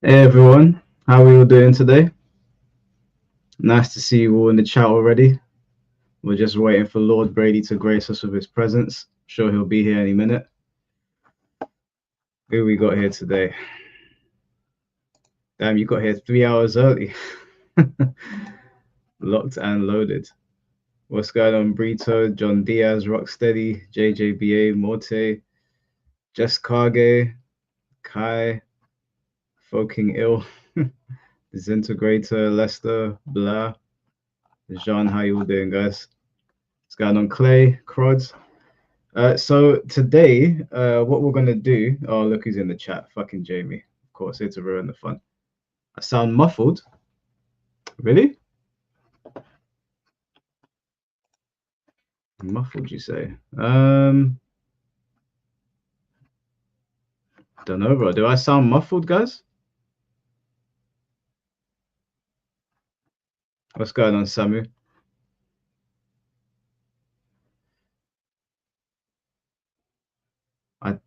Hey everyone, how are you all doing today? Nice to see you all in the chat already. We're just waiting for Lord Brady to grace us with his presence. Sure he'll be here any minute. Who we got here today? Damn, you got here 3 hours early. Locked and loaded. What's going on, Brito, John Diaz, Rocksteady, JJBA, Morte, Jess Kage, Kai, Foking Ill, Disintegrator, Lester, Blah, Jean, how you all doing, guys? What's going on, Clay, Crods? So today, what we're gonna do? Oh, look who's in the chat. Fucking Jamie. Of course, here to ruin the fun. I sound muffled. Really? Muffled, you say? Don't know, bro. Do I sound muffled, guys? What's going on, Samu? I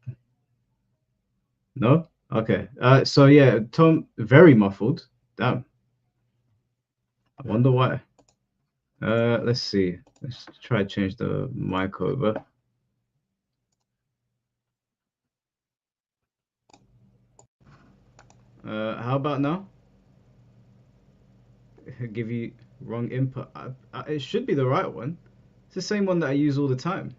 no. Okay. So yeah, Tom, very muffled. Damn. I wonder why. Let's see. Let's try to change the mic over. How about now? Give you wrong input. It should be the right one. It's the same one that I use all the time.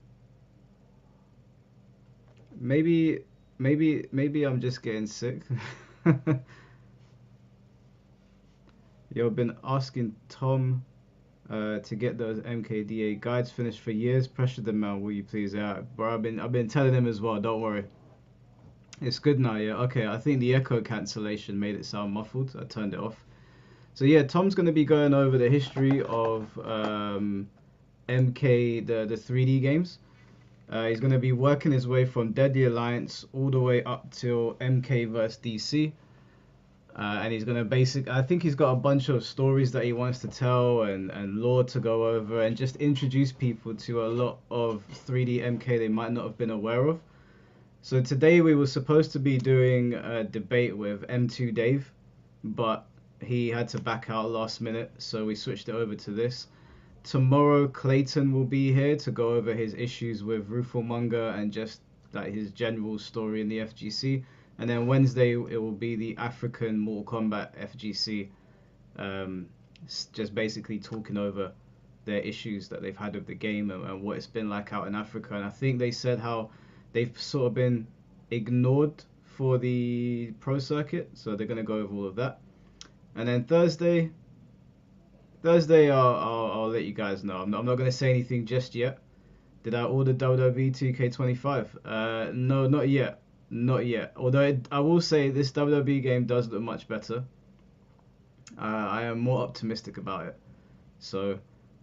Maybe, maybe I'm just getting sick. Yo, I've been asking Tom to get those MKDA guides finished for years. Pressure them out, will you please? Yeah, bro, I've been telling him as well. Don't worry, it's good now. Yeah, okay. I think the echo cancellation made it sound muffled. I turned it off. So yeah, Tom's gonna be going over the history of MK, the 3D games. He's going to be working his way from Deadly Alliance all the way up till MK vs DC. And he's going to I think he's got a bunch of stories that he wants to tell and lore to go over and just introduce people to a lot of 3D MK they might not have been aware of. So today we were supposed to be doing a debate with M2 Dave, but he had to back out last minute, so we switched it over to this. Tomorrow, Clayton will be here to go over his issues with Rufelmonger and just like his general story in the FGC. And then Wednesday, it will be the African Mortal Kombat FGC, um, just basically talking over their issues that they've had with the game and what it's been like out in Africa. And I think they said how they've sort of been ignored for the pro circuit, so they're going to go over all of that. And then Thursday, I'll let you guys know. I'm not going to say anything just yet. Did I order WWE 2K25? No, not yet. Not yet. Although I will say this WWE game does look much better. I am more optimistic about it. So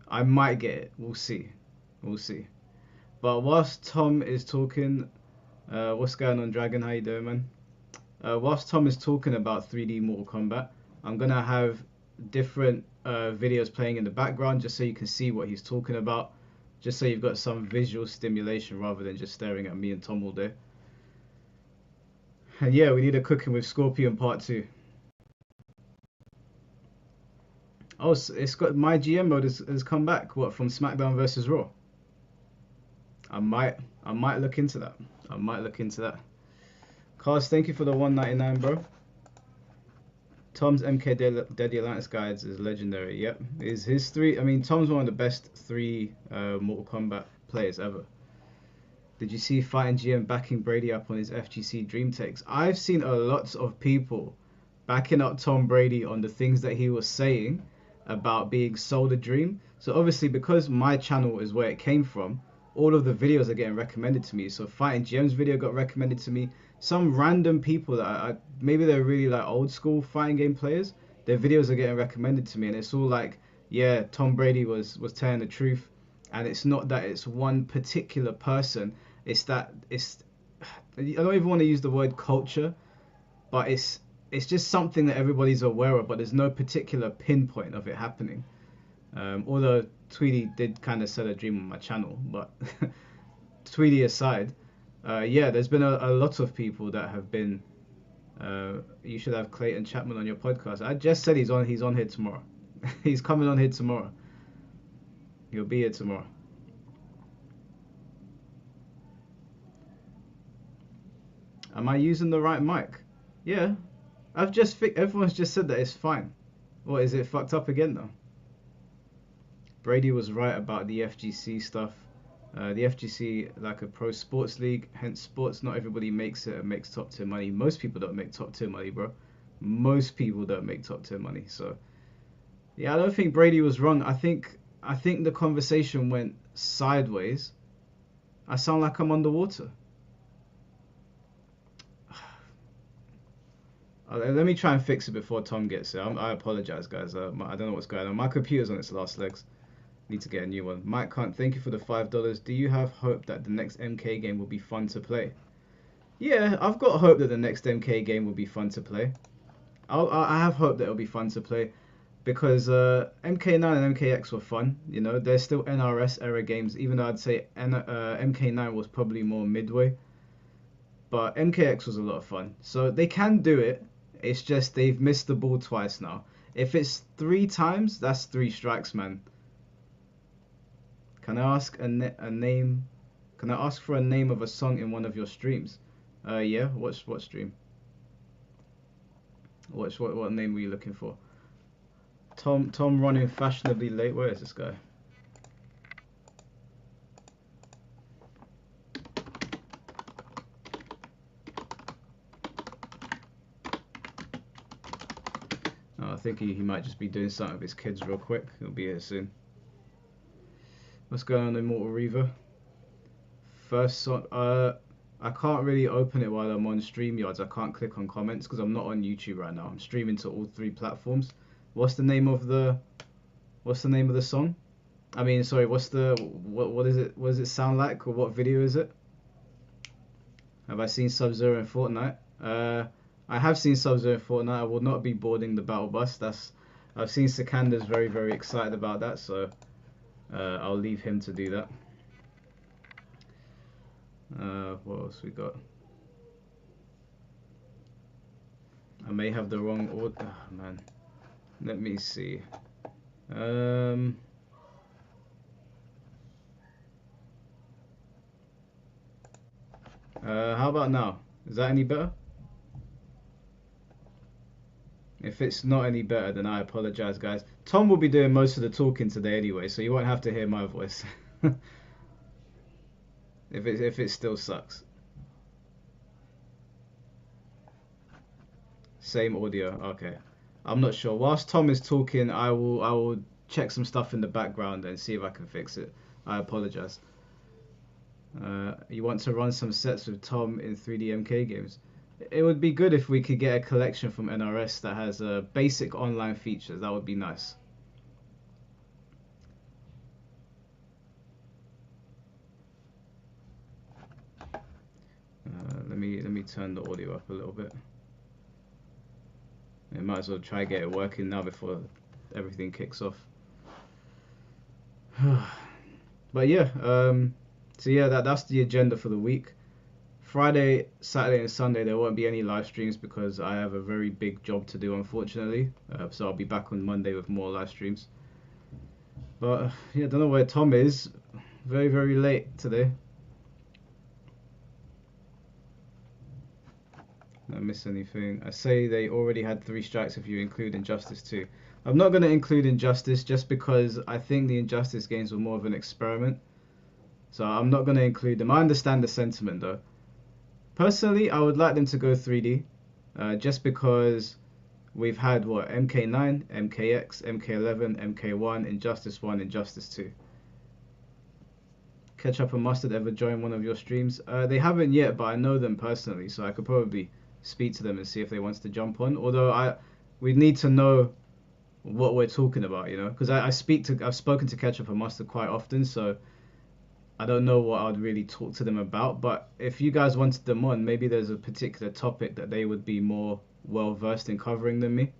I might get it. We'll see. We'll see. But whilst Tom is talking, what's going on, Dragon? How you doing, man? Whilst Tom is talking about 3D Mortal Kombat, I'm gonna have different videos playing in the background just so you can see what he's talking about, just so you've got some visual stimulation rather than just staring at me and Tom all day. And yeah, we need a cooking with Scorpion part 2. Oh, it's got my GM mode has come back. What, from SmackDown versus Raw? I might I might look into that. I might look into that. Cars, thank you for the 199, bro. Tom's MK Deadly Alliance guides is legendary. Yep, is his three. I mean, Tom's one of the best three Mortal Kombat players ever. Did you see Fighting GM backing Brady up on his FGC Dream Takes? I've seen a lot of people backing up Tom Brady on the things that he was saying about being sold a dream. So obviously, because my channel is where it came from, all of the videos are getting recommended to me. So Fighting GM's video got recommended to me. Some random people that maybe they're really like old school fighting game players, their videos are getting recommended to me, and it's all like, yeah, Tom Brady was telling the truth, and it's not that it's one particular person. It's that it's I don't even want to use the word culture, but it's just something that everybody's aware of, but there's no particular pinpoint of it happening. Although Tweety did kind of sell a dream on my channel, but Tweety aside, yeah, there's been a lot of people that have been You should have Clayton Chapman on your podcast. I just said he's on here tomorrow. He's coming on here tomorrow. He'll be here tomorrow. Am I using the right mic? Yeah. Everyone's just said that it's fine. What, is it fucked up again though? Brady was right about the FGC stuff. The FGC, like a pro sports league, hence sports, not everybody makes it and makes top tier money. Most people don't make top tier money, bro. Most people don't make top tier money. So, yeah, I don't think Brady was wrong. I think the conversation went sideways. I sound like I'm underwater. Let me try and fix it before Tom gets it. I apologize, guys. I don't know what's going on. My computer's on its last legs. Need to get a new one. Mike Hunt, thank you for the $5. Do you have hope that the next MK game will be fun to play? Yeah, I've got hope that the next MK game will be fun to play. I have hope that it'll be fun to play because MK9 and MKX were fun. You know, they're still NRS era games, even though I'd say MK9 was probably more midway. But MKX was a lot of fun. So they can do it. It's just they've missed the ball twice now. If it's 3 times, that's 3 strikes, man. Can I ask a name? Can I ask for a name of a song in one of your streams? Yeah. What stream? What name were you looking for? Tom running fashionably late. Where is this guy? Oh, I think he might just be doing something with his kids real quick. He'll be here soon. What's going on in Mortal Reaver? First song. I can't really open it while I'm on StreamYards. I can't click on comments because I'm not on YouTube right now. I'm streaming to all 3 platforms. What's the name of the song? I mean, sorry. What is it? What does it sound like, or what video is it? Have I seen Sub-Zero in Fortnite? I have seen Sub-Zero in Fortnite. I will not be boarding the battle bus. I've seen Sikander's very, very excited about that, so I'll leave him to do that. What else we got? I may have the wrong order. Oh, man. Let me see. How about now? Is that any better? If it's not any better, then I apologize, guys. Tom will be doing most of the talking today anyway, so you won't have to hear my voice. if it still sucks. Same audio. Okay. I'm not sure. Whilst Tom is talking, I will check some stuff in the background and see if I can fix it. I apologize. You want to run some sets with Tom in 3D MK games? It would be good if we could get a collection from NRS that has basic online features. That would be nice. Let me turn the audio up a little bit. I might as well try get it working now before everything kicks off. But yeah, so yeah, that's the agenda for the week. Friday, Saturday, and Sunday there won't be any live streams because I have a very big job to do, unfortunately. So I'll be back on Monday with more live streams. But yeah, I don't know where Tom is. Very, very late today. Don't miss anything. I say they already had 3 strikes if you include Injustice 2. I'm not going to include Injustice just because I think the Injustice games were more of an experiment. So I'm not going to include them. I understand the sentiment though. Personally, I would like them to go 3D. Just because we've had what, MK9, MKX, MK11, MK1, Injustice 1, Injustice 2. Ketchup and Mustard ever join one of your streams? They haven't yet, but I know them personally, so I could probably speak to them and see if they want to jump on. Although we need to know what we're talking about, you know, because I've spoken to Ketchup and Mustard quite often, so I don't know what I'd really talk to them about. But if you guys wanted them on, maybe there's a particular topic that they would be more well versed in covering than me.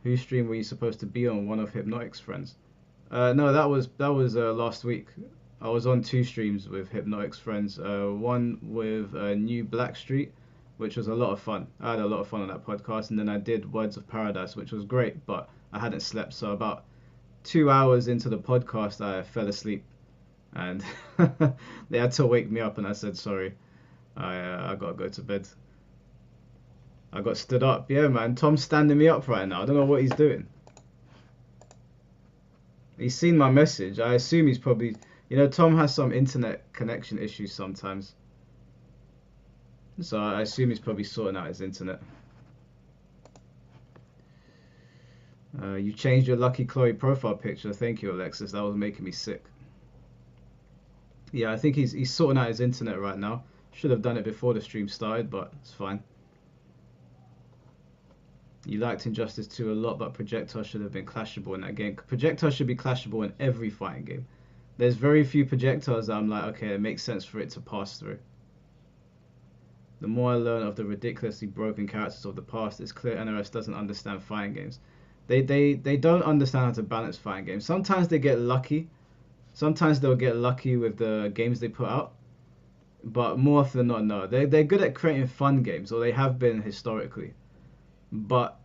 Whose stream were you supposed to be on? One of Hypnotic's friends? No, that was last week. I was on 2 streams with Hypnotic's friends. One with New Blackstreet, which was a lot of fun. I had a lot of fun on that podcast, and then I did Words of Paradise, which was great, but I hadn't slept, so about 2 hours into the podcast, I fell asleep, and they had to wake me up, and I said sorry. I gotta go to bed. I got stood up. Yeah, man. Tom's standing me up right now. I don't know what he's doing. He's seen my message. I assume he's probably... You know, Tom has some internet connection issues sometimes. So I assume he's probably sorting out his internet. You changed your Lucky Chloe profile picture. Thank you, Alexis. That was making me sick. Yeah, I think he's sorting out his internet right now. Should have done it before the stream started, but it's fine. You liked Injustice 2 a lot, but projectiles should have been clashable in that game. Projectiles should be clashable in every fighting game. There's very few projectiles that I'm like, okay, it makes sense for it to pass through. The more I learn of the ridiculously broken characters of the past, it's clear NRS doesn't understand fighting games. They don't understand how to balance fighting games. Sometimes they get lucky. Sometimes they'll get lucky with the games they put out. But more often than not, no. They're good at creating fun games, or they have been historically. But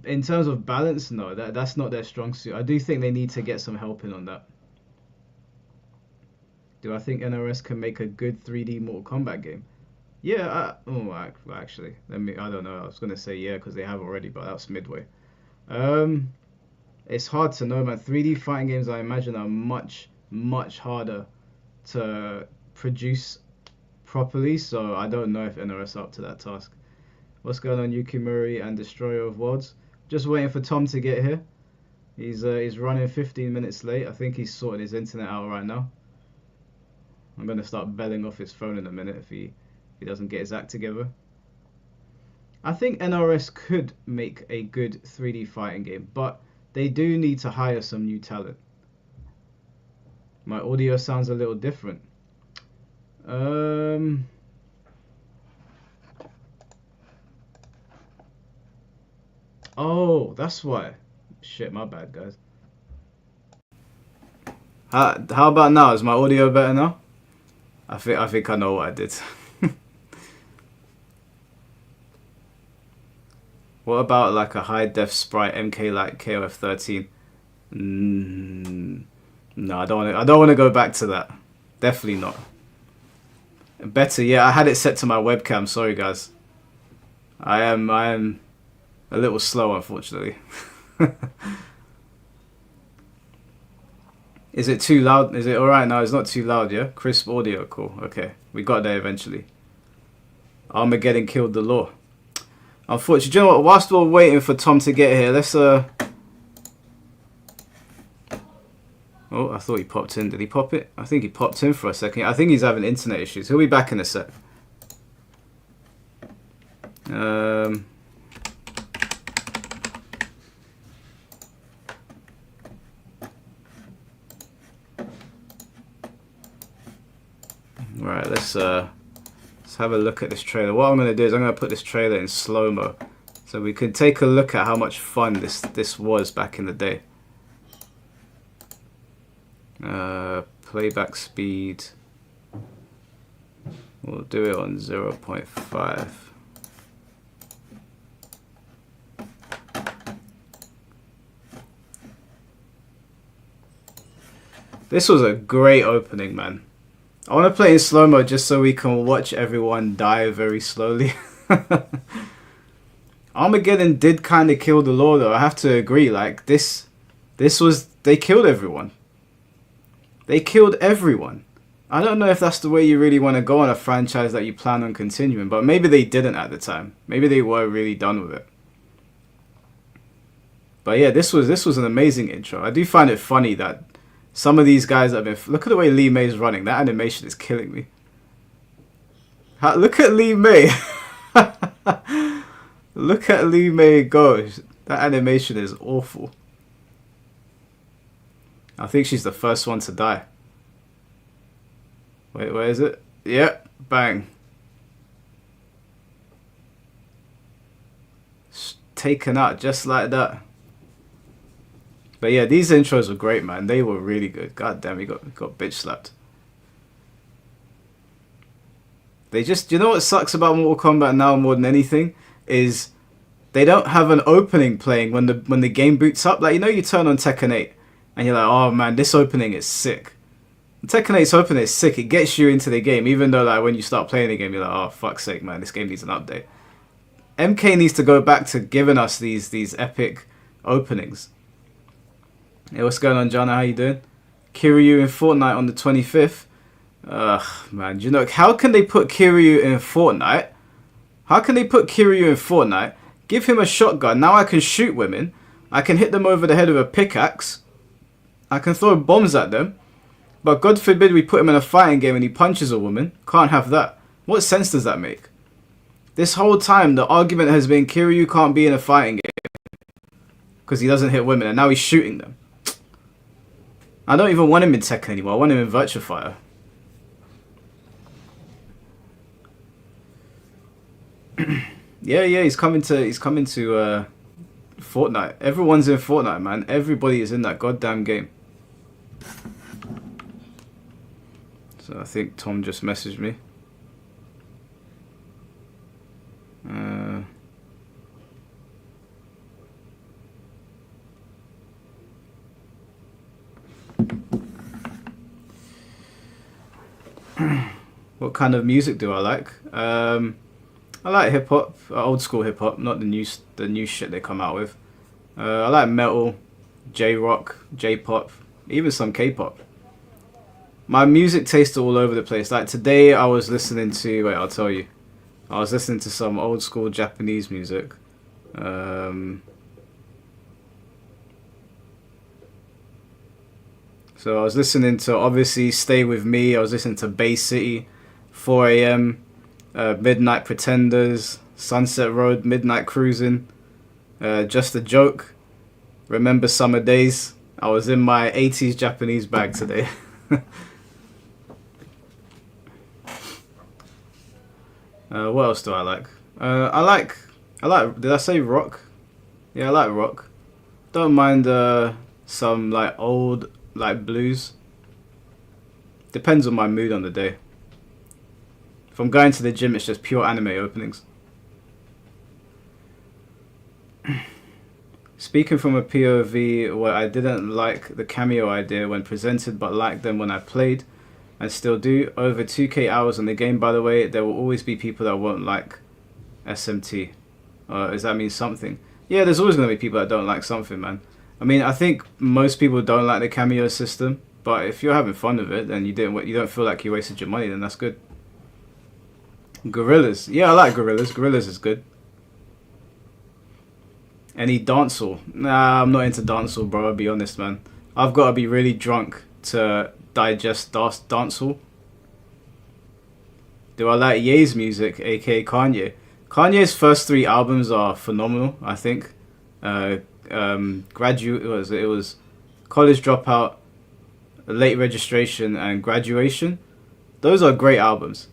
in terms of balance, no, that's not their strong suit. I do think they need to get some help in on that. Do I think NRS can make a good 3D Mortal Kombat game? Yeah, actually, I don't know. I was gonna say yeah because they have already, but that's midway. It's hard to know, man. 3D fighting games, I imagine, are much harder to produce properly. So I don't know if NRS are up to that task. What's going on, Yukimori and Destroyer of Worlds? Just waiting for Tom to get here. He's running 15 minutes late. I think he's sorting his internet out right now. I'm gonna start belling off his phone in a minute if he doesn't get his act together. I think NRS could make a good 3D fighting game, but they do need to hire some new talent. My audio sounds a little different. Oh, that's why. Shit, my bad, guys. How about now? Is my audio better now? I think I know what I did. What about like a high def sprite MK like KOF 13? No, I don't want to go back to that. Definitely not. Better, yeah. I had it set to my webcam. Sorry, guys. I am a little slow, unfortunately. Is it too loud? Is it alright now? It's not too loud, yeah? Crisp audio, cool. Okay, we got there eventually. Armageddon killed the law. Unfortunately, do you know what? Whilst we're waiting for Tom to get here, let's Oh, I thought he popped in. Did he pop it? I think he popped in for a second. I think he's having internet issues. He'll be back in a sec. Right, let's have a look at this trailer. What I'm going to do is I'm going to put this trailer in slow-mo so we can take a look at how much fun this was back in the day. Playback speed, we'll do it on 0.5. This was a great opening, man. I want to play in slow-mo just so we can watch everyone die very slowly. Armageddon did kind of kill the law, though. I have to agree. Like, this was... They killed everyone. They killed everyone. I don't know if that's the way you really want to go on a franchise that you plan on continuing, but maybe they didn't at the time. Maybe they were really done with it. But yeah, this was an amazing intro. I do find it funny that some of these guys have been... Look at the way Lee May's running. That animation is killing me. Look at Lee May. Look at Lee May go. That animation is awful. I think she's the first one to die. Wait, where is it? Yep, bang. Taken out just like that. But yeah, these intros were great, man. They were really good. God damn, he got bitch slapped. They just, you know what sucks about Mortal Kombat now more than anything is they don't have an opening playing when the game boots up. Like, you know, you turn on Tekken 8 and you're like, oh man, this opening is sick. Tekken 8's opening is sick. It gets you into the game, even though like when you start playing the game, you're like, oh fuck's sake, man, this game needs an update. MK needs to go back to giving us these epic openings. Hey, what's going on, Jana? How you doing? Kiryu in Fortnite on the 25th. Ugh, man, you know, how can they put Kiryu in Fortnite? How can they put Kiryu in Fortnite? Give him a shotgun. Now I can shoot women. I can hit them over the head with a pickaxe. I can throw bombs at them. But God forbid we put him in a fighting game and he punches a woman. Can't have that. What sense does that make? This whole time, the argument has been Kiryu can't be in a fighting game because he doesn't hit women, and now he's shooting them. I don't even want him in Tekken anymore. I want him in Virtua Fighter. Yeah, he's coming to Fortnite. Everyone's in Fortnite, man. Everybody is in that goddamn game. So I think Tom just messaged me. What kind of music do I like? I like hip hop, old school hip hop, not the new shit they come out with. I like metal, J rock, J pop, even some K-pop. My music tastes are all over the place. Like today, I was listening to. Wait, I'll tell you. I was listening to some old school Japanese music. So I was listening to obviously Stay With Me. I was listening to Bay City, 4 a.m. Midnight Pretenders, Sunset Road, Midnight Cruising, Just a Joke, Remember Summer Days. I was in my 80s Japanese bag today. What else do I like? I like. Did I say rock? Yeah, I like rock. Don't mind some like old like blues. Depends on my mood on the day. If I'm going to the gym, it's just pure anime openings. Speaking from a POV where I didn't like the cameo idea when presented, but liked them when I played, and still do. Over 2k hours on the game, by the way. There will always be people that won't like SMT. Does that mean something? Yeah, there's always going to be people that don't like something, man. I mean, I think most people don't like the cameo system, but if you're having fun with it, then you don't feel like you wasted your money, then that's good. Gorillas. Yeah, I like Gorillas. Gorillas is good. Any dancehall? Nah, I'm not into dancehall, bro. I'll be honest, man. I've got to be really drunk to digest dancehall. Do I like Ye's music, aka Kanye? Kanye's first 3 albums are phenomenal, I think. It was College Dropout, Late Registration, and Graduation. Those are great albums.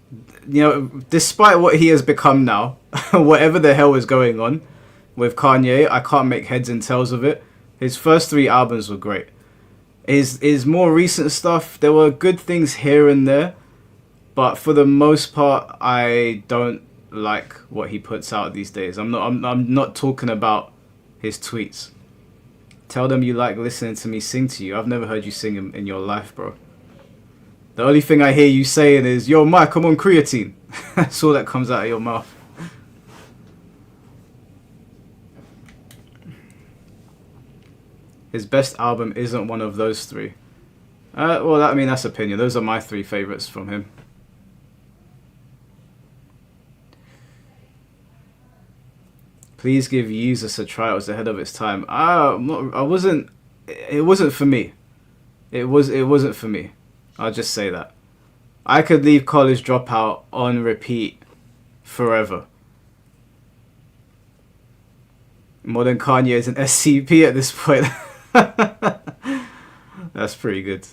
You know, despite what he has become now, whatever the hell is going on with Kanye, I can't make heads and tails of it. His first 3 albums were great. His more recent stuff, there were good things here and there, but for the most part, I don't like what he puts out these days. I'm not talking about his tweets. Tell them you like listening to me sing to you. I've never heard you sing in your life, bro. The only thing I hear you saying is, yo, Mike, I'm on creatine. That's all that comes out of your mouth. His best album isn't one of those 3. Well, I mean, that's opinion. Those are my 3 favorites from him. Please give Jesus a try. It was ahead of its time. I wasn't. It wasn't for me. It wasn't for me. I'll just say that. I could leave College Dropout on repeat forever. More than Kanye is an SCP at this point. That's pretty good.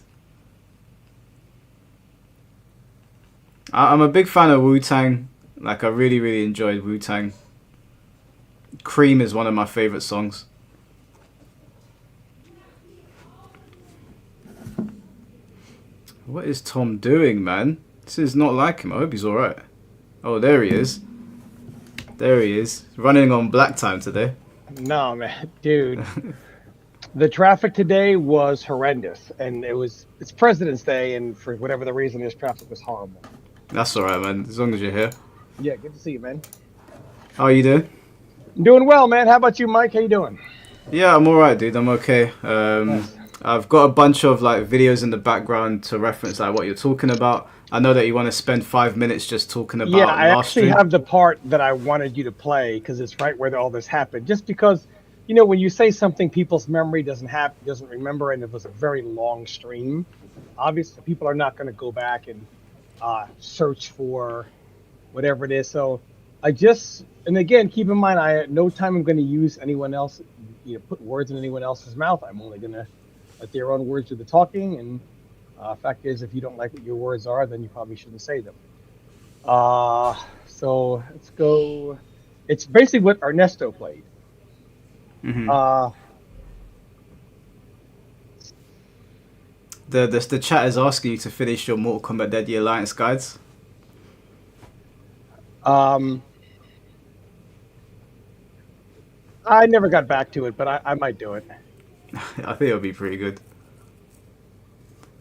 I'm a big fan of Wu-Tang. Like, I really, really enjoyed Wu-Tang. Cream is one of my favorite songs. What is Tom doing, man? This is not like him. I hope he's alright. Oh, there he is. There he is. Running on black time today. No, man, dude. The traffic today was horrendous, and it's President's Day, and for whatever the reason, this traffic was horrible. That's alright, man. As long as you're here. Yeah, good to see you, man. How are you doing? I'm doing well, man. How about you, Mike? How you doing? Yeah, I'm alright, dude. I'm okay. Nice. I've got a bunch of like videos in the background to reference like what you're talking about. I know that you want to spend 5 minutes just talking Yeah, about I last actually stream. have the part that I wanted you to play because it's right where all this happened. Just because, you know, when you say something people's memory doesn't remember, and it was a very long stream, obviously people are not going to go back and search for whatever it is. So and again, keep in mind, I at no time I'm going to use anyone else, put words in anyone else's mouth. I'm only going to let their own words do the talking. And fact is, if you don't like what your words are, then you probably shouldn't say them. So let's go. It's basically what Ernesto played. Hmm. Uh, The chat is asking you to finish your Mortal Kombat Deadly Alliance guides. um, I never got back to it, but I might do it. I think it'll be pretty good.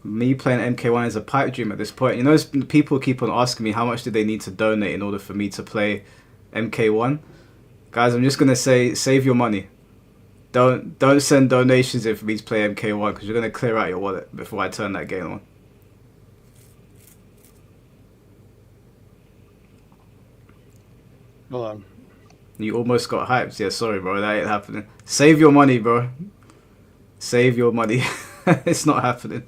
Me playing MK1 is a pipe dream at this point. You know, people keep on asking me how much do they need to donate in order for me to play MK1. Guys, I'm just gonna say, save your money. Don't send donations in for me to play MK1 because you're gonna clear out your wallet before I turn that game on. Hold on. You almost got hyped. Yeah, sorry, bro. That ain't happening. Save your money, bro. Save your money. It's not happening.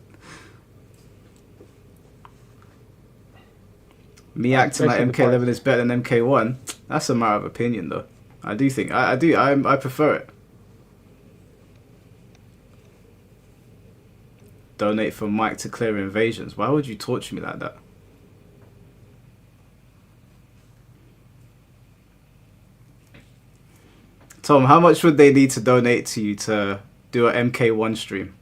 Me acting like MK11 is better than MK1. That's a matter of opinion, though. I do think I prefer it. Donate for Mike to clear invasions. Why would you torture me like that? Tom, how much would they need to donate to you to do an MK1 stream?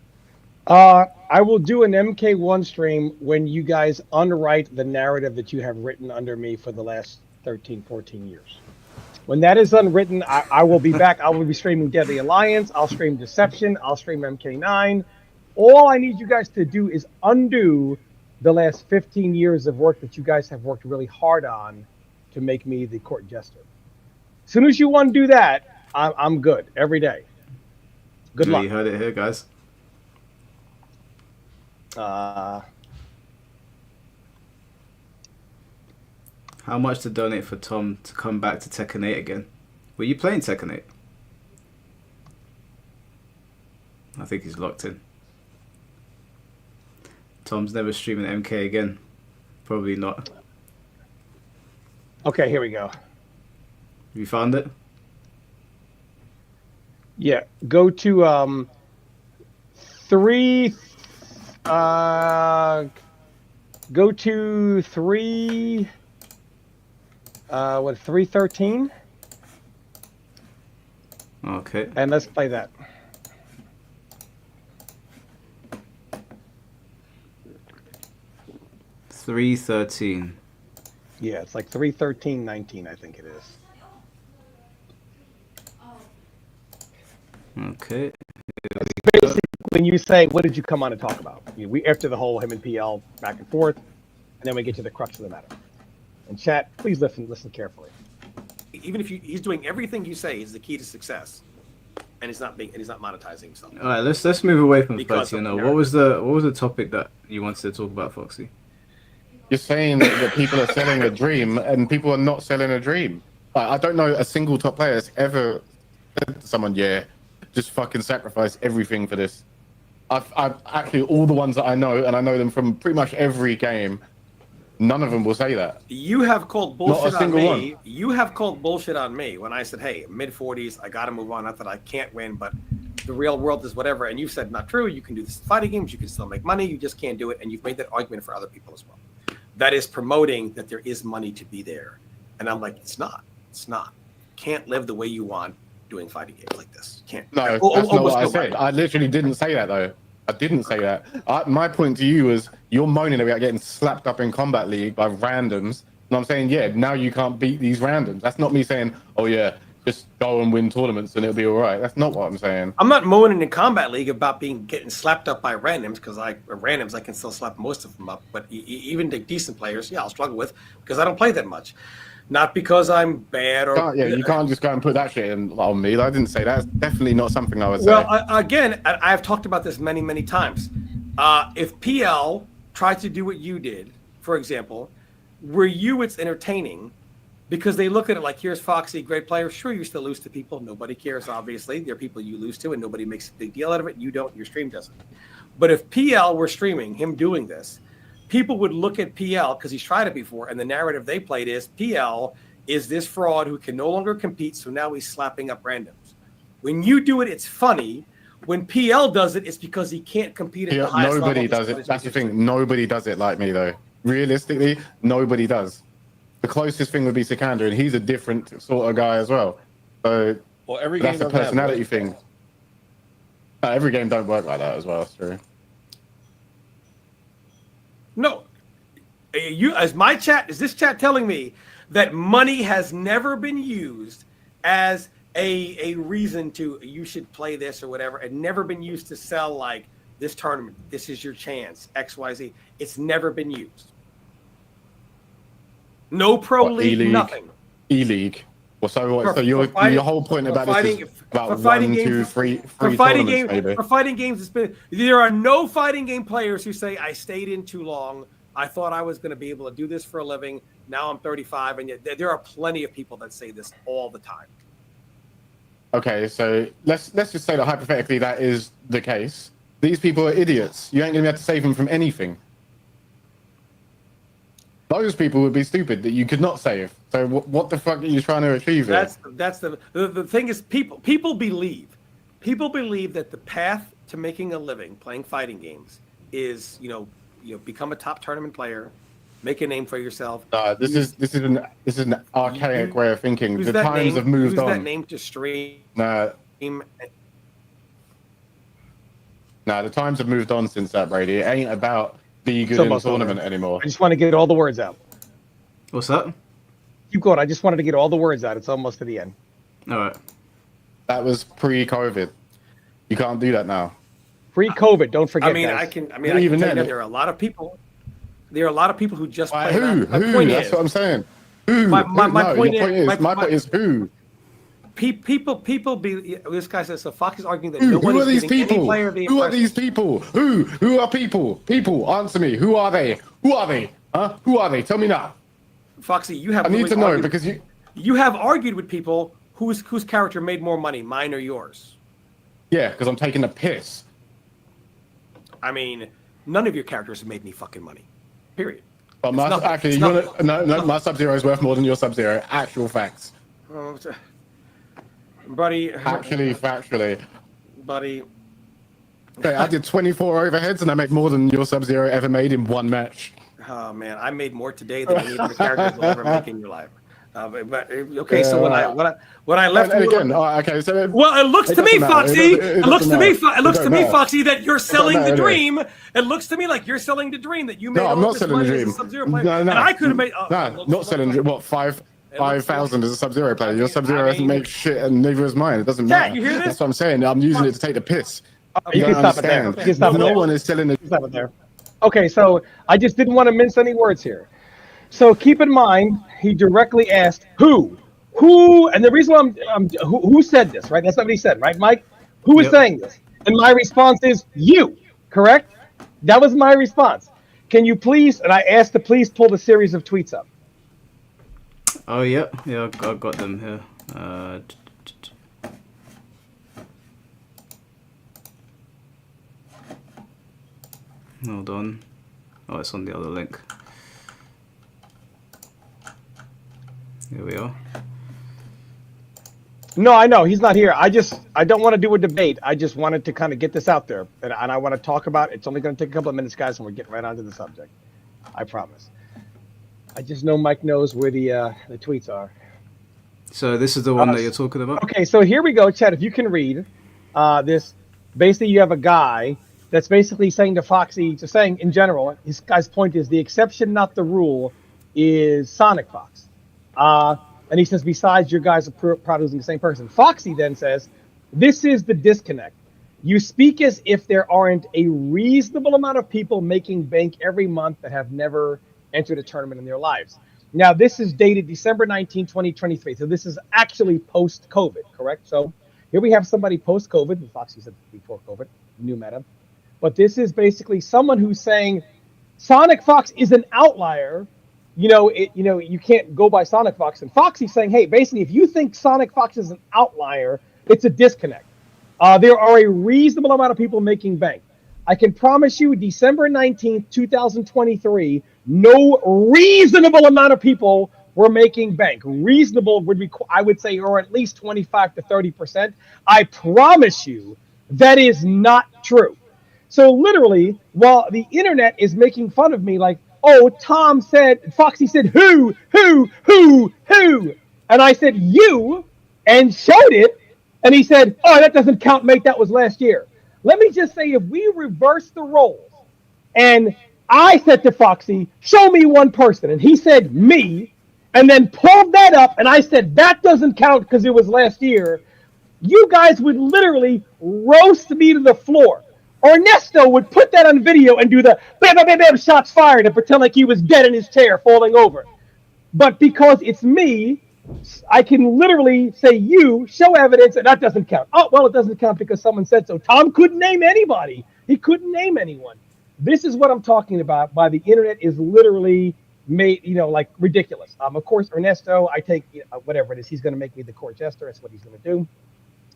I will do an MK1 stream when you guys unwrite the narrative that you have written under me for the last 13, 14 years. When that is unwritten, I will be back. I will be streaming Deadly Alliance. I'll stream Deception. I'll stream MK9. All I need you guys to do is undo the last 15 years of work that you guys have worked really hard on to make me the court jester. As soon as you undo that, I'm good every day. Good luck. You heard it here, guys. How much to donate for Tom to come back to Tekken 8 again? Were you playing Tekken 8? I think he's locked in. Tom's never streaming MK again. Probably not. Okay, here we go. You found it? Yeah, go to 3. Go to 3. 313? Okay. And let's play that. $3.13. Yeah, it's like 313.19, I think it is. Okay. Basically, when you say, what did you come on to talk about? We after the whole him and PL back and forth, and then we get to the crux of the matter. And chat, please listen carefully. Even if he's doing everything you say is the key to success, and he's not monetizing himself. All right, let's move away from Because Foxy. of Now, the what was the topic that you wanted to talk about, Foxy? You're saying that people are selling a dream, and people are not selling a dream. I don't know a single top player that's ever said to someone, "Yeah, just fucking sacrifice everything for this." I've actually all the ones that I know, and I know them from pretty much every game. None of them will say that. You have called bullshit on single me. one. You have called bullshit on me when I said, "Hey, mid-40s, I got to move on. Not that I can't win, but the real world is whatever." And you said, "Not true. You can do this fighting games. You can still make money. You just can't do it." And you've made that argument for other people as well. That is promoting that there is money to be there. And I'm like, it's not. It's not. Can't live the way you want doing fighting games like this. Can't. No, that's not what I said. I literally didn't say that, though. I didn't say that. My point to you was you're moaning about getting slapped up in Combat League by randoms, And I'm saying, yeah, now you can't beat these randoms. That's not me saying, oh yeah, just go and win tournaments and it'll be all right. That's not what I'm saying. I'm not moaning in Combat League about getting slapped up by randoms, because I can still slap most of them up. But even the decent players, yeah, I'll struggle with, because I don't play that much. Not because I'm bad or You can't just go and put that shit on me. I didn't say that. That's definitely not something I would say. Well, again, I've talked about this many, many times. If PL tried to do what you did, for example, it's entertaining, because they look at it like, here's Foxy, great player. Sure, you still lose to people. Nobody cares, obviously. There are people you lose to, and nobody makes a big deal out of it. You don't. Your stream doesn't. But if PL were streaming him doing this, people would look at PL, because he's tried it before, and the narrative they played is PL is this fraud who can no longer compete, so now he's slapping up randoms. When you do it, it's funny. When PL does it, it's because he can't compete at the highest level. Nobody does it. That's the thing. Nobody does it like me, though. Realistically, nobody does. The closest thing would be Sikander, and he's a different sort of guy as well. So every game that's a personality thing. Every game don't work like that as well. That's true. No, is this chat telling me that money has never been used as a reason to, you should play this or whatever, and never been used to sell, like, this tournament, this is your chance, XYZ. It's never been used. No pro league, nothing. E-league. Well, so what? So your whole point about this is about fighting 1, games, 2, 3 for fighting tournaments, games, maybe. for fighting games, there are no fighting game players who say, I stayed in too long. I thought I was going to be able to do this for a living. Now I'm 35, and yet there are plenty of people that say this all the time. Okay, so let's just say that hypothetically that is the case. These people are idiots. You ain't gonna be able to save them from anything. Those people would be stupid that you could not save. So what the fuck are you trying to achieve here? That's the thing is, people believe that the path to making a living playing fighting games is, become a top tournament player, make a name for yourself. This is an archaic way of thinking. The times have moved on. Use that name to stream. Nah, the times have moved on since that, Brady. It ain't about be good in the tournament anymore. I just want to get all the words out. What's that? Keep going. I just wanted to get all the words out. It's almost to the end. All right. That was pre-COVID. You can't do that now. Pre-COVID, don't forget. I can tell you that there are a lot of people. There are a lot of people who just play. Who? That's what I'm saying. Who? My point is who? People be. This guy says, so Fox is arguing that Who are these people? Who are these people? Who are people? People, answer me. Who are they? Who are they? Huh? Who are they? Tell me now. Foxy, you have. I need to know because you have argued with people whose character made more money, mine or yours. Yeah, because I'm taking a piss. I mean, none of your characters have made any fucking money. Period. But my Sub-Zero is worth more than your Sub-Zero. Actual facts. Buddy. Actually, factually. Buddy. Okay, I did 24 overheads and I made more than your Sub-Zero ever made in one match. Oh, man. I made more today than any of your characters will ever make in your life. Okay, so when I left, okay, so well, it looks to me, Foxy. It looks to me, Foxy, that you're selling the dream. It looks to me like you're selling the dream that you made. No, I'm not selling the dream. No, and I could have made. Not selling. What 5,000 as a Sub-Zero player? Your Sub-Zero doesn't make shit, and neither is mine. It doesn't matter. You hear this? That's what I'm saying. I'm using it to take the piss. You can stop it there. You can stop it there. No one is selling the. Stop it there. Okay, so I just didn't want to mince any words here. So keep in mind, he directly asked who, and the reason why who said this, right? That's not what he said, right, Mike? Who is saying this? And my response is you, correct? That was my response. Can you please, and I asked to please pull the series of tweets up. Oh, yeah, I've got them here. Hold on. Oh, it's on the other link. Here we are. No, I know he's not here. I don't want to do a debate. I just wanted to kind of get this out there, and I want to talk about it. It's only going to take a couple of minutes, guys, and we're getting right onto the subject. I promise. I just know Mike knows where the tweets are. So this is the one that you're talking about? Okay, so here we go, Chad. If you can read this, basically you have a guy that's basically saying to Foxy, just saying in general, his guy's point is the exception, not the rule, is Sonic Fox. And he says, besides, your guys are probably using the same person. Foxy then says, this is the disconnect. You speak as if there aren't a reasonable amount of people making bank every month that have never entered a tournament in their lives. Now, this is dated December 19, 2023. So this is actually post-COVID, correct? So here we have somebody post-COVID. Foxy said before COVID, new meta. But this is basically someone who's saying Sonic Fox is an outlier. You can't go by Sonic Fox. And Foxy's saying, hey, basically, if you think Sonic Fox is an outlier, it's a disconnect. There are a reasonable amount of people making bank. I can promise you, December 19th, 2023, no reasonable amount of people were making bank. Reasonable would be, I would say, or at least 25 to 30%. I promise you that is not true. So literally, while the internet is making fun of me like, oh, Foxy said, who? And I said, you, and showed it. And he said, oh, that doesn't count, mate. That was last year. Let me just say, if we reverse the roles, and I said to Foxy, show me one person. And he said, me, and then pulled that up. And I said, that doesn't count because it was last year. You guys would literally roast me to the floor. Ernesto would put that on video and do the bam, bam, bam, bam, shots fired and pretend like he was dead in his chair, falling over. But because it's me, I can literally say you, show evidence, and that doesn't count. Oh, well, it doesn't count because someone said so. Tom couldn't name anybody. He couldn't name anyone. This is what I'm talking about. By the internet is literally made, like ridiculous. Of course, Ernesto, I take whatever it is. He's going to make me the court jester. That's what he's going to do.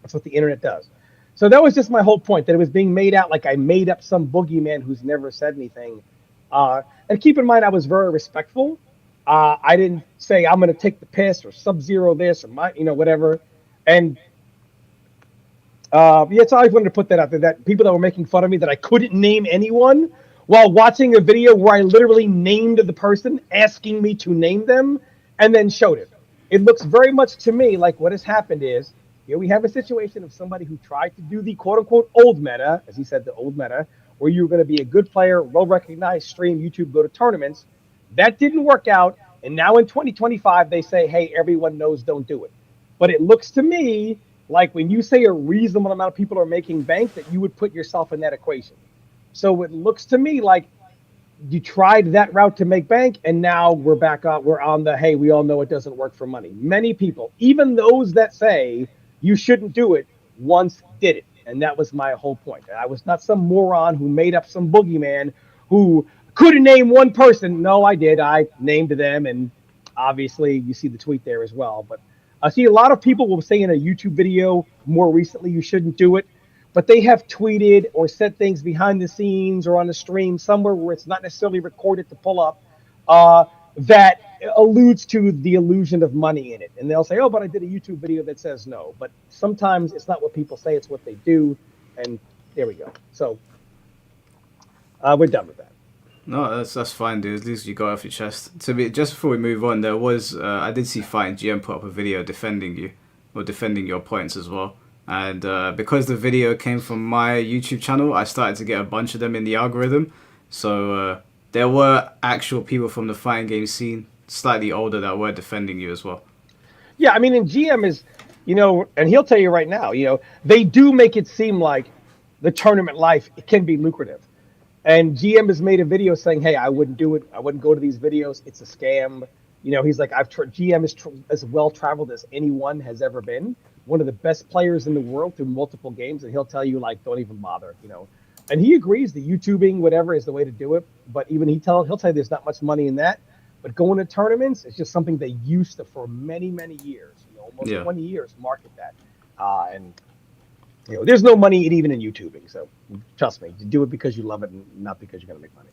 That's what the internet does. So that was just my whole point, that it was being made out like I made up some boogeyman who's never said anything. And keep in mind, I was very respectful. I didn't say I'm going to take the piss or Sub-Zero this or whatever. And so I wanted to put that out there, that people that were making fun of me that I couldn't name anyone while watching a video where I literally named the person, asking me to name them, and then showed it. It looks very much to me like what has happened is, here we have a situation of somebody who tried to do the quote-unquote old meta, as he said, the old meta, where you're going to be a good player, well-recognized, stream, YouTube, go to tournaments. That didn't work out, and now in 2025, they say, hey, everyone knows, don't do it. But it looks to me like when you say a reasonable amount of people are making bank, that you would put yourself in that equation. So it looks to me like you tried that route to make bank, and now we're back on, we're on the, hey, we all know it doesn't work for money. Many people, even those that say you shouldn't do it, once did it. And that was my whole point. I was not some moron who made up some boogeyman who couldn't name one person. No, I did. I named them, and obviously you see the tweet there as well. But I see a lot of people will say in a YouTube video more recently you shouldn't do it, but they have tweeted or said things behind the scenes or on the stream somewhere where it's not necessarily recorded to pull up that alludes to the illusion of money in it. And they'll say, oh, but I did a YouTube video that says no. But sometimes it's not what people say, it's what they do. And there we go. So we're done with that. No, that's fine, dude. At least you got it off your chest. Just before we move on, there was I did see Fighting GM put up a video defending you, or defending your points as well. And because the video came from my YouTube channel, I started to get a bunch of them in the algorithm. So there were actual people from the fighting game scene, slightly older, that were defending you as well. Yeah, I mean, and GM is, and he'll tell you right now, they do make it seem like the tournament life, it can be lucrative. And GM has made a video saying, hey, I wouldn't do it. I wouldn't go to these videos. It's a scam. He's like, GM is as well-traveled as anyone has ever been. One of the best players in the world through multiple games. And he'll tell you, like, don't even bother, And he agrees the YouTubing, whatever, is the way to do it. But even he'll tell you there's not much money in that. But going to tournaments, it's just something they used to for many, many years. Almost 20 years market that. And there's no money even in YouTubing. So trust me, you do it because you love it and not because you're going to make money.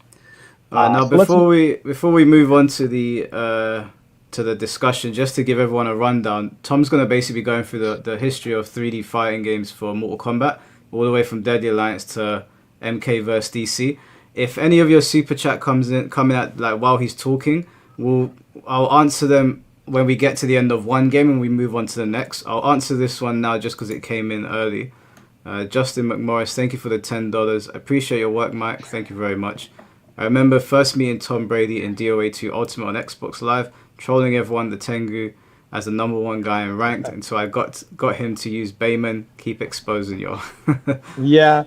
Now, so before we move on to the discussion, just to give everyone a rundown, Tom's going to basically be going through the history of 3D fighting games for Mortal Kombat, all the way from Deadly Alliance to MK vs DC. If any of your super chat coming at like while he's talking, I'll answer them when we get to the end of one game and we move on to the next. I'll answer this one now just because it came in early. Justin McMorris, thank you for the $10. I appreciate your work, Mike. Thank you very much. I remember first meeting Tom Brady in DOA 2 Ultimate on Xbox Live, trolling everyone the Tengu as the #1 guy in ranked until I got him to use Bayman. Keep exposing y'all. Yeah.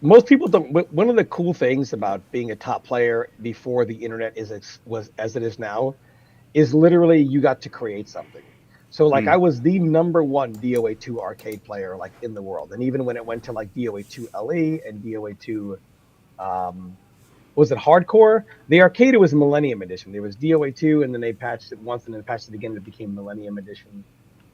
Most people don't. One of the cool things about being a top player before the internet was as it is now is literally you got to create something. So like I was the #1 DOA 2 arcade player like in the world, and even when it went to like DOA 2 LE and DOA 2, was it hardcore? The arcade was Millennium Edition. There was DOA 2, and then they patched it once, and then patched it again, and it became Millennium Edition.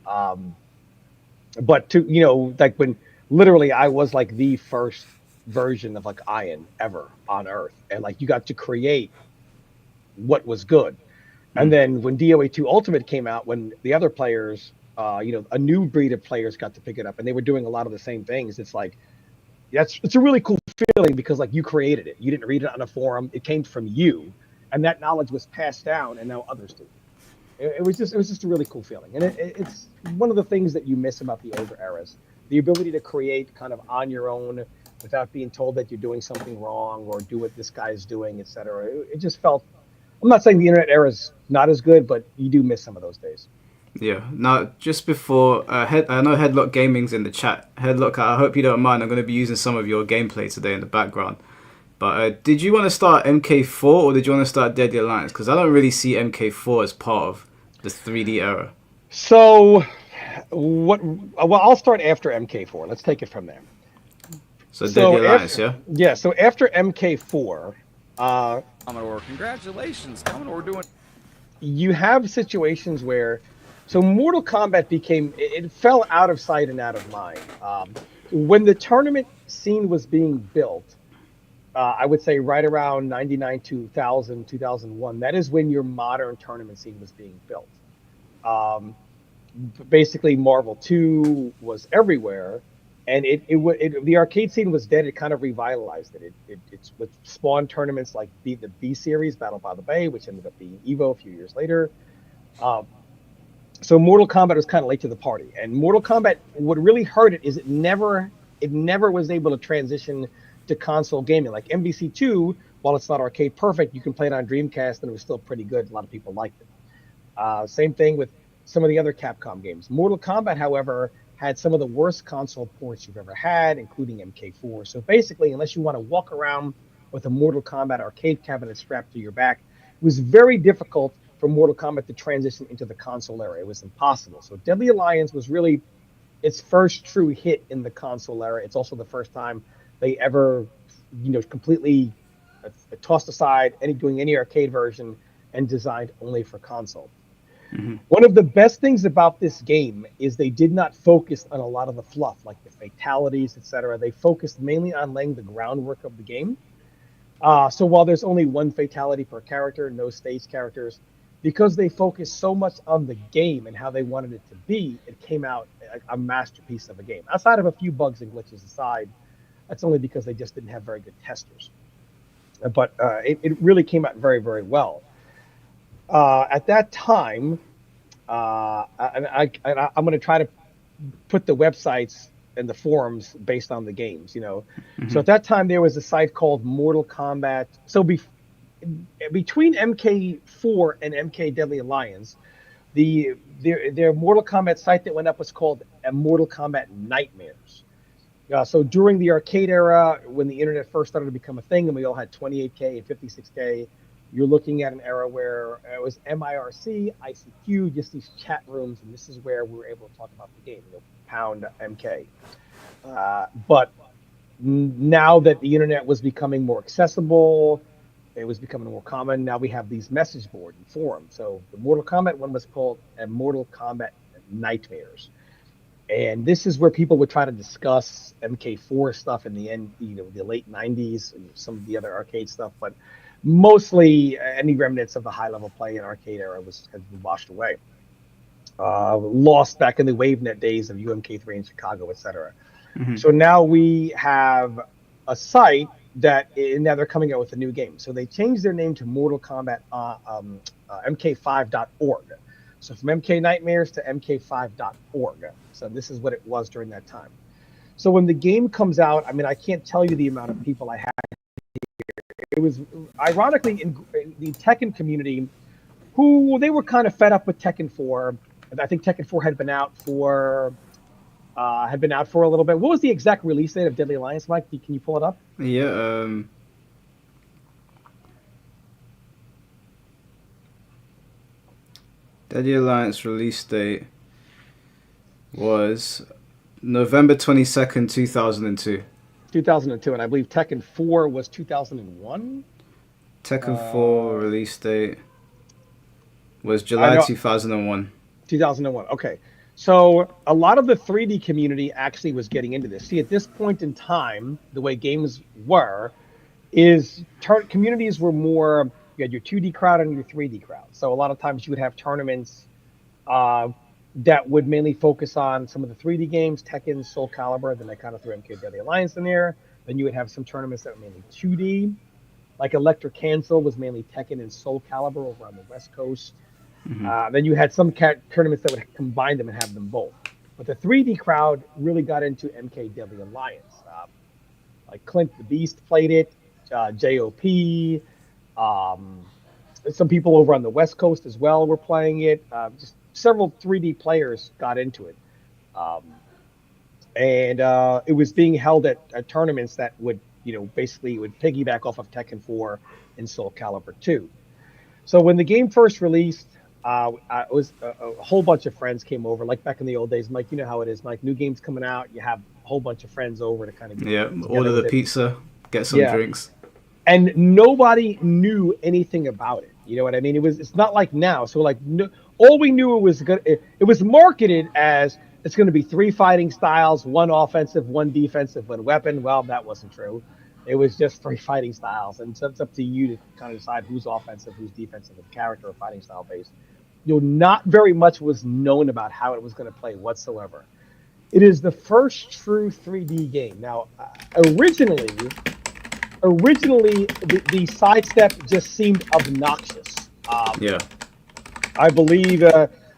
But to like when literally I was like the first version of like Iron ever on Earth, and like you got to create what was good. And then when DOA 2 Ultimate came out, when the other players, a new breed of players got to pick it up, and they were doing a lot of the same things. It's like it's a really cool feeling because like you created it. You didn't read it on a forum. It came from you, and that knowledge was passed down, and now others do. It was just a really cool feeling, and it's one of the things that you miss about the older eras: the ability to create kind of on your own without being told that you're doing something wrong or do what this guy is doing, etc. It just felt. I'm not saying the internet era is not as good, but you do miss some of those days. Yeah. Now, just before, I know Headlock Gaming's in the chat. Headlock, I hope you don't mind. I'm going to be using some of your gameplay today in the background. But did you want to start MK4 or did you want to start Deadly Alliance? Because I don't really see MK4 as part of the 3D era. So, what? Well, I'll start after MK4. Let's take it from there. So Deadly Alliance, after, yeah? Yeah. So after MK4, Commodore, congratulations, Commodore, doing. You have situations where, so Mortal Kombat it fell out of sight and out of mind. When the tournament scene was being built, I would say right around 99, 2000, 2001, that is when your modern tournament scene was being built. Basically, Marvel 2 was everywhere, and the arcade scene was dead. It kind of revitalized it. It's with spawned tournaments like the B series, Battle by the Bay, which ended up being Evo a few years later. So Mortal Kombat was kind of late to the party, and Mortal Kombat, what really hurt it is it never was able to transition to console gaming. Like MVC2, while it's not arcade perfect, you can play it on Dreamcast, and it was still pretty good. A lot of people liked it. Same thing with some of the other Capcom games. Mortal Kombat, however, had some of the worst console ports you've ever had, including MK4. So basically, unless you want to walk around with a Mortal Kombat arcade cabinet strapped to your back, it was very difficult for Mortal Kombat to transition into the console era. It was impossible. So Deadly Alliance was really its first true hit in the console era. It's also the first time they ever, completely tossed aside doing any arcade version and designed only for console. One of the best things about this game is they did not focus on a lot of the fluff, like the fatalities, etc. They focused mainly on laying the groundwork of the game. So while there's only one fatality per character, no stage characters, because they focused so much on the game and how they wanted it to be, it came out a masterpiece of a game. Outside of a few bugs and glitches aside, that's only because they just didn't have very good testers. But it really came out very, very well. At that time, I'm going to try to put the websites and the forums based on the games, So at that time, there was a site called Mortal Kombat. So between MK4 and MK Deadly Alliance, their Mortal Kombat site that went up was called Mortal Kombat Nightmares. So during the arcade era, when the internet first started to become a thing, and we all had 28K and 56K, you're looking at an era where it was MIRC, ICQ, just these chat rooms, and this is where we were able to talk about the game, pound MK. But now that the internet was becoming more accessible, it was becoming more common. Now we have these message boards and forums. So the Mortal Kombat one was called Mortal Kombat Nightmares. And this is where people would try to discuss MK4 stuff in the end, the late 90s, and some of the other arcade stuff, but mostly any remnants of the high-level play in arcade era has been washed away. Lost back in the WaveNet days of UMK3 in Chicago, etc. So now we have a site that now they're coming out with a new game. So they changed their name to Mortal Kombat MK5.org. So from MK Nightmares to MK5.org. So this is what it was during that time. So when the game comes out, I mean, I can't tell you the amount of people I had it was ironically in the Tekken community, who they were kind of fed up with Tekken 4. I think Tekken 4 had been out for a little bit. What was the exact release date of Deadly Alliance, Mike? Can you pull it up? Yeah. Deadly Alliance release date was November 22nd, 2002. 2002, and I believe Tekken 4 was 2001. Tekken 4 release date was I July know 2001. 2001. Okay. So a lot of the 3D community actually was getting into this. See, at this point in time, the way games were, is communities were more, you had your 2D crowd and your 3D crowd. So a lot of times you would have tournaments uh, that would mainly focus on some of the 3D games, Tekken, Soul Calibur, then they kind of threw MK Deadly Alliance in there. Then you would have some tournaments that were mainly 2D, like Electric Cancel was mainly Tekken and Soul Calibur over on the West Coast. Then you had some tournaments that would combine them and have them both. But the 3D crowd really got into MK Deadly Alliance. Like Clint the Beast played it, JOP. Um, some people over on the West Coast as well were playing it. Just several 3D players got into it. Um, and it was being held at tournaments that would, basically would piggyback off of Tekken 4 and Soul Calibur 2. So when the game first released, it was a whole bunch of friends came over, like back in the old days. Mike, you know how it is, Mike. New games coming out, you have a whole bunch of friends over to kind of get Yeah, together order the with it. pizza, get some Yeah, drinks. and nobody knew anything about it. You know what I mean? It's not like now. So like, no, all we knew was good. It was marketed as it's going to be 3 fighting styles, 1 offensive, 1 defensive, 1 weapon. Well, that wasn't true. It was just 3 fighting styles, and so it's up to you to kind of decide who's offensive, who's defensive, with character or fighting style based. Not very much was known about how it was going to play whatsoever. It is the first true 3D game. Now, originally the sidestep just seemed obnoxious. Yeah. I believe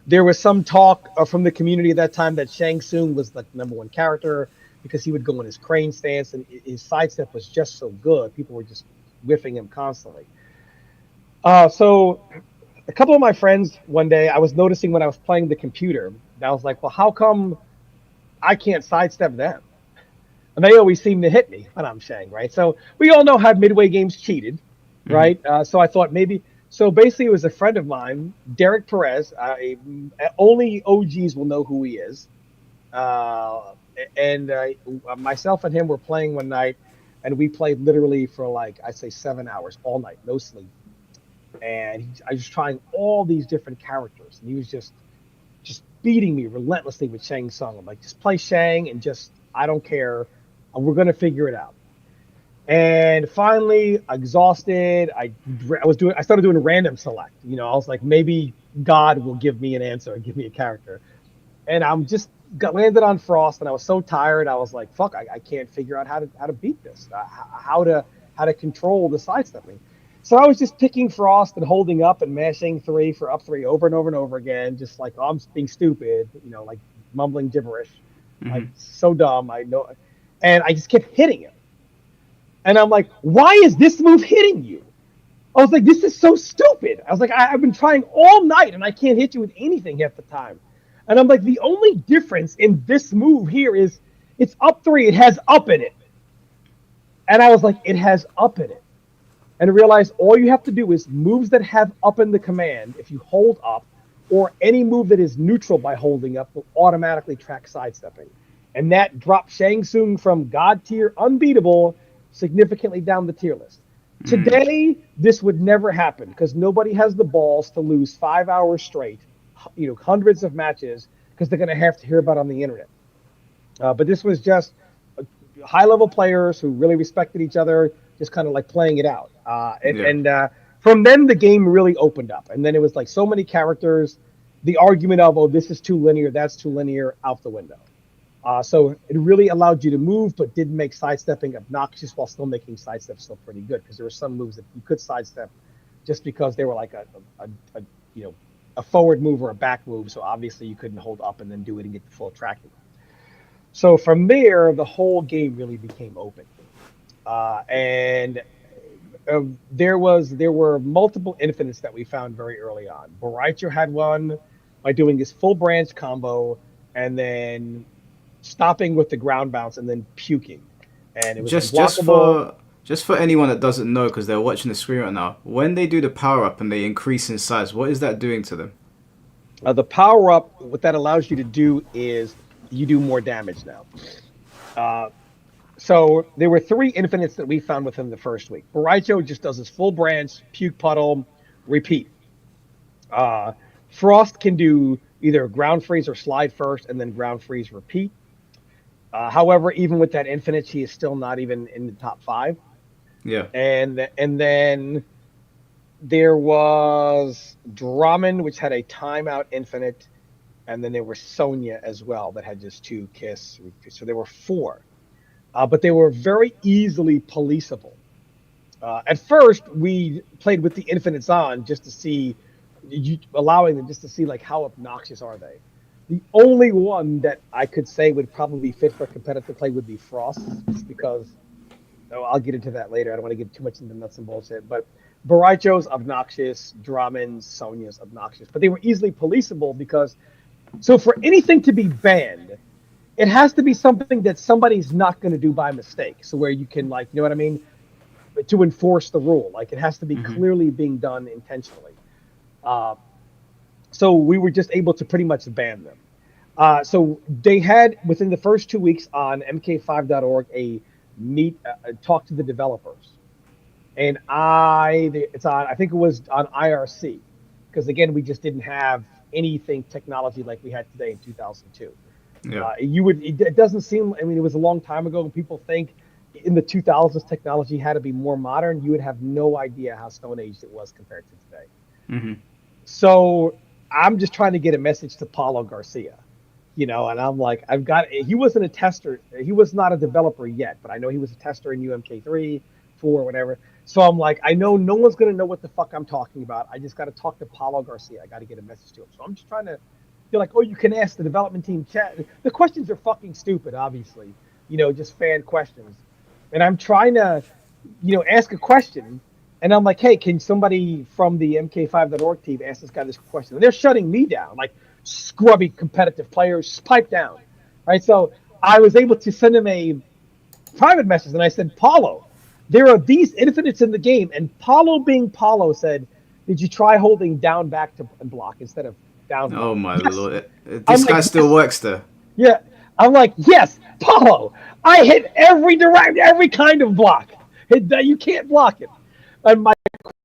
there was some talk from the community at that time that Shang Tsung was the #1 character because he would go in his crane stance and his sidestep was just so good. People were just whiffing him constantly. So a couple of my friends one day, I was noticing when I was playing the computer, and I was like, well, how come I can't sidestep them? And they always seem to hit me when I'm Shang, right? So we all know how Midway Games cheated, right? So I thought maybe. So basically, it was a friend of mine, Derek Perez. Only OGs will know who he is. And myself and him were playing one night, and we played literally for like, I'd say 7 hours, all night, no sleep. And I was trying all these different characters, and he was just beating me relentlessly with Shang Tsung. I'm like, just play Shang, and just I don't care, and we're gonna figure it out. And finally, exhausted, I started doing random select. I was like, maybe God will give me an answer and give me a character. And I'm just got landed on Frost, and I was so tired. I was like, fuck, I can't figure out how to beat this, how to control the sidestepping. So I was just picking Frost and holding up and mashing 3 for up 3 over and over and over again, just like, oh, I'm being stupid, like mumbling gibberish, like so dumb. I know, and I just kept hitting him, and I'm like, why is this move hitting you? I was like, this is so stupid. I was like, I've been trying all night and I can't hit you with anything half the time. And I'm like, the only difference in this move here is it's up 3, it has up in it. And I was like, it has up in it. And realize all you have to do is moves that have up in the command, if you hold up, or any move that is neutral by holding up will automatically track sidestepping. And that dropped Shang Tsung from God tier unbeatable significantly down the tier list. Today, this would never happen because nobody has the balls to lose 5 hours straight, hundreds of matches, because they're going to have to hear about it on the internet. But this was just high-level players who really respected each other, just kind of like playing it out. And from then, the game really opened up. And then it was like so many characters, the argument of, oh, this is too linear, that's too linear, out the window. So it really allowed you to move, but didn't make sidestepping obnoxious while still making sidestep still pretty good. Because there were some moves that you could sidestep just because they were like a forward move or a back move. So obviously you couldn't hold up and then do it and get the full tracking. So from there, the whole game really became open. And there were multiple infinites that we found very early on. Boraicho had one by doing his full branch combo and then stopping with the ground bounce and then puking, and it was Just unblockable. for anyone that doesn't know, because they're watching the screen right now, when they do the power up and they increase in size, what is that doing to them? The power up, what that allows you to do is you do more damage now. So there were 3 infinites that we found within the first week. Boraicho just does his full branch, puke puddle, repeat. Frost can do either ground freeze or slide first, and then ground freeze repeat. However, even with that infinite, he is still not even in the top 5. Yeah. And then there was Drummond, which had a timeout infinite, and then there was Sonya as well that had just 2 kiss. So there were 4, but they were very easily policeable. At first, we played with the infinites on just to see, allowing them just to see like how obnoxious are they. The only one that I could say would probably fit for competitive play would be Frost, just because. Oh, I'll get into that later. I don't want to get too much into nuts and bullshit. But Boraicho's obnoxious, Drummond's, Sonya's obnoxious. But they were easily policeable because, so for anything to be banned, it has to be something that somebody's not going to do by mistake. So where you can, like, you know what I mean? To enforce the rule. Like, it has to be clearly being done intentionally. So we were just able to pretty much ban them. So they had, within the first 2 weeks on mk5.org, a talk to the developers, and I think it was on IRC, because again we just didn't have anything technology like we had today in 2002. Yeah. It doesn't seem, I mean, it was a long time ago, and people think in the 2000s technology had to be more modern. You would have no idea how Stone Age it was compared to today. Mm-hmm. So I'm just trying to get a message to Paulo Garcia. And I'm like, he wasn't a tester. He was not a developer yet, but I know he was a tester in UMK3, 4, whatever. So I'm like, I know no one's going to know what the fuck I'm talking about. I just got to talk to Paulo Garcia. I got to get a message to him. So I'm just trying to, you're like, oh, you can ask the development team chat. The questions are fucking stupid, obviously, just fan questions. And I'm trying to, ask a question. And I'm like, hey, can somebody from the MK5.org team ask this guy this question? And they're shutting me down. Like, scrubby competitive players, pipe down. Right. So I was able to send him a private message, and I said, Paulo, there are these infinites in the game. And Paulo, being Paulo, said, did you try holding down back to block instead of down block? Oh my Yes. lord. This guy still works there. Yeah. I'm like, yes, Paulo, I hit every kind of block. You can't block it. And my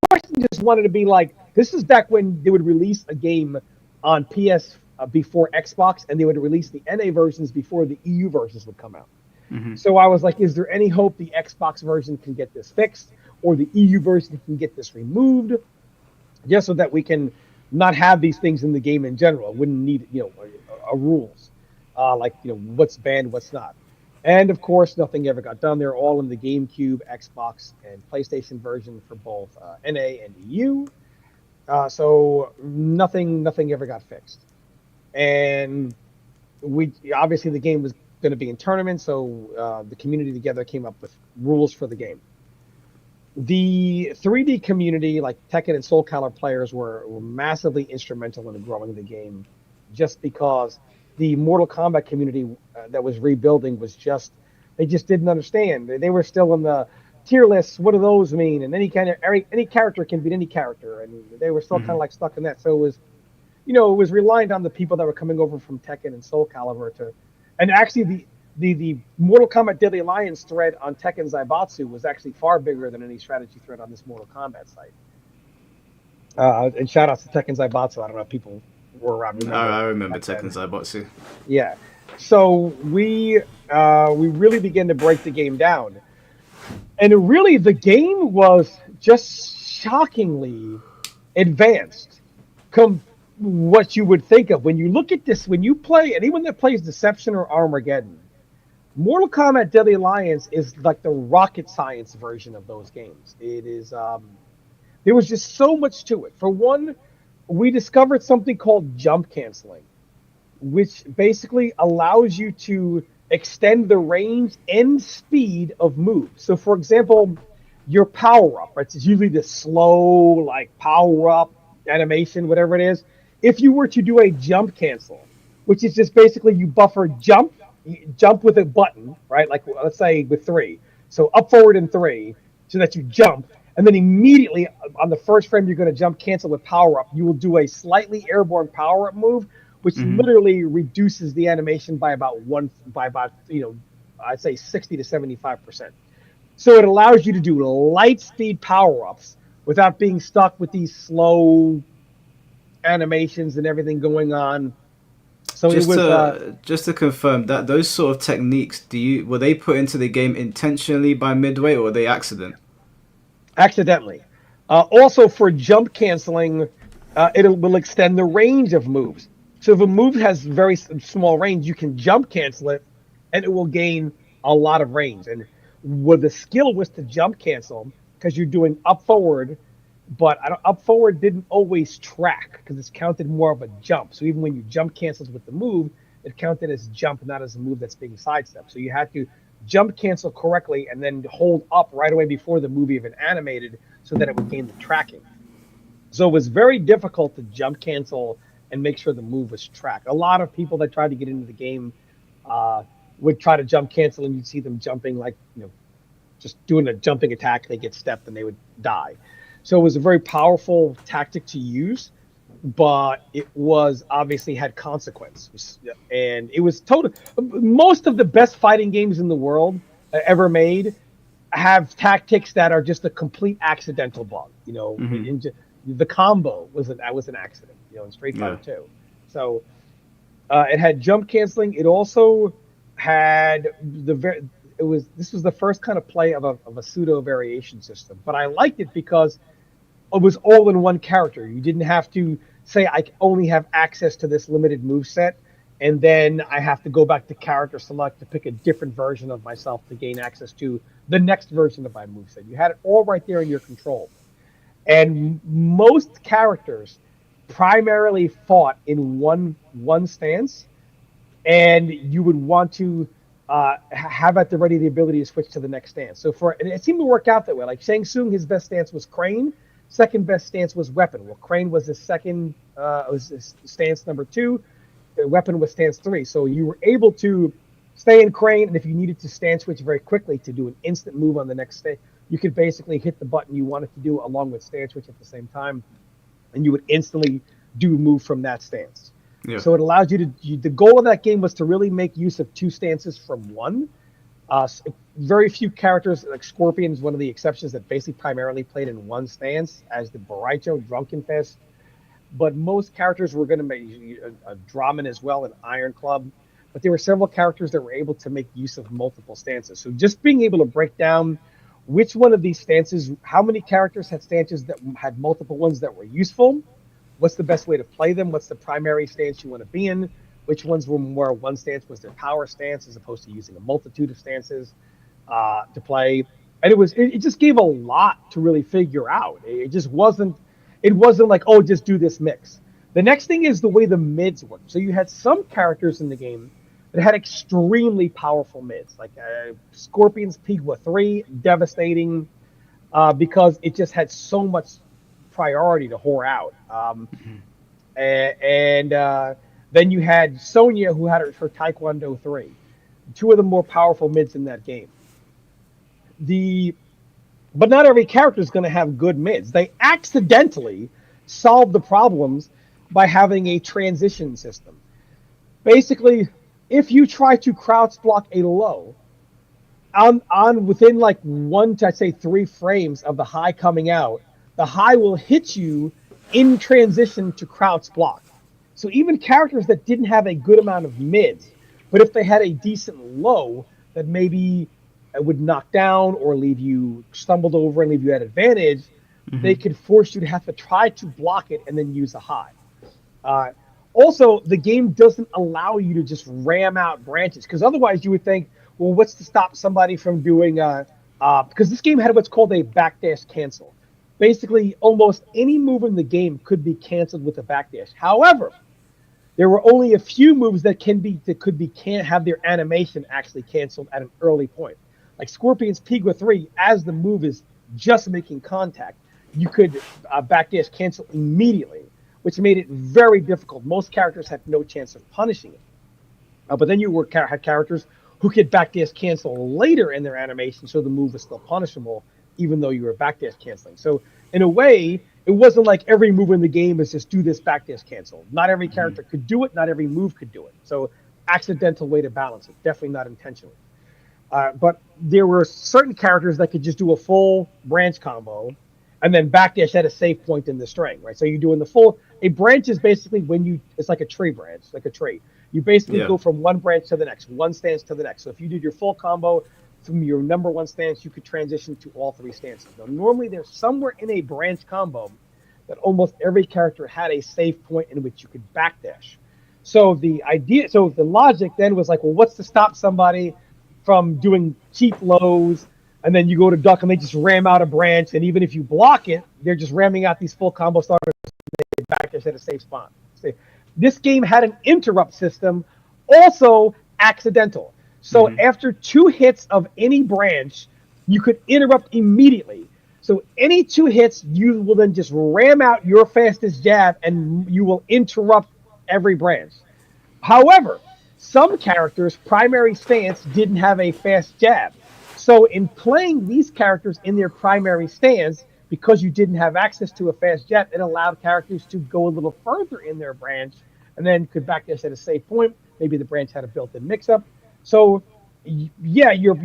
question just wanted to be like, this is back when they would release a game on PS before Xbox, and they would release the NA versions before the EU versions would come out. Mm-hmm. So I was like, is there any hope the Xbox version can get this fixed, or the EU version can get this removed, just so that we can not have these things in the game in general? Wouldn't need a rules like what's banned, what's not. And of course, nothing ever got done. They're all in the GameCube, Xbox, and PlayStation version for both NA and EU. So nothing ever got fixed. And obviously the game was going to be in tournaments, so the community together came up with rules for the game. The 3D community, like Tekken and Soul Calibur players, were massively instrumental in growing the game, just because the Mortal Kombat community that was rebuilding they just didn't understand. They were still in the tier lists. What do those mean? And any character can beat any character, and they were still kind of like stuck in that. So it was, it was reliant on the people that were coming over from Tekken and Soul Calibur and actually the Mortal Kombat Deadly Alliance thread on Tekken Zaibatsu was actually far bigger than any strategy thread on this Mortal Kombat site. And shout outs to Tekken Zaibatsu. I don't know if people were around. I remember Tekken Zaibatsu. Yeah. So we really began to break the game down. And really, the game was just shockingly advanced. What you would think of when you look at this, when you play, anyone that plays Deception or Armageddon, Mortal Kombat Deadly Alliance is like the rocket science version of those games. It is, there was just so much to it. For one, we discovered something called jump canceling, which basically allows you to extend the range and speed of moves. So, for example, your power up, right? It's usually this slow, like power up animation, whatever it is. If you were to do a jump cancel, which is just basically you buffer jump with a button, right? Like let's say with 3. So up forward in 3 so that you jump. And then immediately on the first frame, you're going to jump cancel with power up. You will do a slightly airborne power up move, which literally reduces the animation by about I'd say 60 to 75%. So it allows you to do light speed power ups without being stuck with these slow animations and everything going on. So Just it was to confirm that those sort of techniques, were they put into the game intentionally by Midway or were they accident? accidentally. Also for jump canceling, it will extend the range of moves. So if a move has very small range, you can jump cancel it, and it will gain a lot of range. And what the skill was to jump cancel, because you're doing up forward, but up forward didn't always track because it's counted more of a jump. So even when you jump cancels with the move, it counted as jump, not as a move that's being sidestepped. So you had to jump cancel correctly and then hold up right away before the move even animated so that it would gain the tracking. So it was very difficult to jump cancel and make sure the move was tracked. A lot of people that tried to get into the game would try to jump cancel, and you'd see them jumping like, just doing a jumping attack. They get stepped and they would die. So it was a very powerful tactic to use, but it was obviously had consequence. And it was total. Most of the best fighting games in the world ever made have tactics that are just a complete accidental bug. The combo was an accident. In Street Fighter 2. So it had jump canceling. It also had this was the first kind of play of a pseudo variation system. But I liked it because it was all in one character. You didn't have to say I only have access to this limited move set, and then I have to go back to character select to pick a different version of myself to gain access to the next version of my moveset. You had it all right there in your control. And most characters primarily fought in one stance, and you would want to have at the ready the ability to switch to the next stance. So and it seemed to work out that way. Like Shang Tsung, his best stance was Crane. Second best stance was Weapon. Well, Crane was his second, was his stance number 2. Weapon was stance 3. So you were able to stay in Crane, and if you needed to stance switch very quickly to do an instant move on the next stage, you could basically hit the button you wanted to do along with stance switch at the same time, and you would instantly do a move from that stance. Yeah. So it allows you to. The goal of that game was to really make use of 2 stances from one. Very few characters, like Scorpion is one of the exceptions, that basically primarily played in one stance, as did Boraicho, Drunken Fist. But most characters were going to make a Draman as well, an Iron Club. But there were several characters that were able to make use of multiple stances. So just being able to break down which one of these stances, how many characters had stances that had multiple ones that were useful, what's the best way to play them, what's the primary stance you want to be in, which ones were more one stance was their power stance as opposed to using a multitude of stances to play. And it just gave a lot to really figure out. It wasn't like, oh, just do this mix. The next thing is the way the mids work. So you had some characters in the game that had extremely powerful mids, like Scorpion's Pigwa 3, devastating because it just had so much priority to whore out. And then you had Sonya, who had her Taekwondo 3, 2 of the more powerful mids in that game. But not every character is going to have good mids. They accidentally solve the problems by having a transition system. Basically, if you try to crouch block a low on within like 1 to, I'd say, 3 frames of the high coming out, the high will hit you in transition to crouch block. So even characters that didn't have a good amount of mids, but if they had a decent low that maybe would knock down or leave you stumbled over and leave you at advantage, they could force you to have to try to block it and then use a high. Also, the game doesn't allow you to just ram out branches, because otherwise you would think, well, what's to stop somebody from doing because this game had what's called a backdash cancel. Basically, almost any move in the game could be canceled with a backdash. However, there were only a few moves that can't have their animation actually canceled at an early point. Like Scorpion's Pigwa 3, as the move is just making contact, you could backdash cancel immediately, which made it very difficult. Most characters had no chance of punishing it. But then you had characters who could backdash cancel later in their animation, so the move was still punishable, even though you were backdash canceling. So in a way, it wasn't like every move in the game is just do this backdash cancel. Not every character could do it. Not every move could do it. So accidental way to balance it. Definitely not intentionally. But there were certain characters that could just do a full branch combo, and then backdash at a safe point in the string, right? So you're doing the full. A branch is basically it's like a tree branch, like a tree. You basically go from one branch to the next, one stance to the next. So if you did your full combo from your number one stance, you could transition to all three stances. Now, normally there's somewhere in a branch combo that almost every character had a safe point in which you could backdash. So the logic then was like, well, what's to stop somebody from doing cheap lows, and then you go to duck and they just ram out a branch, and even if you block it, they're just ramming out these full combo starters and they backdash at a safe spot. This game had an interrupt system, also accidental. So after 2 hits of any branch, you could interrupt immediately. So any 2 hits, you will then just ram out your fastest jab, and you will interrupt every branch. However, some characters' primary stance didn't have a fast jab. So in playing these characters in their primary stance, because you didn't have access to a fast jab, it allowed characters to go a little further in their branch and then could backdash at a safe point. Maybe the branch had a built-in mix-up. So, yeah, you're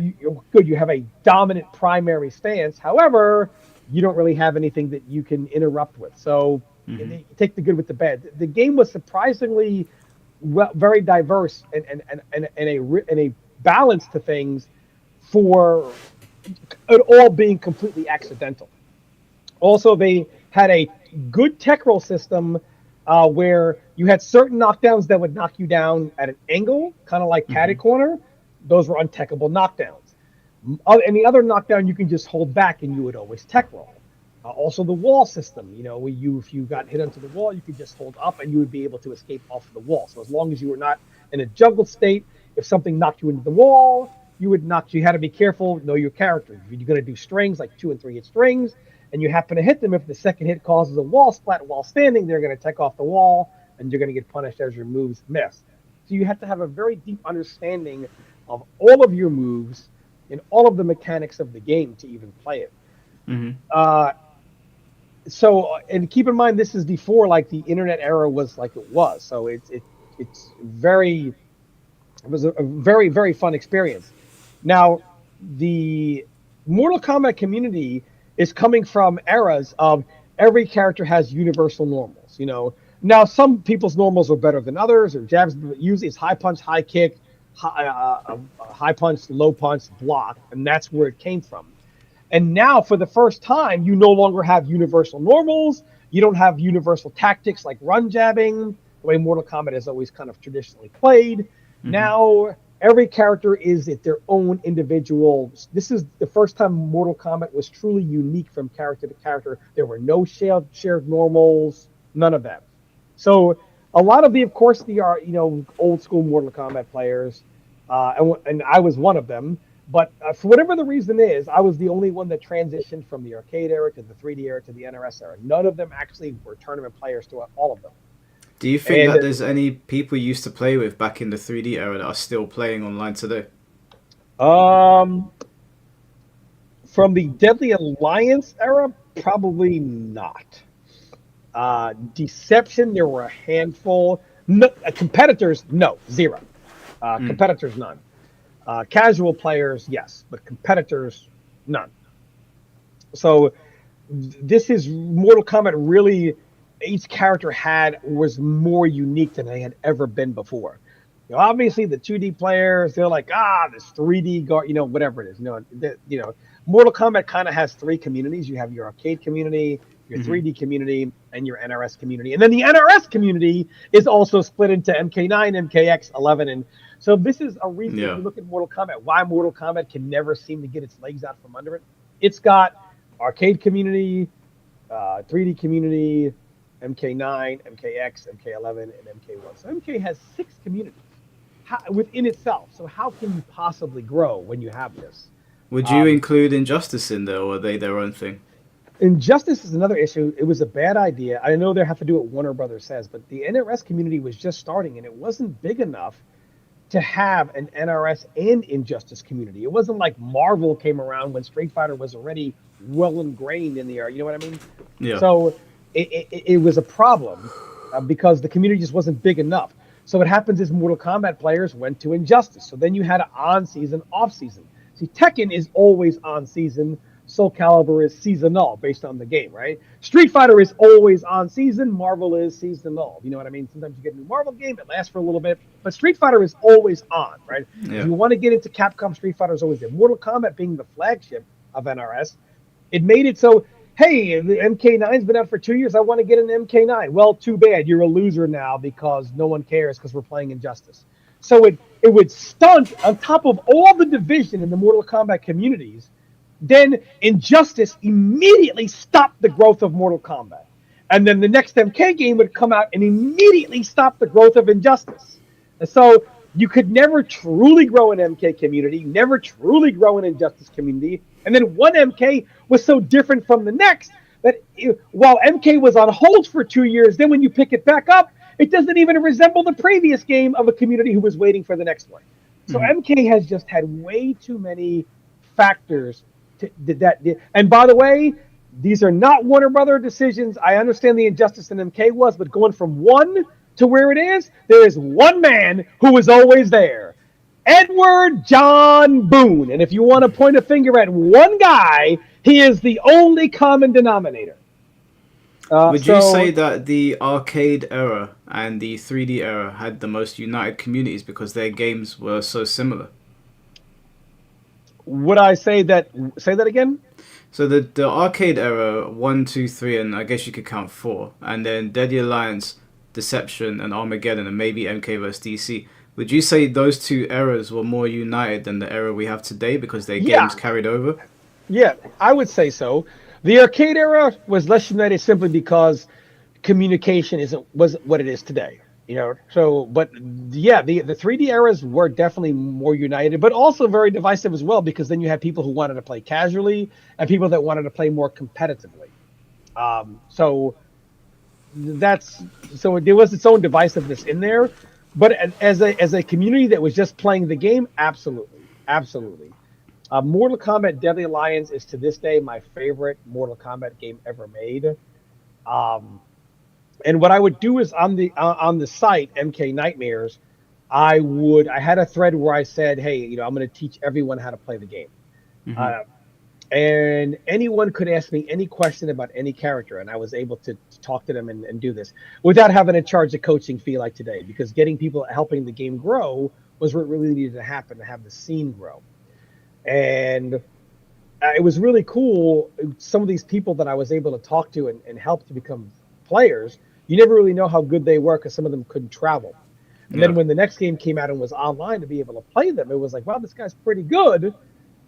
good. You have a dominant primary stance. However, you don't really have anything that you can interrupt with. So you take the good with the bad. The game was surprisingly very diverse and a balance to things for it all being completely accidental. Also, they had a good tech roll system where you had certain knockdowns that would knock you down at an angle, kind of like catty corner. Those were untechable knockdowns. Any other knockdown, you can just hold back and you would always tech roll. Also, the wall system, if you got hit onto the wall, you could just hold up and you would be able to escape off of the wall. So as long as you were not in a juggled state, if something knocked you into the wall, you had to be careful, know your character. If you're going to do strings, like 2 and 3 hit strings, and you happen to hit them, if the second hit causes a wall splat while standing, they're going to tech off the wall, and you're going to get punished as your moves miss. So you have to have a very deep understanding of all of your moves and all of the mechanics of the game to even play it. And keep in mind, this is before like the internet era was like it was. So it was a very, very fun experience. Now, the Mortal Kombat community is coming from eras of every character has universal normals. Now some people's normals are better than others, or jabs. Usually it's high punch, high kick, high punch, low punch, block, and that's where it came from. And now, for the first time, you no longer have universal normals. You don't have universal tactics like run jabbing, the way Mortal Kombat has always kind of traditionally played. Now, every character is at their own individual. This is the first time Mortal Kombat was truly unique from character to character. There were no shared normals, none of that. So a lot of of course, old school Mortal Kombat players, and I was one of them. But for whatever the reason is, I was the only one that transitioned from the arcade era to the 3D era to the NRS era. None of them actually were tournament players to all of them. Do you think that there's any people you used to play with back in the 3D era that are still playing online today? From the Deadly Alliance era, probably not. Deception, there were a handful. No, competitors, no, 0. Competitors, none. Casual players, yes, but competitors, none. So this is Mortal Kombat. Really, each character was more unique than they had ever been before. Obviously the 2D players, they're like, this 3D guard, whatever it is. Mortal Kombat kind of has 3 communities. You have your arcade community, your 3D community, and your NRS community. And then the NRS community is also split into MK9, MKX, 11, and so this is a reason if you look at Mortal Kombat, why Mortal Kombat can never seem to get its legs out from under it. It's got arcade community, 3D community, MK9, MKX, MK11, and MK1. So MK has 6 communities within itself. So how can you possibly grow when you have this? Would you include Injustice in there, or are they their own thing? Injustice is another issue. It was a bad idea. I know they have to do what Warner Brothers says, but the NRS community was just starting, and it wasn't big enough to have an NRS and Injustice community. It wasn't like Marvel came around when Street Fighter was already well ingrained in the area. You know what I mean? Yeah. So it was a problem because the community just wasn't big enough. So what happens is Mortal Kombat players went to Injustice. So then you had an on-season, off-season. See, Tekken is always on-season. Soul Calibur is seasonal based on the game, right? Street Fighter is always on season. Marvel is seasonal. You know what I mean? Sometimes you get a new Marvel game, it lasts for a little bit, but Street Fighter is always on, right? Yeah. If you want to get into Capcom, Street Fighter is always there. Mortal Kombat being the flagship of NRS, it made it so, hey, the MK9's been out for 2 years. I want to get an MK9. Well, too bad. You're a loser now because no one cares because we're playing Injustice. So it would stunt on top of all the division in the Mortal Kombat communities. Then Injustice immediately stopped the growth of Mortal Kombat. And then the next MK game would come out and immediately stop the growth of Injustice. And so you could never truly grow an MK community, never truly grow an Injustice community. And then one MK was so different from the next that while MK was on hold for 2 years, then when you pick it back up, it doesn't even resemble the previous game of a community who was waiting for the next one. So MK has just had way too many factors. And by the way, these are not Warner Brother decisions. I understand the Injustice in MK was, but going from one to where it is, there is one man who is always there. Edward John Boone. And if you want to point a finger at one guy, he is the only common denominator. Would you say that the arcade era and the 3D era had the most united communities because their games were so similar? Would I say that? Say that again? So the arcade era, 1, 2, 3, and I guess you could count 4, and then Deadly Alliance, Deception, and Armageddon, and maybe MK vs DC. Would you say those two eras were more united than the era we have today because their games carried over? Yeah, I would say so. The arcade era was less united simply because communication wasn't what it is today. You know, so, but yeah, the 3D eras were definitely more united, but also very divisive as well, because then you had people who wanted to play casually and people that wanted to play more competitively. So there was its own divisiveness in there, but as a community that was just playing the game, absolutely. Mortal Kombat Deadly Alliance is to this day my favorite Mortal Kombat game ever made. And what I would do is on the site MK Nightmares, I had a thread where I said, hey, I'm going to teach everyone how to play the game. And anyone could ask me any question about any character, and I was able to talk to them and do this without having to charge a coaching fee like today, because getting people helping the game grow was what really needed to happen to have the scene grow. And it was really cool. Some of these people that I was able to talk to and help to become players, you never really know how good they were because some of them couldn't travel. And then when the next game came out and was online to be able to play them, it was like, wow, this guy's pretty good.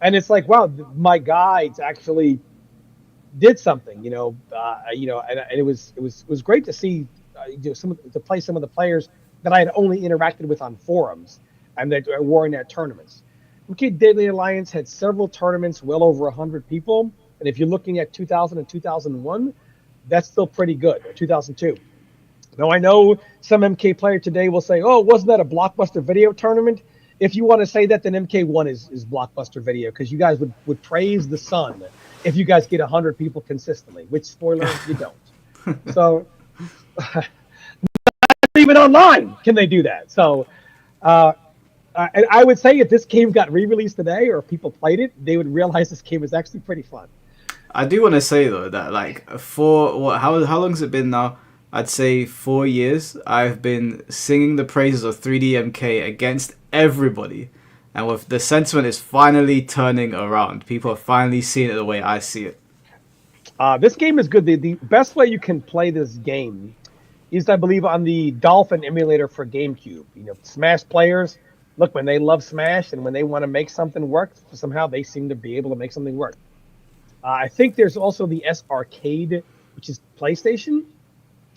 And it's like, wow, my guides actually did something, and it was great to see, to play some of the players that I had only interacted with on forums and that were in their tournaments. Okay, Deadly Alliance had several tournaments, well over 100 people. And if you're looking at 2000 and 2001, that's still pretty good, or 2002. Now, I know some MK player today will say, oh, wasn't that a Blockbuster Video tournament? If you want to say that, then MK1 is Blockbuster Video, because you guys would praise the sun if you guys get 100 people consistently, which, spoiler, you don't. So, not even online can they do that. So, and I would say if this game got re-released today, or if people played it, they would realize this game is actually pretty fun. I do want to say, though, that how long has it been now? I'd say 4 years. I've been singing the praises of 3D MK against everybody. And with the sentiment is finally turning around. People are finally seeing it the way I see it. This game is good. The best way you can play this game is, I believe, on the Dolphin emulator for GameCube. Smash players, look, when they love Smash and when they want to make something work, somehow they seem to be able to make something work. I think there's also the S Arcade, which is PlayStation,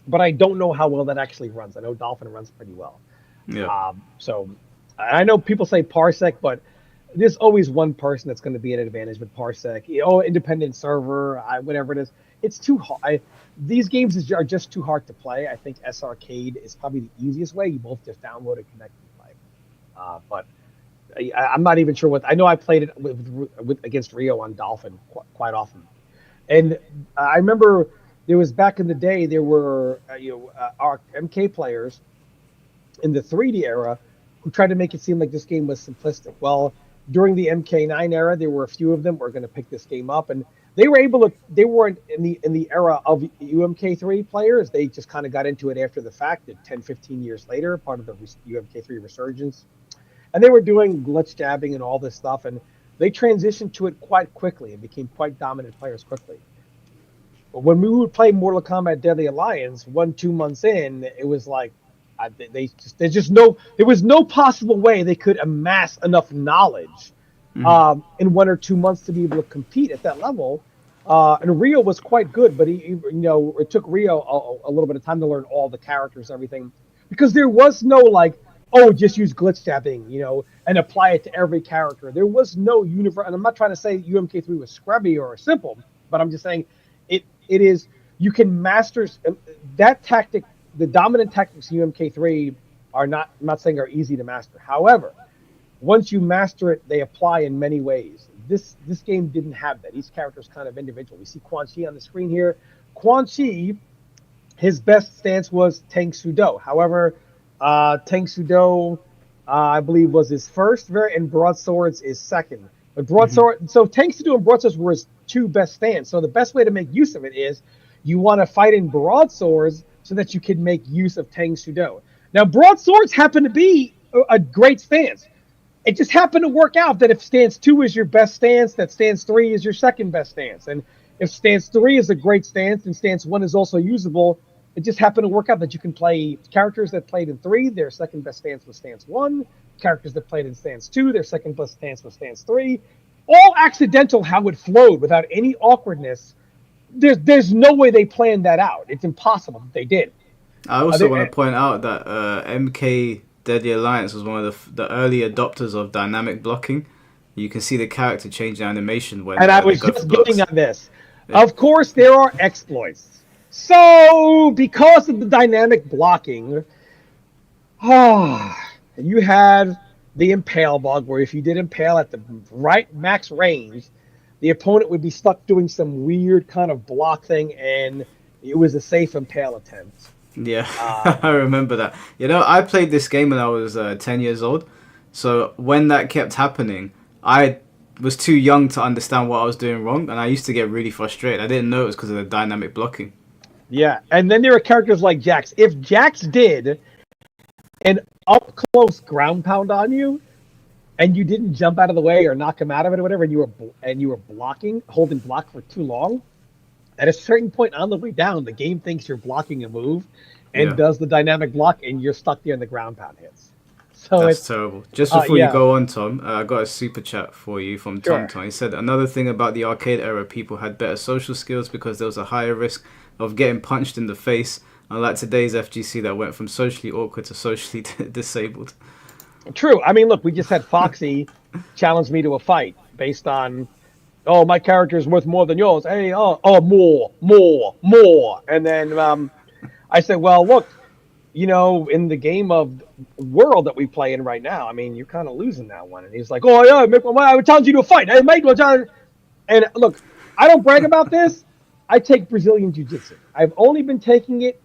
but I don't know how well that actually runs. I know Dolphin runs pretty well. Yeah. So I know people say Parsec, but there's always one person that's going to be at an advantage with Parsec. Independent server, whatever it is. It's too hard. These games are just too hard to play. I think S Arcade is probably the easiest way. You both just download and connect and play. But I'm not even sure what. I know I played it with against Rio on Dolphin quite often, and I remember there was back in the day there were our MK players in the 3D era who tried to make it seem like this game was simplistic. Well, during the MK9 era, there were a few of them who were going to pick this game up, and they were able to. They weren't in the era of UMK3 players. They just kind of got into it after the fact, 10, 15 years later, part of the UMK3 resurgence. And they were doing glitch jabbing and all this stuff, and they transitioned to it quite quickly and became quite dominant players quickly. But when we would play Mortal Kombat Deadly Alliance, 1-2 months in, it was like there was no possible way they could amass enough knowledge in 1 or 2 months to be able to compete at that level. And Rio was quite good, but it took Rio a little bit of time to learn all the characters, everything, because there was no just use glitch jabbing, and apply it to every character. There was no universe, and I'm not trying to say UMK3 was scrubby or simple, but I'm just saying it is. You can master that tactic. The dominant tactics in UMK3 are not. I'm not saying are easy to master. However, once you master it, they apply in many ways. This game didn't have that. Each character is kind of individual. We see Quan Chi on the screen here. Quan Chi, his best stance was Tang Sudo. However, Tang Sudo, I believe, was his first, and Broadswords is second. But Broadsword, so Tang Sudo and Broadswords were his two best stands. So the best way to make use of it is you want to fight in Broadswords so that you can make use of Tang Sudo. Now, Broadswords happen to be a great stance. It just happened to work out that if stance 2 is your best stance, that stance 3 is your second best stance. And if stance 3 is a great stance and stance 1 is also usable, it just happened to work out that you can play characters that played in 3, their second best stance was stance 1. Characters that played in stance 2, their second best stance was stance 3. All accidental how it flowed without any awkwardness. There's no way they planned that out. It's impossible. They did. I also want to point out that MK Deadly Alliance was one of the early adopters of dynamic blocking. You can see the character change the animation when. And I was just getting on this. Yeah. Of course, there are exploits. So, because of the dynamic blocking, you had the impale bug, where if you did impale at the right max range, the opponent would be stuck doing some weird kind of block thing, and it was a safe impale attempt. Yeah, I remember that. I played this game when I was 10 years old, so when that kept happening, I was too young to understand what I was doing wrong, and I used to get really frustrated. I didn't know it was because of the dynamic blocking. Yeah, and then there are characters like Jax. If Jax did an up-close ground pound on you, and you didn't jump out of the way or knock him out of it or whatever, and you were holding block for too long, at a certain point on the way down, the game thinks you're blocking a move and does the dynamic block, and you're stuck there and the ground pound hits. So that's terrible. Just before you go on, Tom, I got a super chat for you from Tom. He said, another thing about the arcade era, people had better social skills because there was a higher risk of getting punched in the face, unlike today's FGC that went from socially awkward to socially disabled. True. I mean, look, we just had Foxy challenge me to a fight based on, my character is worth more than yours. Hey, more. And then I said, well, look, in the game of world that we play in right now, I mean, you're kind of losing that one. And he's like, I would challenge you to a fight. Hey, mate, and look, I don't brag about this. I take Brazilian Jiu-Jitsu. I've only been taking it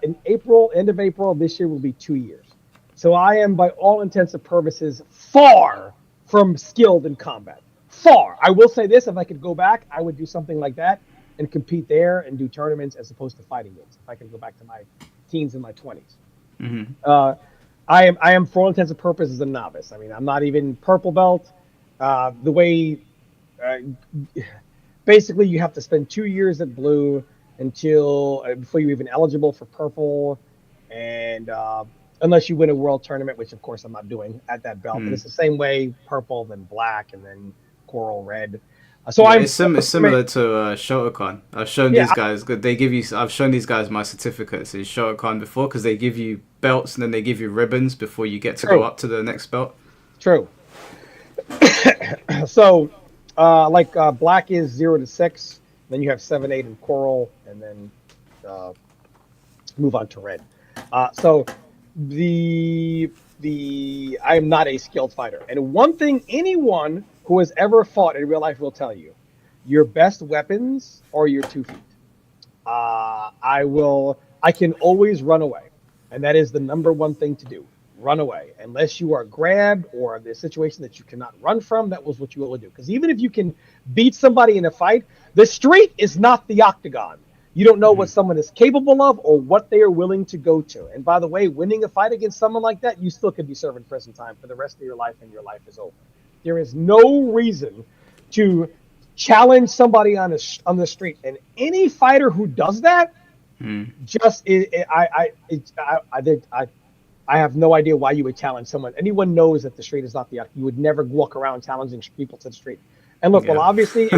in April, end of April. This year will be 2 years. So I am, by all intents and purposes, far from skilled in combat. Far. I will say this, if I could go back, I would do something like that and compete there and do tournaments as opposed to fighting games. If I could go back to my teens and my 20s. Mm-hmm. I am, for all intents and purposes, a novice. I mean, I'm not even purple belt. The way... basically, you have to spend 2 years at blue before you're even eligible for purple, and unless you win a world tournament, which of course I'm not doing at that belt. But it's the same way: purple, then black, and then coral red. It's similar to Shotokan. I've shown these guys. I've shown these guys my certificates in Shotokan before, because they give you belts and then they give you ribbons before you get to go up to the next belt. True. So, black is 0 to 6. Then you have 7, 8, and coral, and then uh, move on to red. So I am not a skilled fighter, and one thing anyone who has ever fought in real life will tell you: your best weapons are your 2 feet. I can always run away, and that is the number one thing to do. Run away, unless you are grabbed or the situation that you cannot run from. That was what you will do. Because even if you can beat somebody in a fight, the street is not the octagon. You don't know what someone is capable of or what they are willing to go to. And by the way, winning a fight against someone like that, you still could be serving prison time for the rest of your life, and your life is over. There is no reason to challenge somebody on the street, and any fighter who does that I have no idea why you would challenge someone. Anyone knows that the street is not the octagon. You would never walk around challenging people to the street. And look, well, obviously,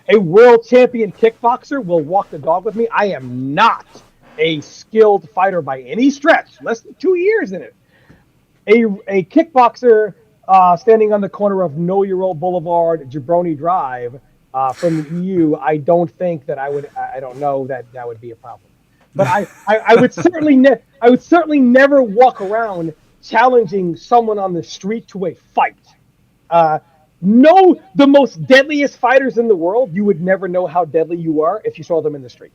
a world champion kickboxer will walk the dog with me. I am not a skilled fighter by any stretch. Less than 2 years in it. A kickboxer standing on the corner of Know Your Old Boulevard, Jabroni Drive, from the EU. I don't think that I don't know that would be a problem. But I would certainly never walk around challenging someone on the street to a fight. Know the most deadliest fighters in the world. You would never know how deadly you are if you saw them in the street.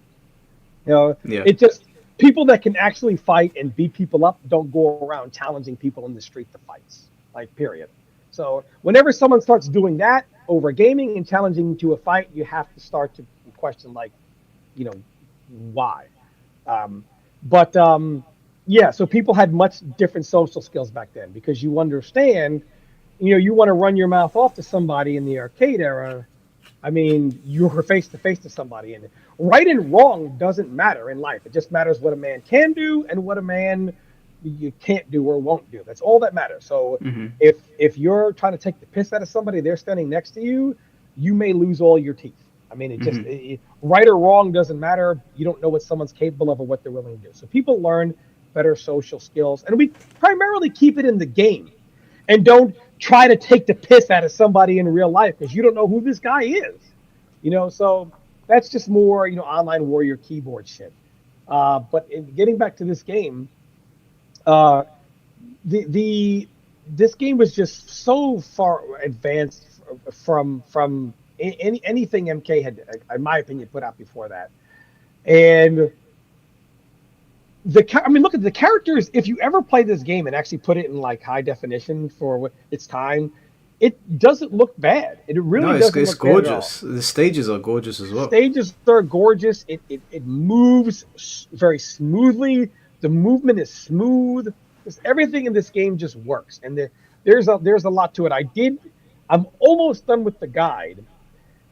It just, people that can actually fight and beat people up don't go around challenging people in the street to fights. Like, period. So whenever someone starts doing that over gaming and challenging to a fight, you have to start to question, why. So people had much different social skills back then, because you understand, you want to run your mouth off to somebody in the arcade era. I mean, you were face to face to somebody, and right and wrong doesn't matter in life. It just matters what a man can do and what a man you can't do or won't do. That's all that matters. So if you're trying to take the piss out of somebody, they're standing next to you, you may lose all your teeth. I mean, right or wrong doesn't matter. You don't know what someone's capable of or what they're willing to do. So people learn better social skills, and we primarily keep it in the game, and don't try to take the piss out of somebody in real life, because you don't know who this guy is. So that's just more, online warrior keyboard shit. But getting back to this game, this game was just so far advanced from anything MK had, in my opinion, put out before that. And look at the characters. If you ever play this game and actually put it in high definition for its time, it doesn't look bad. It really doesn't. It's gorgeous. The stages are gorgeous as well. Stages are gorgeous. It moves very smoothly. The movement is smooth. Everything in this game just works, and there's a lot to it. I'm almost done with the guide.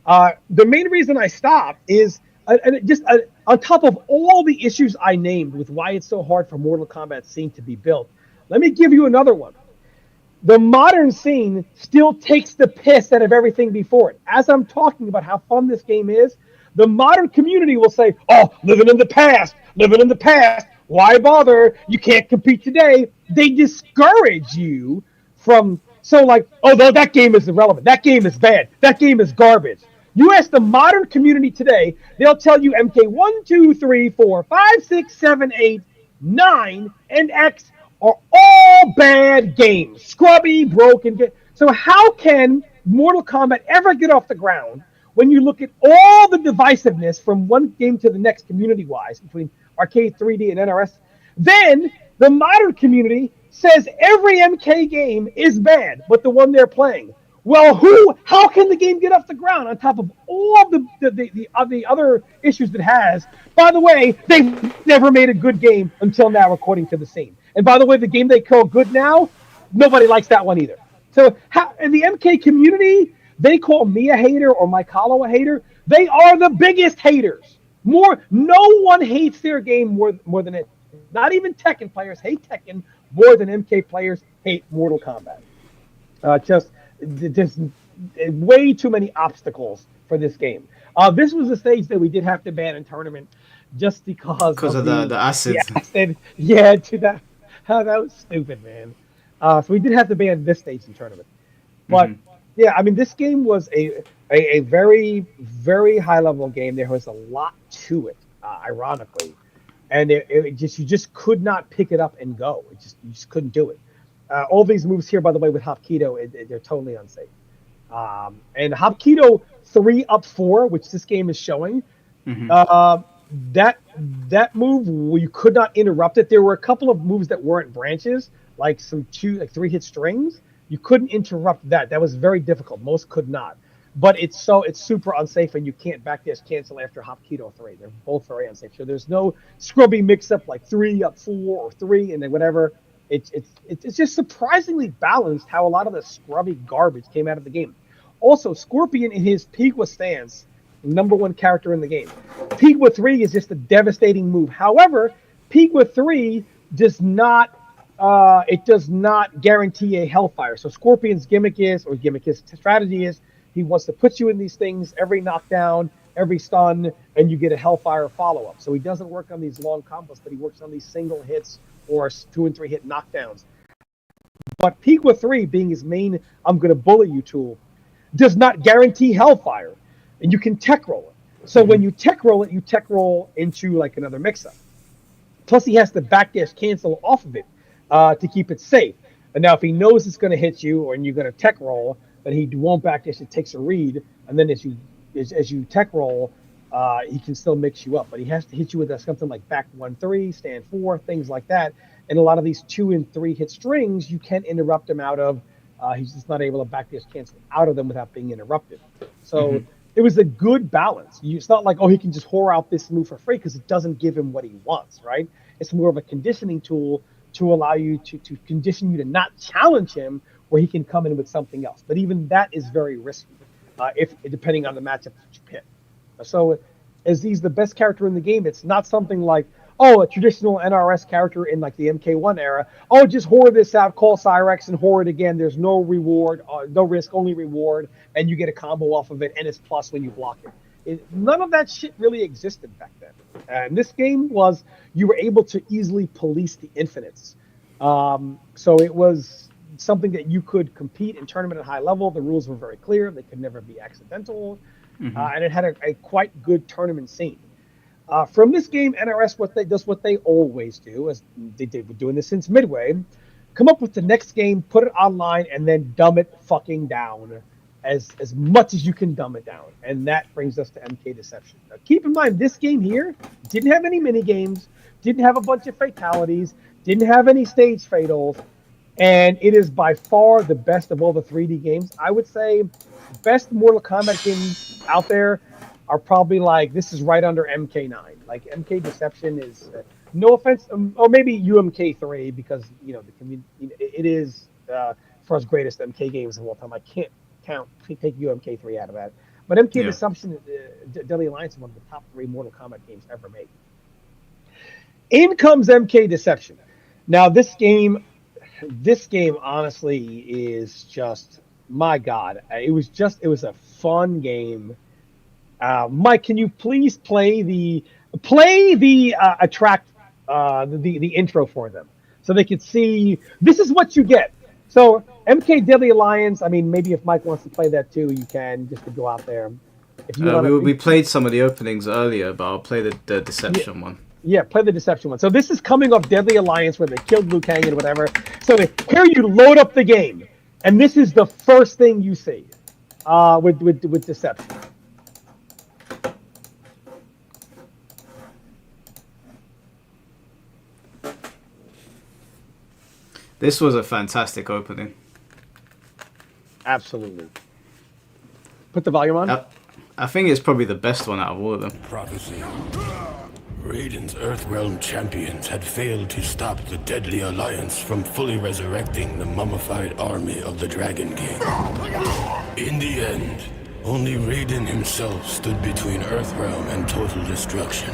The main reason I stopped is on top of all the issues I named with why it's so hard for Mortal Kombat scene to be built. Let me give you another one. The modern scene still takes the piss out of everything before it. As I'm talking about how fun this game is, the modern community will say, "Oh, living in the past. Why bother? You can't compete today." They discourage you from, that game is irrelevant. That game is bad. That game is garbage. You ask the modern community today, they'll tell you MK 1, 2, 3, 4, 5, 6, 7, 8, 9, and X are all bad games. Scrubby, broken. So how can Mortal Kombat ever get off the ground when you look at all the divisiveness from one game to the next community-wise between Arcade 3D and NRS? Then the modern community says every MK game is bad, but the one they're playing. Well, how can the game get off the ground on top of all the other issues it has? By the way, they've never made a good game until now, according to the scene. And by the way, the game they call good now, nobody likes that one either. So in the MK community, they call me a hater or Mike Hollow a hater. They are the biggest haters. No one hates their game more than it. Not even Tekken players hate Tekken more than MK players hate Mortal Kombat. Just way too many obstacles for this game. This was a stage that we did have to ban in tournament just because of the acid. The acid. Yeah, dude, that was stupid, man. So we did have to ban this stage in tournament. But yeah, I mean, this game was a very, very high level game. There was a lot to it, ironically, and it just you just could not pick it up and go. You just couldn't do it. All these moves here, by the way, with Hapkido, they're totally unsafe. And Hapkido 3 up 4, which this game is showing, that move you could not interrupt it. There were a couple of moves that weren't branches, like some 3-hit strings. You couldn't interrupt that. That was very difficult. Most could not. But it's super unsafe, and you can't backdash cancel after Hapkido 3. They're both very unsafe. So there's no scrubby mix-up like 3 up 4 or 3 and then whatever. It's just surprisingly balanced how a lot of the scrubby garbage came out of the game. Also, Scorpion in his Pigwa stance, #1 character in the game. Pigwa 3 is just a devastating move. However, Pigwa 3 does not guarantee a Hellfire. So Scorpion's strategy is he wants to put you in these things every knockdown, every stun, and you get a Hellfire follow-up. So he doesn't work on these long combos, but he works on these single hits or 2 and 3 hit knockdowns. But Pigwa 3, being his main I'm going to bully you tool, does not guarantee Hellfire. And you can tech roll it. So when you tech roll it, you tech roll into like another mix-up. Plus he has to backdash cancel off of it to keep it safe. And now if he knows it's going to hit you and you're going to tech roll, then he won't backdash, it takes a read. And then as you tech roll, he can still mix you up. But he has to hit you with something like back 1-3, stand 4, things like that. And a lot of these 2 and 3 hit strings, you can interrupt him out of. He's just not able to backdash cancel out of them without being interrupted. So it was a good balance. It's not like, he can just whore out this move for free because it doesn't give him what he wants, right? It's more of a conditioning tool to allow you to condition you to not challenge him where he can come in with something else. But even that is very risky, depending on the matchup that you pick. So as he's the best character in the game, it's not something like, a traditional NRS character in like the MK1 era. Just whore this out, call Cyrex and whore it again. There's no reward, no risk, only reward, and you get a combo off of it, and it's plus when you block it. None of that shit really existed back then. And this game was, you were able to easily police the infinites. So it was something that you could compete in tournament at high level. The rules were very clear. They could never be accidental. And it had a quite good tournament scene. From this game, NRS does what they always do, as they've been doing this since Midway. Come up with the next game, put it online, and then dumb it fucking down as much as you can dumb it down. And that brings us to MK Deception. Now, keep in mind, this game here didn't have any mini games, didn't have a bunch of fatalities, didn't have any stage fatals, and it is by far the best of all the 3D games. I would say best Mortal Kombat games out there are probably like, this is right under MK9. Like MK Deception is, no offense, or maybe UMK3 because the community, it is for us greatest MK games of all time. I can't take UMK3 out of that. But MK Deception, Deadly Alliance is one of the top 3 Mortal Kombat games ever made. In comes MK Deception. Now this game honestly is just, my God, it was a fun game. Mike, can you please play the intro for them so they could see this is what you get. So MK Deadly Alliance, I mean, maybe if Mike wants to play that too, you can, just to go out there. If you we played some of the openings earlier, but I'll play the Deception one. Yeah, play the Deception one. So this is coming off Deadly Alliance where they killed Liu Kang and whatever. So here you load up the game, and this is the first thing you see with Deception. This was a fantastic opening. Absolutely. Put the volume on. I think it's probably the best one out of all of them. Prophecy. Raiden's Earthrealm champions had failed to stop the Deadly Alliance from fully resurrecting the mummified army of the Dragon King. In the end, only Raiden himself stood between Earthrealm and total destruction.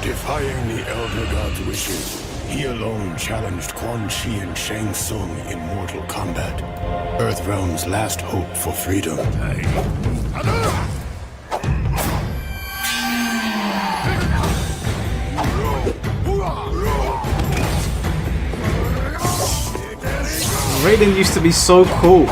Defying the Elder God's wishes, he alone challenged Quan Chi and Shang Tsung in Mortal Kombat, Earthrealm's last hope for freedom. Raiden used to be so cool.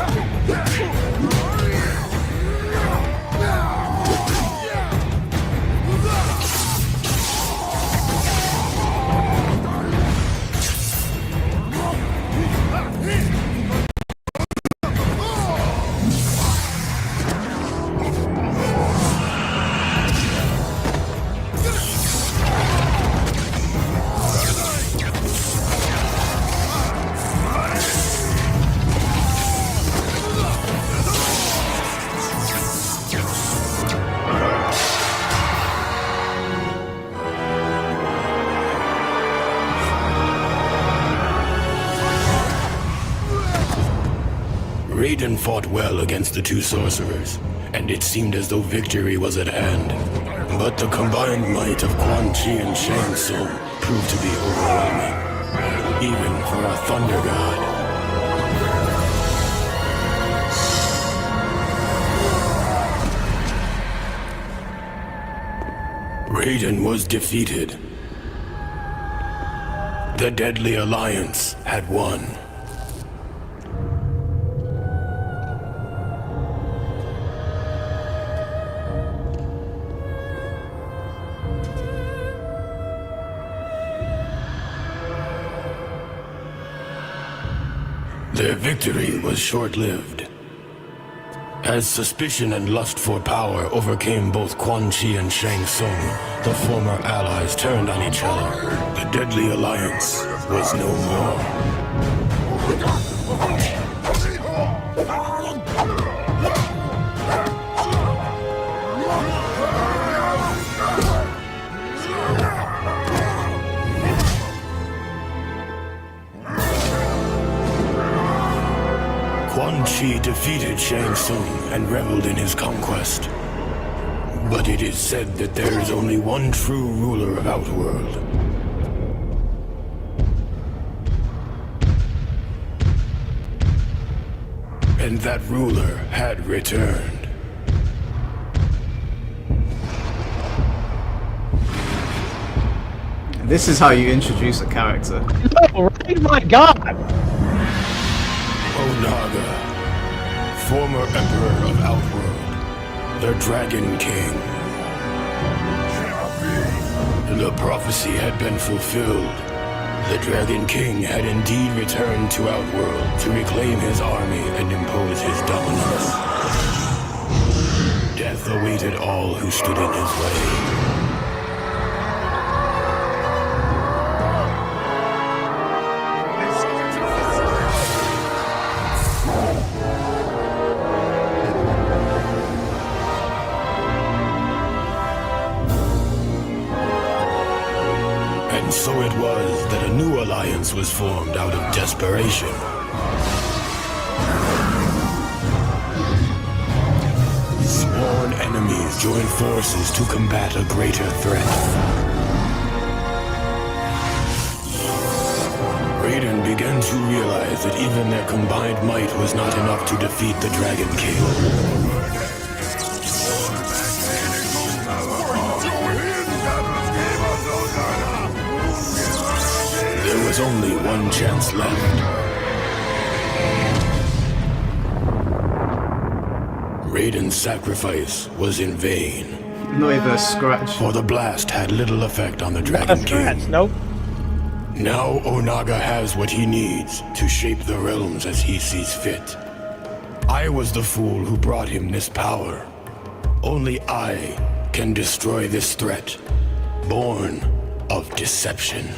Raiden fought well against the two sorcerers, and it seemed as though victory was at hand. But the combined might of Quan Chi and Shang Tsung proved to be overwhelming, even for a thunder god. Raiden was defeated. The Deadly Alliance had won. Their victory was short-lived. As suspicion and lust for power overcame both Quan Chi and Shang Tsung, the former allies turned on each other. The Deadly Alliance was no more. Quan Chi defeated Shang Tsung and reveled in his conquest. But it is said that there is only one true ruler of Outworld. And that ruler had returned. This is how you introduce a character. Oh, right, my God! Onaga, former Emperor of Outworld, the Dragon King. The prophecy had been fulfilled. The Dragon King had indeed returned to Outworld to reclaim his army and impose his dominance. Death awaited all who stood in his way. And so it was that a new alliance was formed out of desperation. Sworn enemies joined forces to combat a greater threat. Raiden began to realize that even their combined might was not enough to defeat the Dragon King. There was only one chance left. Raiden's sacrifice was in vain. Not even a scratch. For the blast had little effect on the Dragon King. Nope. Now Onaga has what he needs to shape the realms as he sees fit. I was the fool who brought him this power. Only I can destroy this threat, born of deception.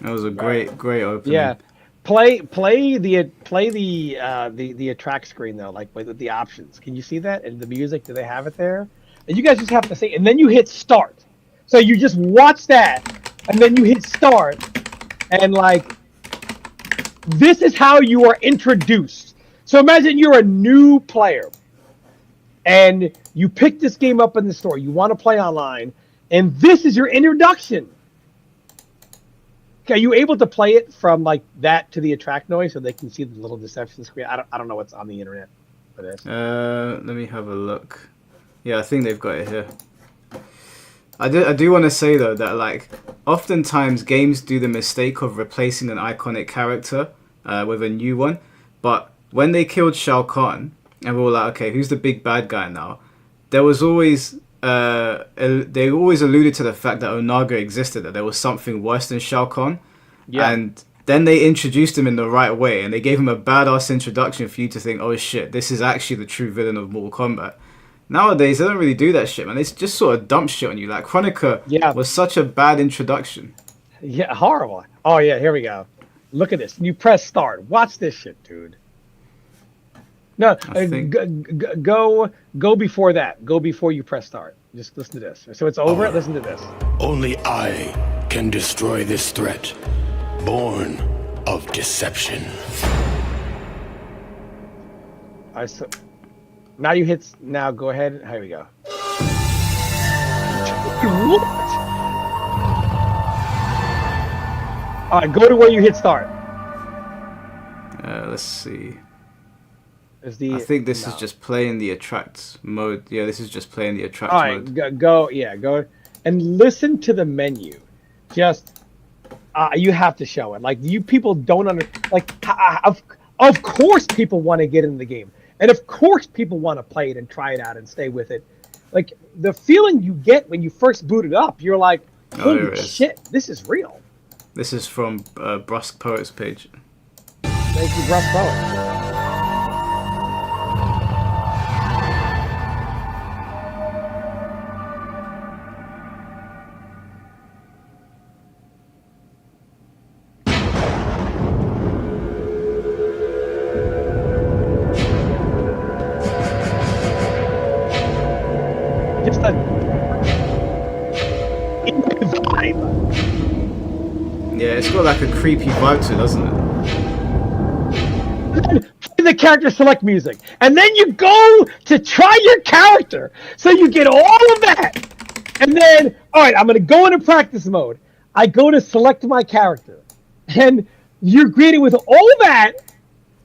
That was a great opening. Yeah, play the attract screen though, like with the options. Can you see that? And the music, do they have it there? And you guys just have to say, and then you hit start. So you just watch that, and then you hit start, and like, this is how you are introduced. So imagine you're a new player, and you pick this game up in the store. You want to play online, and this is your introduction. Okay, are you able to play it from like that to the attract noise so they can see the little deception screen? I don't know what's on the internet for this. Let me have a look. Yeah, I think they've got it here. I do want to say though that like oftentimes games do the mistake of replacing an iconic character with a new one, but when they killed Shao Kahn and we were like, okay, who's the big bad guy now? There was always they always alluded to the fact that Onaga existed, that there was something worse than Shao Kahn, and then they introduced him in the right way and they gave him a badass introduction for you to think, oh shit, this is actually the true villain of Mortal Kombat. Nowadays, they don't really do that shit, man. They just sort of dump shit on you. Like, Chronica was such a bad introduction. Yeah, horrible. Oh, yeah, here we go. Look at this. You press start. Watch this shit, dude. No, go before that. Go before you press start. Just listen to this. So it's over. Listen to this. Only I can destroy this threat, born of deception. Now you hit. Now go ahead. Here we go. What? All right, go to where you hit start. Let's see. I think this is just playing the attract mode. Yeah, this is just playing the attract all right, mode. go and listen to the menu. Just you have to show it. Like, you people don't understand. Like, of course people want to get in the game, and of course people want to play it and try it out and stay with it. Like, the feeling you get when you first boot it up, you're like, holy shit, this is real. This is from Brusque Poets page. Thank you, Brusque Poets. Just a vibe. Yeah, it's got like a creepy vibe to it, doesn't it? Play the character select music, and then you go to try your character, so you get all of that, and then, all right, I'm gonna go into practice mode. I go to select my character, and you're greeted with all that,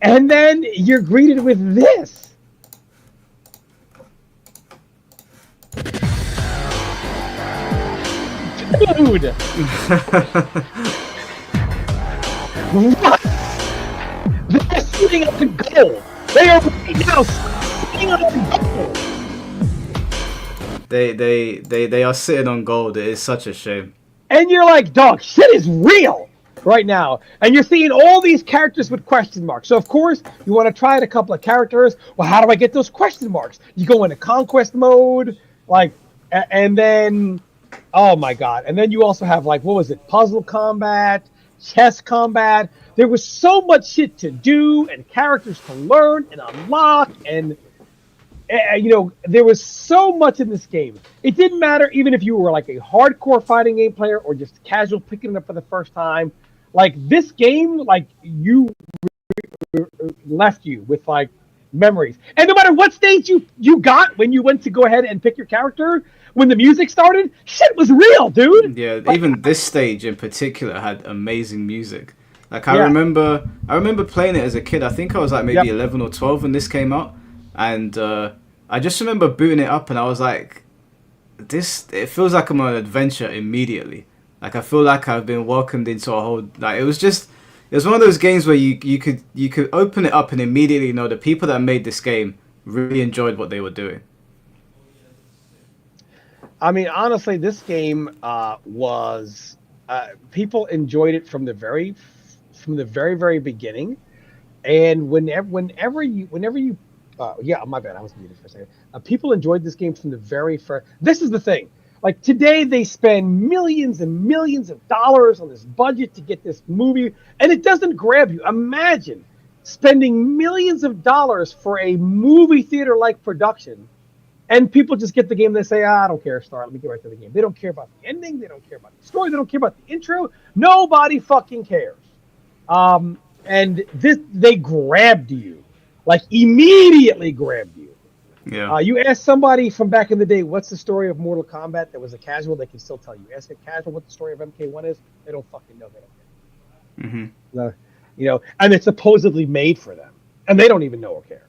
and then you're greeted with this. Dude! What? They're sitting up to gold. They are right now sitting up to gold. They are sitting on gold. It is such a shame. And you're like, dog, shit is real right now. And you're seeing all these characters with question marks. So, of course, you want to try out a couple of characters. Well, how do I get those question marks? You go into conquest mode, like, and then, oh my God. And then you also have, like, what was it? Puzzle combat, chess combat. There was so much shit to do and characters to learn and unlock. And, you know, there was so much in this game. It didn't matter even if you were like a hardcore fighting game player or just casual picking it up for the first time. Like, this game, like, you left you with, like, memories. And no matter what stage you got when you went to go ahead and pick your character, when the music started, shit was real, dude. Yeah, even this stage in particular had amazing music. Like, I remember playing it as a kid. I think I was like maybe 11 or 12 when this came out, and I just remember booting it up and I was like, it feels like I'm on an adventure immediately. Like, I feel like I've been welcomed into a whole, like, it was one of those games where you could open it up and immediately know the people that made this game really enjoyed what they were doing. I mean, honestly, this game was people enjoyed it from the very very beginning, and whenever you my bad, I was muted for a second. People enjoyed this game from the very first. This is the thing. Like, today they spend millions and millions of dollars on this budget to get this movie, and it doesn't grab you. Imagine spending millions of dollars for a movie theater-like production, and people just get the game and they say, I don't care, Star, let me get right to the game. They don't care about the ending, they don't care about the story, they don't care about the intro. Nobody fucking cares. And they grabbed you. Like, immediately grabbed you. Yeah. You ask somebody from back in the day, what's the story of Mortal Kombat? That was a casual, they can still tell you. Ask a casual what the story of MK1 is, they don't fucking know. They don't care. Mm-hmm. You know, and it's supposedly made for them, and they don't even know or care.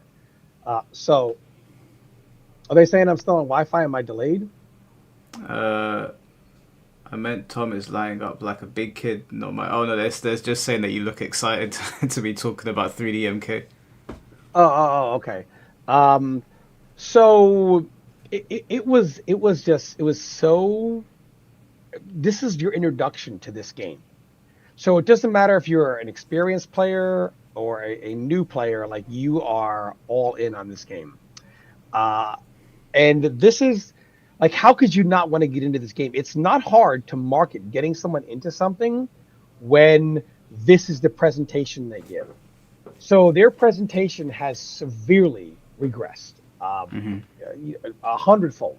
So, are they saying I'm still on Wi-Fi? Am I delayed? I meant Tom is lining up like a big kid. Not my. Oh no, there's just saying that you look excited to be talking about 3D MK. Oh, okay. So it was so. This is your introduction to this game, so it doesn't matter if you're an experienced player or a new player. Like, you are all in on this game, and this is like, how could you not want to get into this game? It's not hard to market getting someone into something when this is the presentation they give. So their presentation has severely regressed, 100-fold.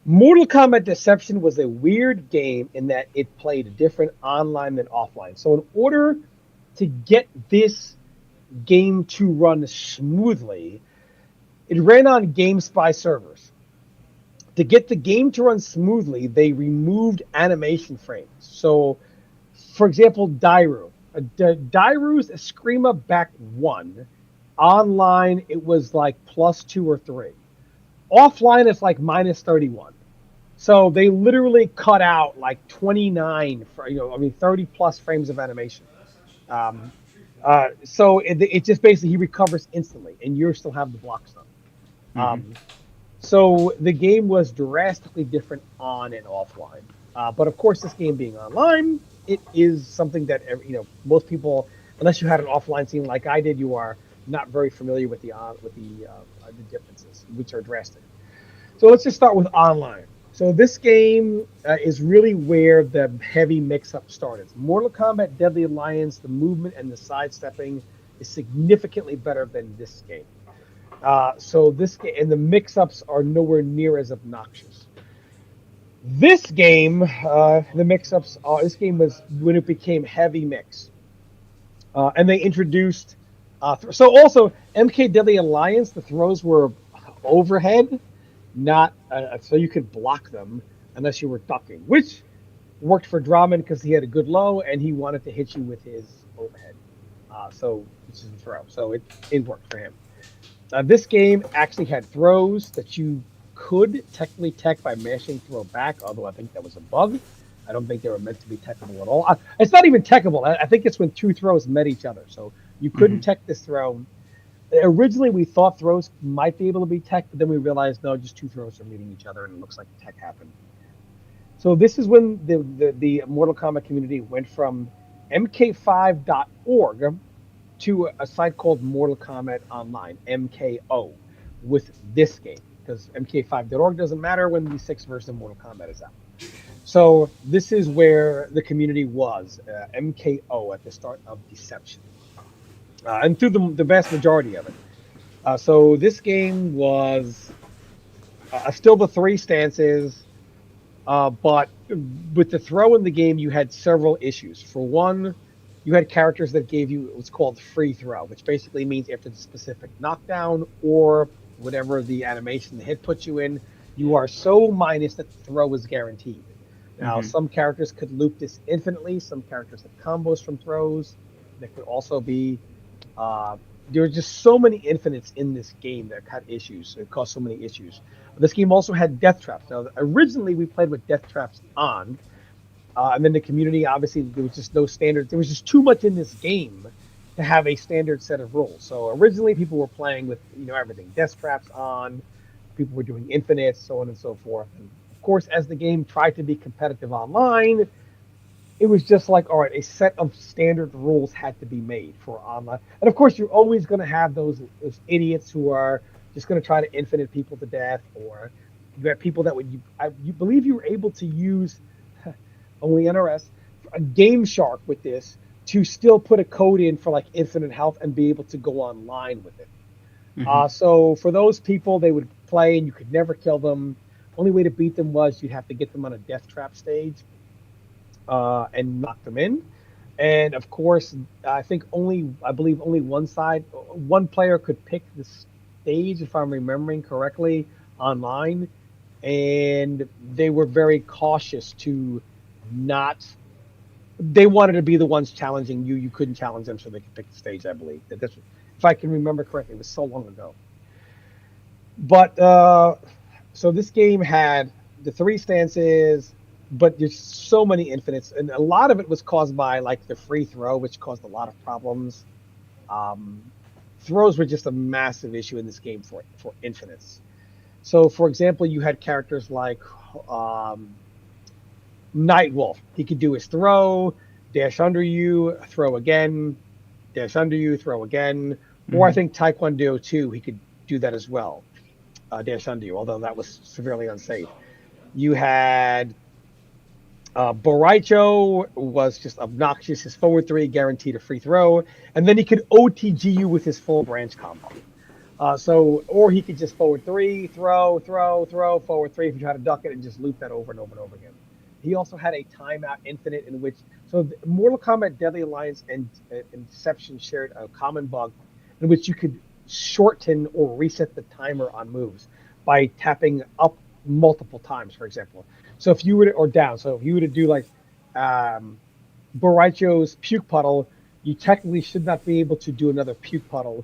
Mortal Kombat Deception was a weird game in that it played different online than offline. So in order to get this game to run smoothly, it ran on GameSpy servers. To get the game to run smoothly, they removed animation frames. So, for example, Dairu. Dairu's Eskrima back 1. Online, it was like +2 or 3. Offline, it's like -31. So they literally cut out like 29, 30 plus frames of animation. Um, so it just basically he recovers instantly, and you still have the block stuff. So the game was drastically different on and offline. But of course, this game being online, it is something that most people, unless you had an offline scene like I did, you are not very familiar with the differences, which are drastic. So let's just start with online. So this game is really where the heavy mix-up started. Mortal Kombat Deadly Alliance, the movement and the sidestepping is significantly better than this game. So this game and the mix-ups are nowhere near as obnoxious. This game, the mix-ups, this game was when it became heavy mix, and they introduced. So also MK Deadly Alliance, the throws were overhead, not so you could block them unless you were ducking, which worked for Draman because he had a good low and he wanted to hit you with his overhead. Which is a throw. So it worked for him. This game actually had throws that you could technically tech by mashing throw back, although I think that was a bug. I don't think they were meant to be techable at all. It's not even techable. I think it's when two throws met each other. So you couldn't tech this throw. Originally, we thought throws might be able to be tech, but then we realized, no, just two throws are meeting each other, and it looks like tech happened. So this is when the Mortal Kombat community went from mk5.org to a site called Mortal Kombat Online, MKO, with this game, because mk5.org doesn't matter when the 6th version of Mortal Kombat is out. So this is where the community was, MKO, at the start of Deception, and through the vast majority of it. So this game was still the 3 stances, but with the throw in the game, you had several issues. For one, you had characters that gave you what's called free throw, which basically means after the specific knockdown or whatever the animation the hit puts you in, you are so minus that the throw is guaranteed. Now, some characters could loop this infinitely. Some characters have combos from throws. There could also be there are just so many infinites in this game that had issues. It caused so many issues. This game also had death traps. Now, originally we played with death traps on, and then the community, obviously, there was just no standard. There was just too much in this game to have a standard set of rules. So originally people were playing with everything, death traps on. People were doing infinites, so on and so forth. And of course, as the game tried to be competitive online, it was just like, all right, a set of standard rules had to be made for online. And of course, you're always going to have those idiots who are just going to try to infinite people to death, or you have people that you believe you were able to use only NRS a Game Shark with this to still put a code in for like infinite health and be able to go online with it. So for those people, they would play and you could never kill them. Only way to beat them was you'd have to get them on a death trap stage. And knock them in. And of course, I believe only one player could pick the stage, if I'm remembering correctly, online. And they were very cautious to they wanted to be the ones challenging you. You couldn't challenge them, so they could pick the stage, I believe. If I can remember correctly, it was so long ago. But, so this game had the 3 stances, but there's so many infinites, and a lot of it was caused by like the free throw, which caused a lot of problems. Throws were just a massive issue in this game for infinites. So, for example, you had characters like Nightwolf. He could do his throw, dash under you, throw again, dash under you, throw again. Or I think Taekwondo too, he could do that as well, dash under you, although that was severely unsafe. You had Boraicho was just obnoxious. His forward 3 guaranteed a free throw, and then he could OTG you with his full branch combo. Or he could just forward 3, throw, forward 3 if you try to duck it and just loop that over and over and over again. He also had a timeout infinite in which So Mortal Kombat Deadly Alliance and Inception shared a common bug in which you could shorten or reset the timer on moves by tapping up multiple times, for example. So if you were to, or down, so if you were to do like um, Boraicho's puke puddle, you technically should not be able to do another puke puddle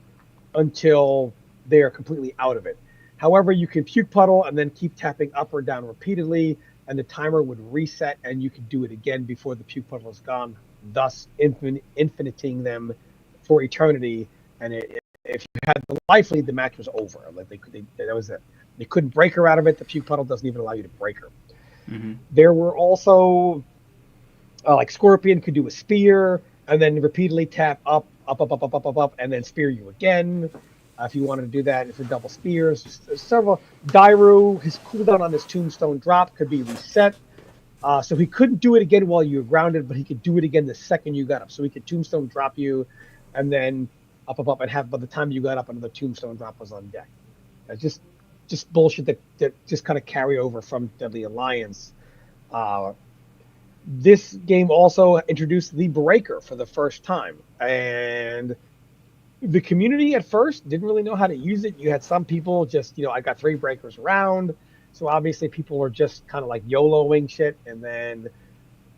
until they are completely out of it. However, you can puke puddle and then keep tapping up or down repeatedly, and the timer would reset, and you could do it again before the puke puddle is gone, thus infiniting them for eternity. And if you had the life lead, the match was over. Like that was it. They couldn't break her out of it. The puke puddle doesn't even allow you to break her. Mm-hmm. There were also like Scorpion could do a spear and then repeatedly tap up, and then spear you again. If you wanted to do that, for double spears, several. Dairu, his cooldown on his tombstone drop could be reset. So he couldn't do it again while you were grounded, but he could do it again the second you got up. So he could tombstone drop you, and then up, and have by the time you got up, another tombstone drop was on deck. Just bullshit that just kind of carry over from Deadly Alliance. This game also introduced the breaker for the first time, and the community at first didn't really know how to use it. You had some people just, I got 3 breakers around, so obviously people are just kind of like YOLOing shit, and then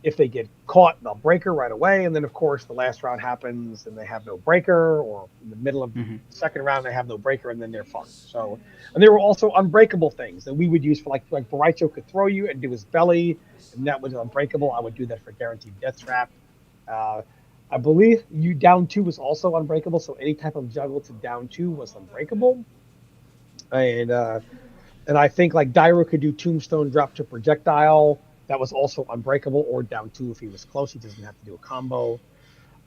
if they get caught, they'll breaker right away, and then of course the last round happens and they have no breaker, or in the middle of the second round they have no breaker, and then they're fucked. So, and there were also unbreakable things that we would use for like Boraicho could throw you and do his belly, and that was unbreakable. I would do that for guaranteed death trap. I believe you down 2 was also unbreakable, so any type of juggle to down 2 was unbreakable. And I think like Dairu could do tombstone drop to projectile. That was also unbreakable, or down 2 if he was close. He doesn't have to do a combo.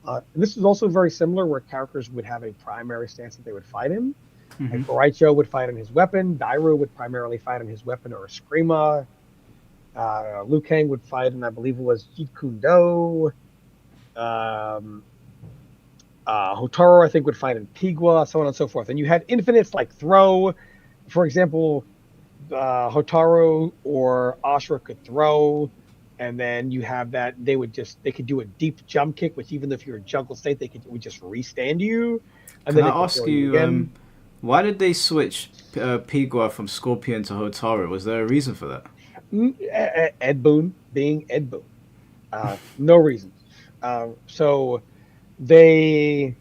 And this is also very similar, where characters would have a primary stance that they would fight in. Like Boraicho would fight on his weapon. Dairu would primarily fight on his weapon or a Screama. Liu Kang would fight, and I believe it was Jeet Kune Do. Hotaru, I think, would fight in Pigua, so on and so forth. And you had infinites like throw. For example, Hotaru or Ashura could throw, and then you have that they could do a deep jump kick, which even if you're in jungle state, would just restand you. And Can then I ask you, why did they switch Pigua from Scorpion to Hotaru? Was there a reason for that? Ed Boon being Ed Boon. No reason. So they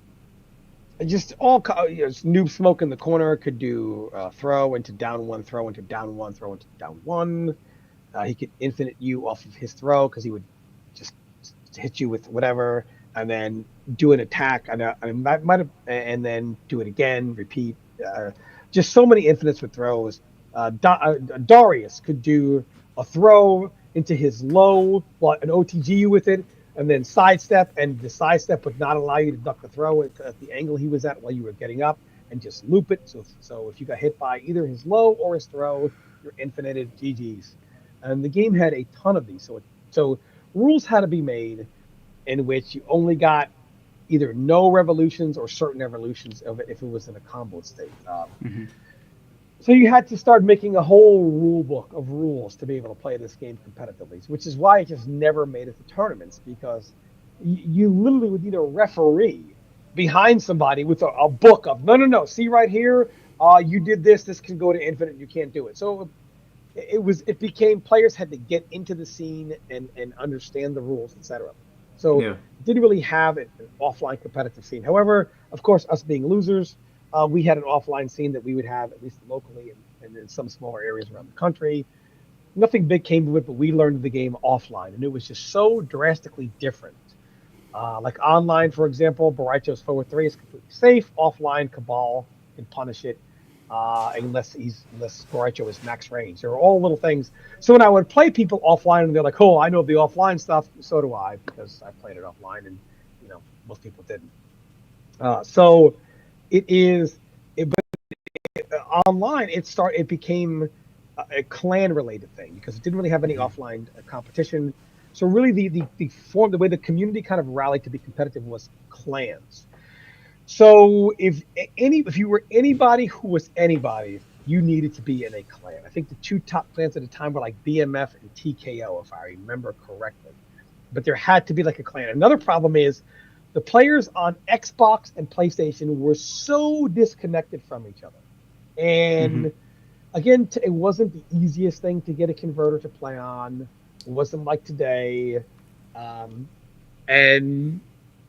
just all Noob Smoke in the corner could do throw into down 1, throw into down 1, throw into down 1. He could infinite you off of his throw because he would just hit you with whatever, and then do an attack. I might have, and then do it again, repeat. Just so many infinites with throws. Darius could do a throw into his low, an OTG you with it, and then sidestep, and the sidestep would not allow you to duck the throw at the angle he was at while you were getting up, and just loop it. So if you got hit by either his low or his throw, you're infinited GG's. And the game had a ton of these. So rules had to be made in which you only got either no revolutions or certain evolutions of it if it was in a combo state. So you had to start making a whole rule book of rules to be able to play this game competitively, which is why it just never made it to tournaments, because you literally would need a referee behind somebody with a book of, no, see right here, you did this can go to infinite, you can't do it. So it became players had to get into the scene and understand the rules, etc. So it didn't really have an offline competitive scene. However, of course, us being losers, we had an offline scene that we would have, at least locally and in some smaller areas around the country. Nothing big came of it, but we learned the game offline, and it was just so drastically different. Like online, for example, Boraicho's forward 3 is completely safe. Offline, Cabal can punish it unless Boraicho is max range. There are all little things. So when I would play people offline, and they're like, "Oh, I know the offline stuff," so do I, because I played it offline, and most people didn't. So online, it became a clan related thing because it didn't really have any offline competition. So really the way the community kind of rallied to be competitive was clans. So if you were anybody who was anybody, you needed to be in a clan. I think the 2 top clans at the time were like BMF and TKO, if I remember correctly. but there had to be like a clan. Another problem is the players on Xbox and PlayStation were so disconnected from each other. And again, it wasn't the easiest thing to get a converter to play on. It wasn't like today. And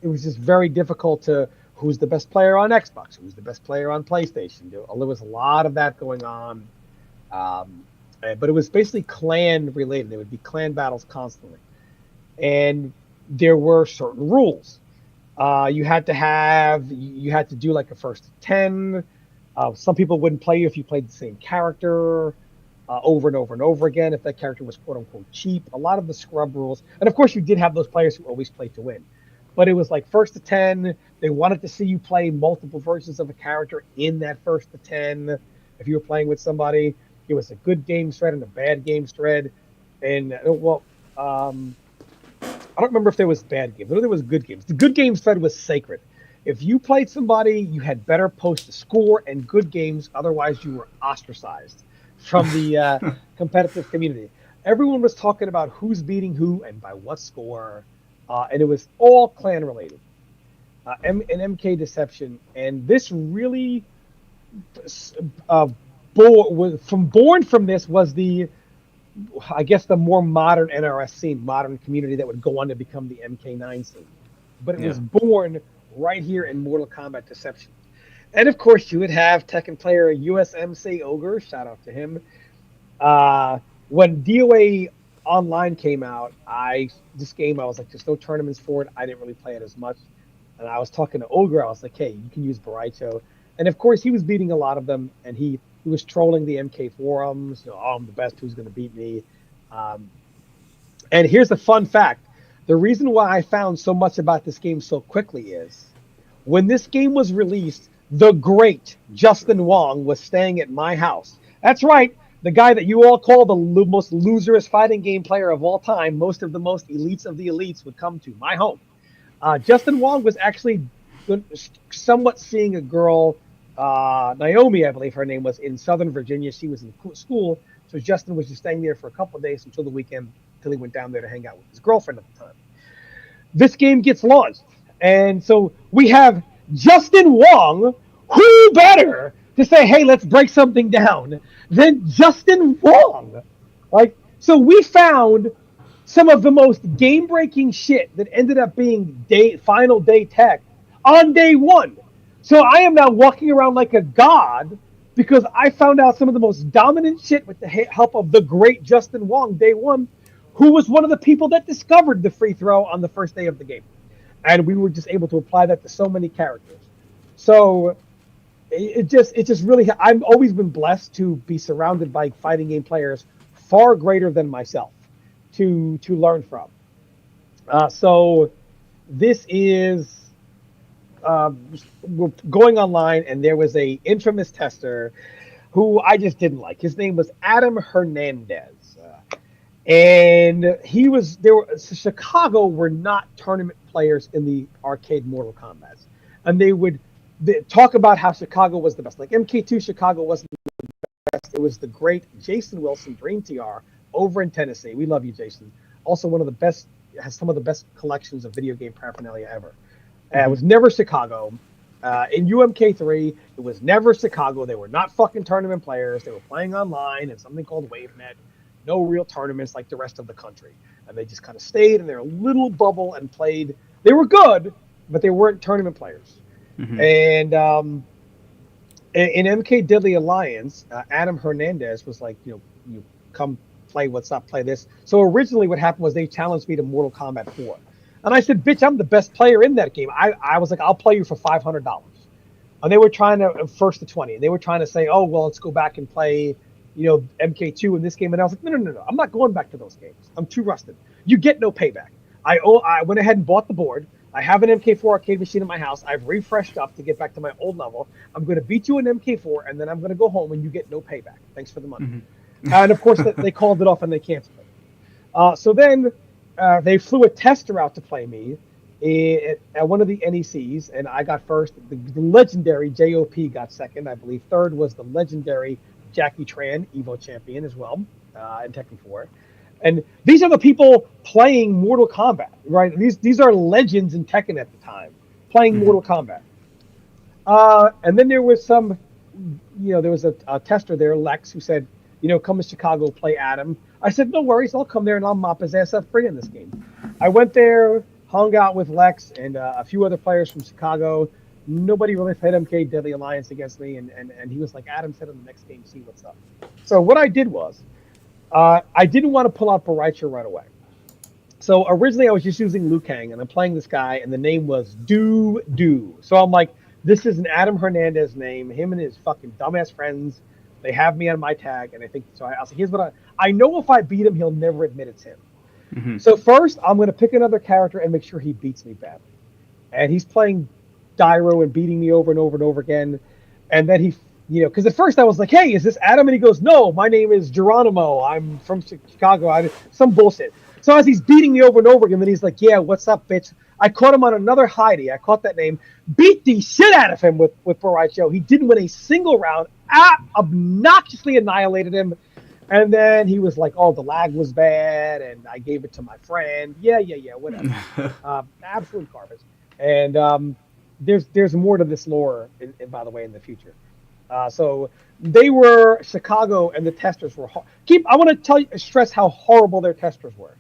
it was just very difficult to who's the best player on Xbox, who's the best player on PlayStation. There was a lot of that going on. But it was basically clan related. There would be clan battles constantly. And there were certain rules. You had to do like a first to 10. Some people wouldn't play you if you played the same character over and over and over again, if that character was quote unquote cheap. A lot of the scrub rules. And of course, you did have those players who always played to win. But it was like first to 10. They wanted to see you play multiple versions of a character in that first to 10. If you were playing with somebody, it was a good game thread and a bad game thread. And I don't remember if there was bad games. I know there was good games. The good games thread was sacred. If you played somebody, you had better post a score and good games. Otherwise, you were ostracized from the competitive community. Everyone was talking about who's beating who and by what score. And it was all clan related. An MK Deception. And this really, born from this was the more modern NRS scene, modern community that would go on to become the MK9 scene. But it was born right here in Mortal Kombat Deception. And of course, you would have Tekken player USMC Ogre, shout out to him. When DOA Online came out, I was like, there's no tournaments for it. I didn't really play it as much. And I was talking to Ogre. I was like, hey, you can use Baraicho. And of course, he was beating a lot of them, and he was trolling the MK forums. I'm the best. Who's going to beat me? And here's the fun fact. The reason why I found so much about this game so quickly is when this game was released, the great Justin Wong was staying at my house. That's right. The guy that you all call the most loserous fighting game player of all time, most of the most elites of the elites would come to my home. Justin Wong was actually somewhat seeing a girl, Naomi, I believe her name was, in Southern Virginia. She was in school, so Justin was just staying there for a couple of days until the weekend, until he went down there to hang out with his girlfriend at the time. This game gets launched, and so we have Justin Wong. Who better to say, hey, let's break something down than Justin Wong? So we found some of the most game-breaking shit that ended up being final day tech on day one. So I am now walking around like a god because I found out some of the most dominant shit with the help of the great Justin Wong day one, who was one of the people that discovered the free throw on the first day of the game. And we were just able to apply that to so many characters. So it just really, I've always been blessed to be surrounded by fighting game players far greater than myself to learn from. So this is, we're going online, and there was a infamous tester who I just didn't like. His name was Adam Hernandez. And Chicago were not tournament players in the arcade Mortal Kombat. And they would talk about how Chicago was the best. Like MK2 Chicago wasn't the best. It was the great Jason Wilson, Dream TR, over in Tennessee. We love you, Jason. Also one of the best, has some of the best collections of video game paraphernalia ever. It was never Chicago. In UMK3, it was never Chicago. They were not fucking tournament players. They were playing online in something called WaveNet. No real tournaments like the rest of the country. And they just kind of stayed in their little bubble and played. They were good, but they weren't tournament players. And in MK Deadly Alliance, Adam Hernandez was like, you come play what's up, play this. So originally what happened was they challenged me to Mortal Kombat 4. And I said, bitch, I'm the best player in that game. I was like, I'll play you for $500. And they were trying to, first to 20. And they were trying to say, oh, well, let's go back and play, MK2 in this game. And I was like, no. I'm not going back to those games. I'm too rusted. You get no payback. I went ahead and bought the board. I have an MK4 arcade machine in my house. I've refreshed up to get back to my old level. I'm going to beat you in MK4, and then I'm going to go home, and you get no payback. Thanks for the money. And, of course, they called it off, and they canceled it. So then they flew a tester out to play me at one of the NECs, and I got first. The legendary JOP got second. I believe third was the legendary Jackie Tran, Evo champion as well, in Tekken 4. And these are the people playing Mortal Kombat, right? These are legends in Tekken at the time playing Mortal Kombat. And then there was there was a tester there, Lex, who said, come to Chicago, play Adam. I said, no worries, I'll come there and I'll mop his ass up free in this game. I went there, hung out with Lex and a few other players from Chicago. Nobody really played MK Deadly Alliance against me, and he was like, Adam said in the next game, see what's up. So what I did was, I didn't want to pull out Baraicho right away. So originally I was just using Liu Kang, and I'm playing this guy, and the name was Do. So I'm like, this is an Adam Hernandez name. Him and his fucking dumbass friends, they have me on my tag, and I think so. I was like, here's what I know. If I beat him, he'll never admit it's him. Mm-hmm. So first, I'm going to pick another character and make sure he beats me badly. And he's playing Dyro and beating me over and over and over again. And then he, because at first I was like, hey, is this Adam? And he goes, no, my name is Geronimo. I'm from Chicago. Some bullshit. So as he's beating me over and over again, then he's like, yeah, what's up, bitch? I caught him on another Heidi. I caught that name. Beat the shit out of him with Baraicho. He didn't win a single round. Obnoxiously annihilated him. And then he was like, oh, the lag was bad, and I gave it to my friend. Yeah, whatever. Absolute garbage. And there's more to this lore, by the way, in the future. So they were Chicago, and the testers were I want to stress how horrible their testers were.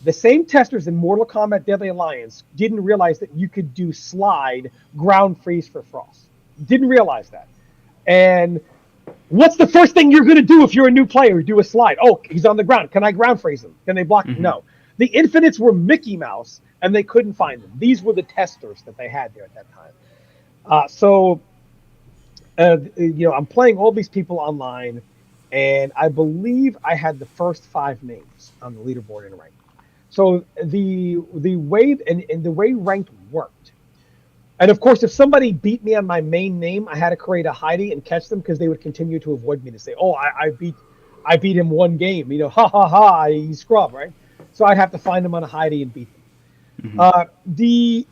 The same testers in Mortal Kombat Deadly Alliance didn't realize that you could do slide ground freeze for Frost. Didn't realize that. And what's the first thing you're going to do if you're a new player? Do a slide. Oh, he's on the ground. Can I ground freeze him? Can they block him? Mm-hmm. No. The Infinites were Mickey Mouse, and they couldn't find them. These were the testers that they had there at that time. I'm playing all these people online, and I believe I had the first 5 names on the leaderboard in rank. So the way and the way ranked worked, and of course, if somebody beat me on my main name, I had to create a Heidi and catch them because they would continue to avoid me to say, "Oh, I beat him 1 game," ha ha ha, he scrub, right? So I'd have to find them on a Heidi and beat them. Mm-hmm. The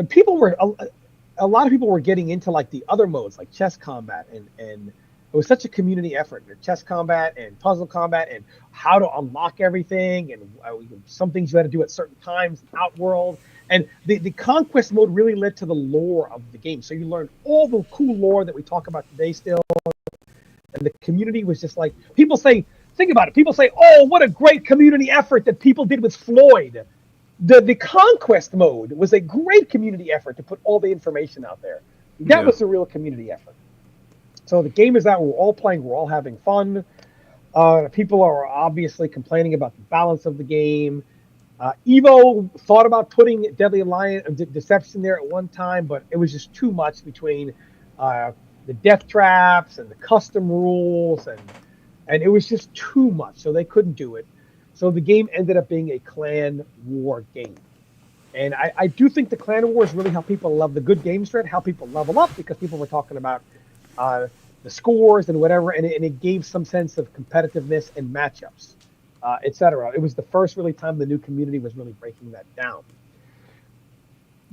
people were a lot of people were getting into like the other modes like chess combat and it was such a community effort. Chess combat and puzzle combat and how to unlock everything and some things you had to do at certain times, Outworld. And the conquest mode really led to the lore of the game. So you learned all the cool lore that we talk about today still. And the community was just like, people say, think about it. People say, oh, what a great community effort that people did with Floyd. The conquest mode was a great community effort to put all the information out there. That was a real community effort. So the game is out. We're all playing. We're all having fun. People are obviously complaining about the balance of the game. Evo thought about putting Deadly Alliance Deception there at one time, but it was just too much between the death traps and the custom rules, and it was just too much. So they couldn't do it. So the game ended up being a clan war game. And I do think the clan wars really help people love the good game strat, help people level up because people were talking about the scores and whatever, and it gave some sense of competitiveness and matchups, etc. It was the first really time the new community was really breaking that down.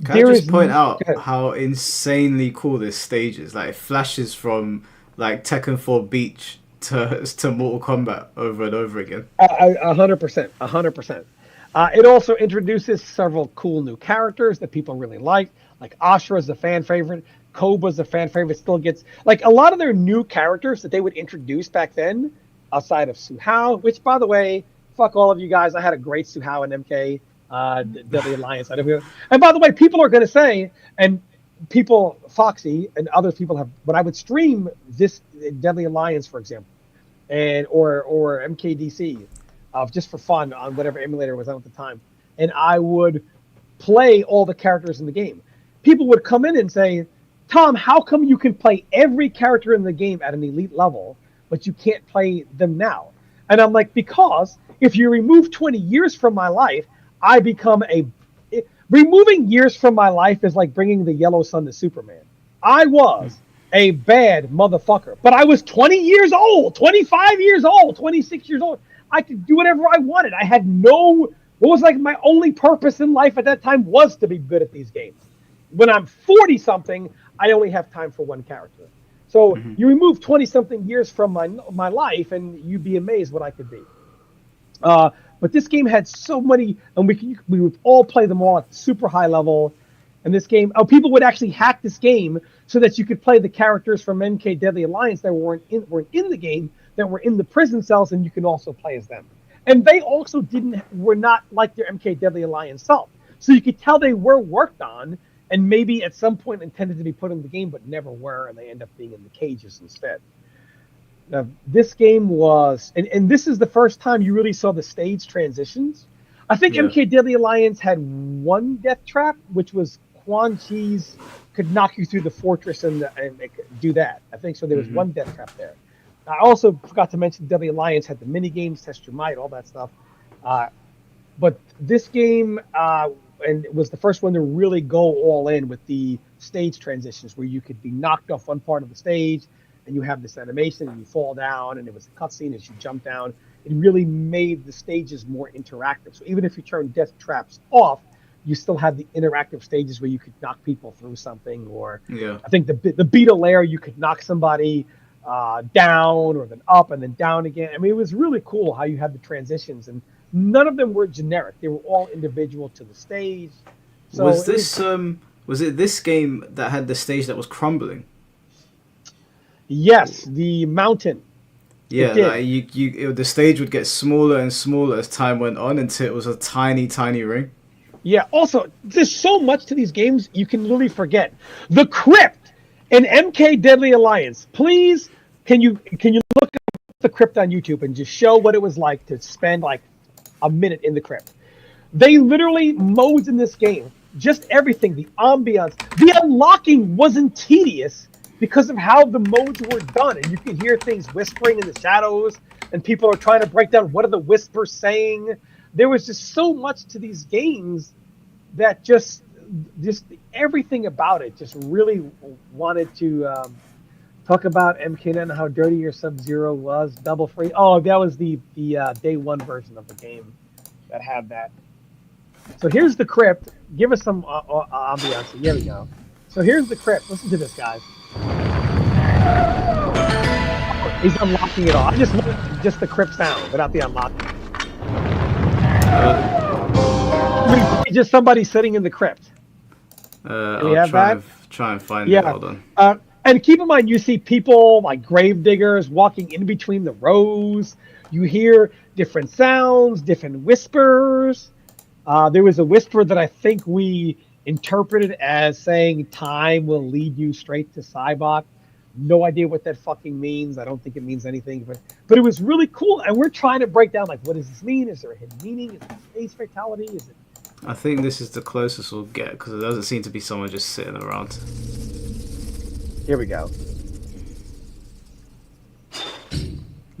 Can I just point out how insanely cool this stage is? Like, it flashes from like Tekken 4 Beach to Mortal Kombat over and over again. 100%. 100%. It also introduces several cool new characters that people really like Ashura is a fan favorite. Koba's a fan favorite. Still gets like a lot of their new characters that they would introduce back then, outside of Suhao, which, by the way, fuck all of you guys. I had a great Suhao in MK Deadly Alliance. And by the way, people are going to say, and people, Foxy and other people have, when I would stream this Deadly Alliance, for example, and or MKDC, just for fun on whatever emulator was on at the time, and I would play all the characters in the game. People would come in and say, Tom, how come you can play every character in the game at an elite level, but you can't play them now? And I'm like, because if you remove 20 years from my life, I become removing years from my life is like bringing the yellow sun to Superman. I was a bad motherfucker, but I was 20 years old, 25 years old, 26 years old. I could do whatever I wanted. I had what was like my only purpose in life at that time was to be good at these games. When I'm 40 something, I only have time for one character. So Mhm. you remove 20-something years from my life, and you'd be amazed what I could be. But this game had so many, and we would all play them all at super high level. And this game, people would actually hack this game so that you could play the characters from MK Deadly Alliance that weren't in the game, that were in the prison cells, and you can also play as them. And they also were not like their MK Deadly Alliance self. So you could tell they were worked on, and maybe at some point intended to be put in the game, but never were, and they end up being in the cages instead. Now, this game was, and this is the first time you really saw the stage transitions. I think Yeah. MK Deadly Alliance had one death trap, which was Quan Chi's could knock you through the fortress and it could do that. I think so. There was Mhm. one death trap there. I also forgot to mention Deadly Alliance had the mini games, Test Your Might, all that stuff. But this game and it was the first one to really go all in with the stage transitions, where you could be knocked off one part of the stage, and you have this animation, and you fall down, and it was a cutscene as you jump down. It really made the stages more interactive. So even if you turn death traps off, you still have the interactive stages where you could knock people through something, or Yeah. I think the beta layer, you could knock somebody down, or then up and then down again. I mean, it was really cool how you had the transitions, and none of them were generic. They were all individual to the stage. So Was this was it this game that had the stage that was crumbling? yes, the mountain. Yeah, did. like the stage would get smaller and smaller as time went on until it was a tiny, tiny ring. Yeah. Also, there's so much to these games you can literally forget. The Crypt in MK Deadly Alliance. Please, can you look up the Crypt on YouTube and just show what it was like to spend like a minute in the Crypt? They literally modes in this game, just everything, the ambiance, the unlocking wasn't tedious because of how the modes were done, and you can hear things whispering in the shadows, and people are trying to break down what are the whispers saying. There was just so much to these games that just everything about it just really wanted to talk about MK9 and how dirty your Sub-Zero was. Double Free. Oh, that was the day one version of the game that had that. So here's the Crypt. Give us some ambiance. Here we go. So here's the Crypt. Listen to this, guys. He's unlocking it all. I just want just the Crypt sound without the unlocking. Just somebody sitting in the Crypt. I'll have try that? try and find Yeah. it. Hold on. And keep in mind, you see people like grave diggers walking in between the rows. You hear different sounds, different whispers. There was a whisper that I think we interpreted as saying time will lead you straight to Cybot. No idea what that fucking means. I don't think it means anything, but it was really cool. And we're trying to break down, like, what does this mean? Is there a hidden meaning? Is it a space fatality? Is it? I think this is the closest we'll get because it doesn't seem to be someone just sitting around. Here we go.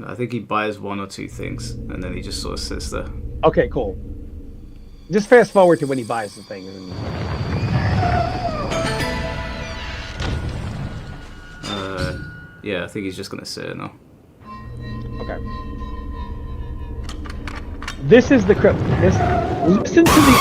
I think he buys one or two things and then he just sort of sits there. Okay, cool. Just fast forward to when he buys the thing. Yeah, I think he's just gonna sit now. Okay. This is the Crypt. Listen to the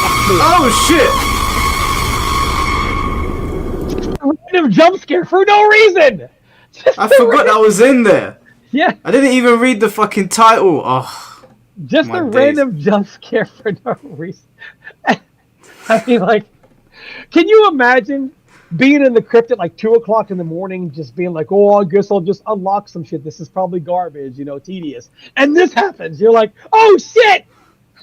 Oh random jump scare for no reason. shit! I forgot that was in there. Yeah, I didn't even read the fucking title. Oh, just my a days. random jump scare for no reason. I mean, like, can you imagine being in the Crypt at like 2:00 in the morning, just being like, "Oh, I guess I'll just unlock some shit. This is probably garbage, tedious." And this happens. You're like, "Oh shit!"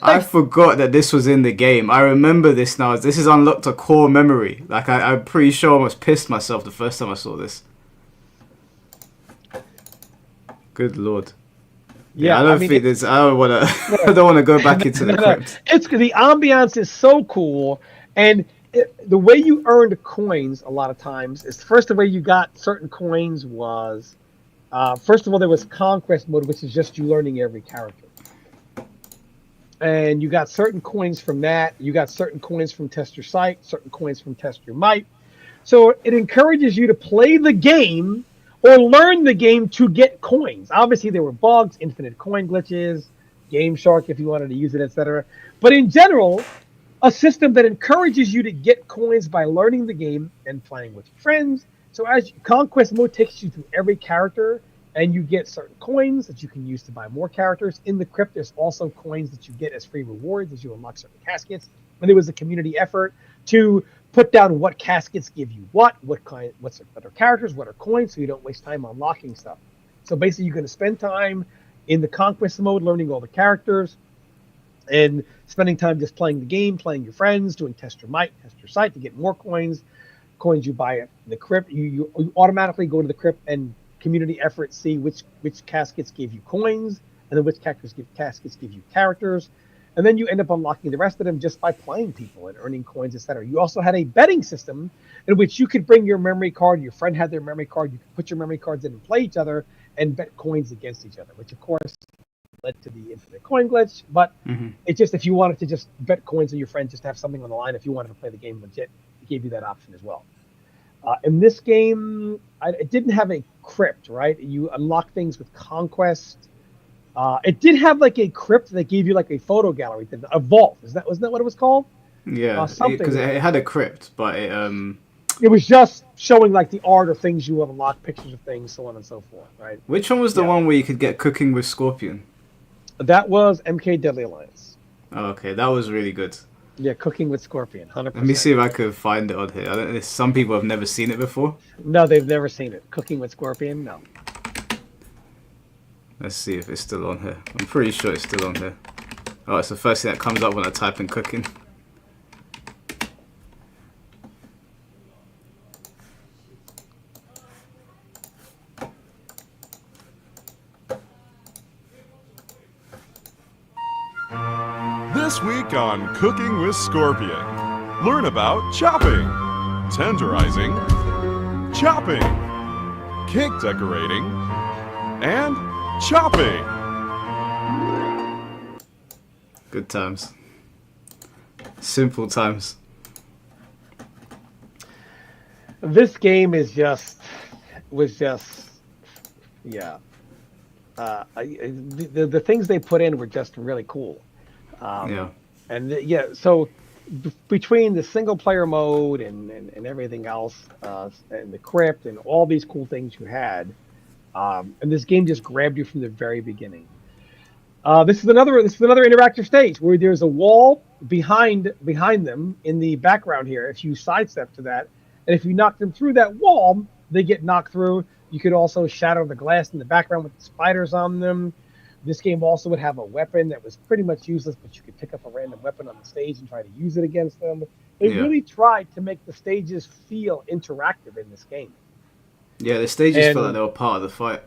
I forgot that this was in the game. I remember this now. This has unlocked a core memory. Like I'm pretty sure I almost pissed myself the first time I saw this. Good lord. Yeah, I don't think there's. I don't want to. I don't want to go back into the Crypt. It's the ambiance is so cool, and the way you earned coins a lot of times is first the way you got certain coins was, first of all, there was conquest mode, which is just you learning every character. And you got certain coins from that. You got certain coins from Test Your Sight, certain coins from Test Your Might. So it encourages you to play the game or learn the game to get coins. Obviously, there were bugs, infinite coin glitches, Game Shark if you wanted to use it, etc. But in general, a system that encourages you to get coins by learning the game and playing with friends, So as conquest mode takes you through every character, and you get certain coins that you can use to buy more characters. In the crypt, there's also coins that you get as free rewards as you unlock certain caskets. And there was a community effort to put down what caskets give you what's better characters, what are coins, so you don't waste time unlocking stuff. So basically, you're going to spend time in the conquest mode, learning all the characters, and spending time just playing the game, playing your friends, doing test your might, test your sight to get more coins. Coins you buy in the crypt, you automatically go to the crypt and community efforts see which caskets give you coins, and then which caskets give you characters, and then you end up unlocking the rest of them just by playing people and earning coins, etc. You also had a betting system in which you could bring your memory card, your friend had their memory card, you could put your memory cards in and play each other and bet coins against each other, which of course led to the infinite coin glitch. But it just, if you wanted to just bet coins with your friend, just to have something on the line, if you wanted to play the game legit, it gave you that option as well. In this game, it didn't have a crypt, right? You unlock things with conquest. It did have like a crypt that gave you like a photo gallery, a vault. Wasn't that what it was called? Yeah, because it had a crypt, but it was just showing like the art of things you would unlock, pictures of things, so on and so forth, right? Which one was the one where you could get cooking with Scorpion? That was MK Deadly Alliance. Oh, okay, that was really good. Yeah, cooking with Scorpion, 100%. Let me see if I could find it on here. I don't. Some people have never seen it before. No, they've never seen it. Cooking with Scorpion, no. Let's see if it's still on here. I'm pretty sure it's still on here. Oh, it's the first thing that comes up when I type in cooking. This week on Cooking with Scorpion, learn about chopping, tenderizing, chopping, cake decorating, and chopping. Good times. Simple times. This game was just, yeah. The things they put in were just really cool. Yeah. And so between the single player mode and everything else, and the crypt and all these cool things you had, and this game just grabbed you from the very beginning. This is another interactive stage where there's a wall behind them in the background here. If you sidestep to that, and if you knock them through that wall, they get knocked through. You could also shatter the glass in the background with the spiders on them. This game also would have a weapon that was pretty much useless, but you could pick up a random weapon on the stage and try to use it against them. They really tried to make the stages feel interactive in this game. Yeah, the stages felt like they were part of the fight.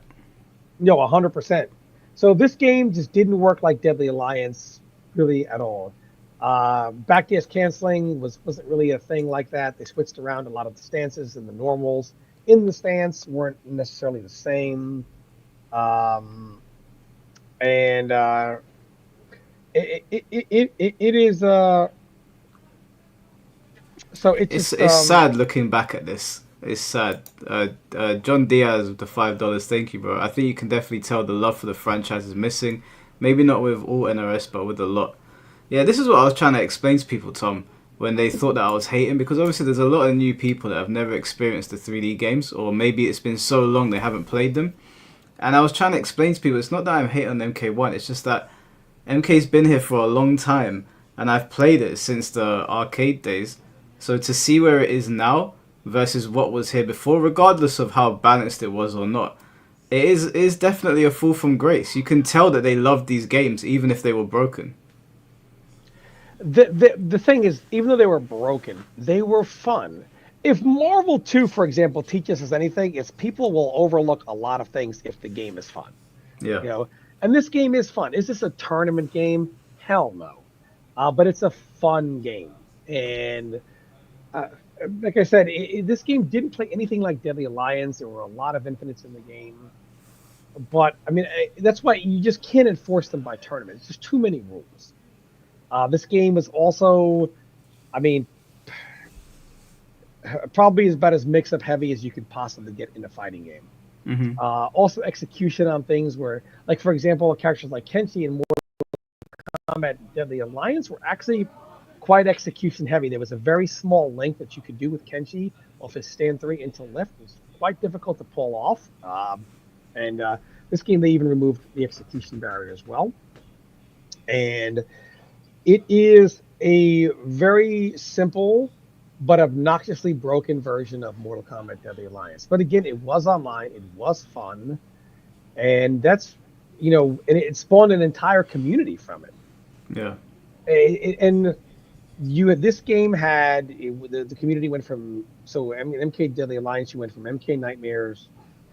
No, 100%. So this game just didn't work like Deadly Alliance really at all. Backdash canceling wasn't really a thing like that. They switched around a lot of the stances, and the normals in the stance weren't necessarily the same. And it is so it's sad looking back at this. It's sad. John Diaz with the $5. Thank you, bro. I think you can definitely tell the love for the franchise is missing. Maybe not with all NRS, but with a lot. Yeah, this is what I was trying to explain to people, Tom, when they thought that I was hating, because obviously there's a lot of new people that have never experienced the 3D games, or maybe it's been so long they haven't played them. And I was trying to explain to people, it's not that I'm hating on MK1, it's just that MK's been here for a long time, and I've played it since the arcade days. So to see where it is now versus what was here before, regardless of how balanced it was or not, it is definitely a fall from grace. You can tell that they loved these games, even if they were broken. The thing is, even though they were broken, they were fun. If Marvel 2, for example, teaches us anything, it's people will overlook a lot of things if the game is fun. Yeah. You know, and this game is fun. Is this a tournament game? Hell no. But it's a fun game. And like I said, this game didn't play anything like Deadly Alliance. There were a lot of infinites in the game. But, I mean, that's why you just can't enforce them by tournament. It's just too many rules. This game was also, I mean, probably about as mix-up heavy as you could possibly get in a fighting game. Mm-hmm. Also, execution on things where, like, for example, characters like Kenshi and Mortal Kombat Deadly Alliance were actually quite execution heavy. There was a very small link that you could do with Kenshi off his stand 3 into lift. It was quite difficult to pull off. And this game, they even removed the execution barrier as well. And it is a very simple but obnoxiously broken version of Mortal Kombat Deadly Alliance. But again, it was online. It was fun. And that's, and it spawned an entire community from it. Yeah. And this game had the community went from MK Deadly Alliance. You went from MK Nightmares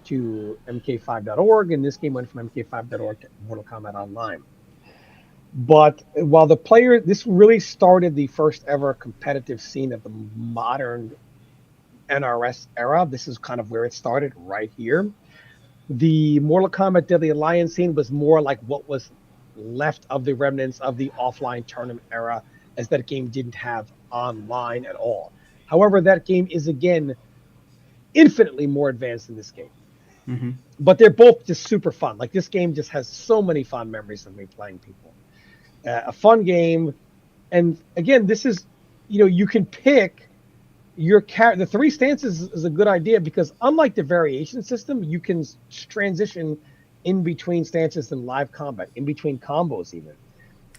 to MK5.org, and this game went from MK5.org to Mortal Kombat Online. But while this really started the first ever competitive scene of the modern NRS era. This is kind of where it started, right here. The Mortal Kombat Deadly Alliance scene was more like what was left of the remnants of the offline tournament era, as that game didn't have online at all. However, that game is, again, infinitely more advanced than this game. Mm-hmm. But they're both just super fun. Like, this game just has so many fond memories of me playing people. A fun game. And again, this is, you can pick your character. The 3 stances is a good idea because unlike the variation system, you can transition in between stances in live combat, in between combos even.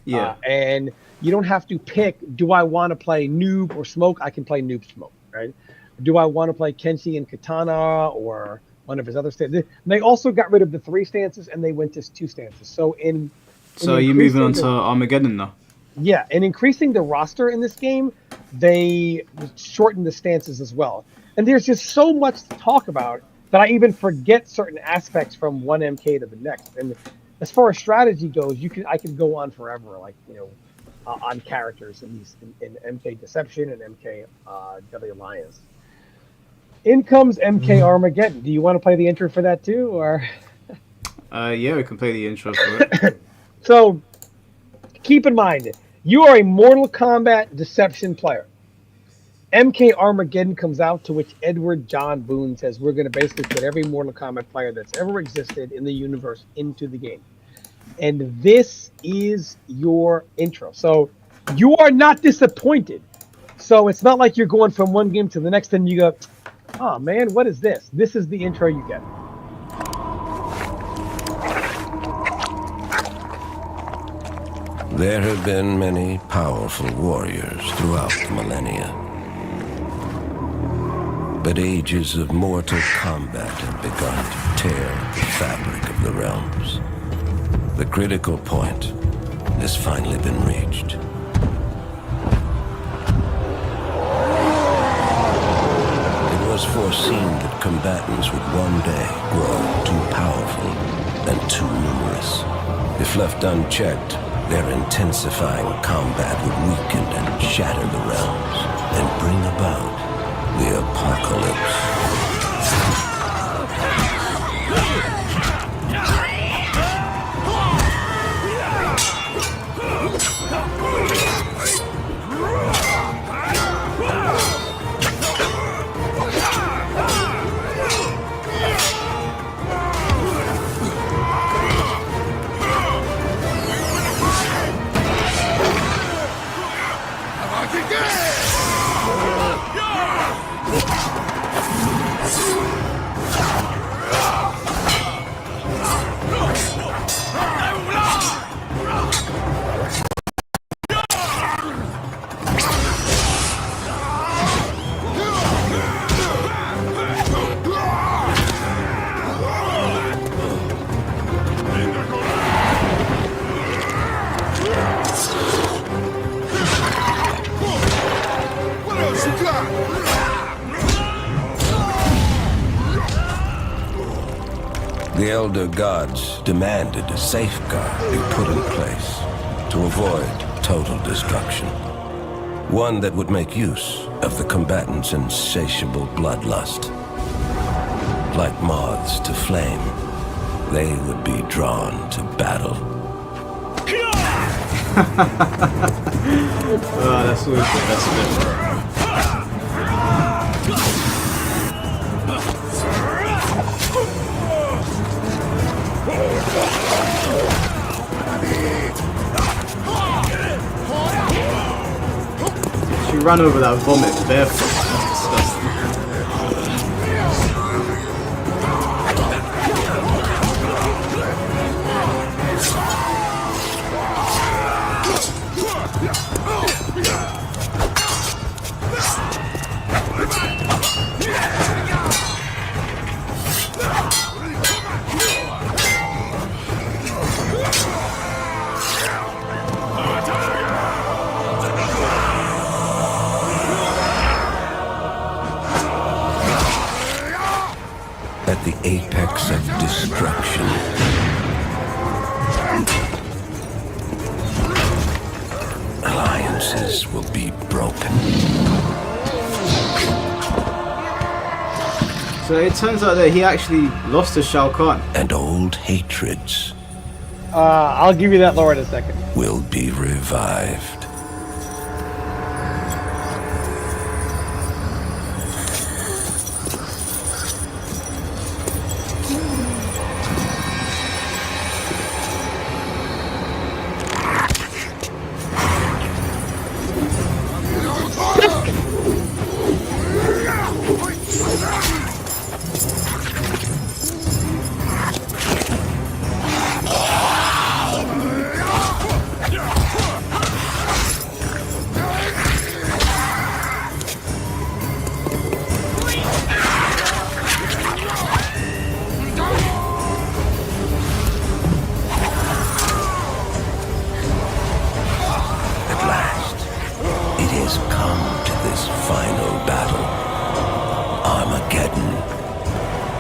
Yeah. And you don't have to pick, do I want to play Noob or Smoke? I can play Noob Smoke, right? Do I want to play Kenshi and Katana or one of his other stances? They also got rid of the 3 stances and they went to 2 stances. So are you moving on to Armageddon now? Yeah, and increasing the roster in this game, they shortened the stances as well. And there's just so much to talk about that I even forget certain aspects from one MK to the next. And as far as strategy goes, I can go on forever, like, on characters in MK Deception and MK Deadly Alliance. In comes MK Armageddon. Do you want to play the intro for that too, or? Yeah, we can play the intro for it. So, keep in mind, you are a Mortal Kombat Deception player. MK Armageddon comes out, to which Edward John Boone says we're going to basically put every Mortal Kombat player that's ever existed in the universe into the game. And this is your intro. So you are not disappointed. So it's not like you're going from one game to the next and you go, oh man, what is this? This is the intro you get. There have been many powerful warriors throughout the millennia. But ages of mortal combat have begun to tear the fabric of the realms. The critical point has finally been reached. It was foreseen that combatants would one day grow too powerful and too numerous. If left unchecked, their intensifying combat would weaken and shatter the realms and bring about the apocalypse. The Elder Gods demanded a safeguard be put in place to avoid total destruction. One that would make use of the combatants' insatiable bloodlust. Like moths to flame, they would be drawn to battle. That's always the best bit. ran over that vomit barefoot. That's disgusting. At the apex of destruction, alliances will be broken. So it turns out that he actually lost to Shao Kahn. And old hatreds I'll give you that lore in a second. will be revived.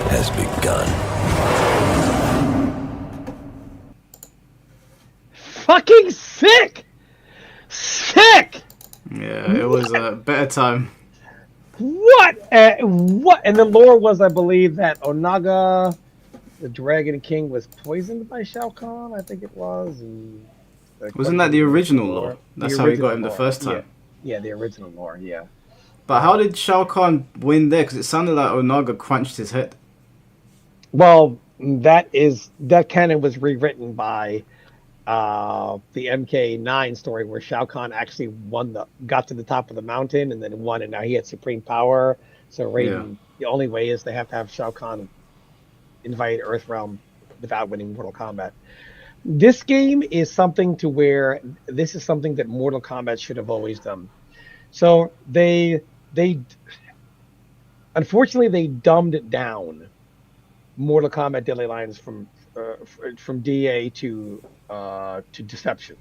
Has begun. Fucking sick! Sick! Yeah, it was a better time. What? What? And the lore was, I believe, that Onaga, the Dragon King, was poisoned by Shao Kahn. I think it was. And wasn't that the original lore? That's how he got him the first time. Yeah, the original lore. Yeah. But how did Shao Kahn win there? Because it sounded like Onaga crunched his head. Well, that canon was rewritten by the MK9 story, where Shao Kahn actually got to the top of the mountain and then won, and now he had supreme power. So Raiden, the only way is they have to have Shao Kahn invade Earthrealm without winning Mortal Kombat. This game is something to where this is something that Mortal Kombat should have always done. So they unfortunately they dumbed it down. Mortal Kombat Deadly Alliance from DA to Deception.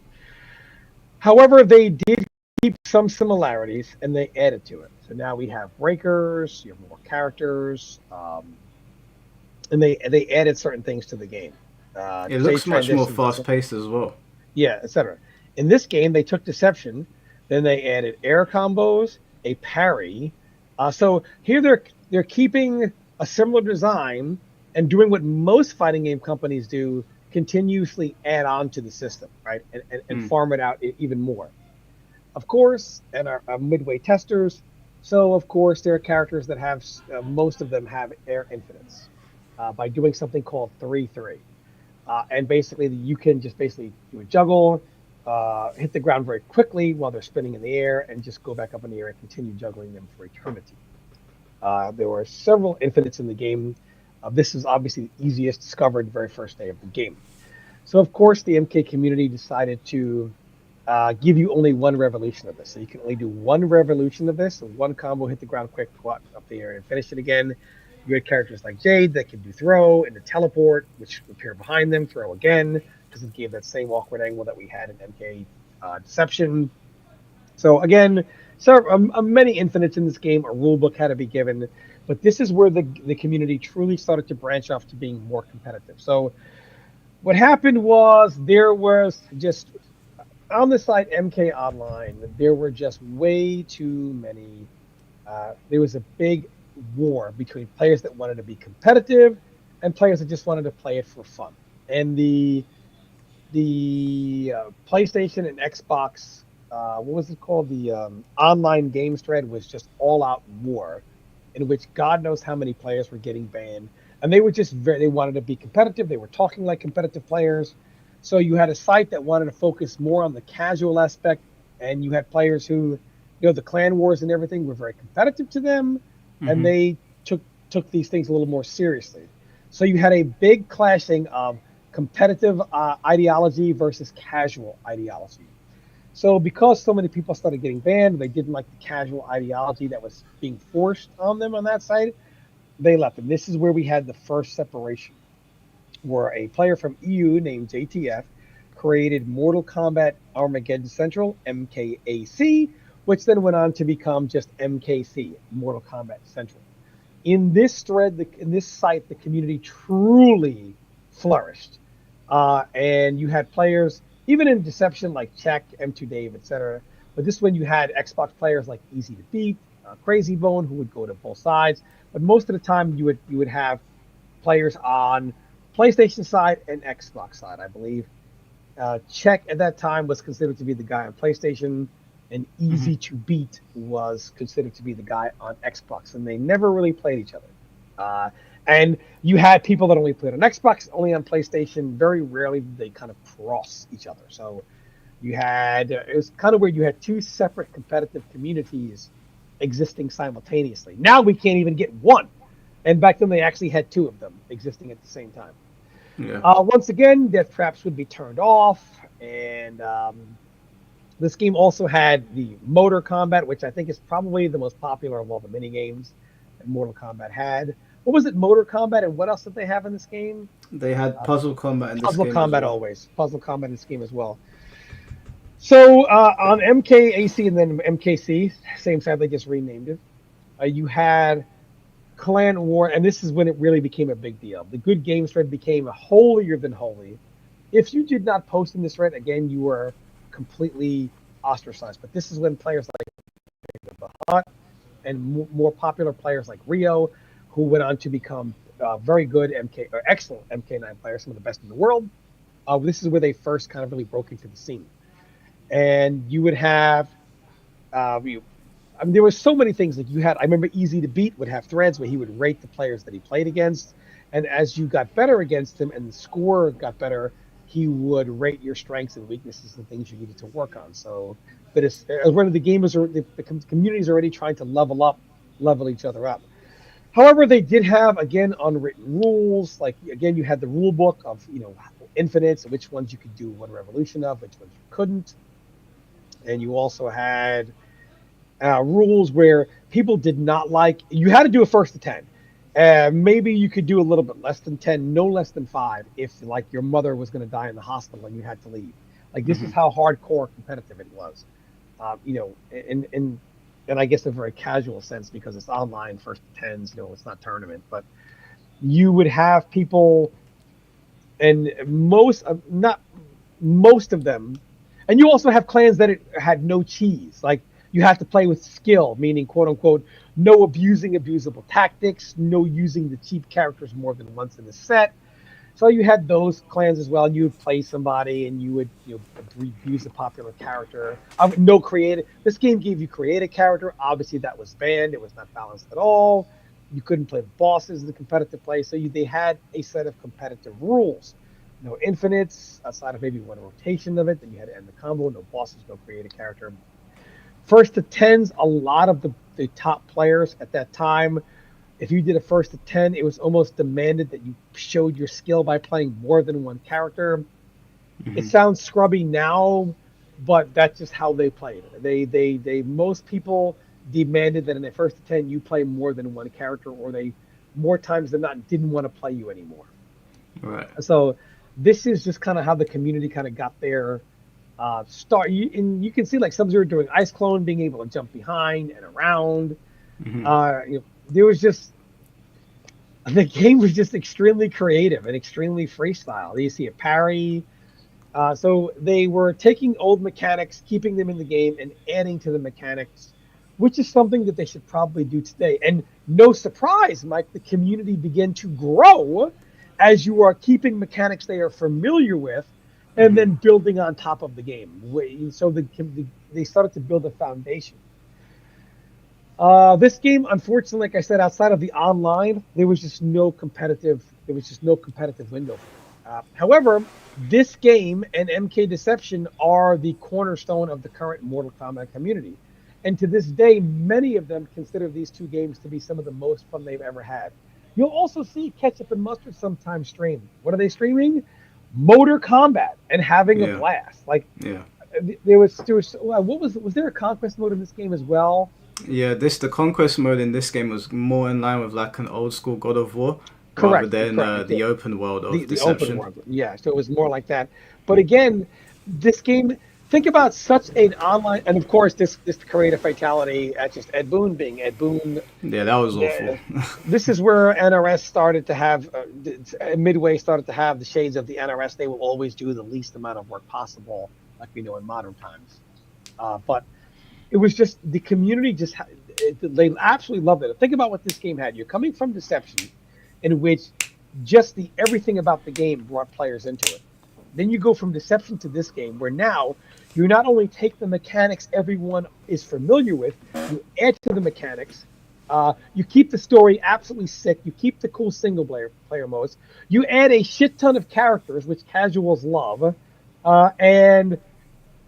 However, they did keep some similarities and they added to it. So now we have breakers, you have more characters, and they added certain things to the game. It looks much more fast-paced as well. Yeah, etc. In this game, they took Deception, then they added air combos, a parry. So here they're keeping a similar design and doing what most fighting game companies do, continuously add on to the system, right? And farm it out even more. Of course, and our midway testers, so of course there are characters that have, most of them have air infinites by doing something called 3-3. And basically you can just basically do a juggle, hit the ground very quickly while they're spinning in the air, and just go back up in the air and continue juggling them for eternity. There were several infinites in the game. This is obviously the easiest discovered very first day of the game. So of course the MK community decided to give you only one revolution of this. So you can only do one revolution of this, so one combo, hit the ground quick, up the air and finish it again. You had characters like Jade that can do throw and the teleport, which appear behind them, throw again, because it gave that same awkward angle that we had in MK Deception. So again, many infinites in this game. A rule book had to be given, but this is where the community truly started to branch off to being more competitive. So what happened was there was just, on the site MK Online, there were just way too many. There was a big war between players that wanted to be competitive and players that just wanted to play it for fun. And the PlayStation and Xbox, what was it called? The online games thread was just all out war, in which God knows how many players were getting banned. And they were just they wanted to be competitive. They were talking like competitive players. So you had a site that wanted to focus more on the casual aspect, and you had players who, the clan wars and everything were very competitive to them, and they took these things a little more seriously. So you had a big clashing of competitive ideology versus casual ideology. So because so many people started getting banned, they didn't like the casual ideology that was being forced on them on that side, they left. And this is where we had the first separation, where a player from EU named JTF created Mortal Kombat Armageddon Central, MKAC, which then went on to become just MKC, Mortal Kombat Central. In this thread, in this site, the community truly flourished. And you had players, even in Deception, like Check, M2 Dave, etc. But this one, you had Xbox players like Easy to Beat, Crazy Bone, who would go to both sides. But most of the time, you would have players on PlayStation side and Xbox side, I believe. Check at that time was considered to be the guy on PlayStation, and Easy to Beat was considered to be the guy on Xbox, and they never really played each other. And you had people that only played on Xbox, only on PlayStation. Very rarely did they kind of cross each other. So you had, it was kind of weird. You had two separate competitive communities existing simultaneously. Now we can't even get one. And back then they actually had two of them existing at the same time. Yeah. Once again, death traps would be turned off, and this game also had the Motor Combat, which I think is probably the most popular of all the mini games that Mortal Kombat had. What was it, Motor Combat, and what else did they have in this game? They had Puzzle Combat in this Puzzle game. Combat as well. always. Puzzle Combat in this game as well. So on MKAC and then MKC, same side, they just renamed it. You had Clan War, and this is when it really became a big deal. The Good Games thread became holier than holy. If you did not post in this thread, again, you were completely ostracized. But this is when players like Bahat and more popular players like Rio, who went on to become very good excellent MK9 players, some of the best in the world. This is where they first kind of really broke into the scene. And you would have, there were so many things that you had. I remember Easy to Beat would have threads where he would rate the players that he played against. And as you got better against him and the score got better, he would rate your strengths and weaknesses and things you needed to work on. So, but as one of the gamers, the community is already trying to level each other up. However, they did have, again, unwritten rules. Like, again, you had the rule book of, infinites, which ones you could do one revolution of, which ones you couldn't. And you also had rules where people did not like, you had to do a first to 10. Maybe you could do a little bit less than 10, no less than 5, if like your mother was going to die in the hospital and you had to leave. Like, this is how hardcore competitive it was. And I guess in a very casual sense, because it's online first to 10s, it's not tournament, but you would have people, and not most of them, and you also have clans that had no cheese. Like, you have to play with skill, meaning, quote unquote, no abusing abusable tactics, no using the cheap characters more than once in a set. So you had those clans as well. You would play somebody and you would use a popular character. No creative. This game gave you creative character. Obviously, that was banned. It was not balanced at all. You couldn't play with bosses in the competitive play. So they had a set of competitive rules. No infinites, outside of maybe one rotation of it. Then you had to end the combo. No bosses, no creative character. First to 10s, a lot of the top players at that time, if you did a first to 10, it was almost demanded that you showed your skill by playing more than one character. It sounds scrubby now, but that's just how they played. They most people demanded that in a first to 10 you play more than one character, or they more times than not didn't want to play you anymore. Right. So this is just kind of how the community kind of got their start. And you can see like Sub-Zero doing Ice Clone, being able to jump behind and around. There was just, the game was just extremely creative and extremely freestyle. You see a parry. So they were taking old mechanics, keeping them in the game, and adding to the mechanics, which is something that they should probably do today. And no surprise, Mike, the community began to grow as you are keeping mechanics they are familiar with and then building on top of the game. So they started to build a foundation. This game, unfortunately, like I said, outside of the online, there was just no competitive window. However, this game and MK Deception are the cornerstone of the current Mortal Kombat community. And to this day, many of them consider these two games to be some of the most fun they've ever had. You'll also see Ketchup and Mustard sometimes stream. What are they streaming? Mortal Kombat and having a blast. Like, there was what was there a conquest mode in this game as well? Yeah, the conquest mode in this game was more in line with like an old school God of War, Correct, rather than the open world of the Deception. open world. Yeah, so it was more like that. But again, this game. Think about such an online, and of course, this creative fatality at just Ed Boon being Ed Boon. Yeah, that was awful. This is where NRS started to have, Midway started to have the shades of the NRS. They will always do the least amount of work possible, like we know in modern times. But it was just, the community they absolutely loved it. Think about what this game had. You're coming from Deception, in which just everything about the game brought players into it. Then you go from Deception to this game, where now you not only take the mechanics everyone is familiar with, you add to the mechanics, you keep the story absolutely sick, you keep the cool single player modes, you add a shit ton of characters, which casuals love, and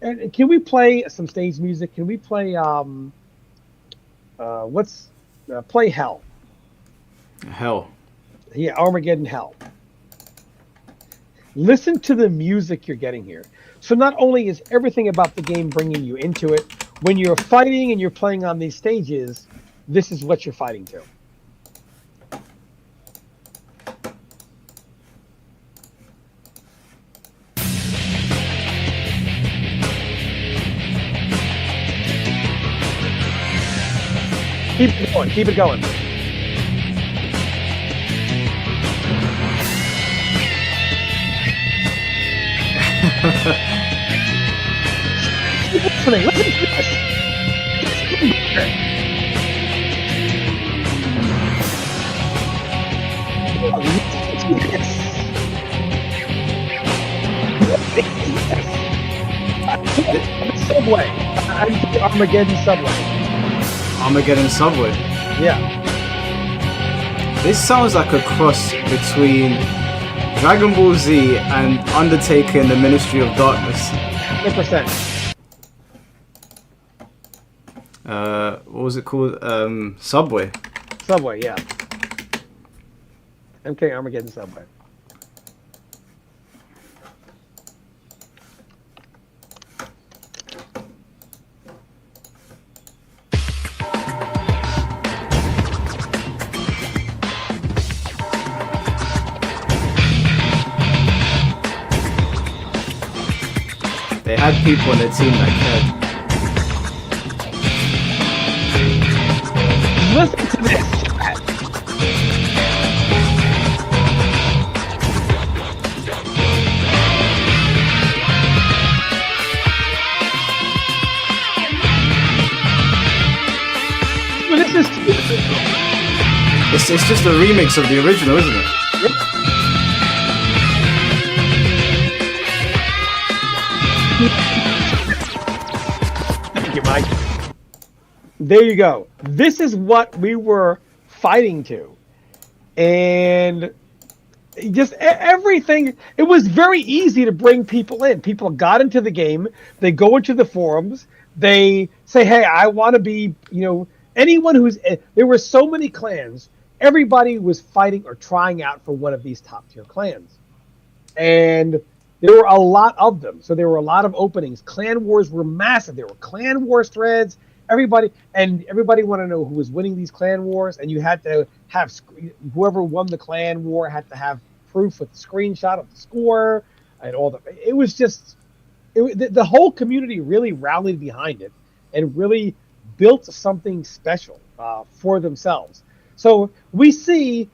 can we play some stage music? Can we play play Hell? Hell. Yeah, Armageddon Hell. Listen to the music you're getting here. So not only is everything about the game bringing you into it, when you're fighting and you're playing on these stages, this is what you're fighting to. Keep it going. Keep it going. Listen to this. Subway. I'm the Armageddon Subway. Armageddon Subway. Yeah. This sounds like a cross between Dragon Ball Z and Undertaker in the Ministry of Darkness. 100%. What was it called? Subway. Subway, yeah. MK Armageddon Subway. They had people on their team that cared. Listen to this. Well, this is. It's just a remix of the original, isn't it? Yep. Thank you, Mike. There you go. This is what we were fighting to. And just everything. It was very easy to bring people in. People got into the game. They go into the forums. They say, hey, I want to be, anyone who's, there were so many clans. Everybody was fighting or trying out for one of these top tier clans. And there were a lot of them. So there were a lot of openings. Clan wars were massive. There were clan wars threads. Everybody wanted to know who was winning these clan wars. And you had to have, whoever won the clan war had to have proof with the screenshot of the score and all that. It was just, the whole community really rallied behind it and really built something special for themselves. So we see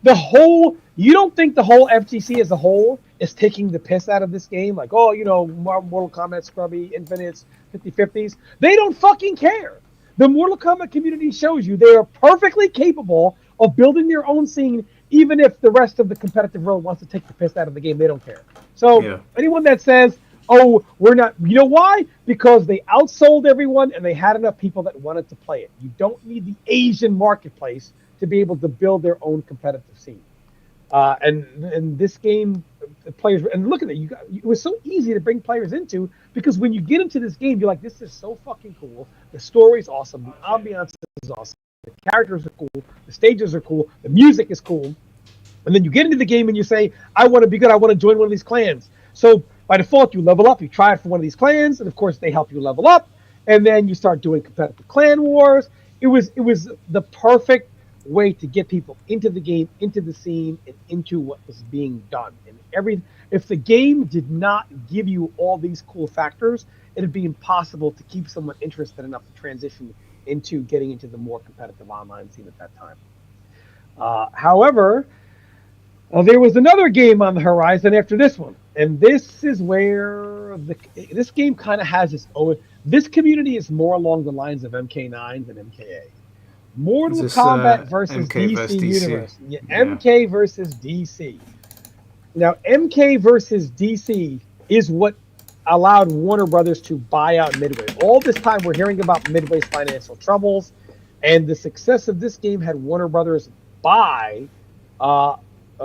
the whole, you don't think the whole FGC as a whole is taking the piss out of this game? Like, oh, Mortal Kombat scrubby, Infinites, 50-50s. They don't fucking care. The Mortal Kombat community shows you they are perfectly capable of building their own scene, even if the rest of the competitive world wants to take the piss out of the game. They don't care. So anyone that says, oh, we're not, you know why? Because they outsold everyone and they had enough people that wanted to play it. You don't need the Asian marketplace to be able to build their own competitive scene. And this game players. And look at it, it was so easy to bring players into because when you get into this game, you're like, this is so fucking cool. The story's awesome. The ambiance is awesome. The characters are cool. The stages are cool. The music is cool. And then you get into the game and you say, I want to be good. I want to join one of these clans. So by default, you level up. You try it for one of these clans, and of course, they help you level up. And then you start doing competitive clan wars. It was the perfect way to get people into the game, into the scene, and into what was being done. And if the game did not give you all these cool factors, it'd be impossible to keep someone interested enough to transition into getting into the more competitive online scene at that time. However, there was another game on the horizon after this one, and this is where this game kind of has its own. This community is more along the lines of MK9 than MKA. Mortal Kombat versus MK DC DC? Universe. Yeah, MK versus DC. Now, MK versus DC is what allowed Warner Brothers to buy out Midway. All this time, we're hearing about Midway's financial troubles, and the success of this game had Warner Brothers buy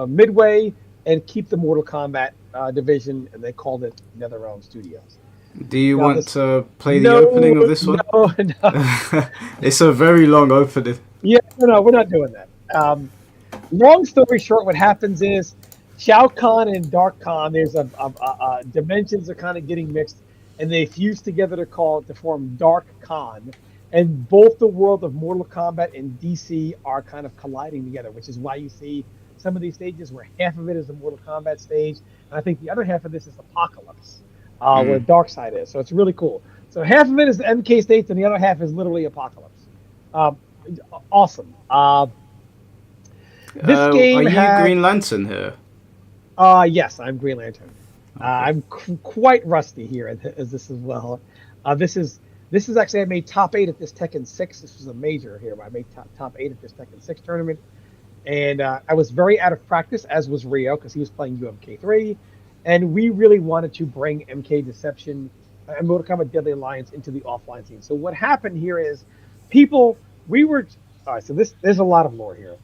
Midway and keep the Mortal Kombat division, and they called it NetherRealm Studios. Do you want to play the opening of this one? No. It's a very long opening. Yeah, no, we're not doing that. Long story short, what happens is Shao Kahn and Dark Khan, there's dimensions are kind of getting mixed, and they fuse together to form Dark Khan. And both the world of Mortal Kombat and DC are kind of colliding together, which is why you see some of these stages where half of it is the Mortal Kombat stage, and I think the other half of this is Apocalypse, where Darkseid is. So it's really cool. So half of it is the MK stage, and the other half is literally Apocalypse. Awesome. This game are you Green Lantern here? Yes, I'm Green Lantern. Okay. I'm quite rusty here as this as well. This is actually, I made top 8 at this Tekken 6. This was a major here. I made top 8 at this Tekken 6 tournament. And I was very out of practice, as was Rio, because he was playing UMK3. And we really wanted to bring MK Deception and Mortal Kombat Deadly Alliance into the offline scene. So what happened here is all right, so there's a lot of lore here.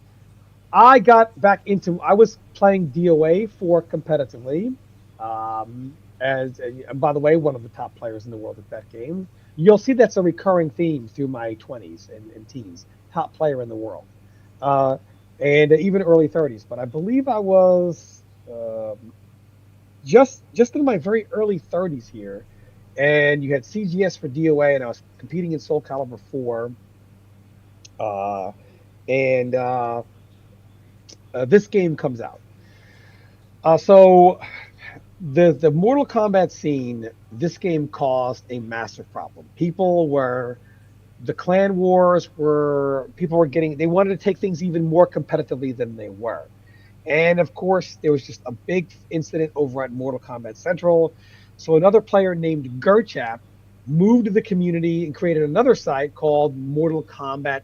I was playing DOA competitively. And by the way, one of the top players in the world at that game. You'll see that's a recurring theme through my 20s and teens. Top player in the world. And even early 30s. But I believe I was just in my very early 30s here. And you had CGS for DOA, and I was competing in Soul Calibur 4. This game comes out. So the Mortal Kombat scene, this game caused a massive problem. The clan wars they wanted to take things even more competitively than they were. And of course, there was just a big incident over at Mortal Kombat Central. So another player named Gerchap moved to the community and created another site called Mortal Kombat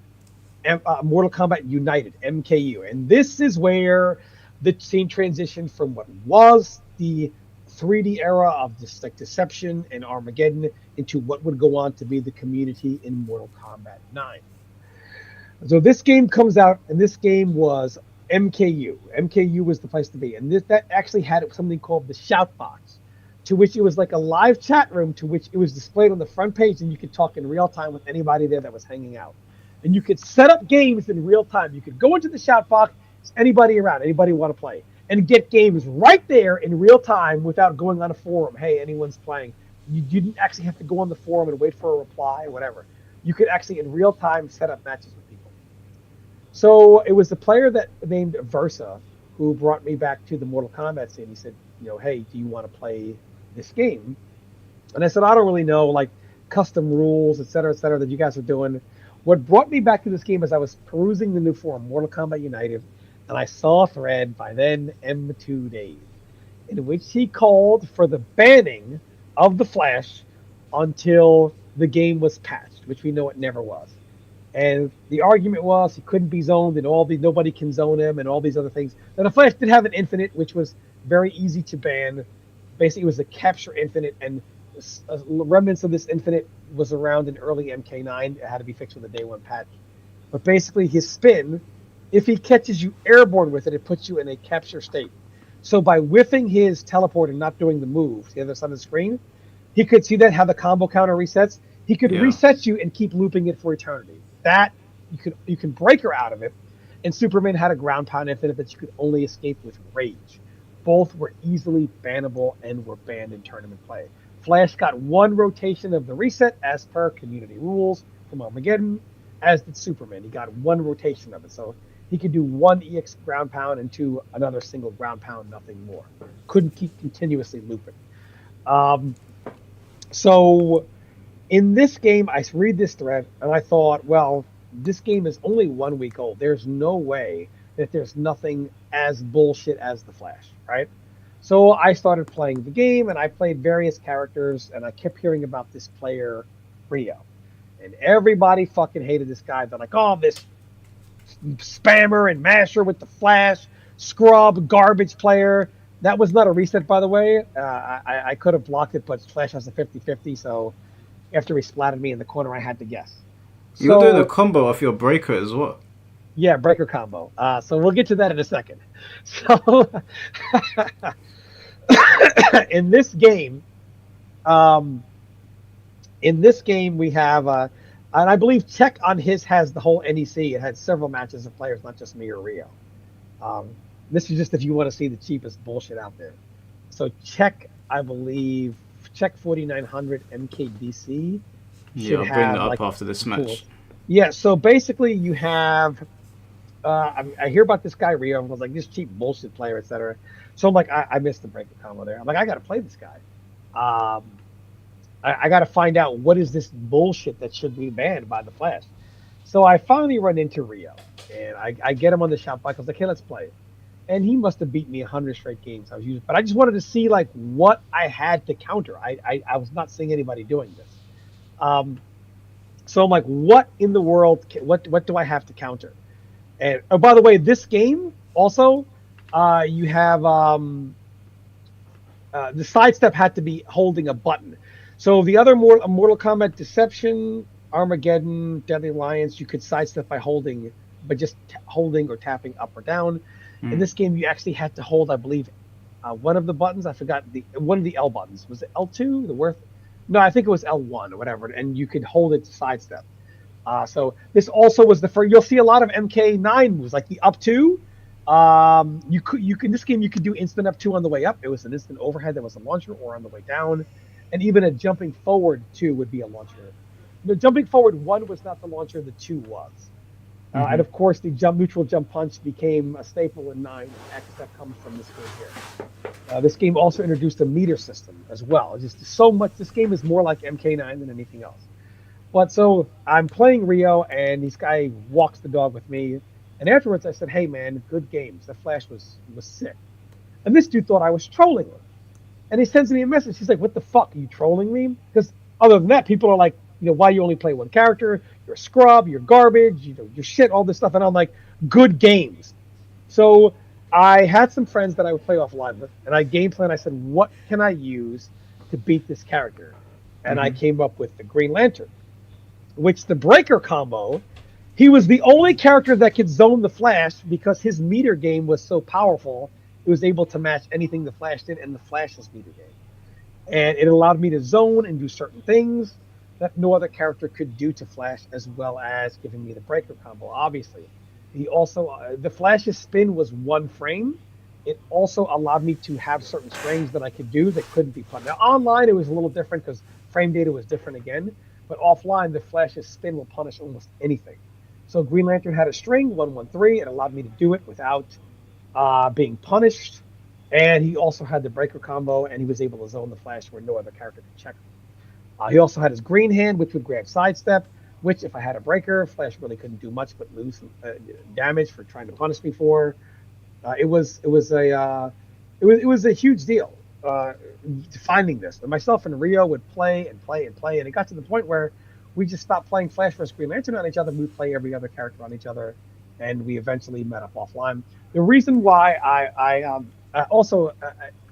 United, MKU. And this is where the scene transitioned from what was the 3D era of Deception and Armageddon into what would go on to be the community in Mortal Kombat 9. So this game comes out, and this game was MKU. MKU was the place to be. And that actually had something called the Shout Box, to which it was like a live chat room to which it was displayed on the front page, and you could talk in real time with anybody there that was hanging out. And you could set up games in real time. You could go into the Shout Box, anybody around, anybody want to play, and get games right there in real time without going on a forum. Hey, anyone's playing. You didn't actually have to go on the forum and wait for a reply or whatever. You could actually in real time set up matches with people. So it was the player that named Versa who brought me back to the Mortal Kombat scene. He said, hey, do you want to play this game? And I said, I don't really know, like custom rules, et cetera, that you guys are doing. What brought me back to this game is I was perusing the new forum, Mortal Kombat United, and I saw a thread by then M2 Dave, in which he called for the banning of the Flash until the game was patched, which we know it never was. And the argument was he couldn't be zoned, and nobody can zone him, and all these other things. Now the Flash did have an infinite, which was very easy to ban. Basically, it was a capture infinite, and remnants of this infinite was around in early MK9. It had to be fixed with a day one patch. But basically, his spin, if he catches you airborne with it, it puts you in a capture state. So by whiffing his teleport and not doing the move to the other side of the screen, he could see that how the combo counter resets. He could Yeah. reset you and keep looping it for eternity. That you can break her out of it. And Superman had a ground pound infinite that you could only escape with rage. Both were easily bannable and were banned in tournament play. Flash got one rotation of the reset as per community rules from Armageddon, as did Superman. He got one rotation of it. So he could do one EX ground pound and another single ground pound, nothing more. Couldn't keep continuously looping. So in this game, I read this thread and I thought, well, this game is only 1 week old. There's no way that there's nothing as bullshit as the Flash, right? So I started playing the game and I played various characters and I kept hearing about this player, Rio. And everybody fucking hated this guy. They're like, oh, this spammer and masher with the Flash, scrub, garbage player. That was not a reset, by the way. I could have blocked it, but Flash has a 50-50, so after he splattered me in the corner, I had to guess. You're doing a combo off your breaker as well. Yeah, breaker combo. So we'll get to that in a second. So in this game, we have, and I believe Tech on his has the whole NEC. It had several matches of players, not just me or Rio. This is just if you want to see the cheapest bullshit out there. So Czech, I believe, Czech 4900 MKBC. Yeah, I'll bring that up after this match. Tools. Yeah, so basically you have, I hear about this guy Rio, and was like, this cheap bullshit player, etc. So I'm like, I missed the breaker combo there. I'm like, I got to play this guy. I got to find out what is this bullshit that should be banned by the Flash. So I finally run into Rio, and I get him on the shop bike. I was like, hey, let's play. And he must have beat me 100 straight games I was using. But I just wanted to see like what I had to counter. I was not seeing anybody doing this. So I'm like, what in the world? What do I have to counter? And oh, by the way, this game also, you have the sidestep had to be holding a button. So the other Mortal Kombat Deception, Armageddon, Deadly Alliance, you could sidestep by holding, but just holding or tapping up or down. In this game, you actually had to hold, I believe, one of the buttons. I forgot one of the L buttons. Was it L2? No, I think it was L1 or whatever, and you could hold it to sidestep. So this also was the first. You'll see a lot of MK9 moves, like the up two. You could in this game you could do instant up two on the way up. It was an instant overhead that was a launcher, or on the way down, and even a jumping forward two would be a launcher. The jumping forward one was not the launcher. The two was. And of course, the neutral jump punch became a staple in 9 X that comes from this game here. This game also introduced a meter system as well. It's just so much. This game is more like MK9 than anything else. But so I'm playing Rio, and this guy walks the dog with me. And afterwards, I said, "Hey, man, good games. The Flash was sick." And this dude thought I was trolling him. And he sends me a message. He's like, "What the fuck? Are you trolling me?" Because other than that, people are like, why you only play one character? You're a scrub, you're garbage, you're shit, all this stuff. And I'm like, good games. So I had some friends that I would play offline with, and I game plan. I said, what can I use to beat this character? And I came up with the Green Lantern, which the breaker combo, he was the only character that could zone the Flash because his meter game was so powerful. It was able to match anything the Flash did and the Flash's meter game. And it allowed me to zone and do certain things that no other character could do to Flash, as well as giving me the breaker combo. Obviously, he also the Flash's spin was 1 frame. It also allowed me to have certain strings that I could do that couldn't be punished. Now online it was a little different because frame data was different again, but offline the Flash's spin will punish almost anything. So Green Lantern had a string 113. It allowed me to do it without being punished, and he also had the breaker combo, and he was able to zone the Flash where no other character could check him. He also had his green hand, which would grab sidestep, which if I had a breaker, Flash really couldn't do much but lose damage for trying to punish me for. It was a huge deal finding this. And myself and Rio would play, and it got to the point where we just stopped playing Flash vs. Green Lantern on each other. We would play every other character on each other, and we eventually met up offline. The reason why I also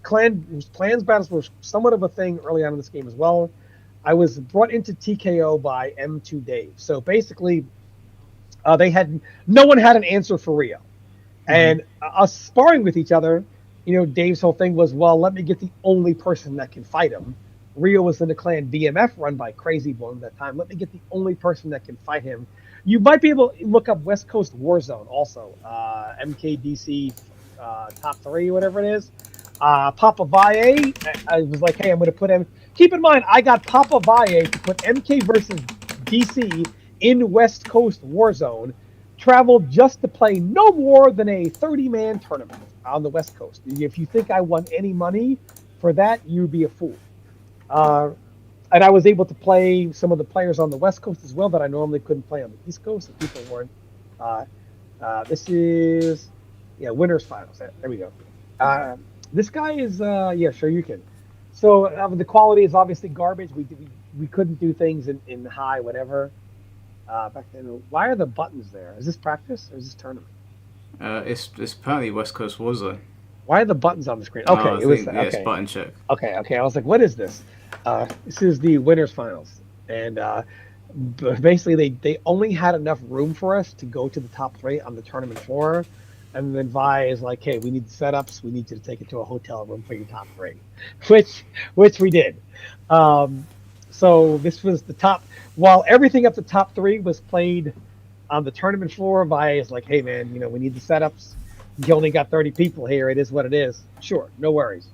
clans battles were somewhat of a thing early on in this game as well. I was brought into TKO by M2 Dave. So basically, no one had an answer for Rio. And us sparring with each other, Dave's whole thing was, well, let me get the only person that can fight him. Rio was in the clan BMF run by Crazy Bone at that time. Let me get the only person that can fight him. You might be able to look up West Coast Warzone also, MKDC top 3, whatever it is. Papa Valle, I was like, hey, I'm going to put him. Keep in mind, I got Papa Valle to put MK versus DC in West Coast Warzone. Traveled just to play no more than a 30-man tournament on the West Coast. If you think I won any money for that, you'd be a fool. And I was able to play some of the players on the West Coast as well that I normally couldn't play on the East Coast. If people weren't. This is, winners finals. There we go. This guy is, sure you can. So the quality is obviously garbage. We couldn't do things in high, whatever. Back then, why are the buttons there? Is this practice or is this tournament? It's apparently West Coast Warzone. Why are the buttons on the screen? Okay, it's button check. Okay. I was like, what is this? This is the winners finals, and basically they only had enough room for us to go to the top 3 on the tournament floor, and then Vi is like, hey, we need setups. We need you to take it to a hotel room for your top 3, which we did. So this was the top. While everything up to top 3 was played on the tournament floor, Vi is like, hey man, we need the setups. You only got 30 people here. It is what it is. Sure, no worries.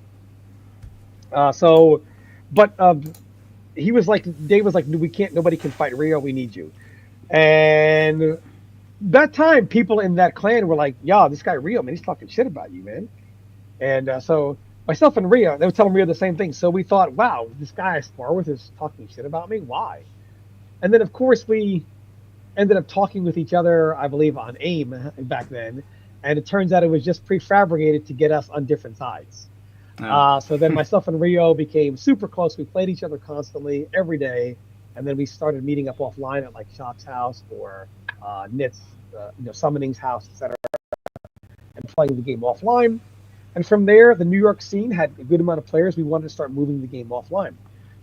He was like, Dave was like, nobody can fight Rio. We need you. And that time, people in that clan were like, yeah, this guy Rio, man, he's talking shit about you, man. And so myself and Rio, they were telling Rio the same thing. So we thought, wow, this guy I spar with is talking shit about me. Why? And then, of course, we ended up talking with each other, I believe, on AIM back then. And it turns out it was just prefabricated to get us on different sides. Oh. So then myself and Rio became super close. We played each other constantly every day. And then we started meeting up offline at like Shock's house or Nit's, Summoning's house, etc. And playing the game offline. And from there, the New York scene had a good amount of players. We wanted to start moving the game offline.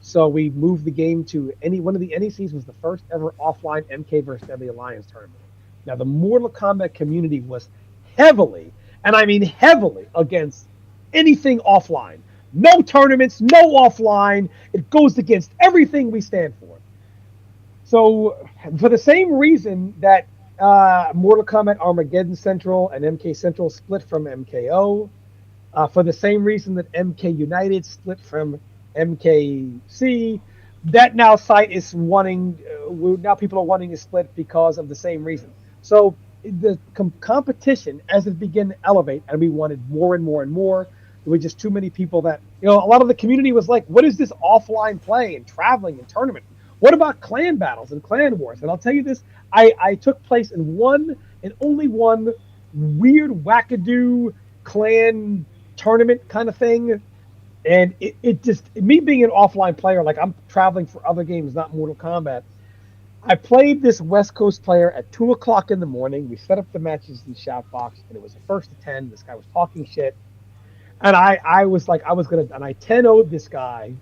So we moved the game to one of the NECs was the first ever offline MK versus Deadly Alliance tournament. Now, the Mortal Kombat community was heavily, and I mean heavily, against anything offline. No tournaments, no offline. It goes against everything we stand for. So for the same reason that Mortal Kombat Armageddon Central and MK Central split from MKO, for the same reason that MK United split from MKC, that now site is wanting, now people are wanting to split because of the same reason. So the competition, as it began to elevate, and we wanted more and more and more, there were just too many people that, a lot of the community was like, what is this offline play and traveling and tournament? What about clan battles and clan wars? And I'll tell you this, I took place in one and only one weird wackadoo clan tournament kind of thing. And it just, me being an offline player, like I'm traveling for other games, not Mortal Kombat. I played this West Coast player at 2 o'clock in the morning. We set up the matches in the Shoutbox, and it was the first to 10. This guy was talking shit. And I was like, and I 10-0'd this guy.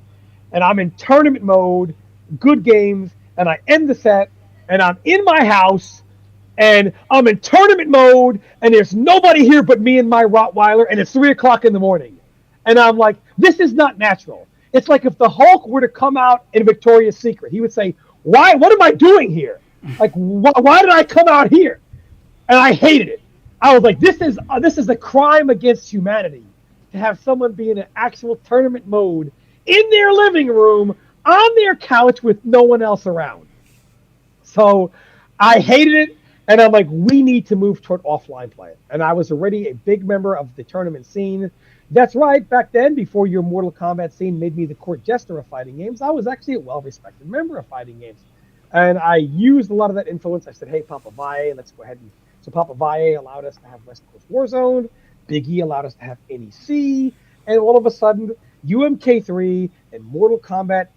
And I'm in tournament mode, good games, and I end the set, and I'm in my house, and I'm in tournament mode, and there's nobody here but me and my Rottweiler, and it's 3 o'clock in the morning. And I'm like, this is not natural. It's like if the Hulk were to come out in Victoria's Secret, he would say, why? What am I doing here? Like, why did I come out here? And I hated it. I was like, this is a crime against humanity to have someone be in an actual tournament mode in their living room on their couch with no one else around. So I hated it. And I'm like, we need to move toward offline play. And I was already a big member of the tournament scene. That's right. Back then, before your Mortal Kombat scene made me the court jester of fighting games, I was actually a well-respected member of fighting games. And I used a lot of that influence. I said, hey, Papa Valle, let's go ahead. So Papa Valle allowed us to have West Coast Warzone. Big E allowed us to have NEC. And all of a sudden, UMK3 and Mortal Kombat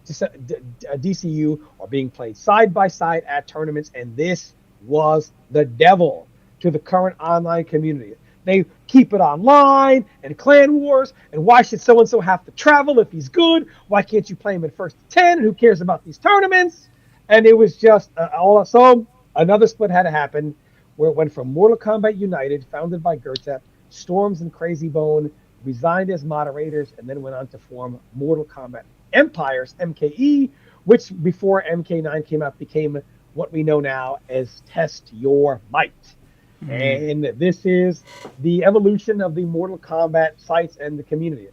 DCU are being played side by side at tournaments. And this was the devil to the current online community. They keep it online and clan wars. And why should so-and-so have to travel if he's good? Why can't you play him in first to 10? Who cares about these tournaments? And it was just so another split had to happen where it went from Mortal Kombat United, founded by Gertep, Storms and Crazy Bone resigned as moderators and then went on to form Mortal Kombat Empires, MKE, which before MK9 came out became what we know now as Test Your Might. And this is the evolution of the Mortal Kombat sites and the community.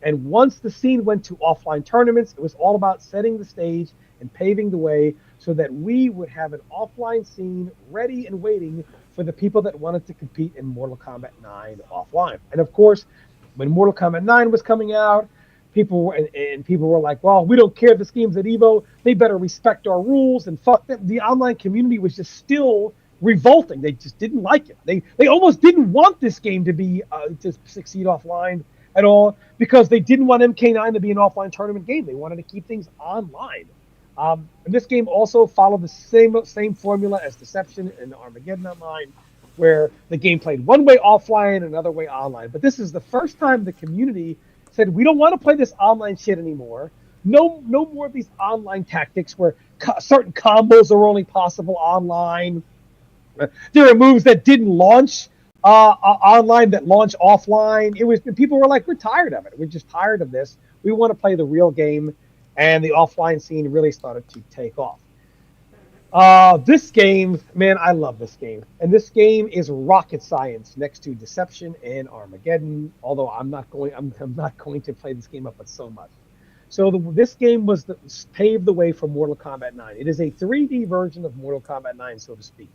And once the scene went to offline tournaments, it was all about setting the stage and paving the way so that we would have an offline scene ready and waiting for the people that wanted to compete in Mortal Kombat 9 offline. And of course, when Mortal Kombat 9 was coming out, people were like, well, we don't care if this game's at EVO. They better respect our rules and fuck them. The online community was just still revolting. They just didn't like it. They almost didn't want this game to be to succeed offline at all because they didn't want MK9 to be an offline tournament game. They wanted to keep things online. And this game also followed the same formula as Deception and Armageddon Online, where the game played one way offline, another way online. But this is the first time the community said, we don't want to play this online shit anymore. No more of these online tactics where certain combos are only possible online. There are moves that didn't launch online that launch offline. People were like, we're tired of it. We're just tired of this. We want to play the real game, and the offline scene really started to take off. This game, man, I love this game, and this game is rocket science next to Deception and Armageddon. Although I'm not going to play this game up with so much. So this game paved the way for Mortal Kombat 9. It is a 3D version of Mortal Kombat 9, so to speak.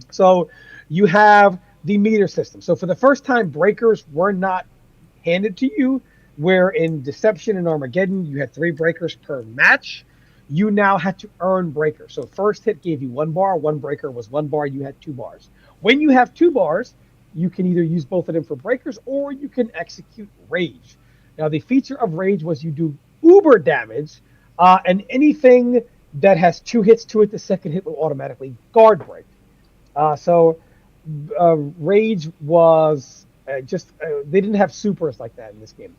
So you have the meter system. So for the first time, breakers were not handed to you, where in Deception and Armageddon, you had 3 breakers per match. You now had to earn breakers. So first hit gave you 1 bar. 1 breaker was 1 bar. You had 2 bars. When you have 2 bars, you can either use both of them for breakers or you can execute Rage. Now, the feature of Rage was you do uber damage, and anything that has 2 hits to it, the second hit will automatically guard break. Rage was they didn't have supers like that in this game.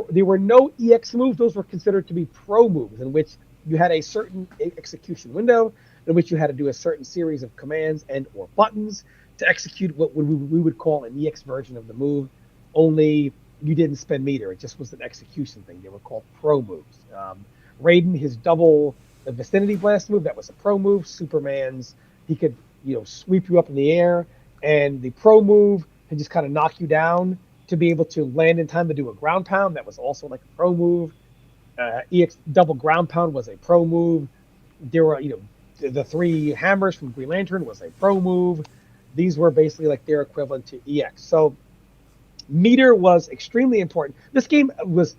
There were no EX moves. Those were considered to be pro moves, in which you had a certain execution window in which you had to do a certain series of commands and or buttons to execute what we would call an EX version of the move, only you didn't spend meter. It just was an execution thing. They were called pro moves. Raiden, his double vicinity blast move, that was a pro move. Superman's, he could sweep you up in the air, and the pro move can just kind of knock you down to be able to land in time to do a ground pound. That was also like a pro move. EX double ground pound was a pro move. There were, the 3 hammers from Green Lantern was a pro move. These were basically like their equivalent to EX. So meter was extremely important. This game was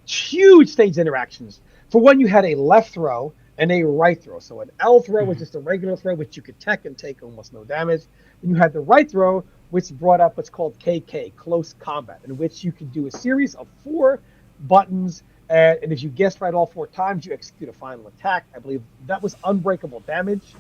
huge stage interactions. For one, you had a left throw and a right throw. So an L throw was just a regular throw, which you could tech and take almost no damage. Then you had the right throw, which brought up what's called KK, Close Combat, in which you could do a series of 4 buttons, and if you guessed right all 4 times, you execute a final attack. I believe that was unbreakable damage.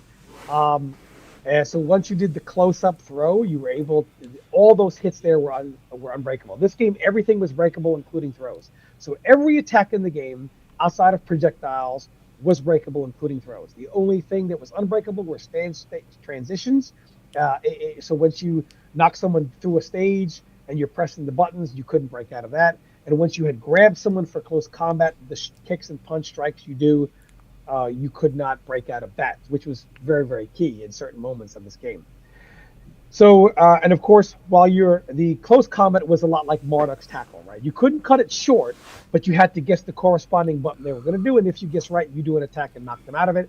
And so once you did the close-up throw, you were able, all those hits there were unbreakable. This game, everything was breakable, including throws. So every attack in the game, outside of projectiles, was breakable, including throws. The only thing that was unbreakable were stage transitions. So once you knock someone through a stage and you're pressing the buttons, you couldn't break out of that. And once you had grabbed someone for close combat, the kicks and punch strikes you do, you could not break out of that, which was very, very key in certain moments of this game. So, and of course, the close combat was a lot like Marduk's tackle, right? You couldn't cut it short, but you had to guess the corresponding button they were going to do. And if you guess right, you do an attack and knock them out of it.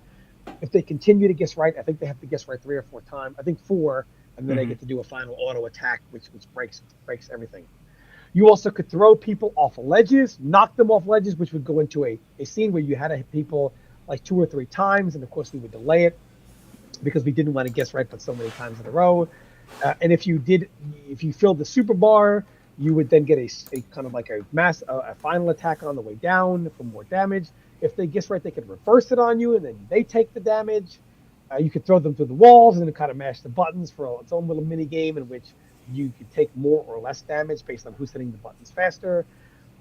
If they continue to guess right, I think they have to guess right 3 or 4 times. I think 4, and then they get to do a final auto attack, which breaks everything. You also could throw people off ledges, knock them off ledges, which would go into a scene where you had to hit people like 2 or 3 times, and of course we would delay it because we didn't want to guess right but so many times in a row. And if you filled the super bar, you would then get a kind of like a final attack on the way down for more damage. If they guess right, they could reverse it on you, and then they take the damage. You could throw them through the walls and then kind of mash the buttons for its own little mini game in which you could take more or less damage based on who's hitting the buttons faster.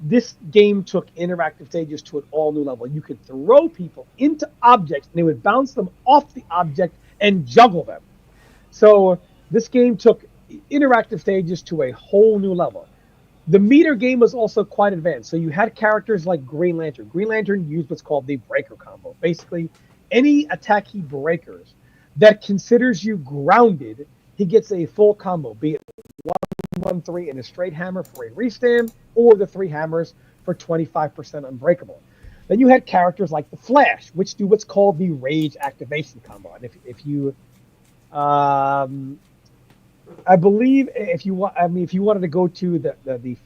This game took interactive stages to an all new level. You could throw people into objects, and they would bounce them off the object and juggle them. So this game took interactive stages to a whole new level. The meter game was also quite advanced. So you had characters like Green Lantern. Green Lantern used what's called the breaker combo. Basically, any attack he breakers that considers you grounded, he gets a full combo, be it 1-1-3 and a straight hammer for a restand, or the 3 hammers for 25% unbreakable. Then you had characters like the Flash, which do what's called the rage activation combo. And if you I believe if you wanted to go to the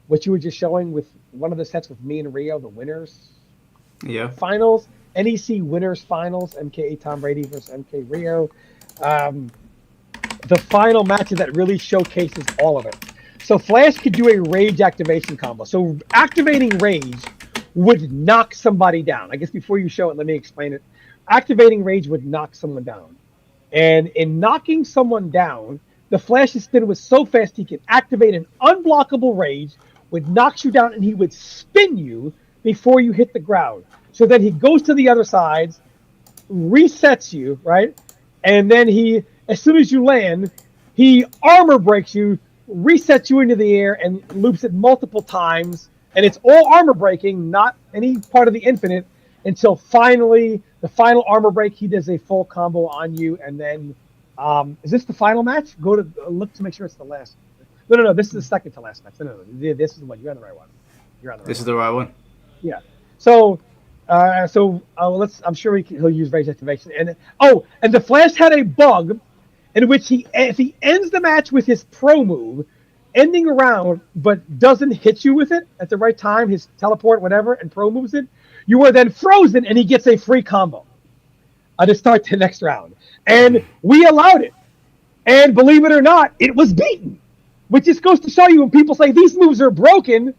what you were just showing with one of the sets with me and Rio, the winners finals, NEC winners finals, MK Tom Brady versus MK Rio, the final matches that really showcases all of it. So Flash could do a rage activation combo. So activating rage would knock somebody down. I guess before you show it, let me explain it. Activating rage would knock someone down. And in knocking someone down, the Flash's spin was so fast he could activate an unblockable rage, would knock you down, and he would spin you before you hit the ground. So then he goes to the other sides, resets you, right? And then he, as soon as you land, he armor breaks you, resets you into the air, and loops it multiple times. And it's all armor breaking, not any part of the infinite, until finally the final armor break, he does a full combo on you. And then, is this the final match? Go to look to make sure it's the last. No. This is the second to last match. No. This is the one. You're on the right one. This is the right one. Yeah. So let's. I'm sure he'll use rage activation. And the Flash had a bug in which if he ends the match with his pro move, ending around, but doesn't hit you with it at the right time, his teleport, whatever, and pro moves it, you are then frozen, and he gets a free combo to start the next round. And we allowed it. And believe it or not, it was beaten. Which just goes to show you when people say these moves are broken,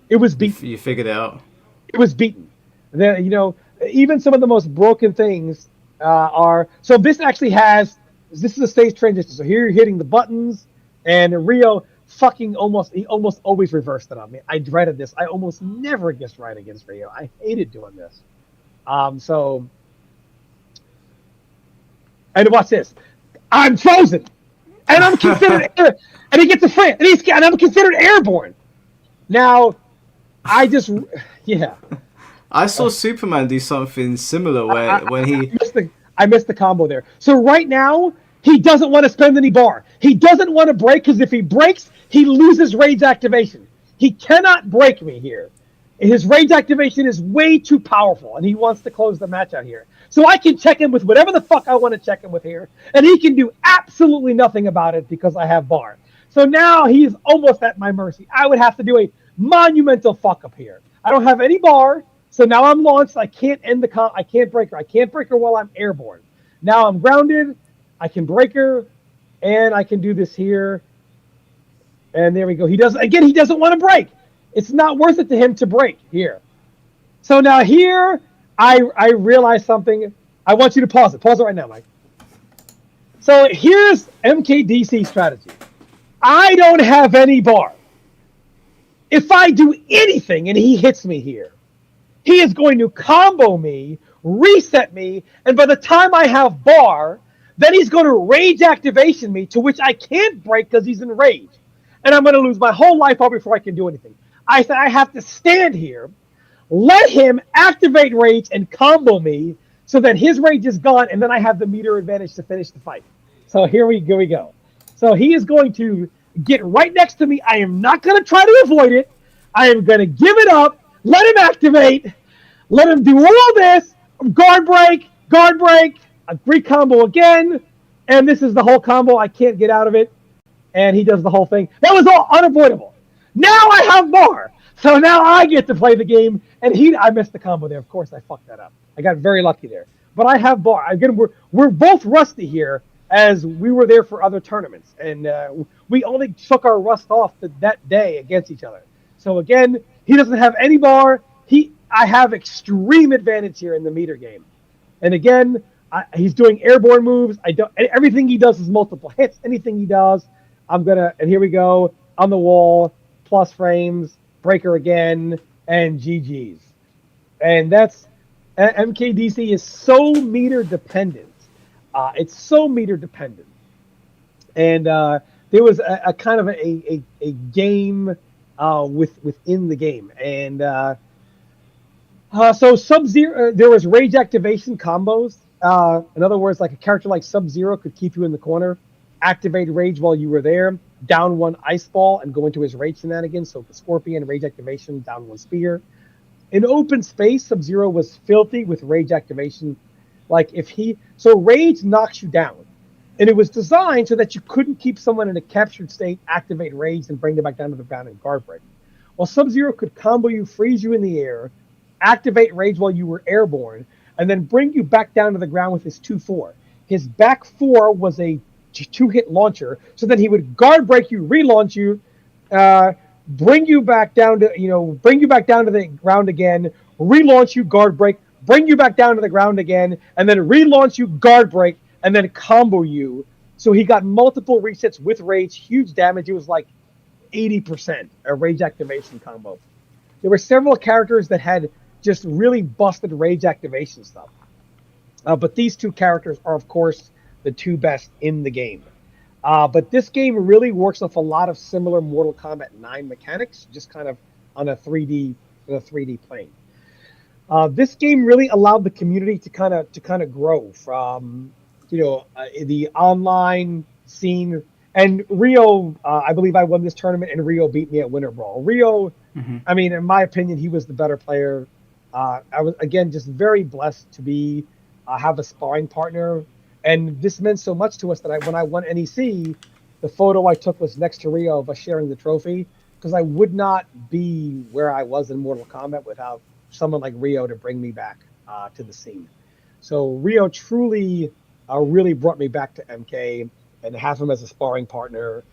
it was beaten. You figured it out. It was beaten. Even some of the most broken things are... So this actually has... This is a stage transition. So here you're hitting the buttons, and Rio... he almost always reversed it on me. I dreaded this. I almost never guessed right against Rio. I hated doing this. And watch this. I'm frozen, and I'm considered and he gets a free, and I'm considered airborne. Now, I saw Superman do something similar when he I missed the combo there. So right now, he doesn't want to spend any bar. He doesn't want to break, because if he breaks, he loses rage activation. He cannot break me here. His rage activation is way too powerful, and he wants to close the match out here. So I can check him with whatever the fuck I want to check him with here, and he can do absolutely nothing about it because I have bar. So now he's almost at my mercy. I would have to do a monumental fuck up here. I don't have any bar, so now I'm launched. I can't end I can't break her. I can't break her while I'm airborne. Now I'm grounded. I can break her, and I can do this here. And there we go. He doesn't want to break. It's not worth it to him to break here. So now here, I realize something. I want you to pause it. Pause it right now, Mike. So here's MKDC strategy. I don't have any bar. If I do anything and he hits me here, he is going to combo me, reset me, and by the time I have bar, then he's going to rage activation me, to which I can't break because he's in rage. And I'm going to lose my whole life bar before I can do anything. I said I have to stand here, let him activate rage and combo me, so that his rage is gone, and then I have the meter advantage to finish the fight. So here we go. So he is going to get right next to me. I am not going to try to avoid it. I am going to give it up, let him activate, let him do all this, guard break, a great combo again, and this is the whole combo. I can't get out of it, and he does the whole thing. That was all unavoidable. Now I have bar, so now I get to play the game, and I missed the combo there. Of course, I fucked that up. I got very lucky there, but I have bar. Again, we're both rusty here, as we were there for other tournaments, and we only took our rust off that day against each other. So again, he doesn't have any bar. I have extreme advantage here in the meter game, and again, he's doing airborne moves. Everything he does is multiple hits. Anything he does, and here we go, on the wall, plus frames, breaker again, and GG's. And that's, MKDC is so meter dependent. It's so meter dependent. And there was a kind of a game within the game. And so Sub-Zero, there was rage activation combos. In other words, like a character like Sub-Zero could keep you in the corner, activate rage while you were there, down one ice ball and go into his rage shenanigans. So the Scorpion, rage activation, down one spear. In open space, Sub-Zero was filthy with rage activation. So rage knocks you down. And it was designed so that you couldn't keep someone in a captured state, activate rage, and bring them back down to the ground and guard break. While Sub-Zero could combo you, freeze you in the air, activate rage while you were airborne, and then bring you back down to the ground with his 2-4. His back 4 was a 2-hit launcher, so that he would guard break you, relaunch you, bring you back down to the ground again, relaunch you, guard break, bring you back down to the ground again, and then relaunch you, guard break, and then combo you. So he got multiple resets with rage, huge damage. It was like 80% a rage activation combo. There were several characters that had just really busted rage activation stuff. But these two characters are, of course, the two best in the game. But this game really works off a lot of similar Mortal Kombat 9 mechanics, just kind of on a 3D plane. This game really allowed the community to kind of grow from the online scene. And Rio, I believe I won this tournament, and Rio beat me at Winter Brawl. Rio, I mean, in my opinion, he was the better player. I was, again, just very blessed to have a sparring partner. And this meant so much to us that when I won NEC, the photo I took was next to Rio of us sharing the trophy, because I would not be where I was in Mortal Kombat without someone like Rio to bring me back to the scene. So Rio truly really brought me back to MK, and to have him as a sparring partner.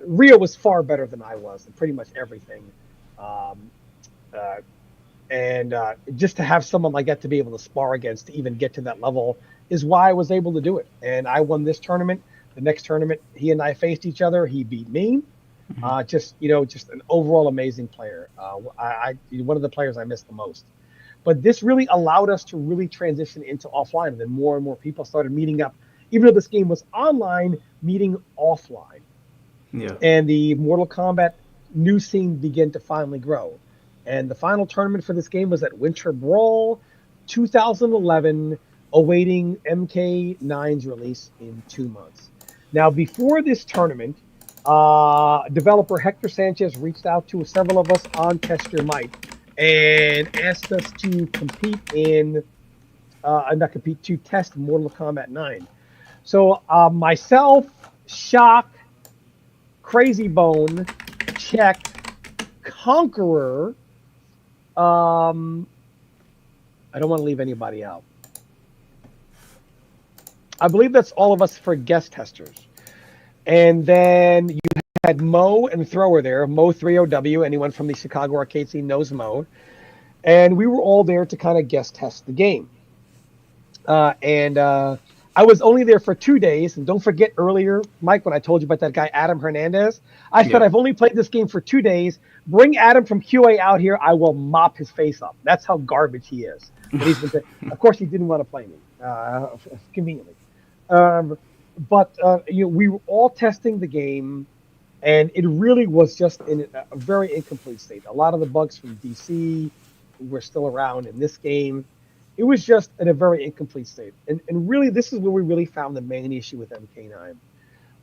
Rio was far better than I was in pretty much everything. And just to have someone like that to be able to spar against, to even get to that level, is why I was able to do it. And I won this tournament. The next tournament, he and I faced each other. He beat me. Just an overall amazing player. One of the players I missed the most. But this really allowed us to really transition into offline. And then more and more people started meeting up, even though this game was online, meeting offline. Yeah. And the Mortal Kombat new scene began to finally grow. And the final tournament for this game was at Winter Brawl 2011, awaiting MK9's release in 2 months. Now, before this tournament, developer Hector Sanchez reached out to several of us on Test Your Might and asked us to to test Mortal Kombat 9. So myself, Shock, Crazy Bone, Check, Conqueror, I don't want to leave anybody out. I believe that's all of us for guest testers. And then you had Mo and Thrower there. Mo 30W. Anyone from the Chicago arcade scene knows Mo. And we were all there to kind of guest test the game. I was only there for 2 days. And don't forget earlier, Mike, when I told you about that guy, Adam Hernandez, I said, I've only played this game for 2 days. Bring Adam from QA out here. I will mop his face up. That's how garbage he is. Of course, he didn't want to play me, conveniently. We were all testing the game, and it really was just in a very incomplete state. A lot of the bugs from DC were still around in this game. It was just in a very incomplete state. And really, this is where we really found the main issue with MK9.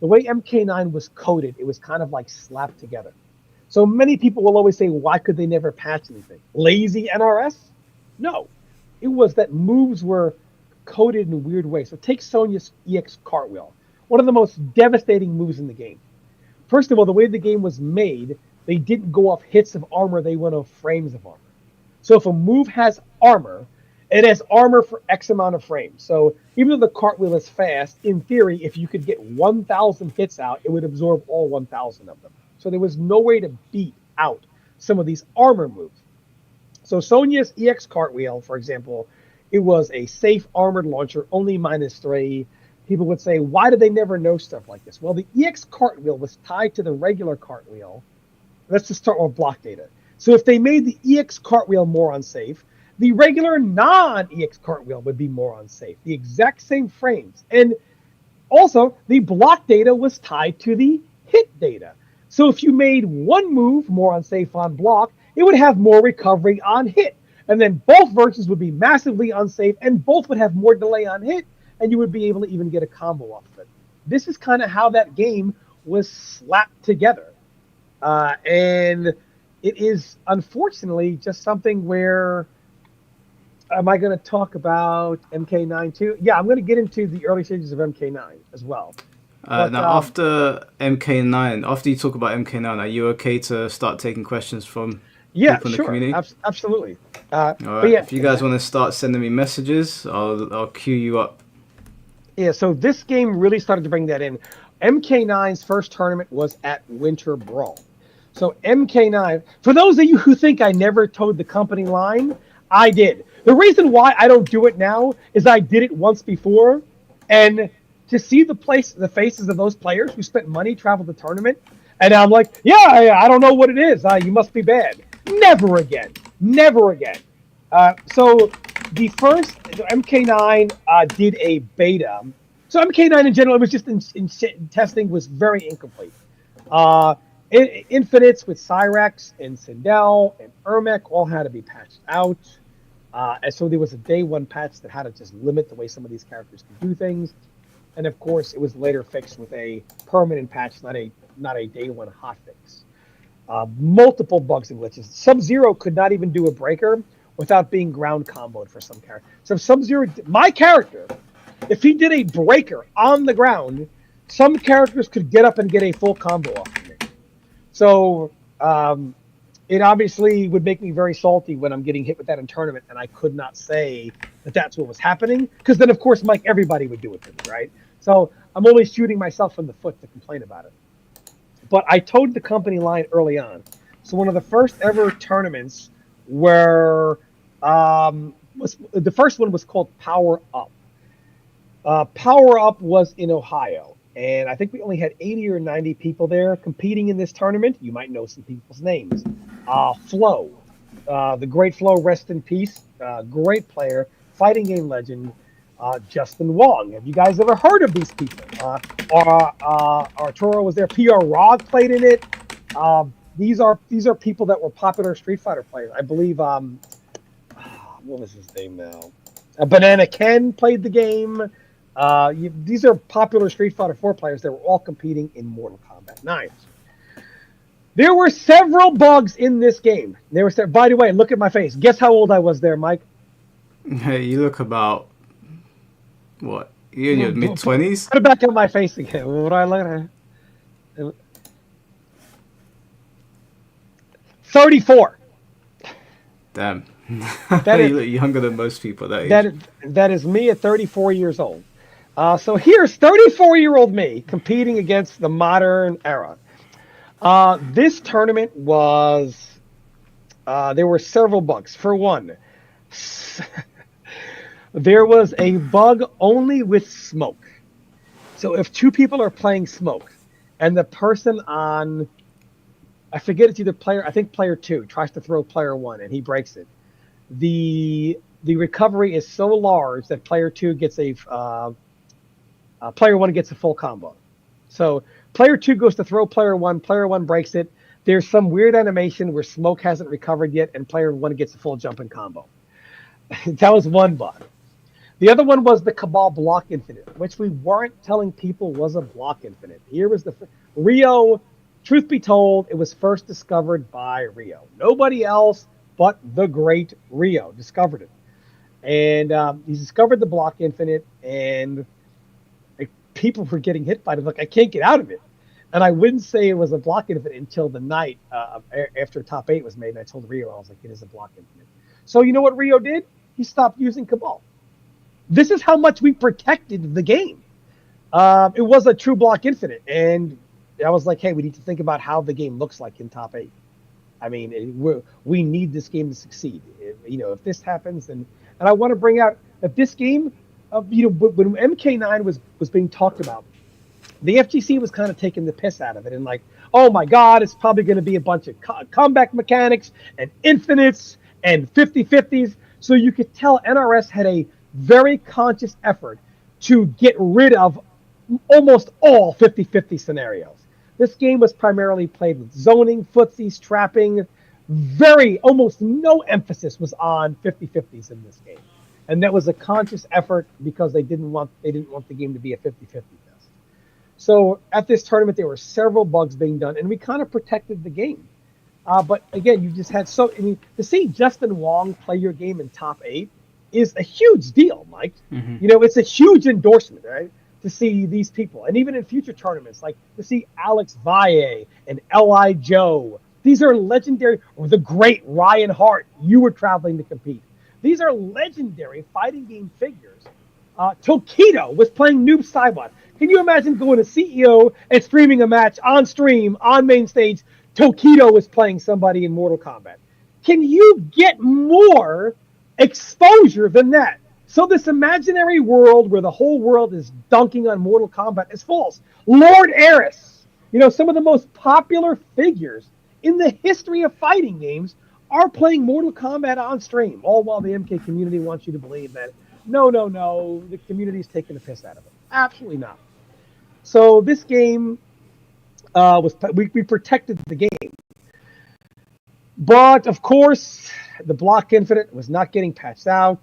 The way MK9 was coded, it was kind of like slapped together. So many people will always say, why could they never patch anything? Lazy NRS? No. It was that moves were coded in a weird way. So take Sonya's EX cartwheel, one of the most devastating moves in the game. First of all, the way the game was made, they didn't go off hits of armor, they went off frames of armor. So if a move has armor, it has armor for X amount of frames. So even though the cartwheel is fast, in theory, if you could get 1,000 hits out, it would absorb all 1,000 of them. So there was no way to beat out some of these armor moves. So Sonya's EX cartwheel, for example, it was a safe armored launcher, only -3. People would say, why did they never know stuff like this? Well, the EX cartwheel was tied to the regular cartwheel. Let's just start with block data. So if they made the EX cartwheel more unsafe, The regular non-EX cartwheel would be more unsafe. The exact same frames. And also, the block data was tied to the hit data. So if you made one move more unsafe on block, it would have more recovery on hit. And then both versions would be massively unsafe, and both would have more delay on hit, and you would be able to even get a combo off of it. This is kind of how that game was slapped together. And it is, unfortunately, just something where... Am I going to talk about MK9 too? Yeah, I'm going to get into the early stages of MK9 as well. Now, after MK9, after you talk about MK9, are you okay to start taking questions from people in the community? Absolutely. All right. Yeah, if you guys want to start sending me messages, I'll queue you up. Yeah, so this game really started to bring that in. MK9's first tournament was at Winter Brawl. So MK9, for those of you who think I never towed the company line, I did. The reason why I don't do it now is I did it once before, and to see the faces of those players who spent money, traveled the tournament, and I'm like, yeah, I don't know what it is. You must be bad. Never again. Never again. So the first MK9 did a beta. So MK9 in general, it was just in testing, was very incomplete. Infinites with Cyrex and Sindel and Ermac all had to be patched out. And so there was a day one patch that had to just limit the way some of these characters can do things. And of course, it was later fixed with a permanent patch, not a day one hotfix. Multiple bugs and glitches. Sub-Zero could not even do a breaker without being ground comboed for some character. So Sub-Zero, my character, if he did a breaker on the ground, some characters could get up and get a full combo off of me. So it obviously would make me very salty when I'm getting hit with that in tournament, and I could not say that that's what was happening, because then, of course, Mike, everybody would do it to me, right? So I'm always shooting myself in the foot to complain about it. But I towed the company line early on. So one of the first ever tournaments where the first one was called Power Up. Power Up was in Ohio, and I think we only had 80 or 90 people there competing in this tournament. You might know some people's names. Flo, the great Flo, rest in peace. Great player, fighting game legend. Justin Wong. Have you guys ever heard of these people? Arturo was there. PR Rog played in it. These are people that were popular Street Fighter players. I believe. What was his name now? Banana Ken played the game. These are popular Street Fighter 4 players that were all competing in Mortal Kombat 9. There were several bugs in this game. By the way, look at my face. Guess how old I was there, Mike? Hey, you look about, what? You're in your mid-20s? Put it back on my face again. What do I look at? 34. Damn. That You look younger than most people that age. That is me at 34 years old. So here's 34-year-old me competing against the modern era. This tournament was... there were several bugs. For one, there was a bug only with smoke. So if two people are playing smoke, and the person on... I forget, it's either player... I think player 2 tries to throw player 1, and he breaks it. The recovery is so large that player 2 gets player 1 gets a full combo. So player 2 goes to throw player 1 breaks it. There's some weird animation where smoke hasn't recovered yet, and player 1 gets a full jumping combo. That was one bug. The other one was the Cabal block infinite, which we weren't telling people was a block infinite. Here was the Rio. Truth be told, it was first discovered by Rio. Nobody else but the great Rio discovered it. And he discovered the block infinite, and people were getting hit by it. Like, I can't get out of it. And I wouldn't say it was a block infinite until the night after top 8 was made. And I told Rio, I was like, it is a block infinite. So you know what Rio did? He stopped using Cabal. This is how much we protected the game. It was a true block infinite. And I was like, hey, we need to think about how the game looks like in top 8. I mean, we need this game to succeed. If this happens, and I want to bring out that this game, when MK9 was being talked about, the FGC was kind of taking the piss out of it and like, oh my God, it's probably going to be a bunch of comeback mechanics and infinites and 50-50s. So you could tell NRS had a very conscious effort to get rid of almost all 50-50 scenarios. This game was primarily played with zoning, footsies, trapping. Almost no emphasis was on 50-50s in this game. And that was a conscious effort because they didn't want the game to be a 50-50 test. So at this tournament, there were several bugs being done, and we kind of protected the game. But again, you just had to see Justin Wong play your game in top 8 is a huge deal, Mike. Mm-hmm. It's a huge endorsement, right? To see these people, and even in future tournaments, like to see Alex Valle and L.I. Joe. These are legendary, or the great Ryan Hart. You were traveling to compete. These are legendary fighting game figures. Tokido was playing Noob Saibot. Can you imagine going to CEO and streaming a match on stream, on main stage? Tokido was playing somebody in Mortal Kombat. Can you get more exposure than that? So this imaginary world where the whole world is dunking on Mortal Kombat is false. Lord Eris, some of the most popular figures in the history of fighting games are playing Mortal Kombat on stream, all while the MK community wants you to believe that no, the community's taking the piss out of it. Absolutely not. So this game we protected the game. But of course, the Block Infinite was not getting patched out.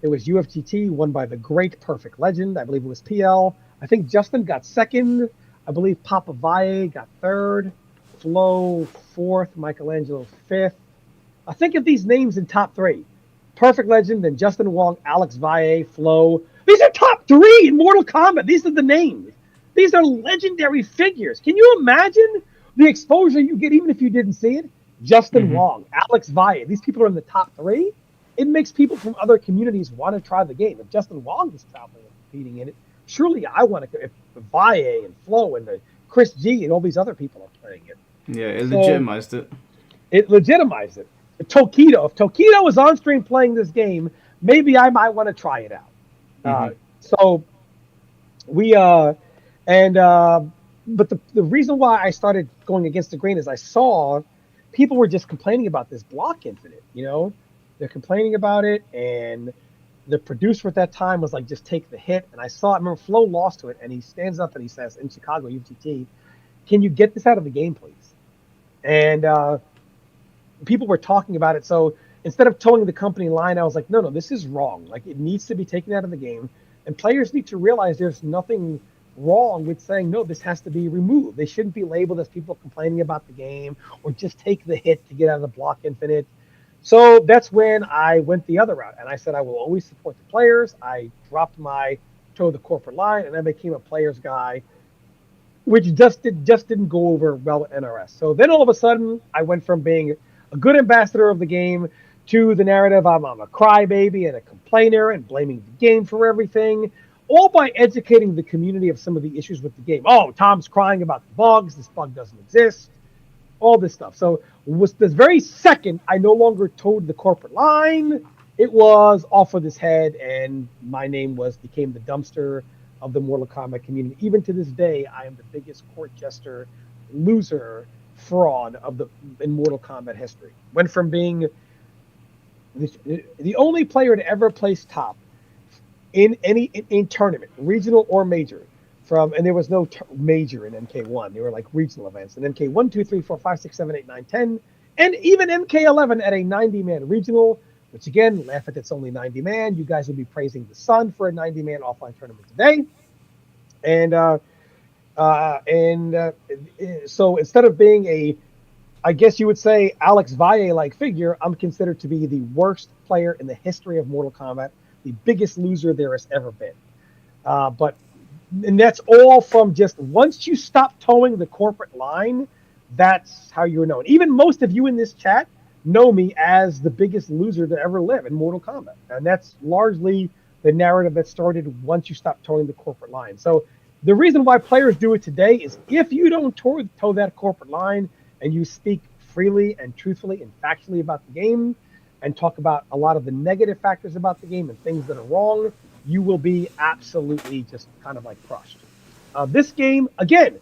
It was UFGT won by the great Perfect Legend. I believe it was PL. I think Justin got second. I believe Papa Valle got third. Flo fourth. Michelangelo fifth. I think of these names in top 3. Perfect Legend, then Justin Wong, Alex Valle, Flo. These are top 3 in Mortal Kombat. These are the names. These are legendary figures. Can you imagine the exposure you get even if you didn't see it? Justin Wong, Alex Valle. These people are in the top 3. It makes people from other communities want to try the game. If Justin Wong is traveling and competing in it, surely I want to. If Valle and Flo and Chris G and all these other people are playing it. Yeah, it legitimized it. It legitimized it. Tokido. If Tokido is on stream playing this game, maybe I might want to try it out. So we but the reason why I started going against the grain is I saw people were just complaining about this Block Infinite. They're complaining about it, and the producer at that time was like, just take the hit. And I remember Flo lost to it, and he stands up and he says, in Chicago, UTT, can you get this out of the game, please? And people were talking about it. So instead of towing the company line, I was like, no, this is wrong. Like, it needs to be taken out of the game. And players need to realize there's nothing wrong with saying, no, this has to be removed. They shouldn't be labeled as people complaining about the game or just take the hit to get out of the Block Infinite. So that's when I went the other route. And I said, I will always support the players. I dropped my toe the corporate line, and I became a players guy, which just didn't go over well with NRS. So then all of a sudden, I went from being a good ambassador of the game to the narrative I'm a crybaby and a complainer and blaming the game for everything, all by educating the community of some of the issues with the game. Oh, Tom's crying about the bugs. This bug doesn't exist. All this stuff. So was the very second I no longer towed the corporate line, it was off with his head, and my name became the dumpster of the Mortal Kombat community. Even to this day, I am the biggest court jester, loser, fraud in Mortal Kombat history. Went from being the only player to ever place top in any tournament, regional or major. And there was no major in MK1. They were like regional events. And MK1, 2, 3, 4, 5, 6, 7, 8, 9, 10. And even MK11 at a 90-man regional, which again, laugh at it's only 90-man. You guys would be praising the Sun for a 90-man offline tournament today. So instead of being I guess you would say, Alex Valle-like figure, I'm considered to be the worst player in the history of Mortal Kombat, the biggest loser there has ever been. And that's all from just once you stop towing the corporate line, that's how you're known. Even most of you in this chat know me as the biggest loser to ever live in Mortal Kombat. And that's largely the narrative that started once you stop towing the corporate line. So the reason why players do it today is if you don't tow that corporate line and you speak freely and truthfully and factually about the game and talk about a lot of the negative factors about the game and things that are wrong, you will be absolutely just kind of like crushed. This game, again,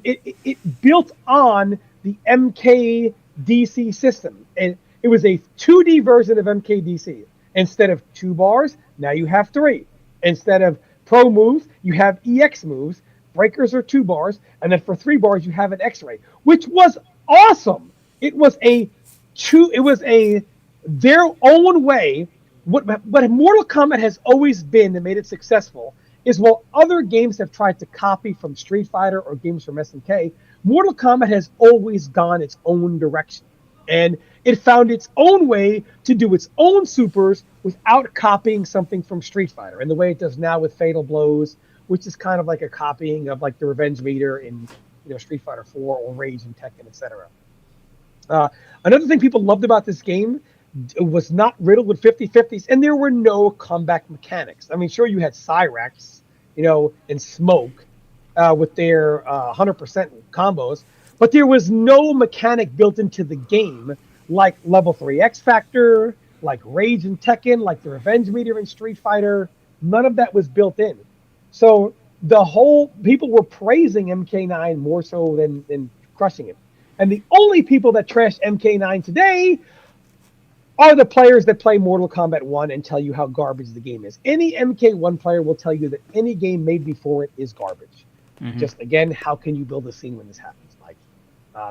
it built on the MKDC system. And it was a 2D version of MKDC. Instead of 2 bars, now you have 3. Instead of pro moves, you have EX moves. Breakers are 2 bars, and then for 3 bars you have an X-ray, which was awesome. It was their own way. What Mortal Kombat has always been that made it successful is while other games have tried to copy from Street Fighter or games from SNK, Mortal Kombat has always gone its own direction. And it found its own way to do its own supers without copying something from Street Fighter, and the way it does now with Fatal Blows, which is kind of like a copying of like the Revenge Meter in Street Fighter 4 or Rage and Tekken, etc. Another thing people loved about this game was not riddled with 50-50s, and there were no comeback mechanics. I mean, sure, you had Cyrax, and Smoke with their 100% combos, but there was no mechanic built into the game like Level 3 X Factor, like Rage and Tekken, like the Revenge Meter in Street Fighter. None of that was built in. So people were praising MK9 more so than crushing it. And the only people that trash MK9 today are the players that play Mortal Kombat 1 and tell you how garbage the game is. Any MK1 player will tell you that any game made before it is garbage. Mm-hmm. Just, again, how can you build a scene when this happens, Mike?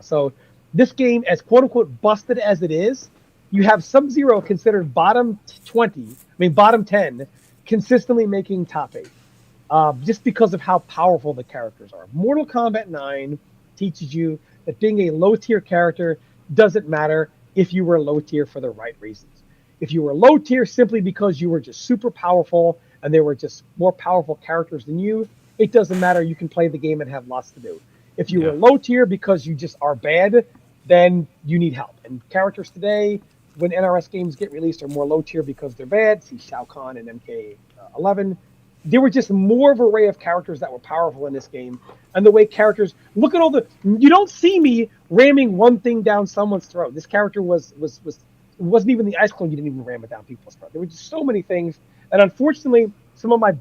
So this game, as quote-unquote busted as it is, you have Sub-Zero considered bottom 10, consistently making top 8. Just because of how powerful the characters are. Mortal Kombat 9 teaches you that being a low-tier character doesn't matter if you were low tier for the right reasons. If you were low tier simply because you were just super powerful and there were just more powerful characters than you, it doesn't matter. You can play the game and have lots to do. If you were low tier because you just are bad, then you need help. And characters today, when NRS games get released, are more low tier because they're bad. See Shao Kahn and MK11. There were just more of an array of characters that were powerful in this game. And the way characters, look at all the, you don't see me ramming one thing down someone's throat. This character wasn't even the ice clone. You didn't even ram it down people's throat. There were just so many things. And unfortunately, some of my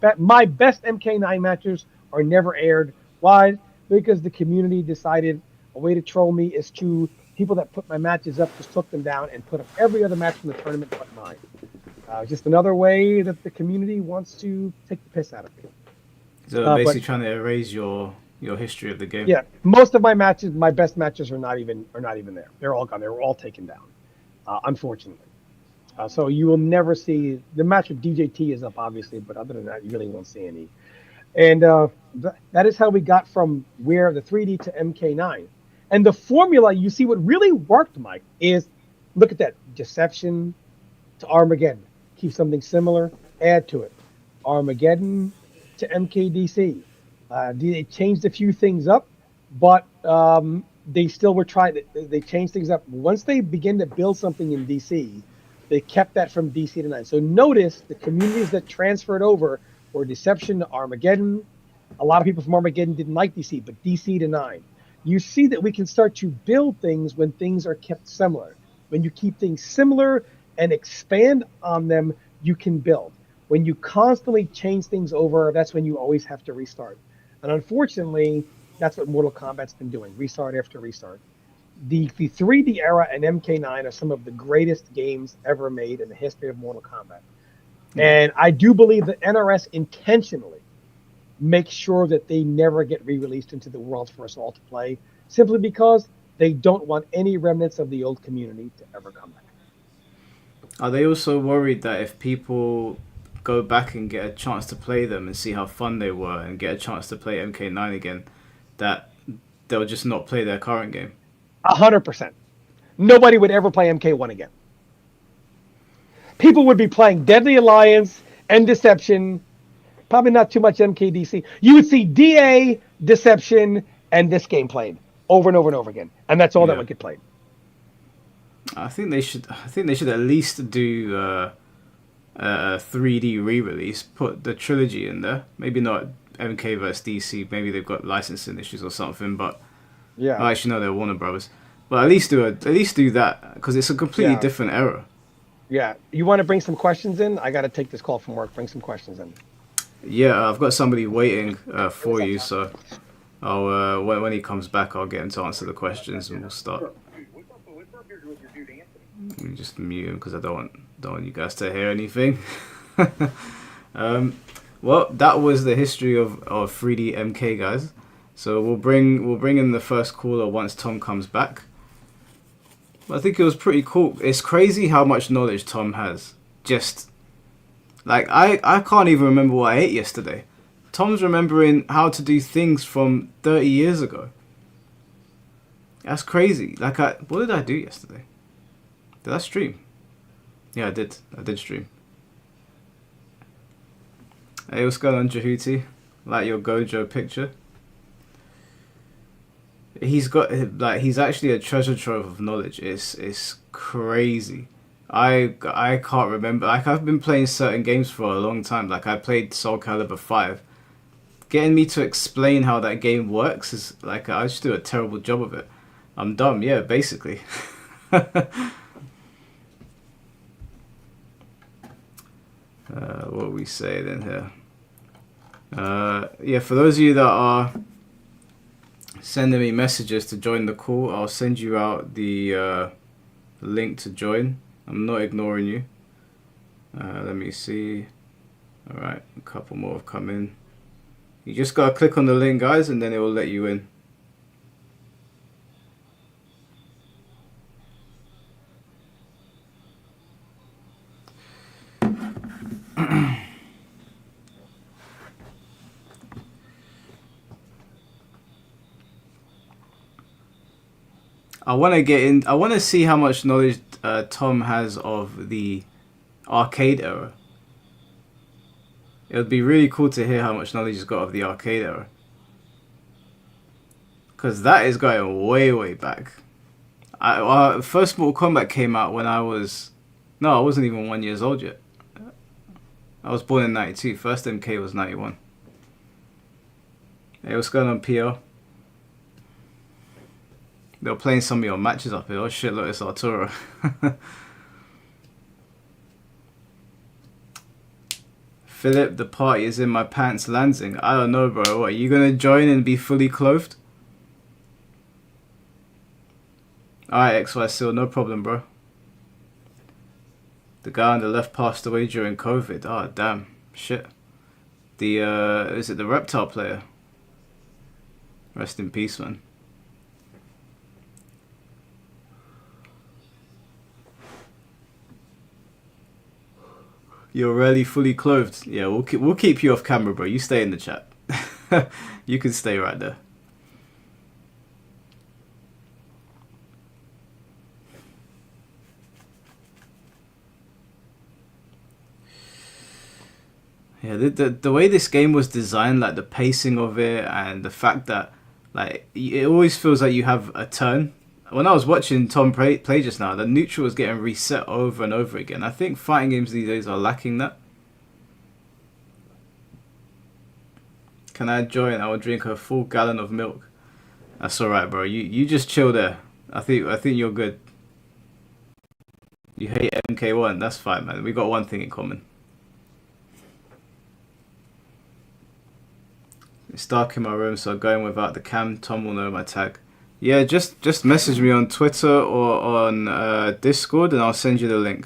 best MK9 matches are never aired. Why? Because the community decided a way to troll me is to people that put my matches up, just took them down and put up every other match from the tournament but mine. Just another way that the community wants to take the piss out of me. So basically trying to erase your history of the game. Yeah, most of my matches, my best matches, are not even there. They're all gone. They were all taken down, unfortunately. So you will never see the match with DJT is up, obviously, but other than that, you really won't see any. And that is how we got from where the 3D to MK9. And the formula, you see, what really worked, Mike, is look at that Deception to Armageddon. Keep something similar, add to it. Armageddon to MKDC. They changed a few things up, but they still were trying. They changed things up. Once they begin to build something in DC, they kept that from DC to 9. So notice the communities that transferred over were Deception to Armageddon. A lot of people from Armageddon didn't like DC, but DC to 9. You see that we can start to build things when things are kept similar. When you keep things similar and expand on them, you can build. When you constantly change things over, that's when you always have to restart. And unfortunately, that's what Mortal Kombat's been doing, restart after restart. The 3D era and MK9 are some of the greatest games ever made in the history of Mortal Kombat. And I do believe that NRS intentionally makes sure that they never get re-released into the world for us all to play, simply because they don't want any remnants of the old community to ever come back. Are they also worried that if people go back and get a chance to play them and see how fun they were and get a chance to play MK9 again, that they'll just not play their current game? 100%. Nobody would ever play MK1 again. People would be playing Deadly Alliance and Deception, probably not too much MKDC. You would see DA, Deception, and this game played over and over and over again, and that's all that would get played. I think they should at least do a 3D re-release. Put the trilogy in there. Maybe not MK versus DC. Maybe they've got licensing issues or something. But I actually know they're Warner Brothers. But at least do that, because it's a completely different era. Yeah, you want to bring some questions in? I got to take this call from work. Bring some questions in. Yeah, I've got somebody waiting for you. So I'll when he comes back, I'll get him to answer the questions and we'll start. Let me just mute him because I don't want Don't want you guys to hear anything. Well, that was the history of 3D MK, guys. So we'll bring in the first caller once Tom comes back. But I think it was pretty cool. It's crazy how much knowledge Tom has. Just like I can't even remember what I ate yesterday. Tom's remembering how to do things from 30 years ago. That's crazy. Like what did I do yesterday? Did I stream? Yeah, I did. I did stream. Hey, what's going on, Jahuti? Like your Gojo picture. He's got he's actually a treasure trove of knowledge. It's crazy. I can't remember. Like I've been playing certain games for a long time. Like I played Soul Calibur 5. Getting me to explain how that game works is like I just do a terrible job of it. I'm dumb, yeah, basically. What we say then here? Yeah, for those of you that are sending me messages to join the call, I'll send you out the link to join. I'm not ignoring you. Let me see. Alright, a couple more have come in. You just gotta click on the link, guys, and then it will let you in. I want to get in. I want to see how much knowledge Tom has of the arcade era. It would be really cool to hear how much knowledge he's got of the arcade era. Because that is going way, way back. First Mortal Kombat came out when I was... No, I wasn't even 1 year old yet. I was born in 92. First MK was 91. Hey, what's going on, PR? They were playing some of your matches up here. Oh shit, look, it's Arturo. Philip, the party is in my pants, Lansing. I don't know, bro. What, are you gonna join and be fully clothed? Alright, XY Seal, no problem, bro. The guy on the left passed away during COVID. Oh, damn. Shit. The, is it the reptile player? Rest in peace, man. You're really fully clothed. Yeah, we'll keep you off camera, bro. You stay in the chat. You can stay right there. Yeah, the way this game was designed, like the pacing of it, and the fact that like it always feels like you have a turn. When I was watching Tom play just now, the neutral was getting reset over and over again. I think fighting games these days are lacking that. Can I join? I will drink a full gallon of milk. That's alright, bro. You just chill there. I think you're good. You hate MK1. That's fine, man. We got one thing in common. It's dark in my room, so going without the cam. Tom will know my tag. Yeah, just message me on Twitter or on Discord, and I'll send you the link.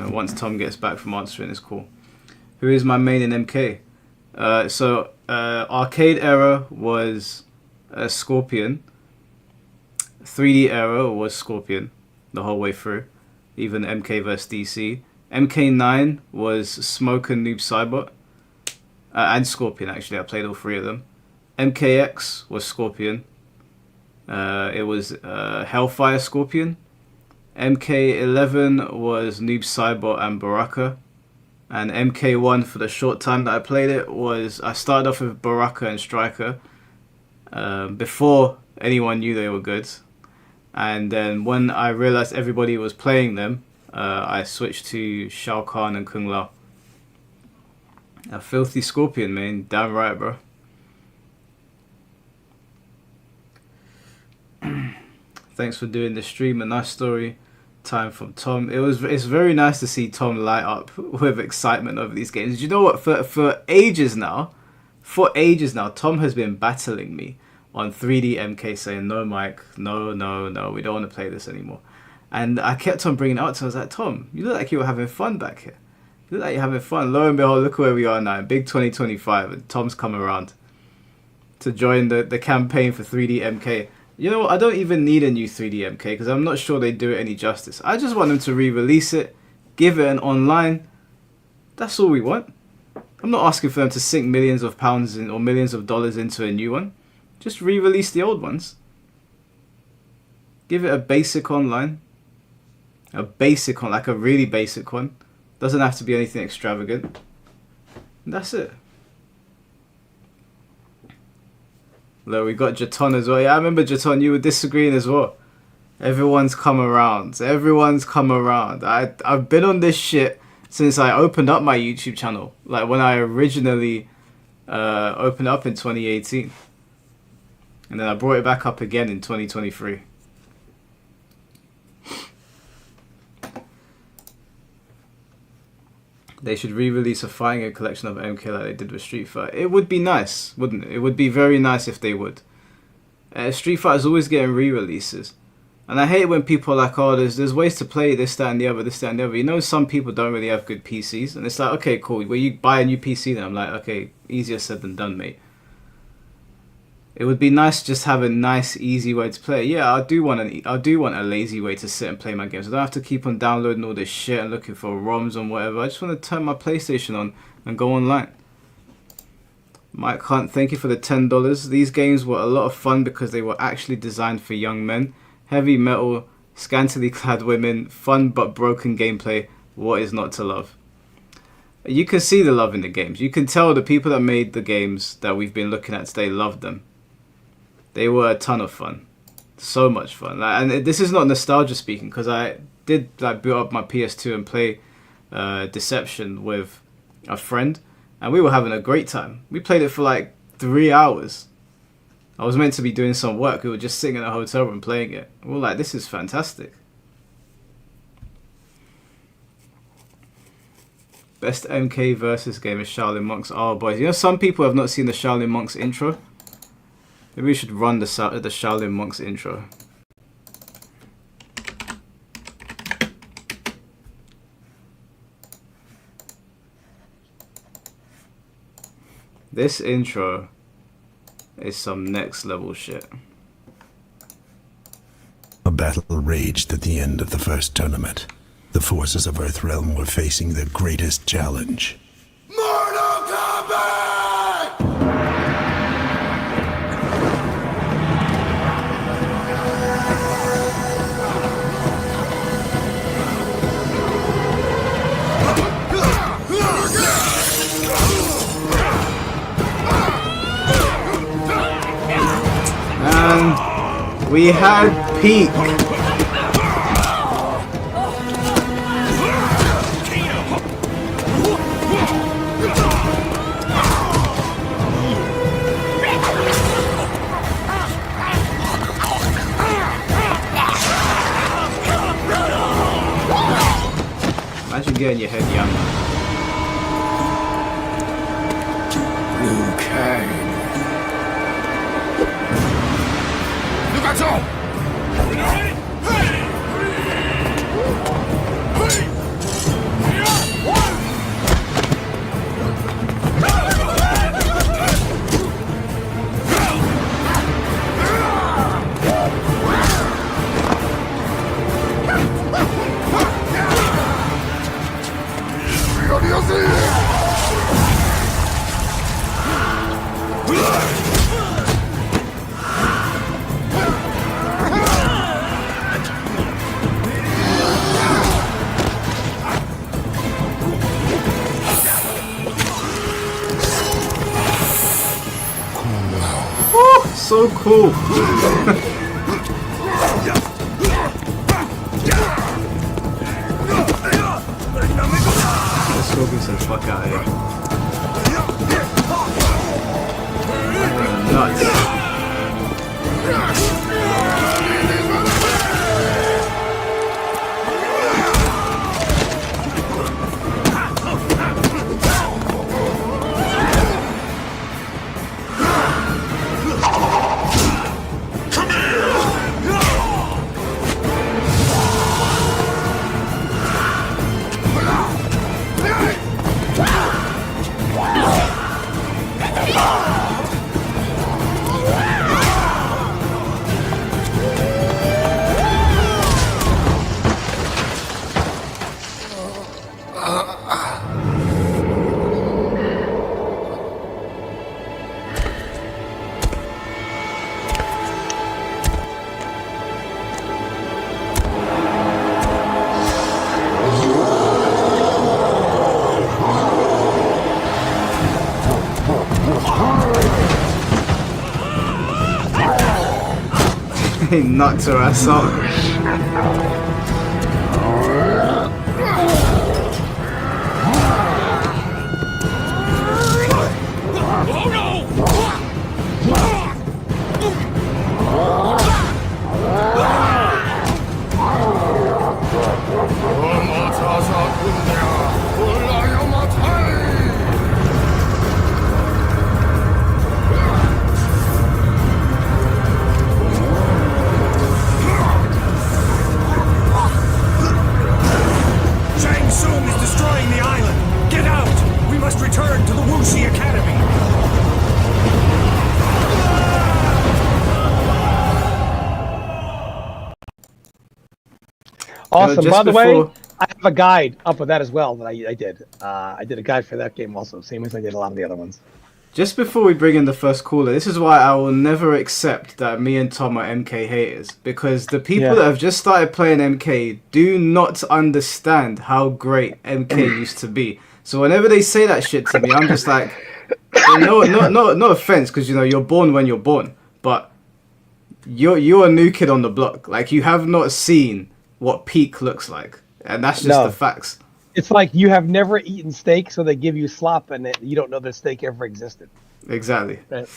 Once Tom gets back from answering his call. Who is my main in MK? Arcade era was Scorpion. 3D era was Scorpion the whole way through, even MK vs DC. MK9 was Smoke and Noob Saibot. And Scorpion, actually. I played all three of them. MKX was Scorpion. It was Hellfire Scorpion. MK11 was Noob Saibot and Baraka. And MK1, for the short time that I played it, was... I started off with Baraka and Striker. Before anyone knew they were good. And then when I realized everybody was playing them, I switched to Shao Kahn and Kung Lao. A filthy Scorpion, man. Damn right, bro. Thanks for doing the stream. A nice story time from Tom. It's very nice to see Tom light up with excitement over these games. You know what? For ages now, Tom has been battling me on 3D MK saying, no, Mike, no, we don't want to play this anymore. And I kept on bringing it up to him. I was like, Tom, you look like you were having fun back here. You look like you're having fun. Lo and behold, look where we are now. Big 2025. And Tom's come around to join the campaign for 3D MK. You know what? I don't even need a new 3D MK because I'm not sure they do it any justice. I just want them to re-release it, give it an online. That's all we want. I'm not asking for them to sink millions of pounds or millions of dollars into a new one. Just re-release the old ones. Give it a basic online. A basic one, like a really basic one. Doesn't have to be anything extravagant. And that's it. Look, we got Jaton as well. Yeah, I remember Jaton, you were disagreeing as well. Everyone's come around. Everyone's come around. I've been on this shit since I opened up my YouTube channel. Like when I originally opened up in 2018. And then I brought it back up again in 2023. They should re-release a fighting game collection of MK like they did with Street Fighter. It would be nice, wouldn't it? It would be very nice if they would. Street Fighter's always getting re-releases. And I hate it when people are like, oh, there's ways to play this, that, and the other, this, that, and the other. You know, some people don't really have good PCs. And it's like, okay, cool. Well, you buy a new PC then. I'm like, okay, easier said than done, mate. It would be nice to just have a nice, easy way to play. Yeah, I do want a lazy way to sit and play my games. I don't have to keep on downloading all this shit and looking for ROMs and whatever. I just want to turn my PlayStation on and go online. Mike Hunt, thank you for the $10. These games were a lot of fun because they were actually designed for young men. Heavy metal, scantily clad women, fun but broken gameplay. What is not to love? You can see the love in the games. You can tell the people that made the games that we've been looking at today loved them. They were a ton of fun. So much fun. And this is not nostalgia speaking, because I did boot up my PS2 and play Deception with a friend, and we were having a great time. We played it for like 3 hours. I was meant to be doing some work. We were just sitting in a hotel room playing it. We were like, this is fantastic. Best MK versus game is Shaolin Monks. Oh, boys. You know, some people have not seen the Shaolin Monks intro. Maybe we should run the Shaolin Monks intro. This intro is some next level shit. A battle raged at the end of the first tournament. The forces of Earthrealm were facing their greatest challenge. Mortal Kombat! And we had Peak. Imagine getting your head young. Okay. Look at all! So cool. Let's go get some fuck out of here. Nuts. He knocked her ass out. Shang Tsung is destroying the island. Get out! We must return to the Wuxi Academy. Awesome. just By the way, before- I have a guide up with that as well that I did. I did a guide for that game also, same as I did a lot of the other ones. Just before we bring in the first caller, this is why I will never accept that me and Tom are MK haters. Because the people that have just started playing MK do not understand how great MK used to be. So whenever they say that shit to me, I'm just like, no offense, because you know you're born when you're born, but you're a new kid on the block. Like you have not seen what peak looks like, and that's just the facts. It's like you have never eaten steak, so they give you slop, and you don't know that steak ever existed. Exactly. Right.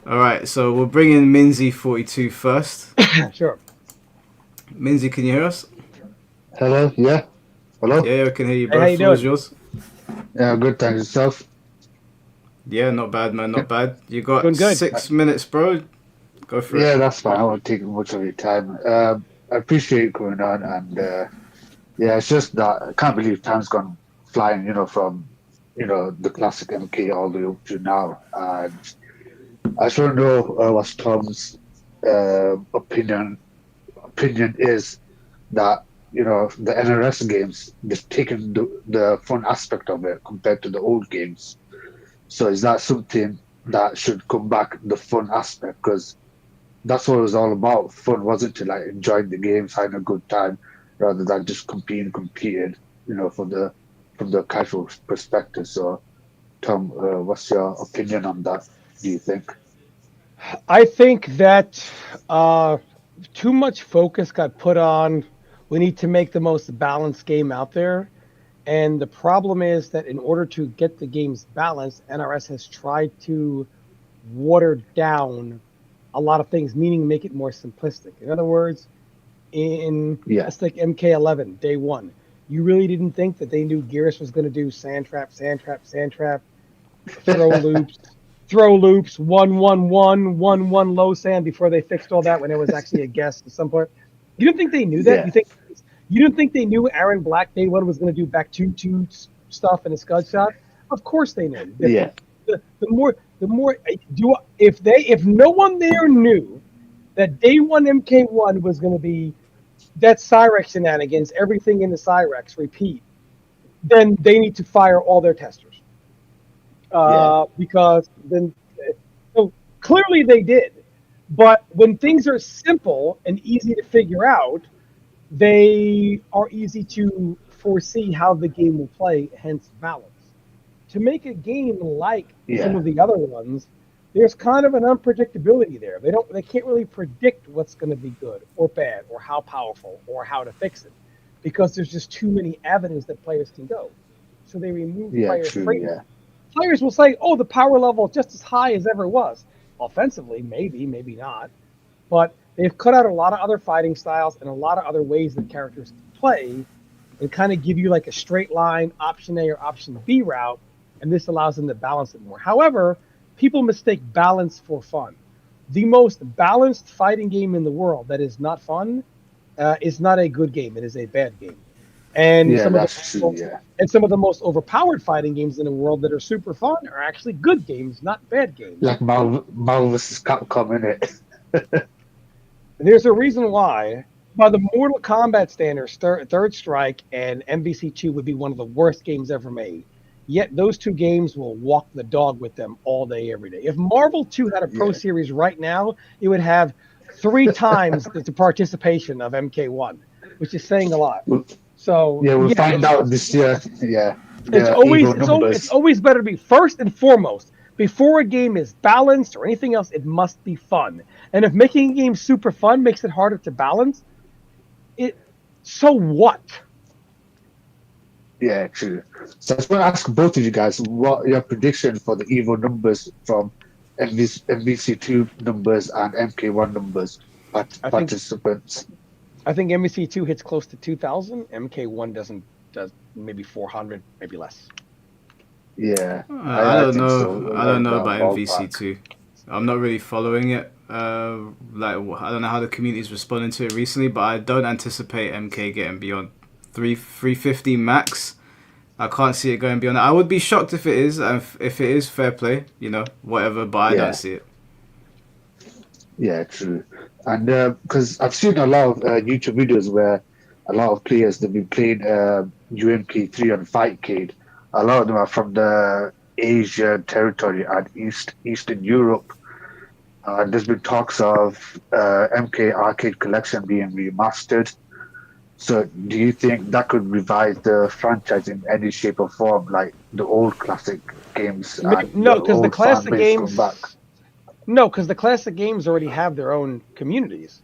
All right, so we'll bring in Minzy42 first. Sure. Minzy, can you hear us? Hello, yeah. Hello? Yeah, I can hear you, Hey, bro. how you Floor is doing? yours. Yeah, good, thanks. Yourself? Yeah, not bad, man, not bad. You got Doing good. 6 minutes, bro. Go for it. Yeah, that's fine. I won't take much of your time. I appreciate it going on, and yeah, it's just that I can't believe time's gone flying, from, the classic MK all the way up to now. And I just want to know what Tom's opinion is that, the NRS games, just taking the fun aspect of it compared to the old games. So is that something that should come back, the fun aspect? Because that's what it was all about. Fun, wasn't to like enjoying the games, having a good time, rather than just competing, from the casual perspective. So, Tom, what's your opinion on that? Do you think? I think that too much focus got put on. We need to make the most balanced game out there. And the problem is that in order to get the games balanced, NRS has tried to water down a lot of things, meaning make it more simplistic. In other words, let's take MK11, day one. You really didn't think that they knew Geras was going to do sand trap, throw loops, 1-1-1, 1-1 low sand before they fixed all that when it was actually a guess at some point. You didn't think they knew that? Yeah. You didn't think they knew Aaron Black day one was going to do back 2-2 stuff in a scud shot? Of course they knew. Yeah. If no one there knew that day one MK1 was going to be that Cyrex shenanigans, everything in the Cyrex repeat, then they need to fire all their testers. Because then, so clearly they did. But when things are simple and easy to figure out, they are easy to foresee how the game will play, hence balance. To make a game like some of the other ones, there's kind of an unpredictability there. They can't really predict what's going to be good or bad or how powerful or how to fix it, because there's just too many avenues that players can go. So they remove players' freedom. Players will say, "Oh, the power level is just as high as ever was." Offensively, maybe not, but they've cut out a lot of other fighting styles and a lot of other ways that characters can play, and kind of give you like a straight line option A or option B route, and this allows them to balance it more. However, people mistake balance for fun. The most balanced fighting game in the world that is not fun is not a good game. It is a bad game. And some of the most overpowered fighting games in the world that are super fun are actually good games, not bad games. Like Marvel vs. Capcom, innit? There's a reason why. By the Mortal Kombat standards, Third Strike and MVC2 would be one of the worst games ever made. Yet those two games will walk the dog with them all day, every day. If Marvel 2 had a Pro Series right now, it would have 3 times the participation of MK1, which is saying a lot. So we'll find out this year. Yeah, it's always better to be first and foremost, Before a game is balanced or anything else, it must be fun. And if making a game super fun makes it harder to balance, so what? Yeah, true. So I just want to ask both of you guys what your prediction for the Evo numbers from MVC2 numbers and MK1 numbers participants. I think MVC2 hits close to 2,000. MK1 does maybe 400, maybe less. Yeah, I don't know. So. I don't know about Ballpark. MVC2. I'm not really following it. I don't know how the community's responding to it recently, but I don't anticipate MK getting beyond 350 max. I can't see it going beyond that. I would be shocked if it is, and if it is, fair play, whatever. But I don't see it. Yeah, true. And because I've seen a lot of YouTube videos where a lot of players they've been playing UMK3 on Fightcade. A lot of them are from the Asian territory and Eastern Europe. There's been talks of MK Arcade Collection being remastered. So do you think that could revive the franchise in any shape or form, like the old classic games? No, because the classic games. No, because the classic games already have their own communities.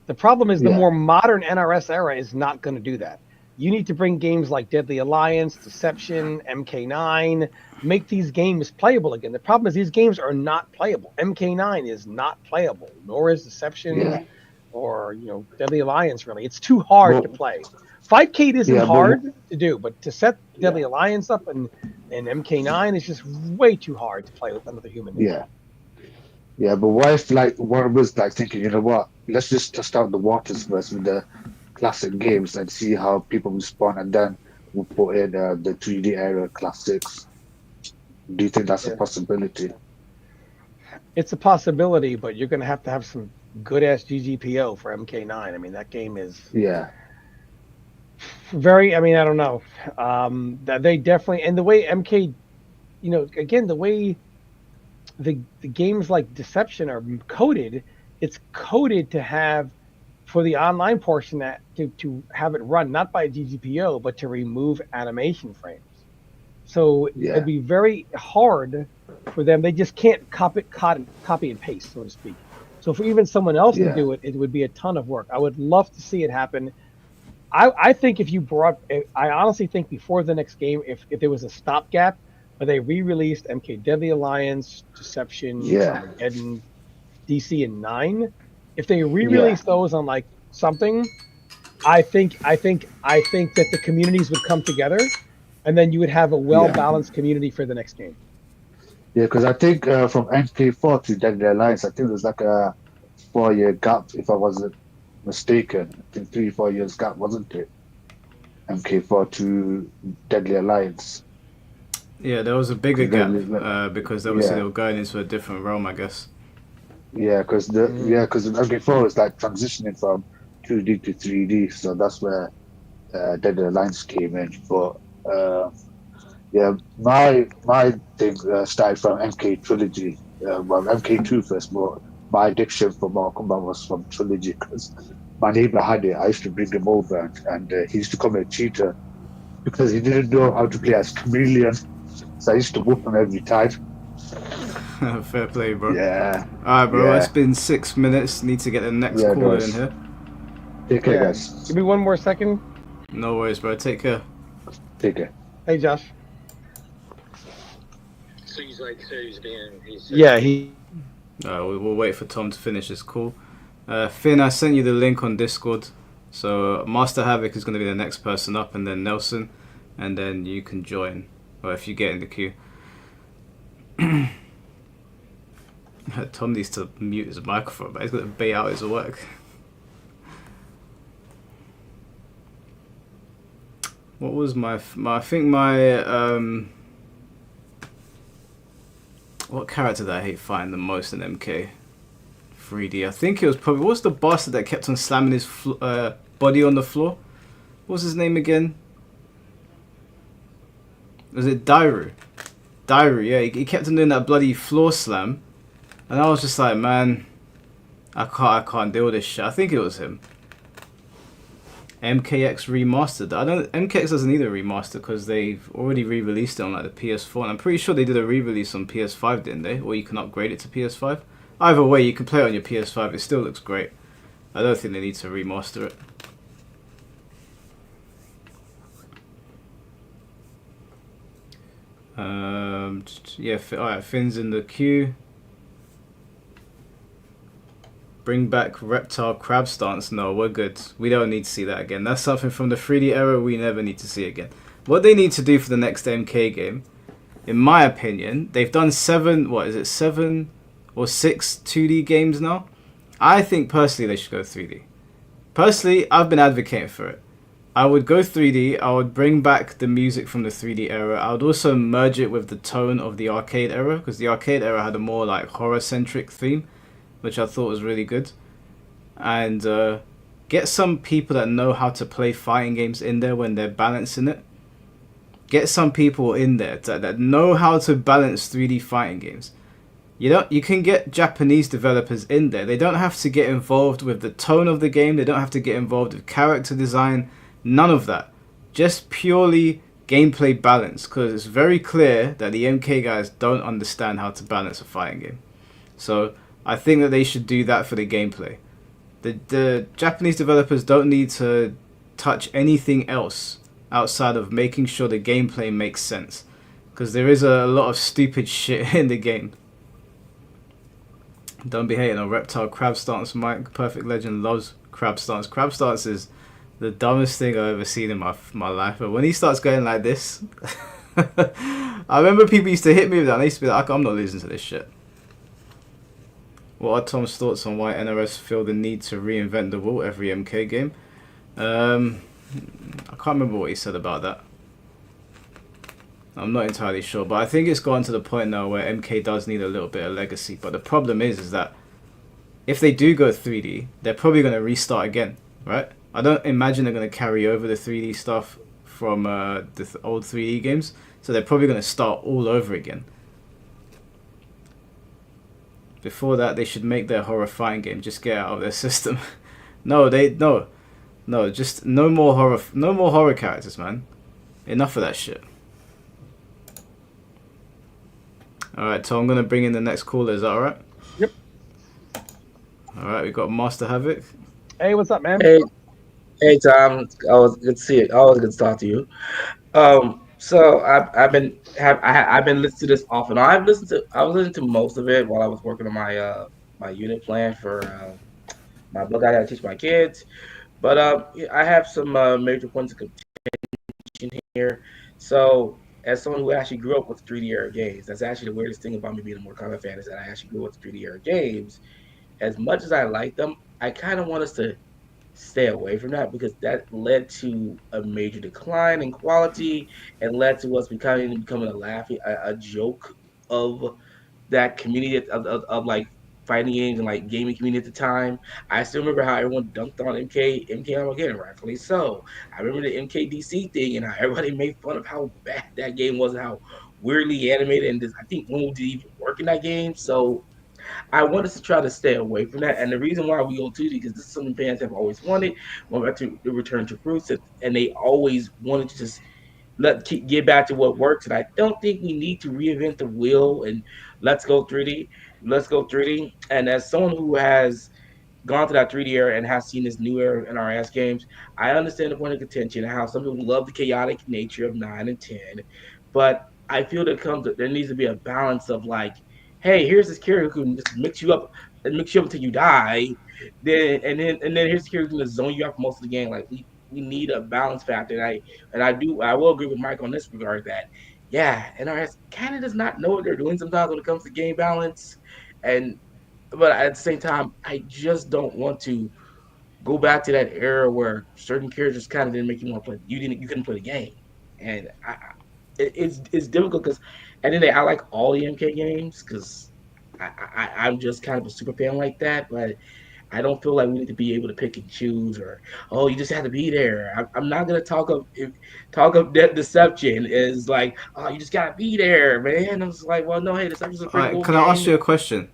The problem is the more modern NRS era is not going to do that. You need to bring games like Deadly Alliance, Deception, MK9, make these games playable again. The problem is these games are not playable. MK9 is not playable, nor is Deception or Deadly Alliance really. It's too hard to play. Fightcade isn't hard to do, but to set Deadly Alliance up and MK9 is just way too hard to play with another human. Yeah, but what if one of us thinking, you know what, let's just test out the waters first with the classic games and see how people respond, and then we'll put in the 3D era classics. Do you think that's a possibility? It's a possibility, but you're going to have some good-ass GGPO for MK9. I mean, that game is very, I don't know. That they definitely, and the way MK, again, the way the games like Deception are coded, it's coded to have, for the online portion, that to have it run not by GGPO, but to remove animation frames. So it'd be very hard for them. They just can't copy and paste, so to speak. So for even someone else to do it, it would be a ton of work. I would love to see it happen. I think I honestly think before the next game, if there was a stopgap, where they re-released MK Deadly Alliance, Deception, Armageddon, DC, and 9, if they re-release those on something, I think that the communities would come together, and then you would have a well-balanced community for the next game. Yeah, because I think from MK4 to Deadly Alliance, I think there's a 4-year gap, if I wasn't mistaken. I think 3-4 years gap, wasn't it? MK4 to Deadly Alliance. Yeah, there was a bigger gap because obviously they were going into a different realm, I guess. Yeah, because MK4 is transitioning from 2D to 3D, so that's where Deadly Alliance came in. But my thing started from MK Trilogy. MK2 first, but my addiction for Mortal Kombat was from Trilogy because my neighbor had it. I used to bring him over, and he used to call me a cheater because he didn't know how to play as Chameleon. So I used to whoop him every time. Fair play, bro. Yeah. Alright, bro. It's been 6 minutes. Need to get the next caller in here. Take care, guys. Give me one more second. No worries, bro. Take care. Take care. Hey, Josh. So he's being... We'll wait for Tom to finish this call. Finn, I sent you the link on Discord. So Master Havoc is going to be the next person up, and then Nelson, and then you can join. Or if you get in the queue. Tom needs to mute his microphone, but he's got to bait out his work. What was my what character that I hate fighting the most in MK 3D? I think it was probably, what's the bastard that kept on slamming his body on the floor? What was his name again? Was it Dairu? Dairu, yeah, he kept on doing that bloody floor slam, and I was just like, man, I can't deal with this shit. I think it was him. MKX remastered. I don't. MKX doesn't need a remaster because they've already re-released it on like the PS4, and I'm pretty sure they did a re-release on PS5, didn't they? Or you can upgrade it to PS5. Either way, you can play it on your PS5. It still looks great. I don't think they need to remaster it. Yeah. All right. Finn's in the queue. Bring back reptile crab stance. No, we're good. We don't need to see that again. That's something from the 3D era we never need to see again. What they need to do for the next MK game, in my opinion, they've done 7 or 6 2D games now. I think personally they should go 3D. Personally, I've been advocating for it. I would go 3D. I would bring back the music from the 3D era. I would also merge it with the tone of the arcade era, because the arcade era had a more like horror-centric theme, which I thought was really good. And get some people that know how to play fighting games in there when they're balancing it. Get some people in there that know how to balance 3D fighting games. You can get Japanese developers in there. They don't have to get involved with the tone of the game. They don't have to get involved with character design. None of that. Just purely gameplay balance, because it's very clear that the MK guys don't understand how to balance a fighting game. So I think that they should do that for the gameplay. The Japanese developers don't need to touch anything else outside of making sure the gameplay makes sense, because there is a lot of stupid shit in the game. Don't be hating on reptile crab stance, Mike. Perfect Legend loves crab stance. Crab stance is the dumbest thing I've ever seen in my life. But when he starts going like this, I remember people used to hit me with that. And I used to be like, I'm not losing to this shit. What are Tom's thoughts on why NRS feel the need to reinvent the wheel every MK game? I can't remember what he said about that. I'm not entirely sure, but I think it's gotten to the point now where MK does need a little bit of legacy. But the problem is that if they do go 3D, they're probably going to restart again, right? I don't imagine they're going to carry over the 3D stuff from the old 3D games, so they're probably going to start all over again. Before that, they should make their horror fighting game. Just get it out of their system. No, just no more horror characters, man. Enough of that shit. Alright, so I'm going to bring in the next caller. Is that alright? Yep. Alright, we got Master Havoc. Hey, what's up, man? Hey, Tom. Always good to see you. Always good to talk to you. So I've been listening to this off and on. I was listening to most of it while I was working on my my unit plan for my book I got to teach my kids. But I have some major points of contention here. So, as someone who actually grew up with 3D era games, that's actually the weirdest thing about me being a Mortal Kombat fan, is that I actually grew up with 3D era games. As much as I like them, I kind of want us to stay away from that, because that led to a major decline in quality and led to us becoming a joke of that community of like fighting games and like gaming community at the time. I still remember how everyone dunked on MK Armageddon, rightfully so. I remember the MKDC thing and how everybody made fun of how bad that game was and how weirdly animated, and I think when we did even work in that game. So I want us to try to stay away from that. And the reason why we go 2D, because this is something fans have always wanted. Went back to the return to roots, and they always wanted to just get back to what works. And I don't think we need to reinvent the wheel and let's go 3D. Let's go 3D. And as someone who has gone to that 3D era and has seen this new era in NRS games, I understand the point of contention and how some people love the chaotic nature of 9 and 10. But I feel there needs to be a balance of like, hey, here's this character who can just mix you up until you die. Then here's the character who can just zone you out for most of the game. Like we need a balance factor. And I will agree with Mike on this regard that NRS kind of does not know what they're doing sometimes when it comes to game balance. But at the same time, I just don't want to go back to that era where certain characters kind of didn't make you want to play. You couldn't play the game, and it's difficult because at the end of the day, I like all the MK games because I'm just kind of a super fan like that. But I don't feel like we need to be able to pick and choose, or you just have to be there. I'm not gonna talk of deception is like, you just gotta be there, man. I was like, well, no, hey, deception's a pretty cool Can I ask you a question?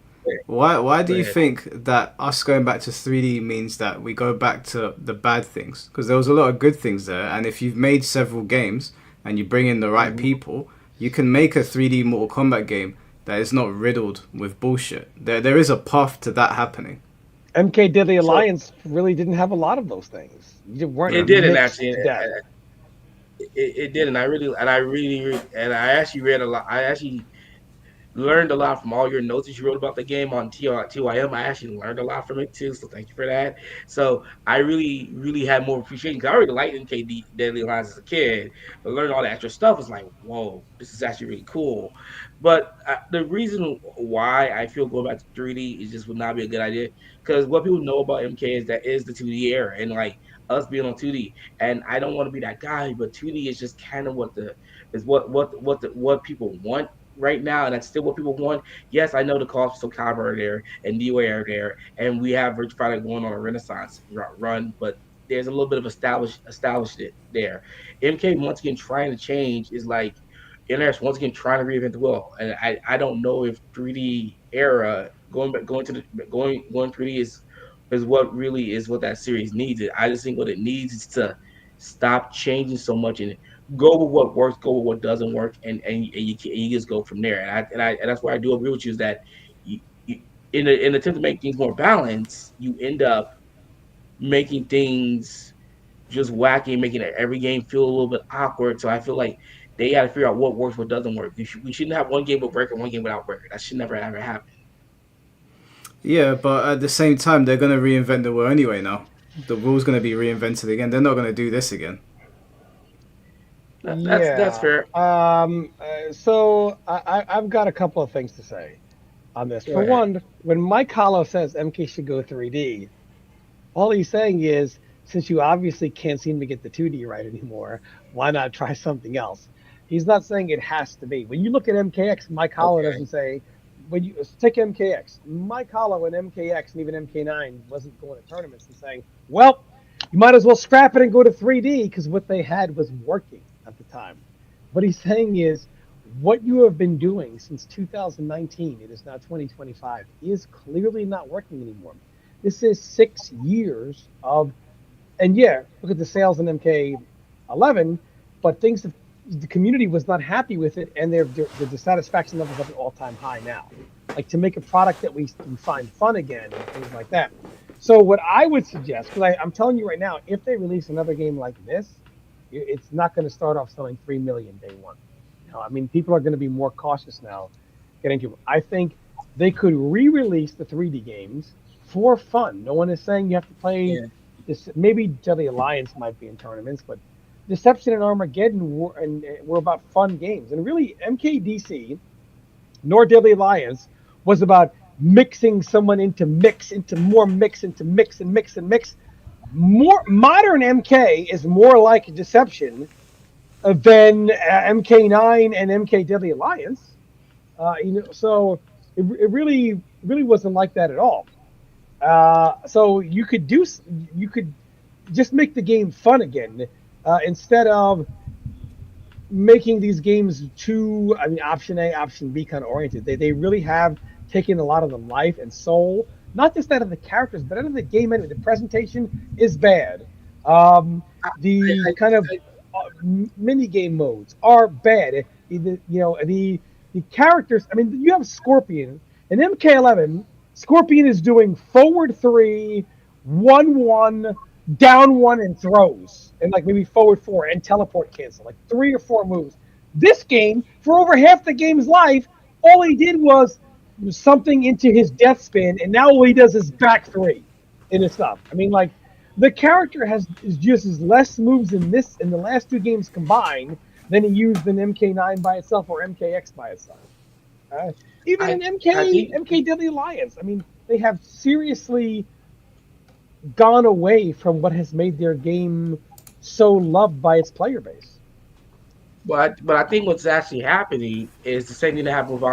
Why do Go you ahead. think that us going back to 3D means that we go back to the bad things? Because there was a lot of good things there, and if you've made several games and you bring in the right Hmm. people, you can make a 3D Mortal Kombat game that is not riddled with bullshit. There is a path to that happening. MK Deadly So Alliance really didn't have a lot of those things. You weren't Yeah. it didn't mixed actually. to death. It did, and I actually read a lot. I actually learned a lot from all your notes that you wrote about the game on TYM. I actually learned a lot from it too, so thank you for that. So I really had more appreciation because I already liked NKD Deadly Alliance as a kid, but learning all the extra stuff was like, whoa, this is actually really cool. But the reason why I feel going back to 3D is just would not be a good idea because what people know about MK is that is the 2D era and like us being on 2D, and I don't want to be that guy, but 2D is just kind of what people want right now, and that's still what people want. Yes, I know the costs of Calvert are there and DOA are there, and we have Virgin Product going on a renaissance run, but there's a little bit of established it there. MK once again trying to change is like NS once again trying to reinvent the wheel, and I don't know if 3D era going 3D is what really is what that series needs. I just think what it needs is to stop changing so much and go with what works, go with what doesn't work, and you just go from there. And that's why I do agree with you is that you in attempt to make things more balanced, you end up making things just wacky, making every game feel a little bit awkward. So I feel like they got to figure out what works, what doesn't work. We shouldn't have one game with breaker, one game without breaker. That should never ever happen. Yeah, but at the same time, they're gonna reinvent the wheel anyway. Now, the wheel's gonna be reinvented again. They're not gonna do this again. That's Yeah. fair. So I've got a couple of things to say on this. Go For ahead. one, when Mike Hollow says MK should go 3D, all he's saying is, since you obviously can't seem to get the 2D right anymore, why not try something else? He's not saying it has to be. When you look at MKX, Mike Hollow Okay. doesn't say, when you take MKX, Mike Hollow and MKX and even MK9 wasn't going to tournaments and saying, well, you might as well scrap it and go to 3D because what they had was working at the time. What he's saying is, what you have been doing since 2019, it is now 2025, is clearly not working anymore. This is 6 years of, and yeah, look at the sales in MK11, but things have, the community was not happy with it, and their dissatisfaction levels at an all-time high now. Like to make a product that we find fun again and things like that. So what I would suggest, because I'm telling you right now, if they release another game like this, it's not going to start off selling 3 million day one. You know, I mean, people are going to be more cautious now getting to it. I think they could re-release the 3D games for fun. No one is saying you have to play Yeah. this. Maybe Deadly Alliance might be in tournaments, but Deception and Armageddon were about fun games. And really, MKDC nor Deadly Alliance was about mixing someone into more mix, into mix and mix and mix. More modern MK is more like Deception than MK9 and MK Deadly Alliance. So it really wasn't like that at all. So you could just make the game fun again instead of making these games too, I mean, option A, option B kind of oriented. They really have taken a lot of the life and soul, not just out of the characters, but out of the game. Anyway, the presentation is bad. The I, kind of I, mini game modes are bad. The characters. I mean, you have Scorpion in MK11. Scorpion is doing forward three, 1-1, down one, and throws, and like maybe forward four and teleport cancel, like 3 or 4 moves. This game, for over half the game's life, all he did was something into his death spin, and now all he does is back three in his stuff. I mean, like the character is just as less moves in the last 2 games combined than he used in MK9 by itself or MKX by itself. Uh, Even in I think MK Deadly Alliance, I mean, they have seriously gone away from what has made their game so loved by its player base. but I think what's actually happening is the same thing that happened with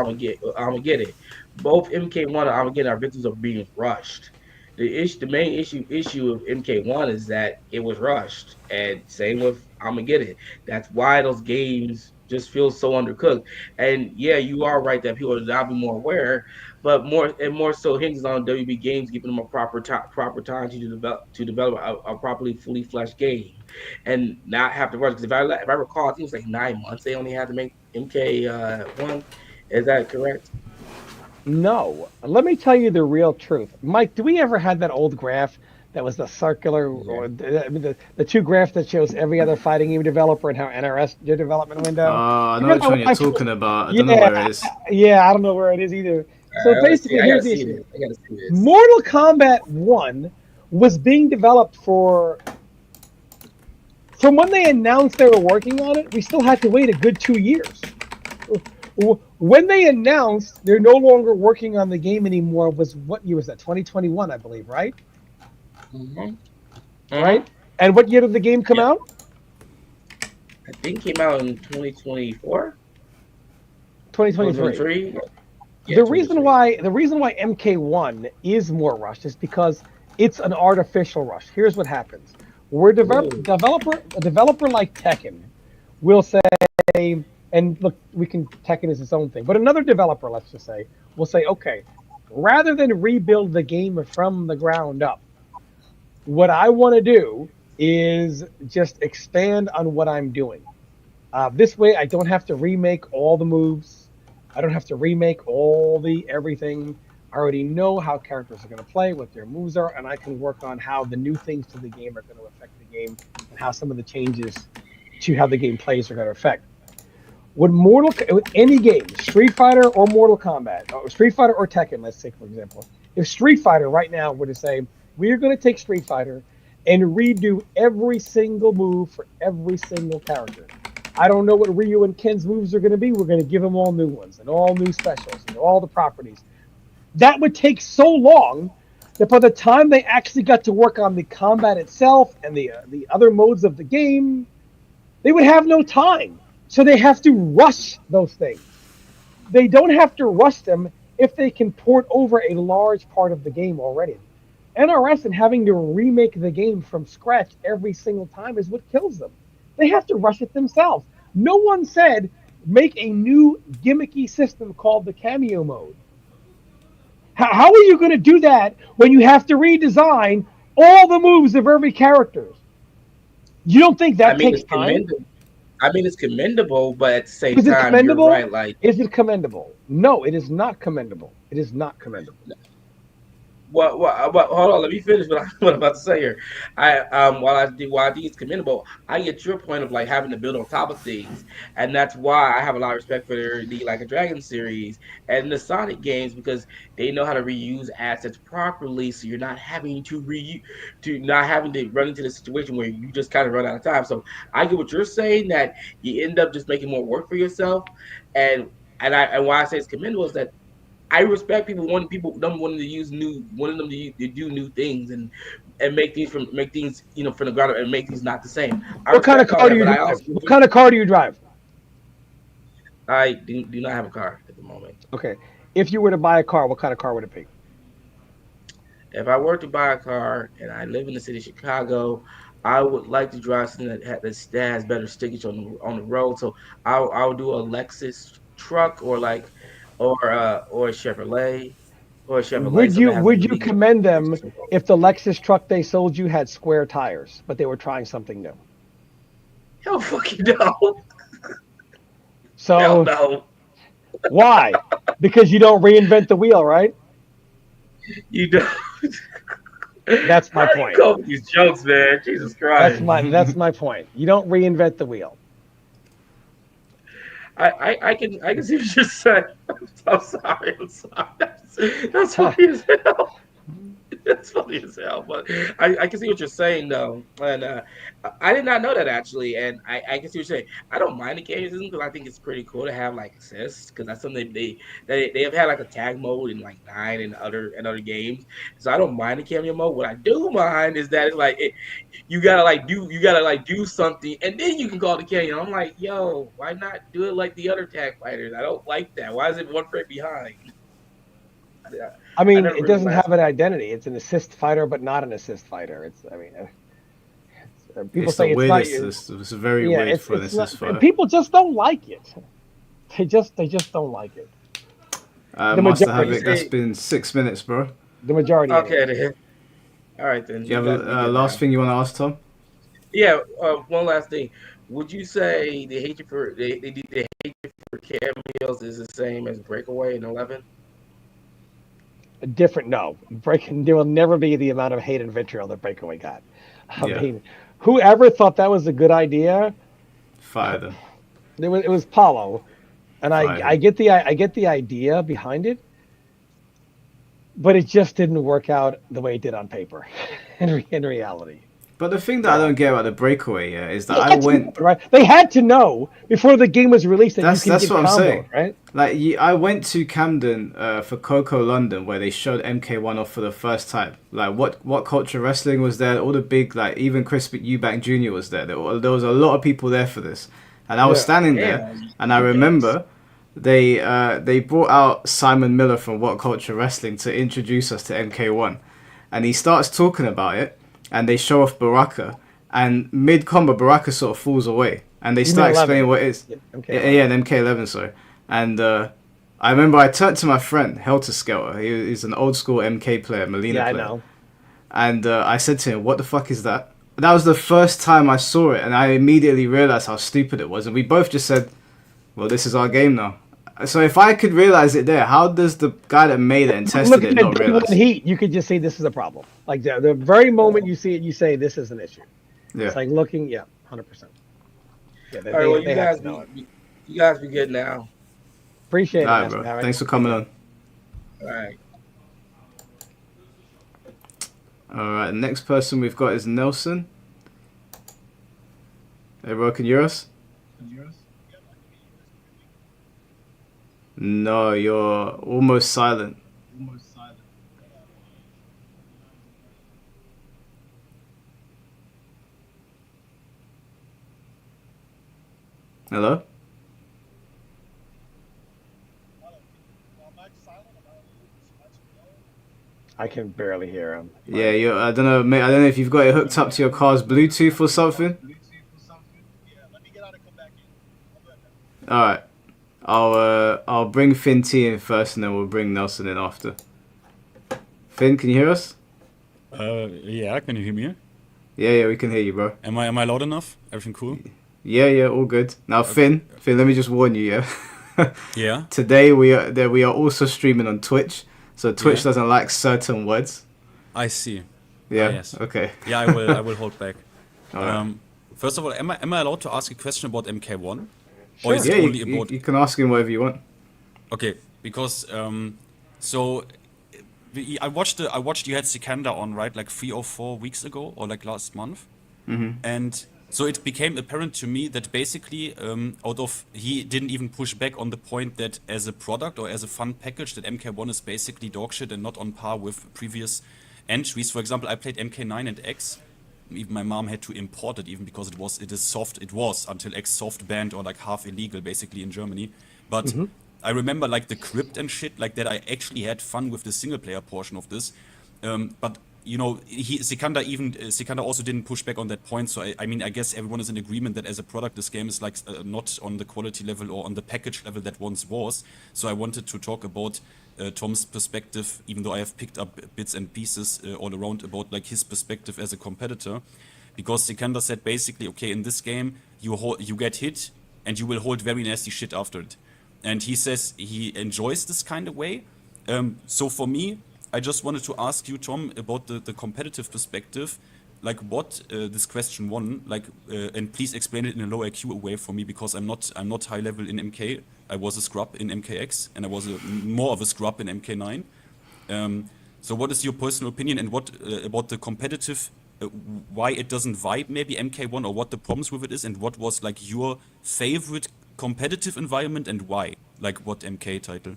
Armageddon. Both MK1 and Armageddon are victims of being rushed. The main issue of MK1 is that it was rushed, and same with Armageddon. That's why those games just feels so undercooked. And yeah, you are right that people are now be more aware, but more so hinges on WB Games giving them a proper time to develop a properly fully fleshed game, and not have to rush. Because if I recall, I think it was like 9 months they only had to make MK1. Is that correct? No, let me tell you the real truth. Mike, do we ever had that old graph that was the circular, or the two graphs that shows every other fighting game developer and how NRS their development window? I know Remember which one you're that talking about. I don't know Yeah, where it is. yeah, I don't know where it is either. So I gotta see. basically, I here's gotta the see issue. this. I gotta see this. Mortal Kombat 1 was being developed for, from when they announced they were working on it, we still had to wait a good 2 years. When they announced they're no longer working on the game anymore was, what year was that? 2021, I believe, right? Right? And what year did the game come out? I think it came out in 2024. 2023. Yeah, The reason why MK1 is more rushed is because it's an artificial rush. Here's what happens: a developer like Tekken will say, and look, Tekken is its own thing, but another developer, let's just say, will say, okay, rather than rebuild the game from the ground up, what I want to do is just expand on what I'm doing. This way, I don't have to remake all the moves. I don't have to remake all the everything. I already know how characters are going to play, what their moves are, and I can work on how the new things to the game are going to affect the game, and how some of the changes to how the game plays are going to affect. With any game, Street Fighter or Mortal Kombat, or Street Fighter or Tekken, let's take for example, if Street Fighter right now were to say, we are going to take Street Fighter and redo every single move for every single character. I don't know what Ryu and Ken's moves are going to be. We're going to give them all new ones and all new specials and all the properties. That would take so long that by the time they actually got to work on the combat itself and the other modes of the game, they would have no time. So they have to rush those things. They don't have to rush them if they can port over a large part of the game already. NRS and having to remake the game from scratch every single time is what kills them. They have to rush it themselves. No one said make a new gimmicky system called the cameo mode. How are you going to do that when you have to redesign all the moves of every character? You don't think that takes time? I mean, it's commendable, but at the same Is it time, you're commendable? right. Like, is it commendable? No, it is not commendable. It is not commendable. Hold on, let me finish what I'm about to say here. While I think it's commendable, I get your point of like having to build on top of things, and that's why I have a lot of respect for the Like a Dragon series and the Sonic games, because they know how to reuse assets properly, so you're not having to run into the situation where you just kind of run out of time. So I get what you're saying, that you end up just making more work for yourself, and why I say it's commendable is that I respect wanting to use wanting them to do new things and make things from the ground up and make things not the same. What kind of car do you drive? What kind of car do you drive? I do not have a car at the moment. Okay, if you were to buy a car, what kind of car would it be? If I were to buy a car and I live in the city of Chicago, I would like to drive something that has better stickage on the road. So I'll do a Lexus truck or a Chevrolet. Would you commend them if the Lexus truck they sold you had square tires, but they were trying something new? Hell fucking no. So hell no. Why? Because you don't reinvent the wheel, right? You don't. That's my point. Go with these jokes, man. Jesus Christ. That's my point. You don't reinvent the wheel. I can see what you're saying. I'm sorry. That's funny as hell. That's funny as hell. But I can see what you're saying though, and I did not know that actually. And I can see what you're saying. I don't mind the game system because I think it's pretty cool to have like assists, because that's something they have had like a tag mode in like 9 and other games. So I don't mind the cameo mode. What I do mind is that it's like you gotta do something and then you can call the cameo. I'm like, yo, why not do it like the other tag fighters? I don't like that. Why is it one frame behind? I mean, it doesn't have an identity. It's an assist fighter, but not an assist fighter. People It's say the it's not. weirdest. It's very Yeah, weird for it's not. this And photo. people just don't like it. They just don't like it. The Master majority. Havoc, that's been 6 minutes, bro. The majority. Okay, Anyway. then. All right, then. Do you have guys be a good last now. thing you want to ask, Tom? Yeah. One last thing. Would you say the hatred for the hatred for cameos is the same as Breakaway in 11? Different. No, there will never be the amount of hate and vitriol that Breakaway got. I Yeah. mean, whoever thought that was a good idea, Fire them. it was Paulo, and Fire I get the idea behind it, but it just didn't work out the way it did on paper, in reality. But the thing that I don't get about the Breakaway, yeah, is that They I had to went. know, right? They had to know before the game was released that That's you can get what I'm comboed, saying. right? Like I went to Camden for Coco London, where they showed MK1 off for the first time. Like what Culture Wrestling was there, all the big, like even Chris Eubank Jr. was there. There was a lot of people there for this, and I was standing there, and I remember they brought out Simon Miller from What Culture Wrestling to introduce us to MK1, and he starts talking about it, and they show off Baraka, and mid combo Baraka sort of falls away, and they start explaining what it is. Yeah, an MK11, sorry. And I remember I turned to my friend Helter Skelter. He's an old school MK player, Molina player. I know. And I said to him, "What the fuck is that?" That was the first time I saw it, and I immediately realized how stupid it was. And we both just said, "Well, this is our game now." So if I could realize it there, how does the guy that made it and tested it not realize? Heat, you could just say this is a problem. Like the very moment you see it, you say this is an issue. Yeah. It's like looking, 100%. Yeah, All right, well, you guys be good now. Appreciate it, All right, bro. Harry. Thanks for coming on. All right. All right, the next person we've got is Nelson. Hey, bro, can you hear us? No, you're almost silent. Hello? I can barely hear him. Yeah, I don't know, mate. I don't know if you've got it hooked up to your car's Bluetooth or something. All right, I'll bring Finn T in first, and then we'll bring Nelson in after. Finn, can you hear us? Yeah. Can you hear me? Yeah, we can hear you, bro. Am I loud enough? Everything cool? Yeah, all good. Now, Okay. Finn, let me just warn you, yeah. Yeah. Today we are also streaming on Twitch, so Twitch doesn't like certain words. I see. Yeah. Ah, yes. Okay. Yeah, I will hold back. All right. First of all, am I allowed to ask a question about MK1? Sure. Or is it Yeah, only about... you can ask him whatever you want. Okay, because I watched you had Sikander on, right, like 3 or 4 weeks ago, or like last month, and so it became apparent to me that basically he didn't even push back on the point that as a product or as a fun package that MK1 is basically dog shit and not on par with previous entries. For example, I played MK9 and X. Even my mom had to import it, even because it was until X soft banned or like half illegal basically in Germany. But I remember like the crypt and shit like that. I actually had fun with the single player portion of this. But you know, Sikander also didn't push back on that point. So I mean, I guess everyone is in agreement that as a product, this game is like not on the quality level or on the package level that once was. So I wanted to talk about Tom's perspective, even though I have picked up bits and pieces all around about like his perspective as a competitor, because Sikander said basically, okay, in this game you get hit and you will hold very nasty shit after it, and he says he enjoys this kind of way. So for me, I just wanted to ask you, Tom, about the competitive perspective, like what this question one, like, and please explain it in a low IQ way for me, because I'm not high level in MK. I was a scrub in MKX, and I was more of a scrub in MK9. So what is your personal opinion, and what about the competitive, why it doesn't vibe maybe MK1, or what the problems with it is, and what was like your favorite competitive environment and why? Like what MK title?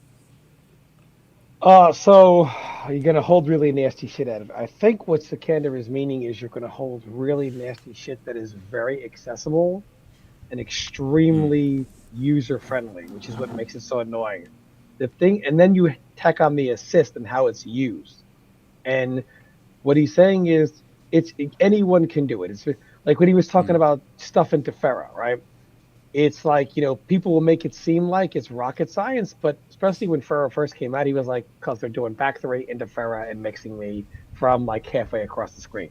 So you're gonna hold really nasty shit out of it. I think what Sikander is meaning is you're gonna hold really nasty shit that is very accessible and extremely user friendly, which is what makes it so annoying. And then you tack on the assist and how it's used. And what he's saying is anyone can do it. It's Like when he was talking about stuff into Terra, right? It's like, people will make it seem like it's rocket science, but especially when Terra first came out, he was like, because they're doing back three into Terra and mixing me from like halfway across the screen.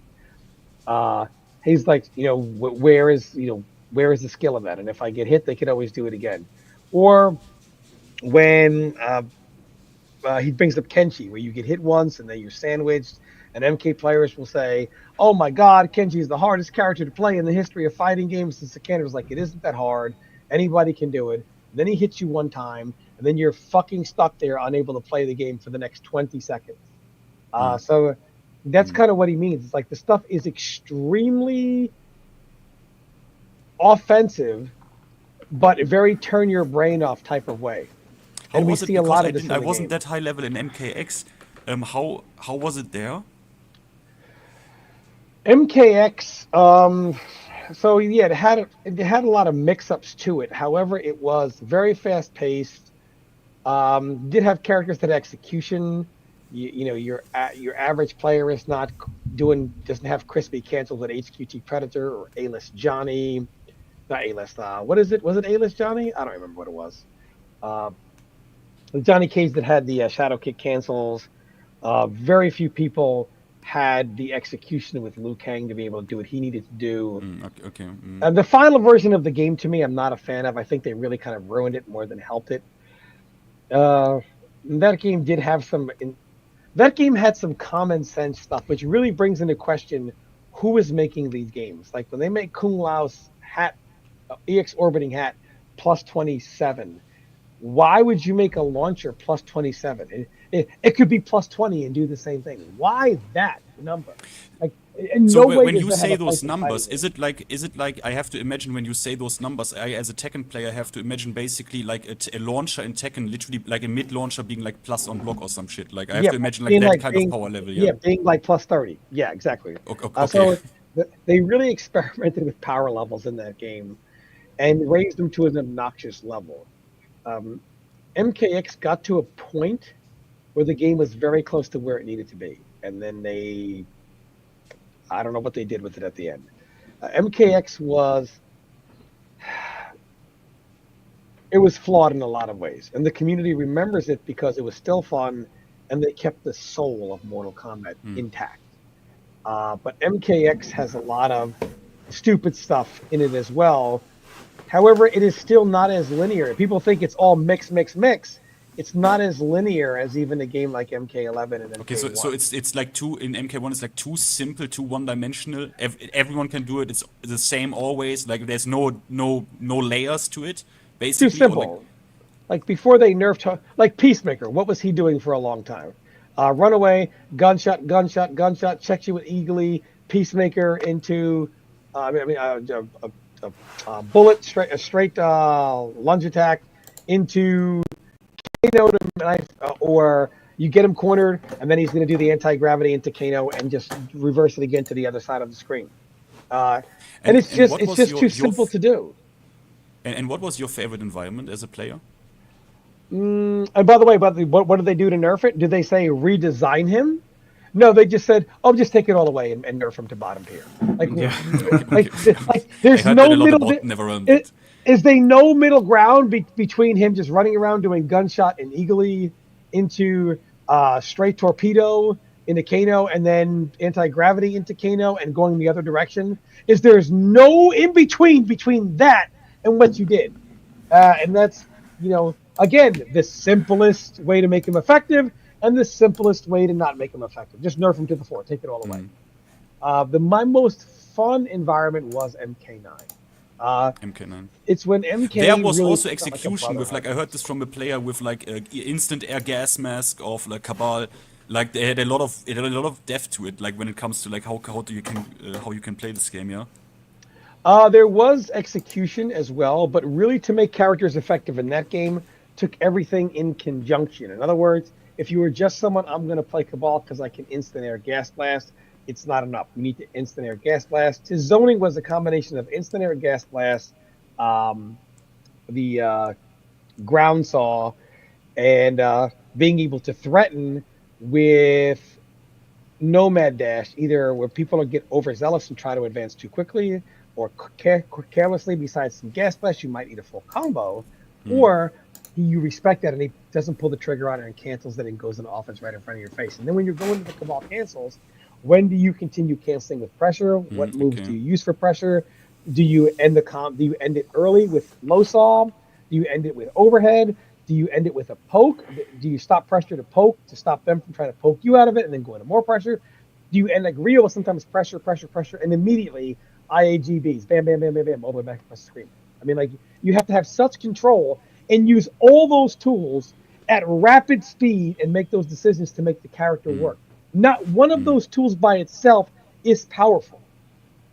He's like, where is the skill of that? And if I get hit, they could always do it again. Or when he brings up Kenshi, where you get hit once and then you're sandwiched, and MK players will say, "Oh my God, Kenshi is the hardest character to play in the history of fighting games." And Sikander like, "It isn't that hard. Anybody can do it." And then he hits you one time, and then you're fucking stuck there, unable to play the game for the next 20 seconds. So that's kind of what he means. It's like the stuff is extremely offensive, but very turn your brain off type of way. How And we was it? see a Because lot I of this didn't, in I the wasn't game. that high level in MKX. How was it there? MKX, so yeah, it had a lot of mix-ups to it. However, it was very fast-paced. Did have characters that had execution. Your average player is not doesn't have crispy cancels with HQT Predator or A-list Johnny. Not A-list. What is it? Was it A-list Johnny? I don't remember what it was. Johnny Cage that had the shadow kick cancels. Very few people had the execution with Liu Kang to be able to do what he needed to do. Okay. The final version of the game, to me, I'm not a fan of. I think they really kind of ruined it more than helped it. That game did have that game had some common sense stuff, which really brings into question who is making these games. Like when they make Kung Lao's hat, EX orbiting hat, plus 27. Why would you make a launcher plus 27? It could be plus 20 and do the same thing. Why that number? Like, in So no way when does you that have say a place those in numbers, fighting is it like I have to imagine when you say those numbers, I as a Tekken player have to imagine basically like a launcher in Tekken, literally like a mid launcher being like plus on block or some shit. Like I have Yeah, to imagine like being that like kind being, of power level. yeah, Yeah. being like plus 30. Yeah, exactly. Okay. So they really experimented with power levels in that game and raised them to an obnoxious level. MKX got to a point where the game was very close to where it needed to be, and then I don't know what they did with it at the end. MKX it was flawed in a lot of ways, and the community remembers it because it was still fun, and they kept the soul of Mortal Kombat intact. But MKX has a lot of stupid stuff in it as well. However, it is still not as linear. People think it's all mix. It's not as linear as even a game like MK11 and MK1. Okay, so it's like in MK1 it's like too simple, too one-dimensional. Everyone can do it. It's the same always. Like there's no layers to it. Basically, too simple. Like before they nerfed, like Peacemaker. What was he doing for a long time? Runaway, gunshot, checks you with eagerly. Peacemaker into, bullet, straight lunge attack into Kano to knife, or you get him cornered, and then he's going to do the anti-gravity into Kano and just reverse it again to the other side of the screen. And it's just too simple to do. And what was your favorite environment as a player? And by the way, what did they do to nerf it? Did they say redesign him? No, they just said, "Oh, just take it all away and nerf him to bottom tier." Like, there's no middle. Is there no middle ground between him just running around doing gunshot and eagerly into straight torpedo into Kano and then anti-gravity into Kano and going the other direction? There's no in between that and what you did, and that's again the simplest way to make him effective and the simplest way to not make him effective. Just nerf him to the floor, take it all away. My most fun environment was MK9. MK9. It's when MK. There was really also execution with I heard this from a player with instant air gas mask of Cabal. Like they had a lot of depth to it. Like when it comes to how you can play this game. Yeah. There was execution as well, but really to make characters effective in that game took everything in conjunction. In other words, if you were just someone, I'm going to play Cabal because I can instant air gas blast, it's not enough. You need to instant air gas blast. His zoning was a combination of instant air gas blast, the ground saw, and being able to threaten with nomad dash, either where people get overzealous and try to advance too quickly, or carelessly, besides some gas splash, you might eat a full combo, or you respect that and he doesn't pull the trigger on it and cancels it and goes into offense right in front of your face. And then when you're going to the Cabal cancels, when do you continue canceling with pressure? What moves do you use for pressure? Do you end Do you end it early with low saw? Do you end it with overhead? Do you end it with a poke? Do you stop pressure to poke to stop them from trying to poke you out of it and then go into more pressure? Do you end like Rio with sometimes pressure, and immediately IAGBs, bam, bam, bam, bam, bam, all the way back across the screen? I mean, like, you have to have such control and use all those tools at rapid speed and make those decisions to make the character work. Not one of those tools by itself is powerful.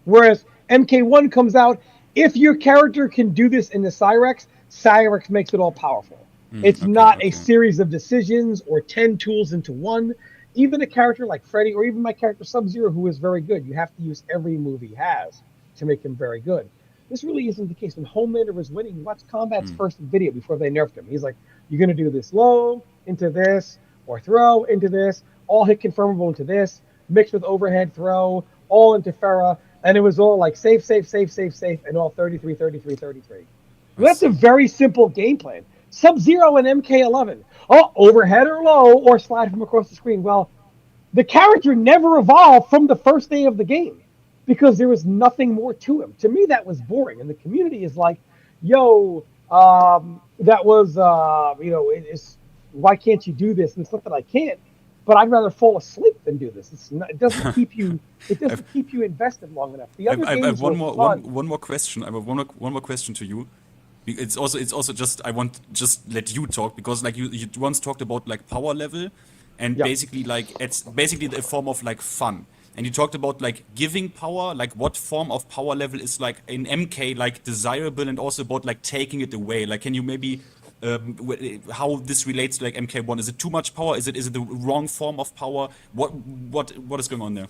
Whereas MK1 comes out, if your character can do this in the Cyrex, Cyrex makes it all powerful. It's not a series of decisions or 10 tools into one. Even a character like Freddy, or even my character Sub-Zero, who is very good, you have to use every move he has to make him very good. This really isn't the case. When Homelander was winning, watch Combat's first video before they nerfed him. He's like, you're going to do this low into this, or throw into this, all hit confirmable into this, mixed with overhead throw, all into Farah, and it was all like safe, and all 33. Well, that's a very simple game plan. Sub-Zero and MK11. Oh, overhead or low, or slide from across the screen. Well, the character never evolved from the first day of the game because there was nothing more to him. To me, that was boring. And the community is like, yo, that was, why can't you do this? And it's not that I can't, but I'd rather fall asleep than do this. It doesn't keep you. It doesn't keep you invested long enough. The other I games have one were more question. I have one more question to you. It's also just I want just let you talk because like you once talked about like power level, and basically like it's basically a form of like fun. And you talked about like giving power, like what form of power level is like in MK like desirable, and also about like taking it away. Like, can you maybe how this relates to like MK1? Is it too much power? Is it the wrong form of power? What is going on there?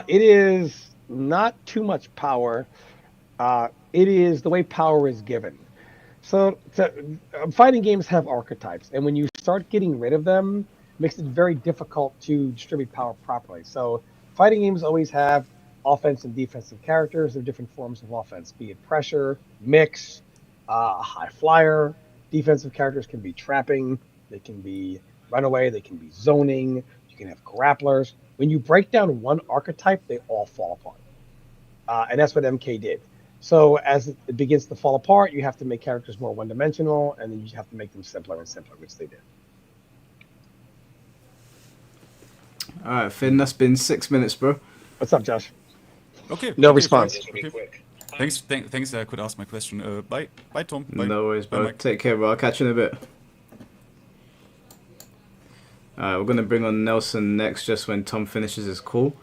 It is not too much power. It is the way power is given. So fighting games have archetypes, and when you start getting rid of them, it makes it very difficult to distribute power properly. So fighting games always have offensive and defensive characters of different forms of offense, be it pressure, mix, high flyer. Defensive characters can be trapping, they can be runaway, they can be zoning, you can have grapplers. When you break down one archetype, they all fall apart. And that's what MK did. So as it begins to fall apart, you have to make characters more one-dimensional, and then you have to make them simpler and simpler, which they did. All right, Finn, that's been 6 minutes, bro. What's up, Josh? Okay. No response. Okay. Thanks that I could ask my question. Bye, Tom. Bye. No worries, bro. Bye, Mike. Take care, bro. I'll catch you in a bit. We're going to bring on Nelson next just when Tom finishes his call.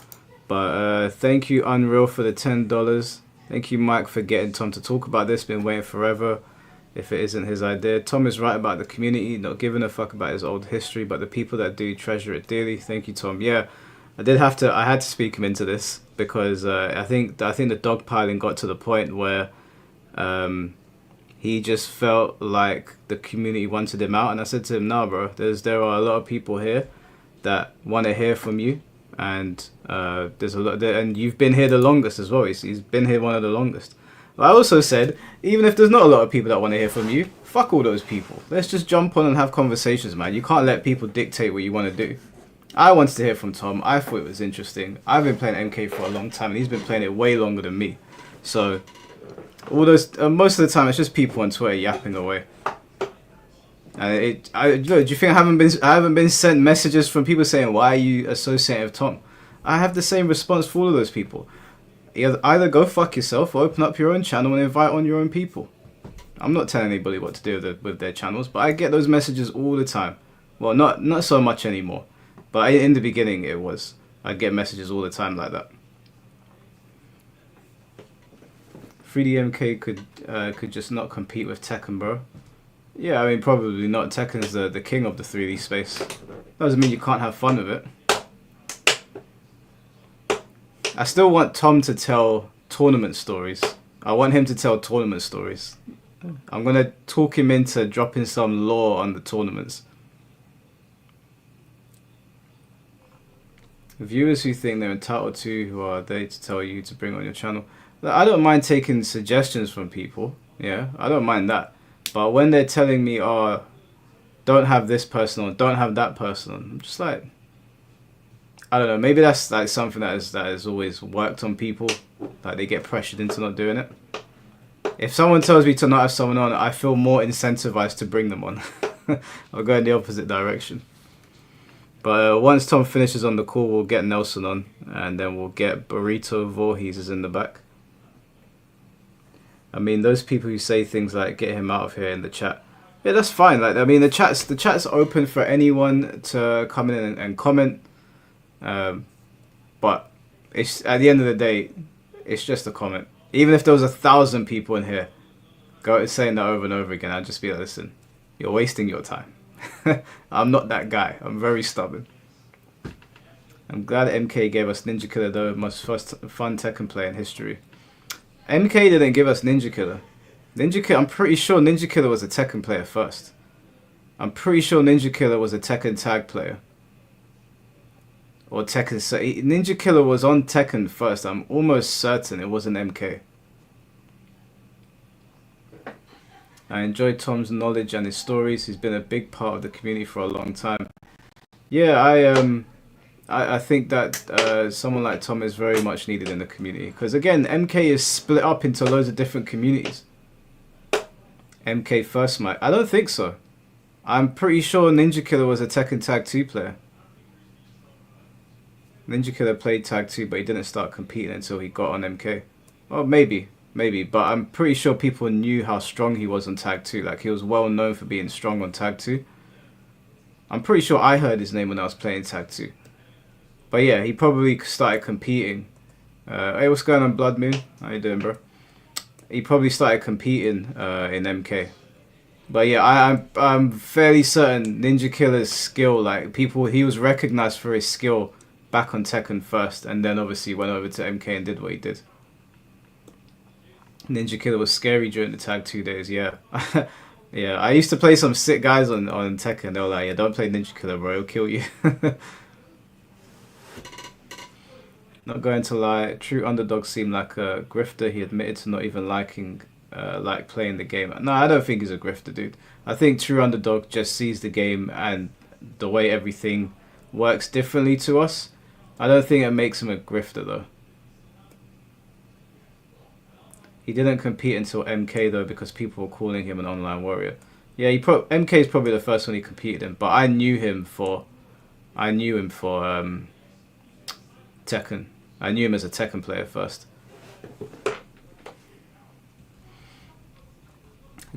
But thank you, Unreal, for the $10. Thank you, Mike, for getting Tom to talk about this. Been waiting forever if it isn't his idea. Tom is right about the community, not giving a fuck about his old history, but the people that do treasure it dearly. Thank you, Tom. Yeah, I had to speak him into this because I think the dogpiling got to the point where he just felt like the community wanted him out. And I said to him, nah, bro, there are a lot of people here that want to hear from you. And there's a lot there, and you've been here the longest as well. He's been here one of the longest. But I also said, even if there's not a lot of people that want to hear from you, fuck all those people. Let's just jump on and have conversations, man. You can't let people dictate what you want to do. I wanted to hear from Tom. I thought it was interesting. I've been playing MK for a long time, and he's been playing it way longer than me. So all those most of the time, it's just people on Twitter yapping away. And do you think I haven't been sent messages from people saying, why are you associating with Tom? I have the same response for all of those people. Either go fuck yourself or open up your own channel and invite on your own people. I'm not telling anybody what to do with their channels, but I get those messages all the time. Well, not so much anymore, but in the beginning it was. I get messages all the time like that. 3DMK could just not compete with Tekken, bro. Yeah, I mean, probably not. Tekken's the king of the 3D space. Doesn't mean you can't have fun with it. I still want Tom to tell tournament stories. I want him to tell tournament stories. I'm going to talk him into dropping some lore on the tournaments. Viewers who think they're entitled to, who are they to tell you to bring on your channel. I don't mind taking suggestions from people. Yeah, I don't mind that. But when they're telling me, oh, don't have this person or don't have that person, I'm just like, I don't know. Maybe that's like something that has always worked on people. Like they get pressured into not doing it. If someone tells me to not have someone on, I feel more incentivized to bring them on. I'll go in the opposite direction. But once Tom finishes on the call, we'll get Nelson on, and then we'll get Burrito Voorhees is in the back. I mean, those people who say things like "get him out of here" in the chat, yeah, that's fine. Like, I mean, the chat's open for anyone to come in and comment. But it's at the end of the day, it's just a comment. Even if there was 1,000 people in here, saying that over and over again, I'd just be like, listen, you're wasting your time. I'm not that guy. I'm very stubborn. I'm glad MK gave us Ninja Killer, though. Most fun Tekken play in history. MK didn't give us Ninja Killer. I'm pretty sure Ninja Killer was a Tekken player first. I'm pretty sure Ninja Killer was a Tekken tag player. Or Tekken. So Ninja Killer was on Tekken first. I'm almost certain it wasn't MK. I enjoy Tom's knowledge and his stories. He's been a big part of the community for a long time. Yeah, I think that someone like Tom is very much needed in the community. Because again, MK is split up into loads of different communities. MK first mic. I don't think so. I'm pretty sure Ninja Killer was a Tekken Tag 2 player. Ninja Killer played Tag 2, but he didn't start competing until he got on MK. Well, maybe. But I'm pretty sure people knew how strong he was on Tag 2. Like, he was well known for being strong on Tag 2. I'm pretty sure I heard his name when I was playing Tag 2. But yeah, he probably started competing. Hey, what's going on, Blood Moon? How you doing, bro? He probably started competing in MK. But yeah, I'm fairly certain Ninja Killer's skill, like, he was recognized for his skill back on Tekken first, and then obviously went over to MK and did what he did. Ninja Killer was scary during the Tag 2 days, yeah. Yeah, I used to play some sick guys on Tekken. They were like, yeah, don't play Ninja Killer, bro, he'll kill you. Not going to lie, True Underdog seemed like a grifter. He admitted to not even liking playing the game. No, I don't think he's a grifter, dude. I think True Underdog just sees the game and the way everything works differently to us. I don't think it makes him a grifter, though. He didn't compete until MK, though, because people were calling him an online warrior. Yeah, MK is probably the first one he competed in, but I knew him for Tekken. I knew him as a Tekken player first.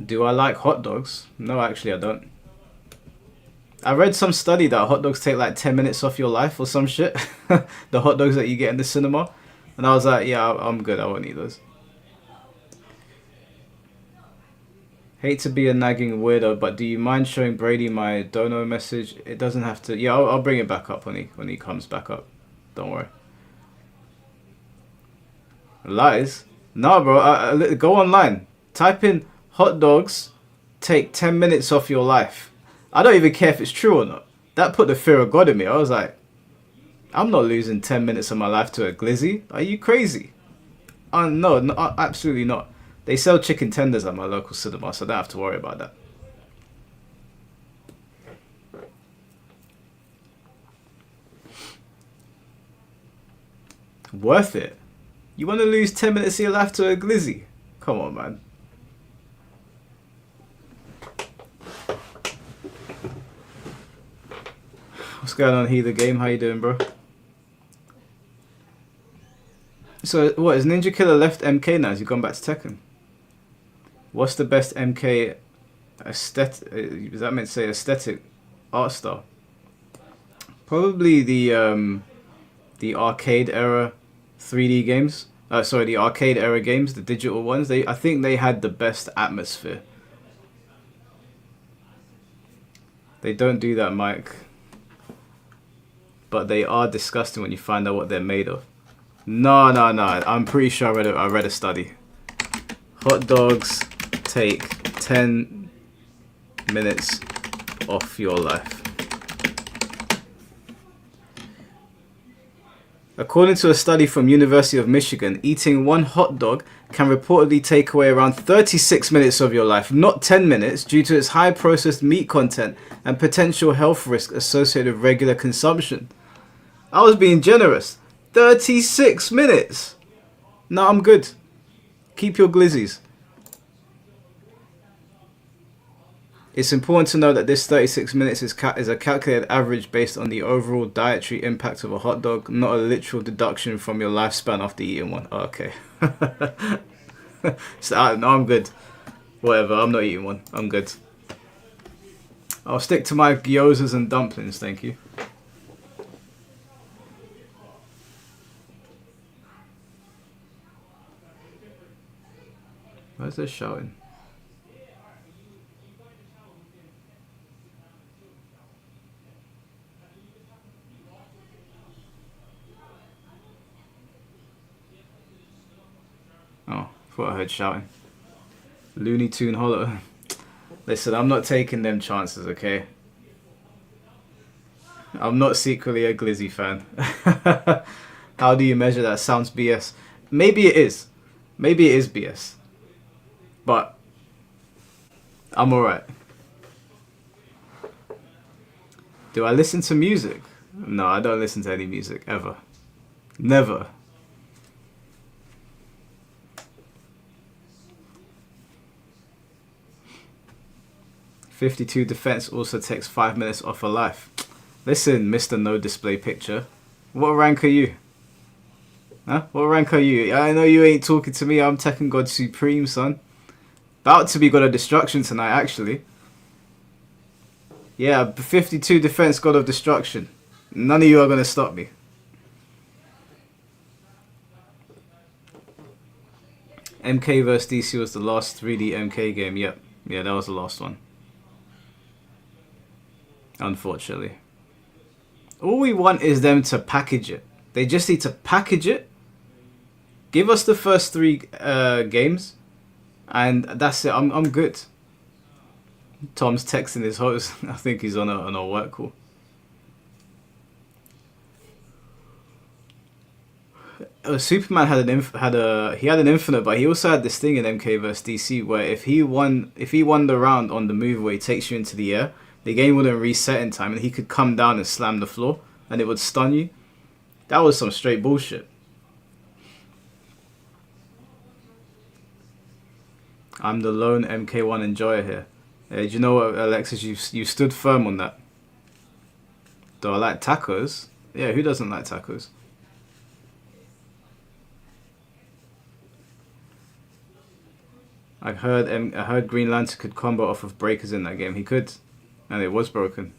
Do I like hot dogs? No, actually I don't. I read some study that hot dogs take like 10 minutes off your life or some shit. The hot dogs that you get in the cinema. And I was like, yeah, I'm good. I won't eat those. Hate to be a nagging weirdo, but do you mind showing Brady my dono message? It doesn't have to. Yeah, I'll bring it back up when he comes back up. Don't worry. Lies? No, bro. Go online. Type in hot dogs take 10 minutes off your life. I don't even care if it's true or not. That put the fear of God in me. I was like, I'm not losing 10 minutes of my life to a glizzy. Are you crazy? No, absolutely not. They sell chicken tenders at my local cinema, so I don't have to worry about that. Worth it? You want to lose 10 minutes of your life to a glizzy? Come on, man. What's going on, Heather Game? How you doing, bro? So, what, is Ninja Killer left MK now? Has he gone back to Tekken? What's the best MK aesthetic? Is that meant to say aesthetic art style? Probably the arcade era 3D games. Sorry, the arcade era games, the digital ones. I think they had the best atmosphere. They don't do that, Mike. But they are disgusting when you find out what they're made of. No. I'm pretty sure I read a study. Hot dogs take 10 minutes off your life. According to a study from University of Michigan, eating one hot dog can reportedly take away around 36 minutes of your life, not 10 minutes, due to its high processed meat content and potential health risk associated with regular consumption. I was being generous. 36 minutes. No, I'm good. Keep your glizzies. It's important to know that this 36 minutes is a calculated average based on the overall dietary impact of a hot dog, not a literal deduction from your lifespan after eating one. Oh, okay. So, no, I'm good. Whatever, I'm not eating one. I'm good. I'll stick to my gyozas and dumplings, thank you. Where's this shouting? Oh, thought I heard shouting. Looney Tune Hollow. Listen, I'm not taking them chances, okay? I'm not secretly a Glizzy fan. How do you measure that? Sounds BS. Maybe it is. Maybe it is BS. But I'm alright. Do I listen to music? No, I don't listen to any music, ever. Never. .52 defense also takes 5 minutes off a life. Listen, Mr. No Display Picture. What rank are you? Huh? What rank are you? I know you ain't talking to me. I'm Tekken God Supreme, son. About to be God of Destruction tonight, actually. Yeah, 52 defense, God of Destruction. None of you are going to stop me. MK vs DC was the last 3D MK game. Yep. Yeah, that was the last one. Unfortunately. All we want is them to package it. They just need to package it. Give us the first 3 games. And that's it. I'm good. Tom's texting his host. I think he's on a work call. Superman had an infinite, but he also had this thing in MK vs DC where if he won the round on the move where he takes you into the air, the game wouldn't reset in time, and he could come down and slam the floor, and it would stun you. That was some straight bullshit. I'm the lone MK1 enjoyer here. Do you know what, Alexis? You stood firm on that. Do I like tacos? Yeah, who doesn't like tacos? I heard Green Lantern could combo off of breakers in that game. He could, and it was broken.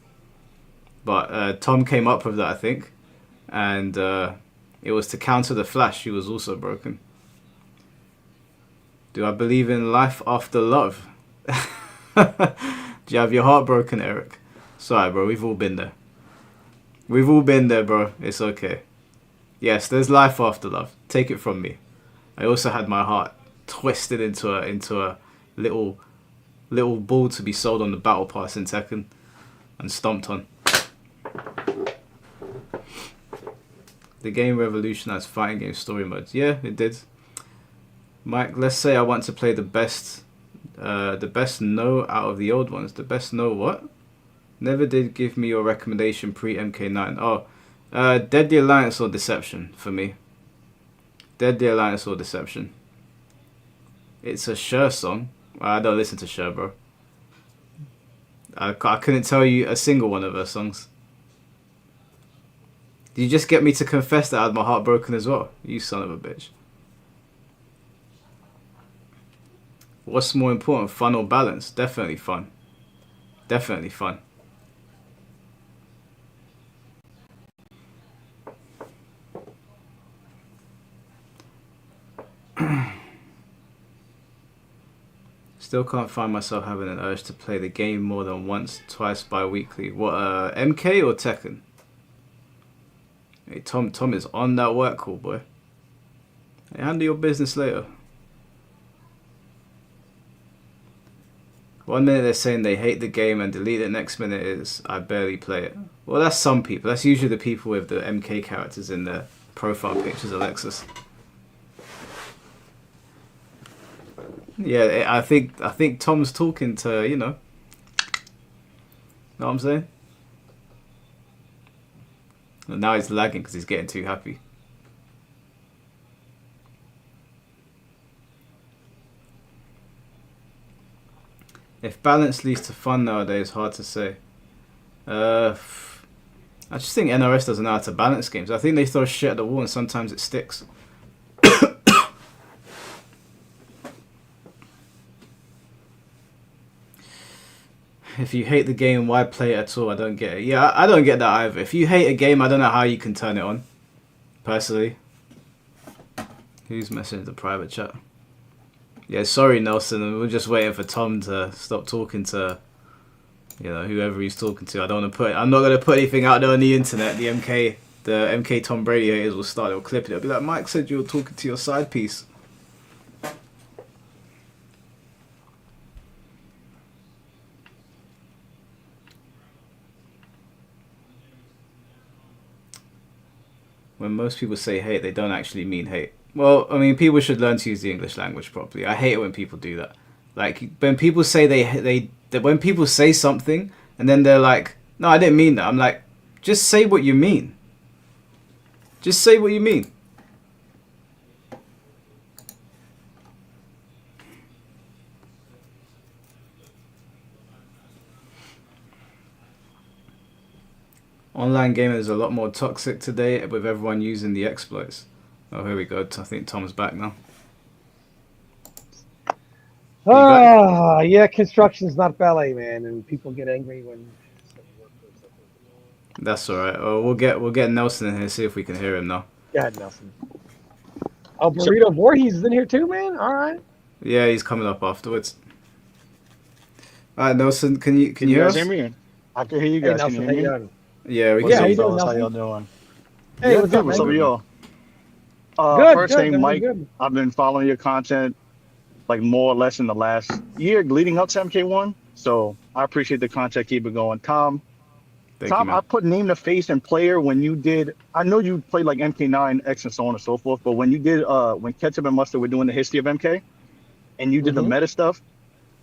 But Tom came up with that, I think, and it was to counter the Flash. He was also broken. Do I believe in life after love? Do you have your heart broken, Eric? Sorry, bro. We've all been there. We've all been there, bro. It's okay. Yes, there's life after love. Take it from me. I also had my heart twisted into a little ball to be sold on the battle pass in Tekken and stomped on. The game revolutionized fighting game story modes. Yeah, it did. Mike, let's say I want to play the best no out of the old ones. The best no what? Never did give me your recommendation pre MK9. Oh, Deadly Alliance or Deception for me. Deadly Alliance or Deception. It's a Cher song. I don't listen to Cher, bro. I couldn't tell you a single one of her songs. Did you just get me to confess that I had my heart broken as well? You son of a bitch. What's more important, fun or balance? Definitely fun. Definitely fun. Still can't find myself having an urge to play the game more than once, twice bi-weekly. What, MK or Tekken? Hey, Tom is on that work call, boy. Hey, handle your business later. 1 minute they're saying they hate the game and delete it. Next minute is I barely play it. Well, that's some people. That's usually the people with the MK characters in their profile pictures, Alexis. Yeah, I think Tom's talking to, you know what I'm saying? And now he's lagging because he's getting too happy. If balance leads to fun nowadays, hard to say. I just think NRS doesn't know how to balance games. I think they throw shit at the wall and sometimes it sticks. If you hate the game, why play it at all? I don't get it. Yeah, I don't get that either. If you hate a game, I don't know how you can turn it on. Personally. Who's messaging the private chat? Yeah, sorry, Nelson. We're just waiting for Tom to stop talking to, you know, whoever he's talking to. I'm not gonna put anything out there on the internet. The MK Tom Brady haters will start. They'll clip it. They'll be like, Mike said you were talking to your side piece. When most people say hate, they don't actually mean hate. Well, I mean, people should learn to use the English language properly. I hate it when people do that. Like, when people say when people say something and then they're like, no, I didn't mean that. I'm like, just say what you mean. Just say what you mean. Online gaming is a lot more toxic today with everyone using the exploits. Oh, here we go. I think Tom's back now. Yeah, construction's not ballet, man, and people get angry when. That's all right. Oh, we'll get Nelson in here, see if we can hear him now. Go ahead, Nelson. Oh, Burrito Voorhees is in here too, man. All right. Yeah, he's coming up afterwards. All right, Nelson, can you hear us? Hear me? I can hear you guys. Hey, Nelson, can you hear me? Yeah, we What's can. up, How you doing, fellas? How Nelson? y'all doing? Hey, Yeah, what's good. up, What's man? up with y'all? Good, First good, thing, man, Mike, good. I've been following your content like more or less in the last year leading up to MK1. So I appreciate the content. Keep it going. Tom, Thank you, man. I put name to face and player when you did. I know you played like MK9, X, and so on and so forth. But when you did, when Ketchup and Mustard were doing the history of MK, and you did the meta stuff,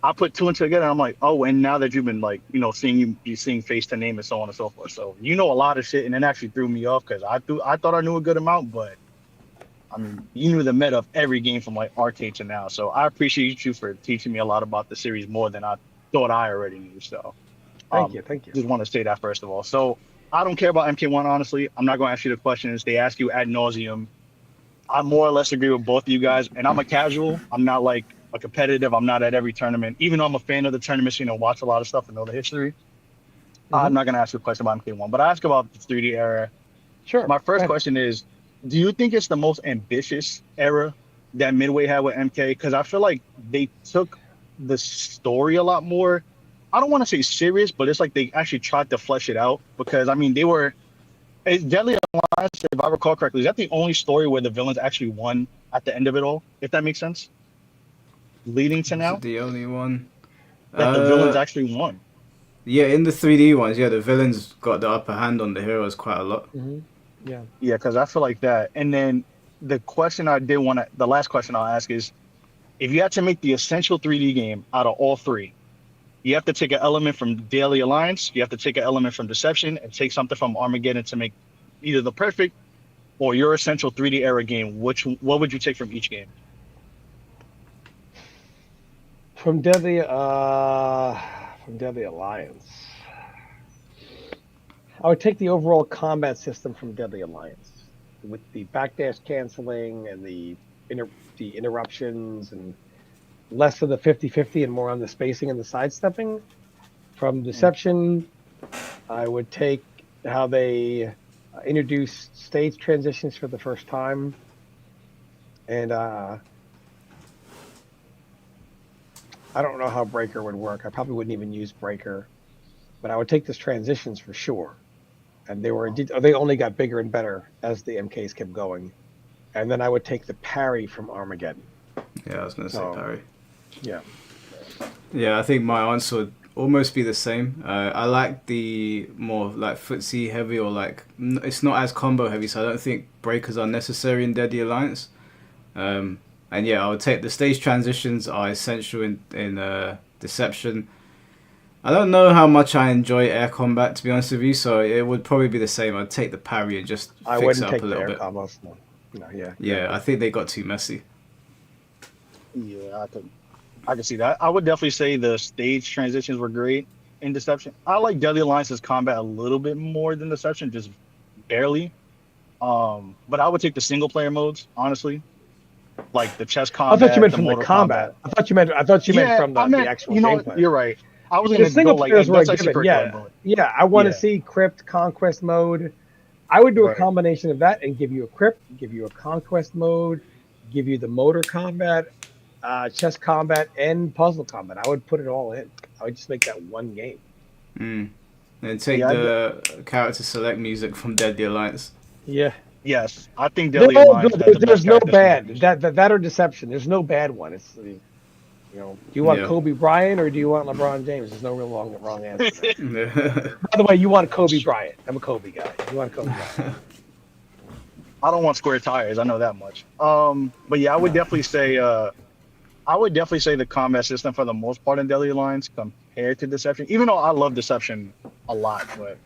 I put two and two together. And I'm like, oh, and now that you've been like, you know, seeing face to name and so on and so forth. So you know a lot of shit, and it actually threw me off because I thought I knew a good amount, but I mean, you knew the meta of every game from like arcade to now. So I appreciate you for teaching me a lot about the series more than I thought I already knew. So Thank you. just want to say that first of all. So I don't care about MK1, honestly. I'm not going to ask you the questions. They ask you ad nauseum. I more or less agree with both of you guys. And I'm a casual. I'm not like a competitive. I'm not at every tournament. Even though I'm a fan of the tournament, you know, watch a lot of stuff and know the history. I'm not going to ask you a question about MK1, but I ask about the 3D era. Sure. My first question is, do you think it's the most ambitious era that Midway had with MK? Because I feel like they took the story a lot more. I don't want to say serious, but it's like they actually tried to flesh it out. Because I mean, Deadly Alliance, if I recall correctly, is that the only story where the villains actually won at the end of it all? If that makes sense. Leading to now, the only one that the villains actually won. Yeah, in the 3D ones, yeah, the villains got the upper hand on the heroes quite a lot. Yeah. Yeah, because I feel like that. And then the last question I'll ask is, if you had to make the essential 3D game out of all three, you have to take an element from Daily Alliance, you have to take an element from Deception, and take something from Armageddon to make either the perfect or your essential 3D era game. What would you take from each game? From Deadly Alliance, I would take the overall combat system from Deadly Alliance, with the backdash canceling and the interruptions, and less of the 50-50 and more on the spacing and the sidestepping. From Deception, I would take how they introduced stage transitions for the first time, and I don't know how Breaker would work. I probably wouldn't even use Breaker, but I would take those transitions for sure. And they only got bigger and better as the MKs kept going. And then I would take the parry from Armageddon. Yeah, I was going to say parry. Yeah. Yeah, I think my answer almost be the same. I like the more like footsie heavy or like it's not as combo heavy, so I don't think breakers are necessary in Deadly Alliance. And yeah, I would take the stage transitions are essential in Deception. I don't know how much I enjoy air combat, to be honest with you, so it would probably be the same. I'd take the parry and just I fix wouldn't it up take a the little air bit. combos. No, yeah. Yeah, I think they got too messy. Yeah, I could see that. I would definitely say the stage transitions were great in Deception. I like Deadly Alliance's combat a little bit more than Deception, just barely. But I would take the single player modes, honestly. Like the chess I thought you combat, meant the from the Mortal combat. Kombat. I thought you meant Yeah, from I the meant, actual you know what, gameplay. you're right. I was The gonna single go like players were a that's actually given. curriculum, but Yeah. I want to yeah, see Crypt Conquest mode. I would do a right. combination of that and give you a Crypt, give you a Conquest mode, give you the motor combat, chess combat, and puzzle combat. I would put it all in. I would just make that one game. And take Yeah, the character select music from Deadly Alliance. Yeah. yes. I think They're Deadly all Alliance good. has the There's best no character bad. select. That or Deception. There's no bad one. It's do you want Yeah. Kobe Bryant or do you want LeBron James? There's no real wrong answer. To that. Yeah. By the way, you want Kobe Bryant. I'm a Kobe guy. You want Kobe Bryant. I don't want square tires. I know that much. But yeah, I would definitely say the combat system for the most part in Deadly Alliance compared to Deception. Even though I love Deception a lot, but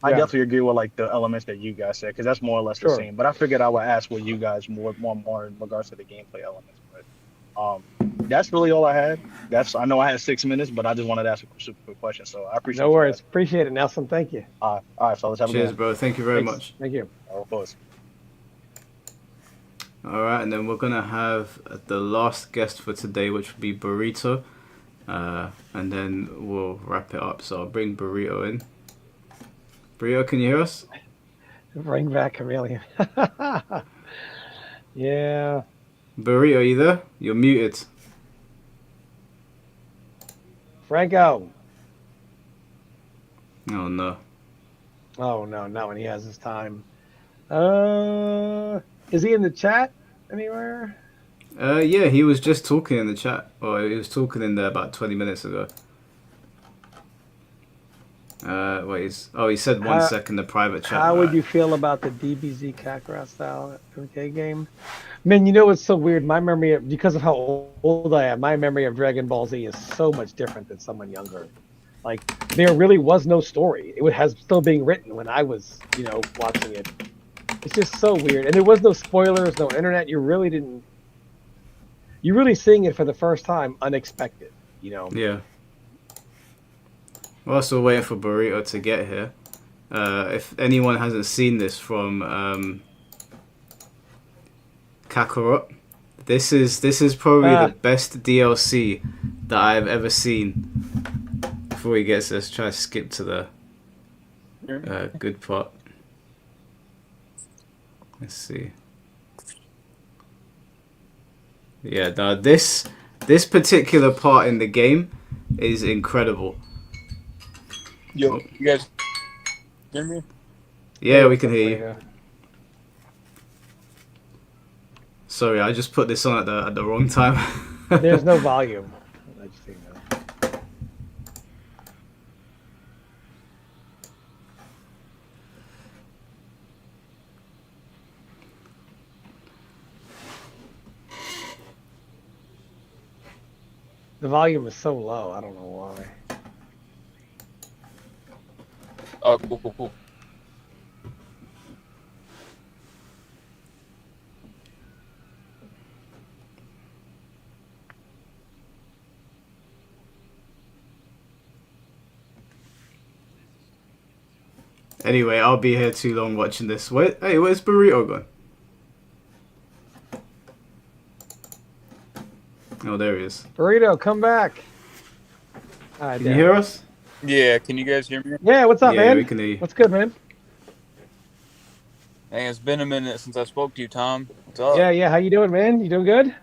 I Yeah. definitely agree with like the elements that you guys said because that's more or less the Sure. same. But I figured I would ask what you guys more in regards to the gameplay elements. But that's really all I had. I know I had 6 minutes, but I just wanted to ask a super quick question. So I appreciate No you worries. guys. Appreciate it, Nelson. Thank you. All right, fellas. Have a Cheers, good bro. Thank you very Thanks. much. Thank you. one. Of course. All right, and then we're gonna have the last guest for today, which will be Burrito, and then we'll wrap it up. So I'll bring Burrito in. Burrito, can you hear us? Bring back Chameleon. Yeah. Burrito, are you there? You're muted. Franco. Oh no. Oh no, not when he has his time. Is he in the chat anywhere? Yeah, he was just talking in the chat, or he was talking in there about 20 minutes ago. Wait, he said 1 second, the private chat. How would you feel about the DBZ Kakarot style MK game? Man, you know what's so weird? My memory, because of how old I am, my memory of Dragon Ball Z is so much different than someone younger. Like, there really was no story. It has still being written when I was, watching it. It's just so weird. And there was no spoilers, no internet. You're really seeing it for the first time unexpected, Yeah. We're also waiting for Burrito to get here. If anyone hasn't seen this from Kakarot, this is probably the best DLC that I've ever seen. Before he gets this, try to skip to the good part. Let's see. Yeah, now this particular part in the game is incredible. Yo, you guys hear me? Yeah, we can hear you. Sorry, I just put this on at the wrong time. There's no volume. I just think that. The volume is so low. I don't know why. Oh, cool. Anyway, I'll be here too long watching this. Hey, where's Burrito gone? Oh, there he is. Burrito, come back. Can you hear us? Yeah, can you guys hear me? Yeah, what's up, Yeah, man? we can hear you. What's good, man? Hey, it's been a minute since I spoke to you, Tom. What's up? Yeah. How you doing, man? You doing good?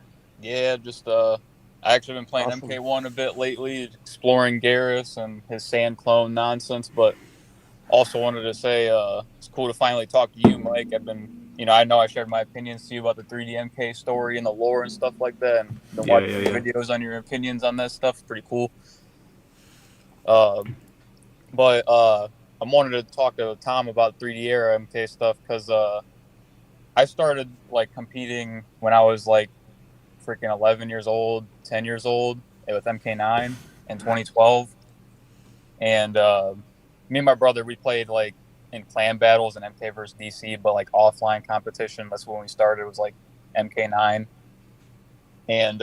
Yeah, just I actually been playing Awesome. MK1 a bit lately, exploring Garrus and his sand clone nonsense, but also wanted to say it's cool to finally talk to you, Mike. I've been, I know I shared my opinions to you about the 3D MK story and the lore and stuff like that, and been watching videos on your opinions on that stuff. Pretty cool. But I wanted to talk to Tom about 3D era MK stuff because I started like competing when I was like freaking 11 years old, 10 years old with MK9 in 2012. And me and my brother, we played like in clan battles and MK versus DC, but like offline competition. That's when we started. It was like MK9. And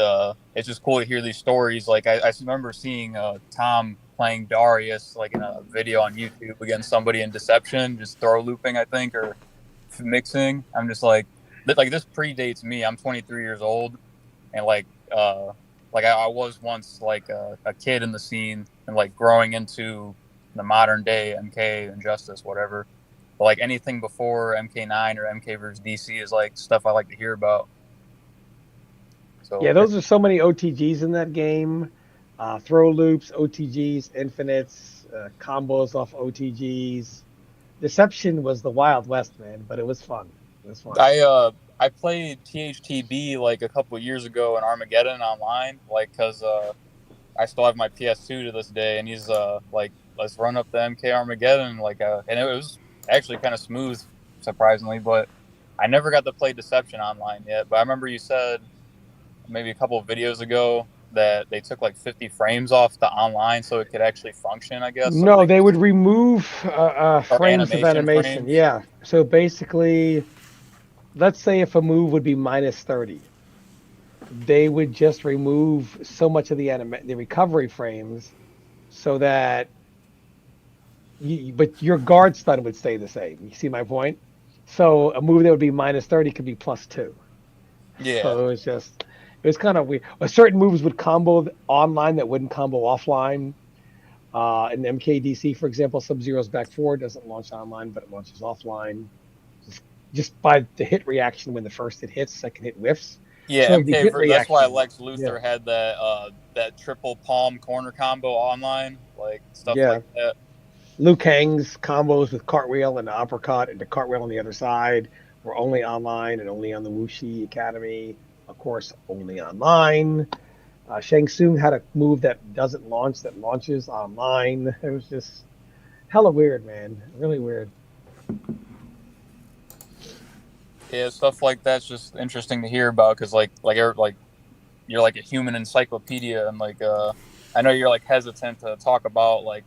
it's just cool to hear these stories. Like I remember seeing Tom playing Darius like in a video on YouTube against somebody in Deception, just throw looping, I think, or mixing. I'm just like this predates me. I'm 23 years old, and I was once like a kid in the scene and like growing into the modern day MK Injustice, whatever. But like anything before MK9 or MK versus DC is like stuff I like to hear about. So Yeah, those are so many OTGs in that game. Throw loops, OTGs, infinites, combos off OTGs. Deception was the Wild West, man, but it was fun. It was fun. I played THTB like a couple of years ago in Armageddon online, like because I still have my PS2 to this day, and he's like, let's run up the MK Armageddon, and it was actually kind of smooth, surprisingly, but I never got to play Deception online yet. But I remember you said maybe a couple of videos ago that they took like 50 frames off the online so it could actually function, I guess. No, they would remove frames of animation. Frames. Yeah. So basically, let's say if a move would be minus 30, they would just remove so much of the recovery frames so that but your guard stun would stay the same. You see my point? So a move that would be minus 30 could be plus 2. Yeah. So it was kind of weird. Certain moves would combo online that wouldn't combo offline. In MKDC, for example, Sub-Zero's back 4 doesn't launch online, but it launches offline. Just by the hit reaction when the first hit hits, second hit whiffs. Yeah, so that's why Lex Luthor had that triple palm corner combo online, like stuff like that. Liu Kang's combos with cartwheel and uppercut and the cartwheel on the other side were only online and only on the Wuxi Academy. Of course, only online. Shang Tsung had a move that doesn't launch that launches online. It was just hella weird, man. Really weird. Yeah, stuff like that's just interesting to hear about because you're like a human encyclopedia, and I know you're like hesitant to talk about like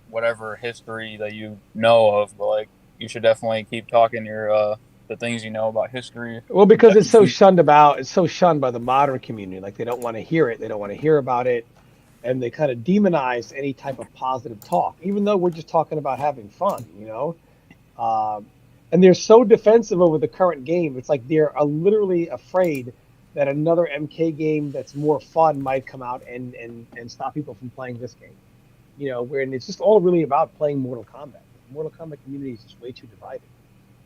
whatever history that you know of, but like you should definitely keep talking your the things you know about history. Well, because it's so shunned by the modern community. Like they don't want to hear it, they don't want to hear about it, and they kind of demonize any type of positive talk, even though we're just talking about having fun, you know. And they're so defensive over the current game. It's like they're literally afraid that another MK game that's more fun might come out and stop people from playing this game. You know, where it's just all really about playing Mortal Kombat. The Mortal Kombat community is just way too divided.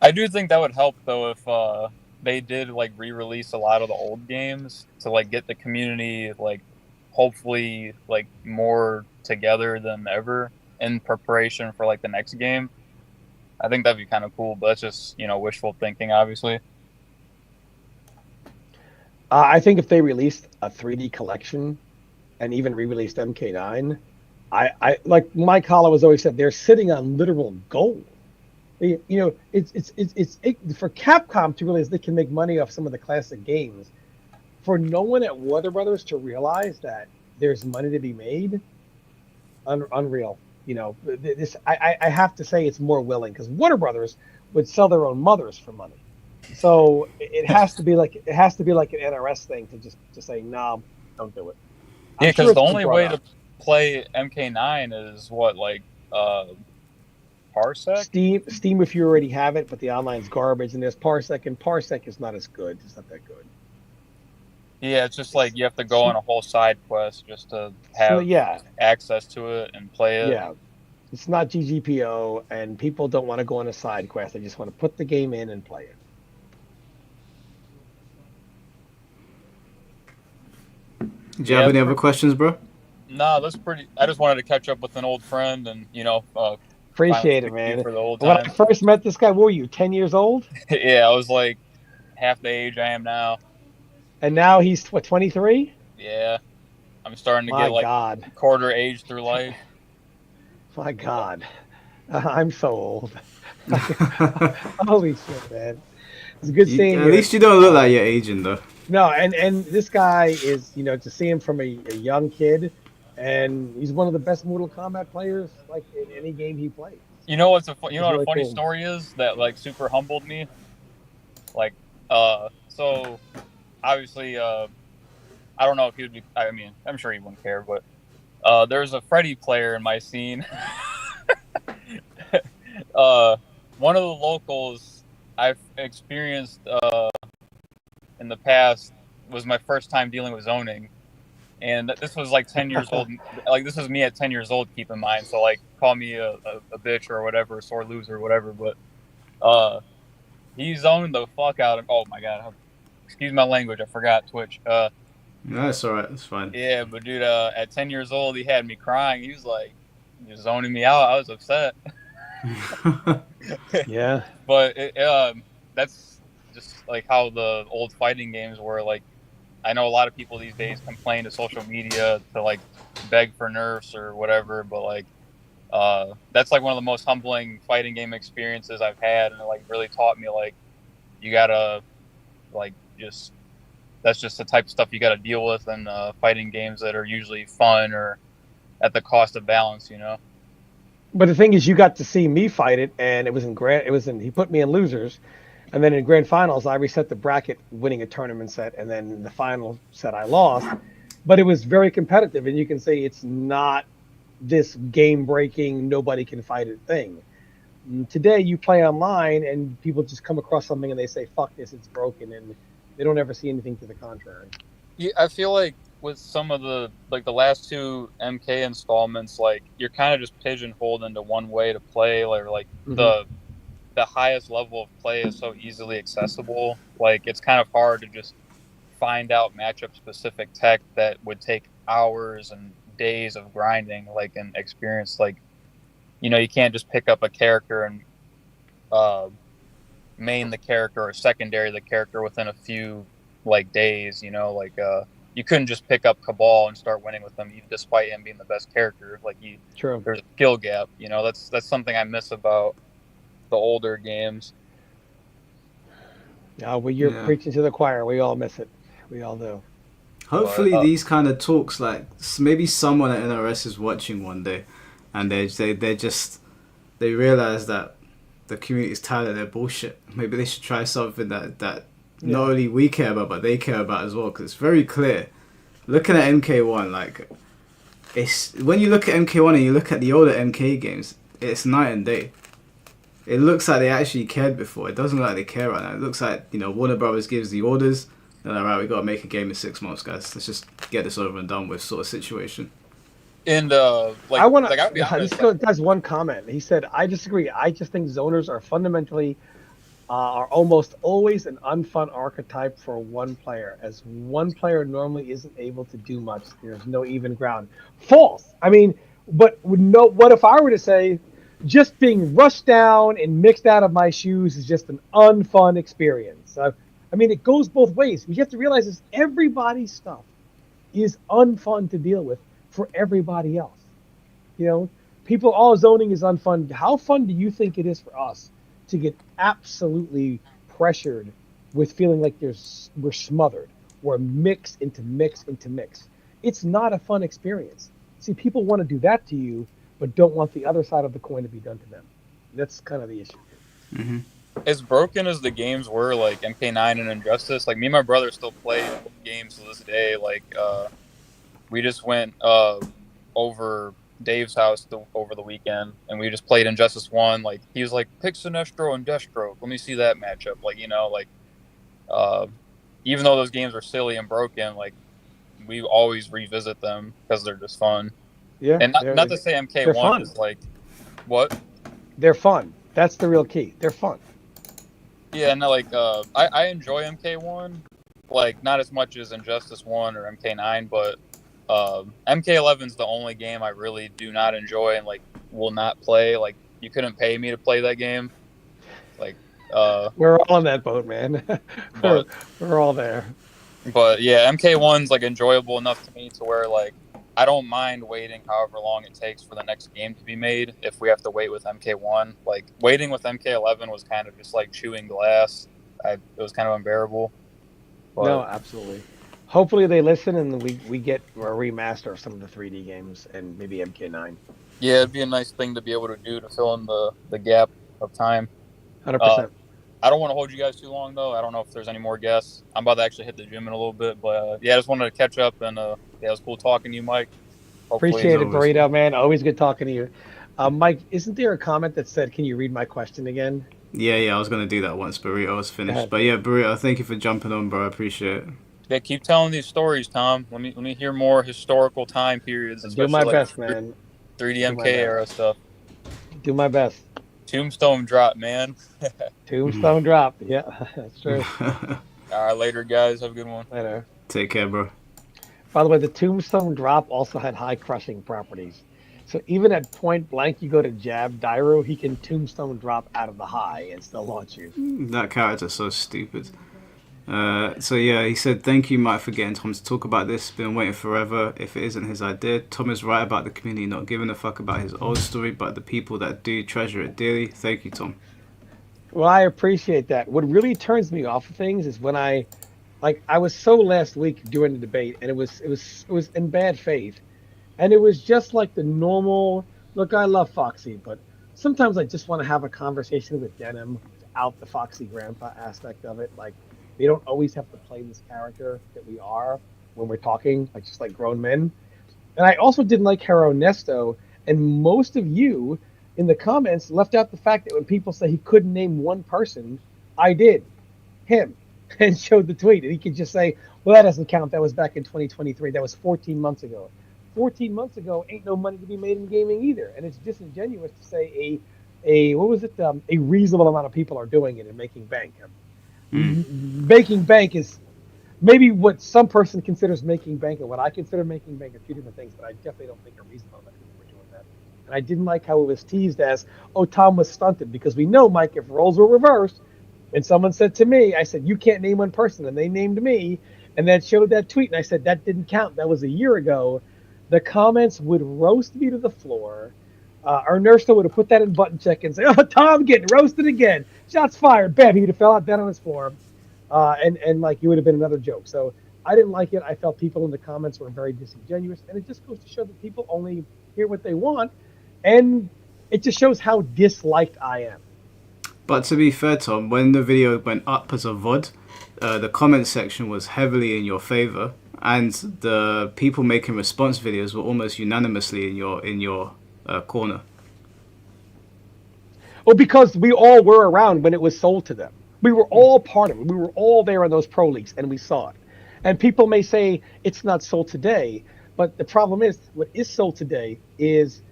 I do think that would help though if they did like re-release a lot of the old games to like get the community like hopefully like more together than ever in preparation for like the next game. I think that'd be kind of cool, but that's just, you know, wishful thinking, obviously. I think if they released a 3D collection and even re-released MK9, I like Mike Hollow has always said, they're sitting on literal gold. You know, it's for Capcom to realize they can make money off some of the classic games. For no one at Warner Brothers to realize that there's money to be made, unreal. You know, this I have to say it's more willing because Warner Brothers would sell their own mothers for money. So it has to be like an NRS thing to say no, don't do it. Yeah, because the only way to play MK9 is what, like Parsec? Steam if you already have it, but the online's garbage, and there's Parsec, and Parsec is not as good. It's not that good. Yeah, it's just like you have to go on a whole side quest just to have access to it and play it. Yeah, it's not GGPO, and people don't want to go on a side quest. They just want to put the game in and play it. Do you have any other questions, bro? No, that's pretty. I just wanted to catch up with an old friend and, you know, appreciate it, man. For the old when time. I first met this guy, what were you, 10 years old? Yeah, I was like half the age I am now. And now he's, what, 23? Yeah. I'm starting to My get like God. quarter age through life. My God, I'm so old. Holy shit, man! It's good seeing At you. least you don't look like you're aging, though. No, and this guy is, to see him from a young kid, and he's one of the best Mortal Kombat players like in any game he plays. You know what's It's what a really funny cool. story is that like super humbled me. Like, so obviously, I don't know if he would be. I mean, I'm sure he wouldn't care, but there's a Freddy player in my scene. One of the locals I've experienced in the past was my first time dealing with zoning, and this was like 10 years old. Like this was me at 10 years old. Keep in mind, so like call me a bitch or whatever, a sore loser or whatever. But he zoned the fuck out of. Oh my god, excuse my language. I forgot Twitch. No, that's all right. It's fine. Yeah, but dude, at 10 years old, he had me crying. He was like, just zoning me out. I was upset. Yeah. But that's just like how the old fighting games were. Like, I know a lot of people these days complain to social media to like beg for nerfs or whatever, but like, that's like one of the most humbling fighting game experiences I've had, and it like really taught me like you gotta like just that's just the type of stuff you gotta deal with in fighting games that are usually fun or at the cost of balance, you know. But the thing is, you got to see me fight it, and it was in. He put me in losers, and then in grand finals, I reset the bracket, winning a tournament set, and then in the final set, I lost. But it was very competitive, and you can say it's not this game-breaking, nobody can fight it thing. Today, you play online, and people just come across something and they say, "Fuck this, it's broken," and they don't ever see anything to the contrary. Yeah, I feel like with some of the last two MK installments, like you're kind of just pigeonholed into one way to play, like the highest level of play is so easily accessible. Like it's kind of hard to just find out matchup specific tech that would take hours and days of grinding, like an experience. Like, you know, you can't just pick up a character and main the character or secondary the character within a few like days, you know, like you couldn't just pick up Cabal and start winning with him, despite him being the best character. Like True. There's a skill gap. You know, that's something I miss about the older games. Well, you're preaching to the choir. We all miss it. We all do. Hopefully, these kind of talks, like maybe someone at NRS is watching one day, and they realize that the community is tired of their bullshit. Maybe they should try something that not only we care about, but they care about as well. Because it's very clear. Looking at MK1, like it's when you look at MK1 and you look at the older MK games, it's night and day. It looks like they actually cared before. It doesn't look like they care right now. It looks like, Warner Brothers gives the orders. They're like, right, we got to make a game in 6 months, guys. Let's just get this over and done with, sort of situation. And I want to. This guy's one comment. He said, "I disagree. I just think zoners are fundamentally are almost always an unfun archetype for one player, as one player normally isn't able to do much. There's no even ground." False. I mean, but what if I were to say, just being rushed down and mixed out of my shoes is just an unfun experience? I mean, it goes both ways. What you have to realize is everybody's stuff is unfun to deal with for everybody else. People, all zoning is unfun. How fun do you think it is for us to get absolutely pressured with feeling like we're smothered or mix into mix into mix? It's not a fun experience. See, people want to do that to you, but don't want the other side of the coin to be done to them. That's kind of the issue. Mm-hmm. As broken as the games were, like MK9 and Injustice, like me and my brother still play games to this day. Like we just went over Dave's house over the weekend, and we just played Injustice 1. Like he was like, pick Sinestro and Deathstroke. Let me see that matchup. Like, even though those games are silly and broken, like we always revisit them because they're just fun. Yeah, and not to say MK1 is like what? They're fun. That's the real key. They're fun. Yeah, no, like I enjoy MK1, like not as much as Injustice 1 or MK9, but MK11 is the only game I really do not enjoy and like will not play. Like you couldn't pay me to play that game. Like we're all on that boat, man. we're all there. But yeah, MK1's like enjoyable enough to me to where like I don't mind waiting however long it takes for the next game to be made if we have to wait with MK1. Like, waiting with MK11 was kind of just like chewing glass. It was kind of unbearable. But, no, absolutely. Hopefully they listen and we get a remaster of some of the 3D games and maybe MK9. Yeah, it'd be a nice thing to be able to do to fill in the gap of time. 100%. I don't want to hold you guys too long, though. I don't know if there's any more guests. I'm about to actually hit the gym in a little bit. But, yeah, I just wanted to catch up. And, yeah, it was cool talking to you, Mike. Hopefully Appreciate it, Burrito, man. Always good talking to you. Mike, isn't there a comment that said, can you read my question again? Yeah, I was going to do that once Burrito was finished. But, yeah, Burrito, thank you for jumping on, bro. I appreciate it. Yeah, keep telling these stories, Tom. Let me hear more historical time periods. Do my best, man. 3D MK era stuff. Do my best. Tombstone drop, man. Tombstone drop. Yeah, that's true. All right, later, guys. Have a good one. Later. Take care, bro. By the way, the Tombstone drop also had high crushing properties. So even at point blank, you go to jab Dairo, he can Tombstone drop out of the high and still launch you. That character's so stupid. So yeah, he said, thank you, Mike, for getting Tom to talk about this. Been waiting forever. If it isn't his idea, Tom is right about the community not giving a fuck about his old story, but the people that do treasure it dearly. Thank you, Tom. Well, I appreciate that. What really turns me off of things is when I was so last week during the debate, and it was in bad faith, and it was just like the normal. Look, I love Foxy, but sometimes I just want to have a conversation with Denim without the Foxy Grandpa aspect of it, like. They don't always have to play this character that we are when we're talking, like just like grown men. And I also didn't like Hero Nesto, and most of you in the comments left out the fact that when people say he couldn't name one person, I did, him, and showed the tweet. And he could just say, well, that doesn't count. That was back in 2023. That was 14 months ago. 14 months ago ain't no money to be made in gaming either. And it's disingenuous to say a reasonable amount of people are doing it and making bank. Making bank is maybe what some person considers making bank and what I consider making bank are two different things, but I definitely don't think are reasonable that people were doing that. And I didn't like how it was teased as, oh, Tom was stunted, because we know, Mike, if roles were reversed and someone said to me, I said, you can't name one person, and they named me, and then showed that tweet, and I said, that didn't count. That was a year ago. The comments would roast me to the floor. Our nurse would have put that in button check and say, oh, Tom getting roasted again. Shots fired. Bam, he'd have fell out down on his floor. And like, it would have been another joke. So I didn't like it. I felt people in the comments were very disingenuous. And it just goes to show that people only hear what they want. And it just shows how disliked I am. But to be fair, Tom, when the video went up as a VOD, the comment section was heavily in your favor. And the people making response videos were almost unanimously in your corner. Well, because we all were around when it was sold to them. We were all part of it. We were all there in those pro leagues, and we saw it. And people may say it's not sold today, but the problem is what is sold today is,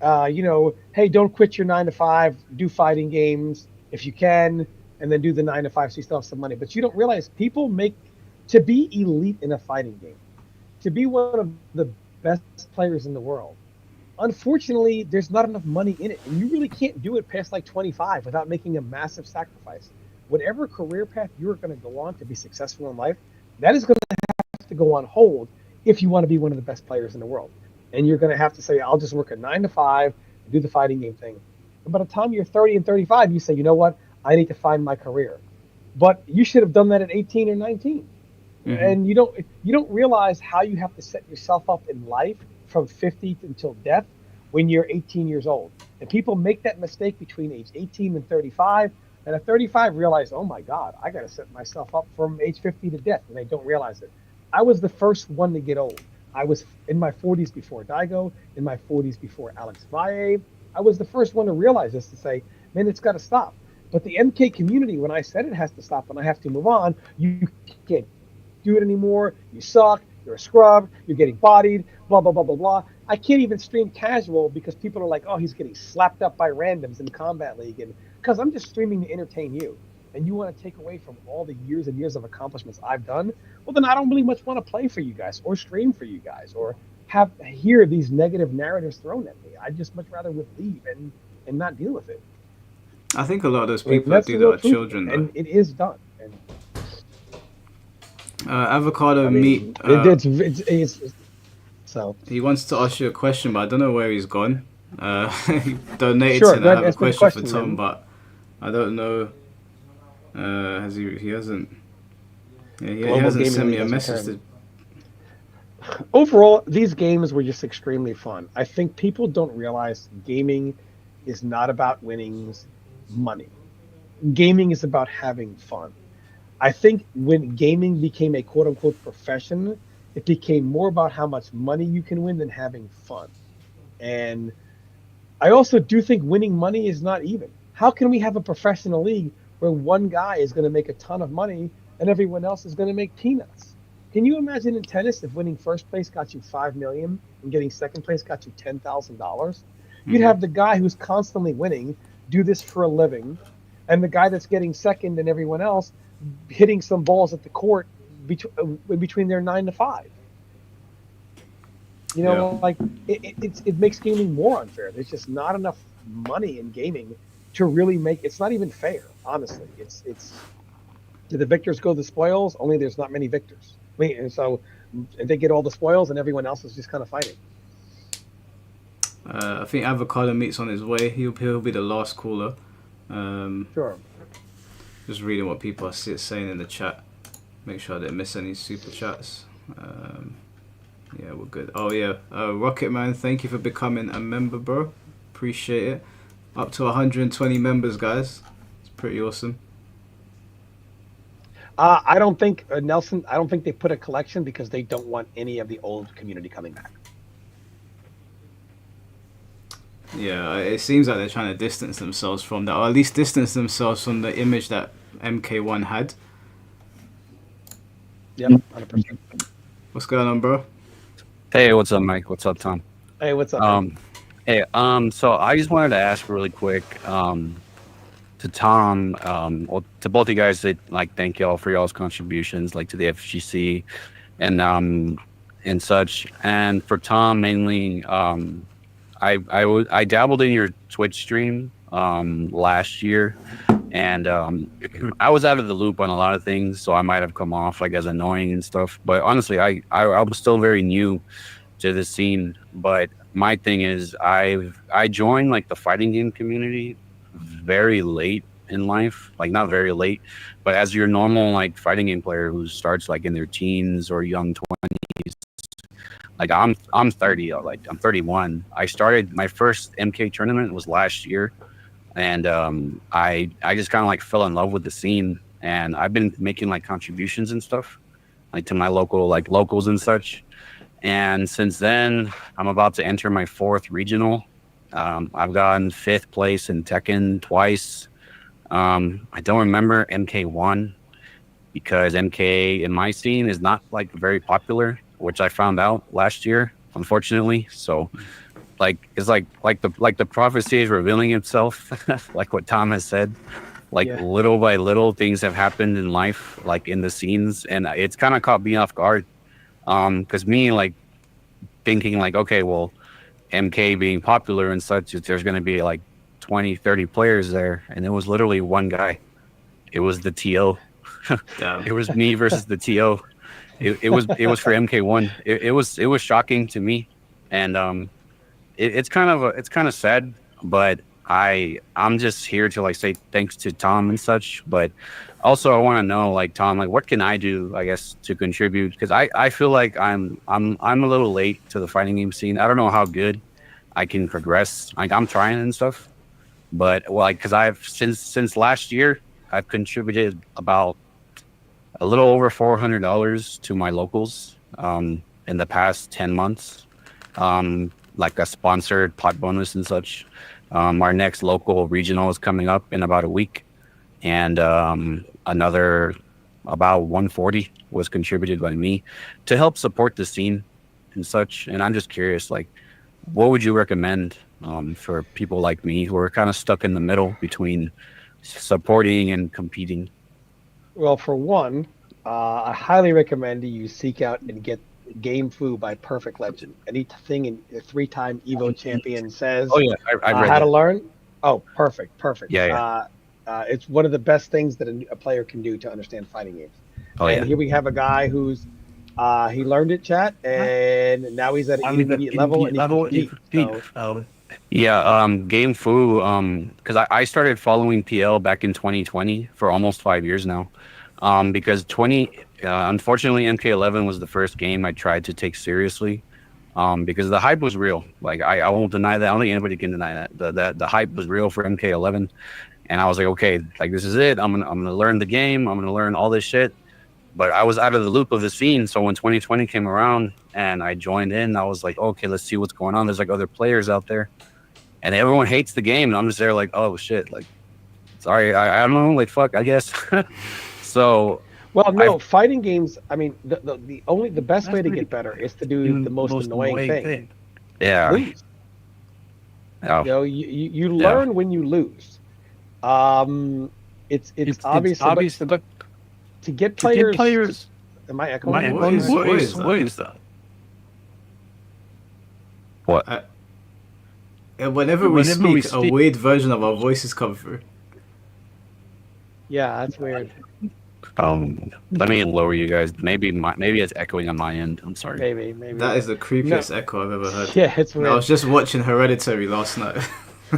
hey, don't quit your 9 to 5, do fighting games if you can, and then do the 9 to 5 so you still have some money. But you don't realize people to be elite in a fighting game, to be one of the best players in the world. Unfortunately, there's not enough money in it, and you really can't do it past like 25 without making a massive sacrifice. Whatever career path you're going to go on to be successful in life, that is going to have to go on hold if you want to be one of the best players in the world. And you're going to have to say, I'll just work a 9 to 5 and do the fighting game thing. And by the time you're 30 and 35, you say, you know what? I need to find my career. But you should have done that at 18 or 19. Mm-hmm. And you don't realize how you have to set yourself up in life from 50 until death when you're 18 years old. And people make that mistake between age 18 and 35. And at 35 realize, oh my God, I got to set myself up from age 50 to death. And they don't realize it. I was the first one to get old. I was in my 40s before Daigo, in my 40s before Alex Valle. I was the first one to realize this, to say, man, it's got to stop. But the MK community, when I said it has to stop and I have to move on, you can't do it anymore. You suck. You're a scrub. You're getting bodied. Blah, blah, blah, blah, blah. I can't even stream casual because people are like, oh, he's getting slapped up by randoms in Combat League. And because I'm just streaming to entertain you. And you want to take away from all the years and years of accomplishments I've done, well, then I don't really much want to play for you guys or stream for you guys or hear these negative narratives thrown at me. I'd just much rather would leave and not deal with it. I think a lot of those people that do that are children, though. And it is done. And, avocado meat. It's So he wants to ask you a question, but I don't know where he's gone. He donated sure, to go I ahead have and a ask me the question for question, Tom, man. but I don't know. Has he hasn't. Yeah, he Global hasn't Gaming sent me League a has message. returned. Overall, these games were just extremely fun. I think people don't realize gaming is not about winning money. Gaming is about having fun. I think when gaming became a quote unquote profession, it became more about how much money you can win than having fun. And I also do think winning money is not even. How can we have a professional league where one guy is going to make a ton of money and everyone else is going to make peanuts? Can you imagine in tennis if winning first place got you 5 million and getting second place got you $10,000? You'd have the guy who's constantly winning do this for a living, and the guy that's getting second and everyone else hitting some balls at the court between their 9 to 5. You Yeah. know, like it makes gaming more unfair. There's just not enough money in gaming to really make it's not even fair, honestly. It's do the victors go the spoils? Only there's not many victors. I mean, and so they get all the spoils and everyone else is just kind of fighting. I think Avocado Meat's on his way. He'll be the last caller. Sure. Just reading what people are saying in the chat. Make sure I didn't miss any super chats. Yeah, we're good. Oh yeah, Rocket Man, thank you for becoming a member, bro. Appreciate it. Up to 120 members, guys. It's pretty awesome. I don't think Nelson. I don't think they put a collection because they don't want any of the old community coming back. Yeah, it seems like they're trying to distance themselves from that, or at least distance themselves from the image that MK1 had. Yep, 100%. What's going on, bro? Hey, what's up, Mike? What's up, Tom? Hey, what's up? Hey, so I just wanted to ask really quick, to Tom, well, to both of you guys, thank y'all for y'all's contributions, like to the FGC and such. And for Tom, mainly, I dabbled in your Twitch stream last year, and I was out of the loop on a lot of things, so I might have come off like as annoying and stuff. But honestly, I was still very new to the scene. But my thing is, I joined like the fighting game community very late in life, like not very late, but as your normal like fighting game player who starts like in their teens or young 20s. Like I'm 30, like I'm 31. I started my first MK tournament was last year, and I just kind of like fell in love with the scene, and I've been making like contributions and stuff, like to my locals and such. And since then, I'm about to enter my 4th regional. I've gotten 5th place in Tekken twice. I don't remember MK1 because MK in my scene is not like very popular, which I found out last year, unfortunately. So like it's like the prophecy is revealing itself, like what Tom has said. Like little by little things have happened in life, like in the scenes, and it's kind of caught me off guard. Because me like thinking like, okay, well, MK being popular and such, there's going to be like 20, 30 players there, and it was literally one guy. It was the TO. It was me versus the TO. It was for MK1. It was shocking to me, and it's kind of sad, but I'm just here to like say thanks to Tom and such. But also I want to know, like, Tom, like what can I do, I guess, to contribute, because I feel like I'm a little late to the fighting game scene. I don't know how good I can progress. Like I'm trying and stuff, but well, like because I've since last year I've contributed about a little over $400 to my locals in the past 10 months, like a sponsored pot bonus and such. Our next local regional is coming up in about a week, and another about 140 was contributed by me to help support the scene and such. And I'm just curious, like, what would you recommend for people like me who are kind of stuck in the middle between supporting and competing? Well, for one, I highly recommend you seek out and get Game Fu by Perfect Legend. Anything in a 3-time Evo champion says, oh yeah, I read how that. to learn. Oh, perfect. Yeah. It's one of the best things that a player can do to understand fighting games. Oh, and yeah. here we have a guy who's He learned it, chat, and now he's at an intermediate level, and he can compete. So, Yeah, Game Fu, because I started following PL back in 2020 for almost 5 years now. Because unfortunately, MK11 was the first game I tried to take seriously. Because the hype was real. Like I won't deny that. I don't think anybody can deny that. The hype was real for MK11, and I was like, okay, like this is it. I'm gonna learn the game. I'm gonna learn all this shit. But I was out of the loop of the scene. So when 2020 came around and I joined in, I was like, okay, let's see what's going on. There's like other players out there, and everyone hates the game, and I'm just there like, oh shit, like sorry, I don't know, like fuck, I guess. So. Well, no, fighting games. I mean, the best way to get better is to do the most annoying thing. Yeah. Lose. Oh. You know, you learn when you lose. It's obvious, but to get players. Am I echoing? What is that? What? Whenever we speak, a weird version of our voices come through. Yeah, that's weird. Let me lower you guys. Maybe it's echoing on my end. I'm sorry. Maybe. That is the creepiest echo I've ever heard. Yeah, it's weird. I was just watching Hereditary last night.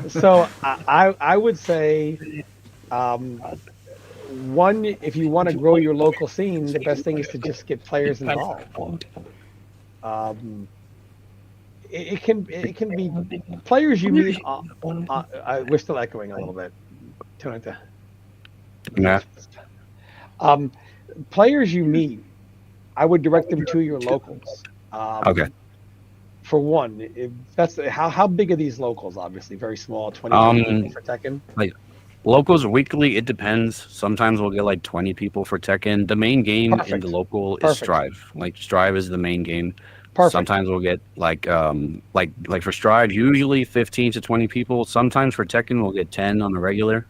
So I would say, one, if you want to grow your local scene, the best thing is to just get players involved. It can be players you meet. We're still echoing a little bit. Yeah. Players you meet, I would direct them to your locals. Okay. For one, that's how big are these locals? Obviously, very small. 20 people for Tekken. Like locals weekly, it depends. Sometimes we'll get like 20 people for Tekken. The main game in the local is Strive. Like Strive is the main game. Perfect. Sometimes we'll get like for Strive, usually 15 to 20 people. Sometimes for Tekken, we'll get 10 on the regular.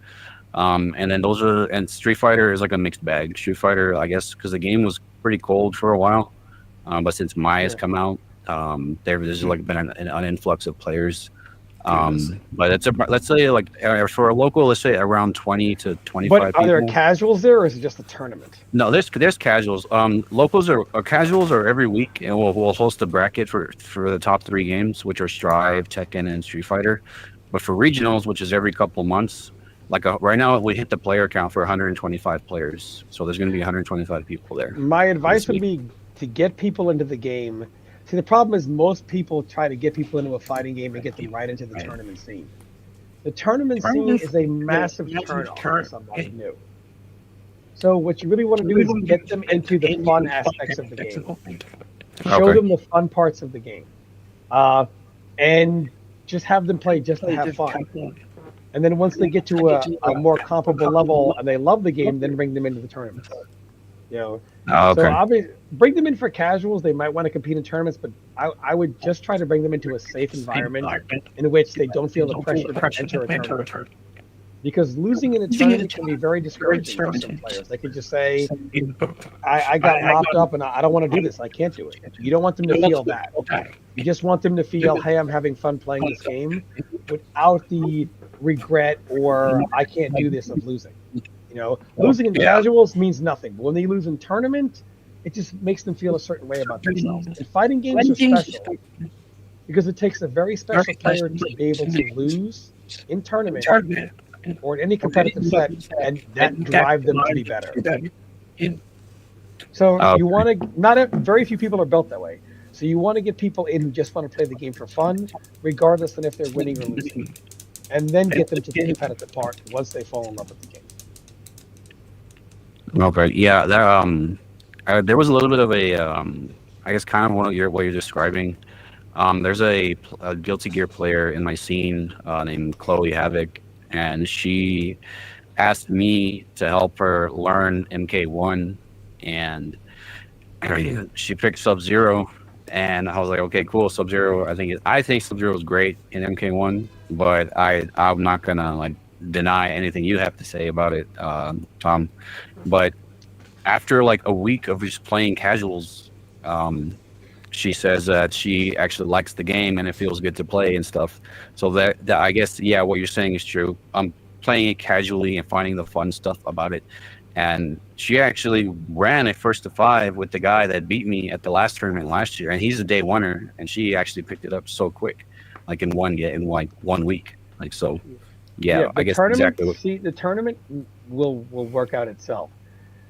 And then and Street Fighter is like a mixed bag. Street Fighter, I guess, because the game was pretty cold for a while, but since Maya's come out, there's like been an influx of players. But let's say like for a local, let's say around 20 to 25 But are people. there casuals there, or is it just a tournament? No, there's casuals. Locals are casuals are every week, and we'll host a bracket for the top 3 games, which are Strive, Tekken, and Street Fighter. But for regionals, which is every couple months. Like right now, we hit the player count for 125 players, so there's going to be 125 people there. My advice would be to get people into the game. See, the problem is most people try to get people into a fighting game and get them right into the tournament scene. The tournament scene is a massive turn on for somebody new. So what you really want to do is get them into the fun aspects of the game. Show them the fun parts of the game, and just have them play just to have fun. And then once they get to a more comparable level and they love the game, then bring them into the tournament. You know, so obviously bring them in for casuals. They might want to compete in tournaments, but I would just try to bring them into a safe environment in which they don't feel the pressure to enter a tournament. Because losing in a tournament can be very discouraging for some players. They could just say, I got mopped up and I don't want to do this. I can't do it. You don't want them to feel that. You just want them to feel, hey, I'm having fun playing this game without the regret or I can't do this of losing. You know, losing in casuals means nothing. But when they lose in tournament, it just makes them feel a certain way about themselves. And fighting games are special because it takes a very special player to be able to lose in tournament or in any competitive set and that drive them to be better. So you want to, very few people are built that way. So you want to get people in who just want to play the game for fun, regardless of if they're winning or losing. And then get them to the competitive part once they fall in love with the game. Okay, yeah, there was a little bit of a, I guess, kind of what you're describing. There's a Guilty Gear player in my scene named Chloe Havoc, and she asked me to help her learn MK1, and she picked Sub-Zero, and I was like, okay, cool, Sub-Zero. I think Sub-Zero is great in MK1, but I'm not gonna like deny anything you have to say about it, Tom. But after like a week of just playing casuals, she says that she actually likes the game and it feels good to play and stuff. So that I guess, yeah, what you're saying is true. playing it casually and finding the fun stuff about it. And she actually ran a 1st to 5 with the guy that beat me at the last tournament last year, and he's a day oneer, and she actually picked it up so quick, like in like 1 week. Like, so yeah, I The guess tournament, exactly what, see, the tournament will work out itself.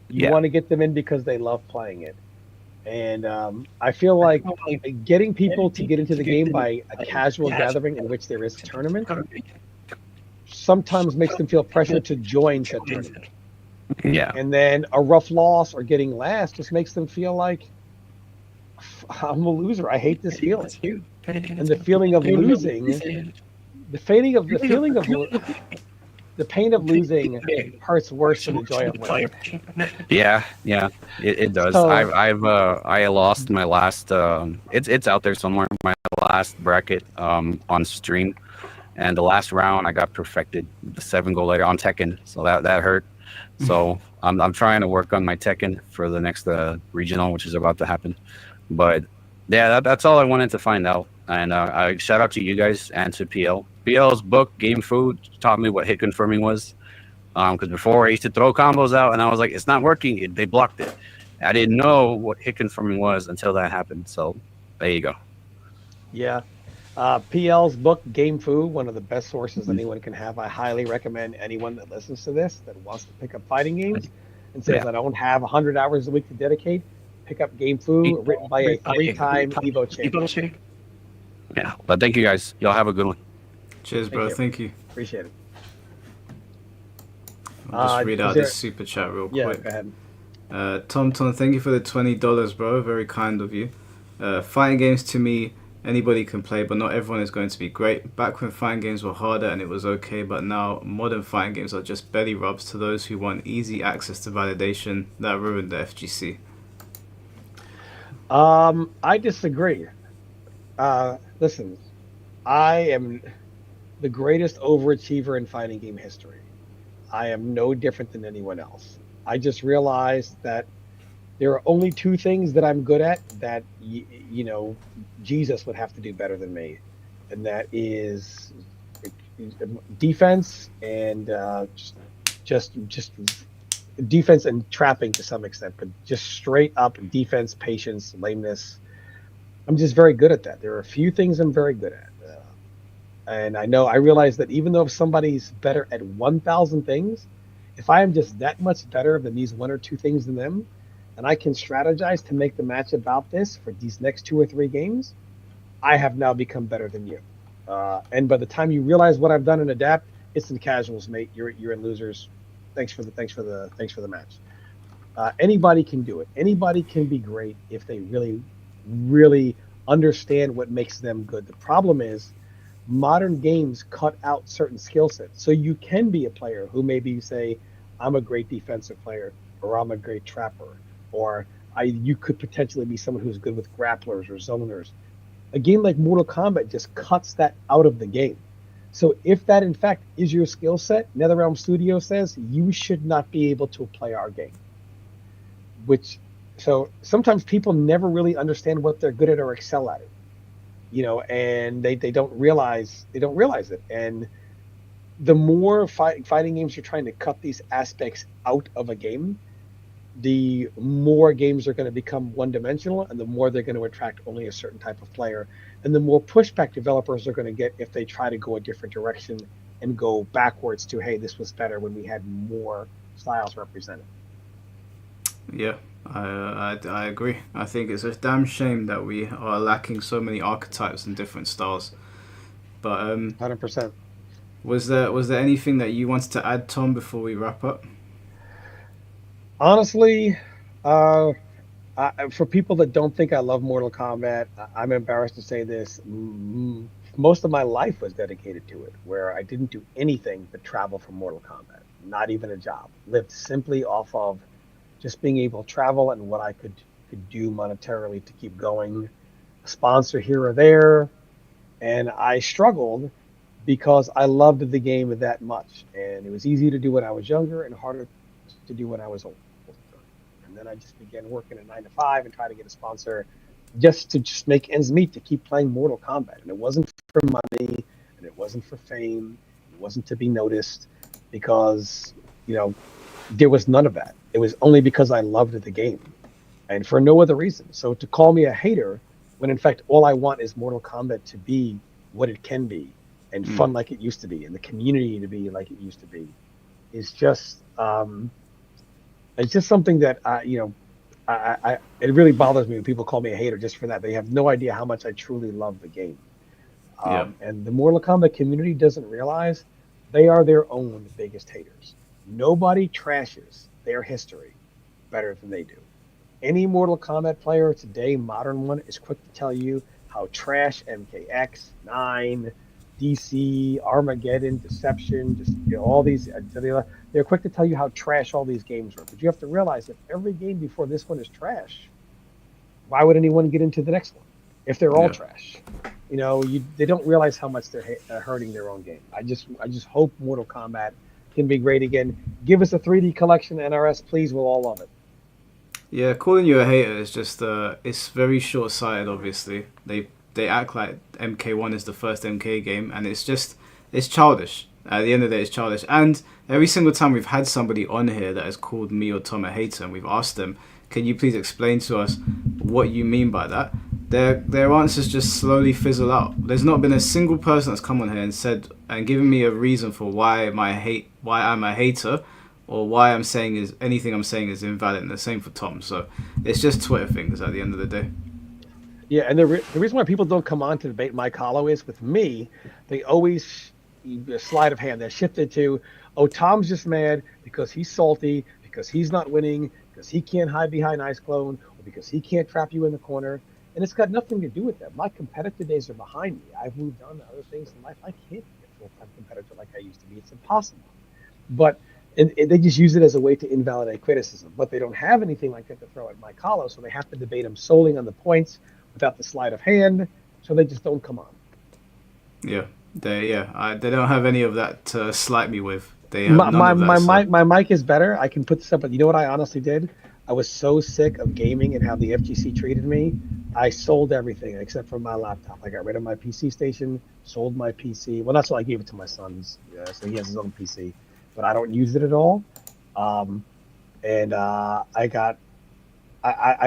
You yeah. want to get them in because they love playing it. And I feel like getting people to get into the game by a casual gathering in which there is a tournament sometimes makes them feel pressure to join said tournament. Yeah. And then a rough loss or getting last just makes them feel like I'm a loser. I hate this feeling. And the feeling of losing, the feeling of the pain of losing hurts worse than the joy of winning. Yeah, it does. So- I lost my last. It's out there somewhere. My last bracket on stream, and the last round I got perfected. The 7 goal later on Tekken, so that hurt. So I'm trying to work on my Tekken for the next regional, which is about to happen. But yeah, that's all I wanted to find out. And I shout out to you guys and to PL. PL's book, Game Food, taught me what hit confirming was. Because before I used to throw combos out and I was like, it's not working. They blocked it. I didn't know what hit confirming was until that happened. So there you go. Yeah. PL's book, Game Food, one of the best sources anyone can have. I highly recommend anyone that listens to this that wants to pick up fighting games and says, I don't have 100 hours a week to dedicate, pick up Game Food, written by a 3-time Evo champion. Yeah. But thank you guys. Y'all have a good one. Cheers, bro. Thank you. Appreciate it. I'll just read out this super chat real quick. Go ahead. Tom, thank you for the $20, bro. Very kind of you. Fighting games to me, anybody can play, but not everyone is going to be great. Back when fighting games were harder and it was okay, but now modern fighting games are just belly rubs to those who want easy access to validation. That ruined the FGC. I disagree. Listen, I am the greatest overachiever in fighting game history. I am no different than anyone else. I just realized that there are only 2 things that I'm good at that, Jesus would have to do better than me. And that is defense and just defense and trapping to some extent, but just straight up defense, patience, lameness. I'm just very good at that. There are a few things I'm very good at. And I realize that even though if somebody's better at 1,000 things, if I am just that much better than these 1 or 2 things than them, and I can strategize to make the match about this for these next 2 or 3 games, I have now become better than you. And by the time you realize what I've done and adapt, it's in casuals, mate. You're in losers. Thanks for the match. Anybody can do it. Anybody can be great if they really, really understand what makes them good. The problem is modern games cut out certain skill sets. So you can be a player who maybe say, I'm a great defensive player, or I'm a great trapper, or you could potentially be someone who's good with grapplers or zoners. A game like Mortal Kombat just cuts that out of the game. So if that in fact is your skill set, NetherRealm Studio says you should not be able to play our game. So sometimes people never really understand what they're good at or excel at it. And they don't realize it. And the more fighting games you're trying to cut these aspects out of a game, the more games are going to become one-dimensional, and the more they're going to attract only a certain type of player, and the more pushback developers are going to get if they try to go a different direction and go backwards to, hey, this was better when we had more styles represented. Yeah, I agree. I think it's a damn shame that we are lacking so many archetypes and different styles. But 100%. Was there anything that you wanted to add, Tom, before we wrap up? Honestly, for people that don't think I love Mortal Kombat, I'm embarrassed to say this. Most of my life was dedicated to it, where I didn't do anything but travel for Mortal Kombat, not even a job. Lived simply off of just being able to travel and what I could do monetarily to keep going. A sponsor here or there. And I struggled because I loved the game that much. And it was easy to do when I was younger and harder to do when I was older. And then I just began working a 9-to-5 and try to get a sponsor just to make ends meet to keep playing Mortal Kombat. And it wasn't for money, and it wasn't for fame, it wasn't to be noticed. because, there was none of that. It was only because I loved the game and for no other reason. So to call me a hater when in fact all I want is Mortal Kombat to be what it can be and fun like it used to be and the community to be like it used to be is just it's just something that it really bothers me when people call me a hater just for that. They have no idea how much I truly love the game. And the Mortal Kombat community doesn't realize they are their own biggest haters. Nobody trashes their history better than they do. Any Mortal Kombat player today, modern one, is quick to tell you how trash MKX, 9, DC, Armageddon, Deception, just all these. They're quick to tell you how trash all these games are. But you have to realize that every game before this one is trash. Why would anyone get into the next one if they're all trash? They don't realize how much they're hurting their own game. I just hope Mortal Kombat can be great again. Give us a 3D collection, NRS, please. We'll all love it. Yeah, calling you a hater is just it's very short-sighted. Obviously, they act like MK1 is the first MK game, and it's childish. At the end of the day, it's childish. And every single time we've had somebody on here that has called me or Tom a hater, and we've asked them, can you please explain to us what you mean by that? Their answers just slowly fizzle out. There's not been a single person that's come on here and said and given me a reason for why I'm a hater, or why anything I'm saying is invalid. And the same for Tom. So it's just Twitter things at the end of the day. Yeah, and the reason why people don't come on to debate Mike Hollow is with me, they always sleight of hand. They're shifted to, Tom's just mad because he's salty, because he's not winning, because he can't hide behind Ice Clone, or because he can't trap you in the corner. And it's got nothing to do with that. My competitive days are behind me. I've moved on to other things in life. I can't be a full-time competitor like I used to be. It's impossible. But and they just use it as a way to invalidate criticism. But they don't have anything like that to throw at Mike Hollow, so they have to debate him solely on the points without the sleight of hand. So they just don't come on. Yeah, they don't have any of that to slight me with. They have none of that, my mic is better. I can put this up, but you know what I honestly did? I was so sick of gaming and how the FGC treated me. I sold everything except for my laptop. I got rid of my PC station, sold my PC. Well, that's why I gave it to my son, so he has his own PC. But I don't use it at all. I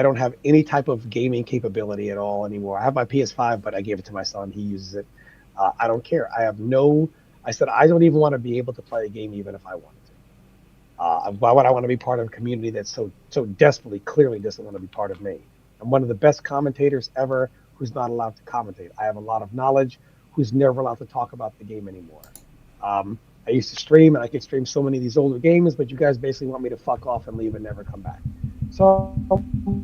don't have any type of gaming capability at all anymore. I have my PS5, but I gave it to my son. He uses it. I don't care. I said, I don't even want to be able to play a game even if I wanted to. Why would I want to be part of a community that so desperately, clearly doesn't want to be part of me? I'm one of the best commentators ever who's not allowed to commentate. I have a lot of knowledge who's never allowed to talk about the game anymore. I used to stream, and I could stream so many of these older games, but you guys basically want me to fuck off and leave and never come back. So,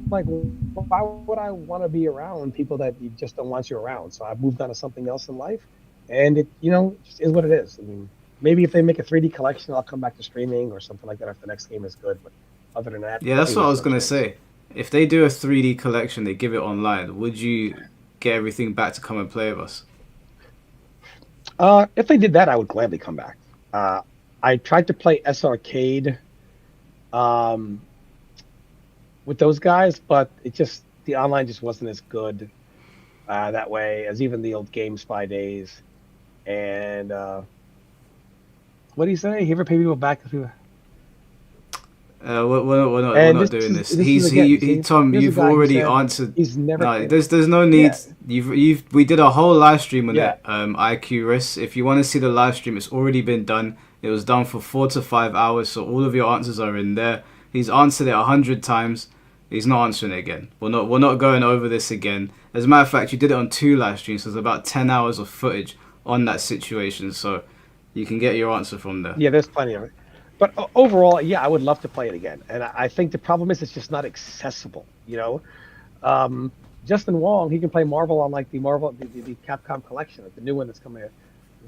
like, why would I want to be around people that just don't want you around? So I've moved on to something else in life, and it just is what it is. I mean, maybe if they make a 3D collection, I'll come back to streaming or something like that if the next game is good. But other than that, yeah, that's what I was gonna say. If they do a 3D collection, they give it online. Would you get everything back to come and play with us? If they did that, I would gladly come back. I tried to play S-Arcade with those guys, but the online just wasn't as good that way as even the old GameSpy days. And what do you say? You ever pay people back? We're not doing this. Tom, you've already answered. He's never. There's no need. Yeah. We did a whole live stream on it. IQ Risk. If you want to see the live stream, it's already been done. It was done for 4 to 5 hours, so all of your answers are in there. He's answered it 100 times. He's not answering it again. We're not going over this again. As a matter of fact, you did it on 2 live streams, so there's about 10 hours of footage on that situation, so you can get your answer from there. Yeah, there's plenty of it. But overall, yeah, I would love to play it again. And I think the problem is it's just not accessible, Justin Wong, he can play Marvel on like the Capcom collection, like the new one that's coming out.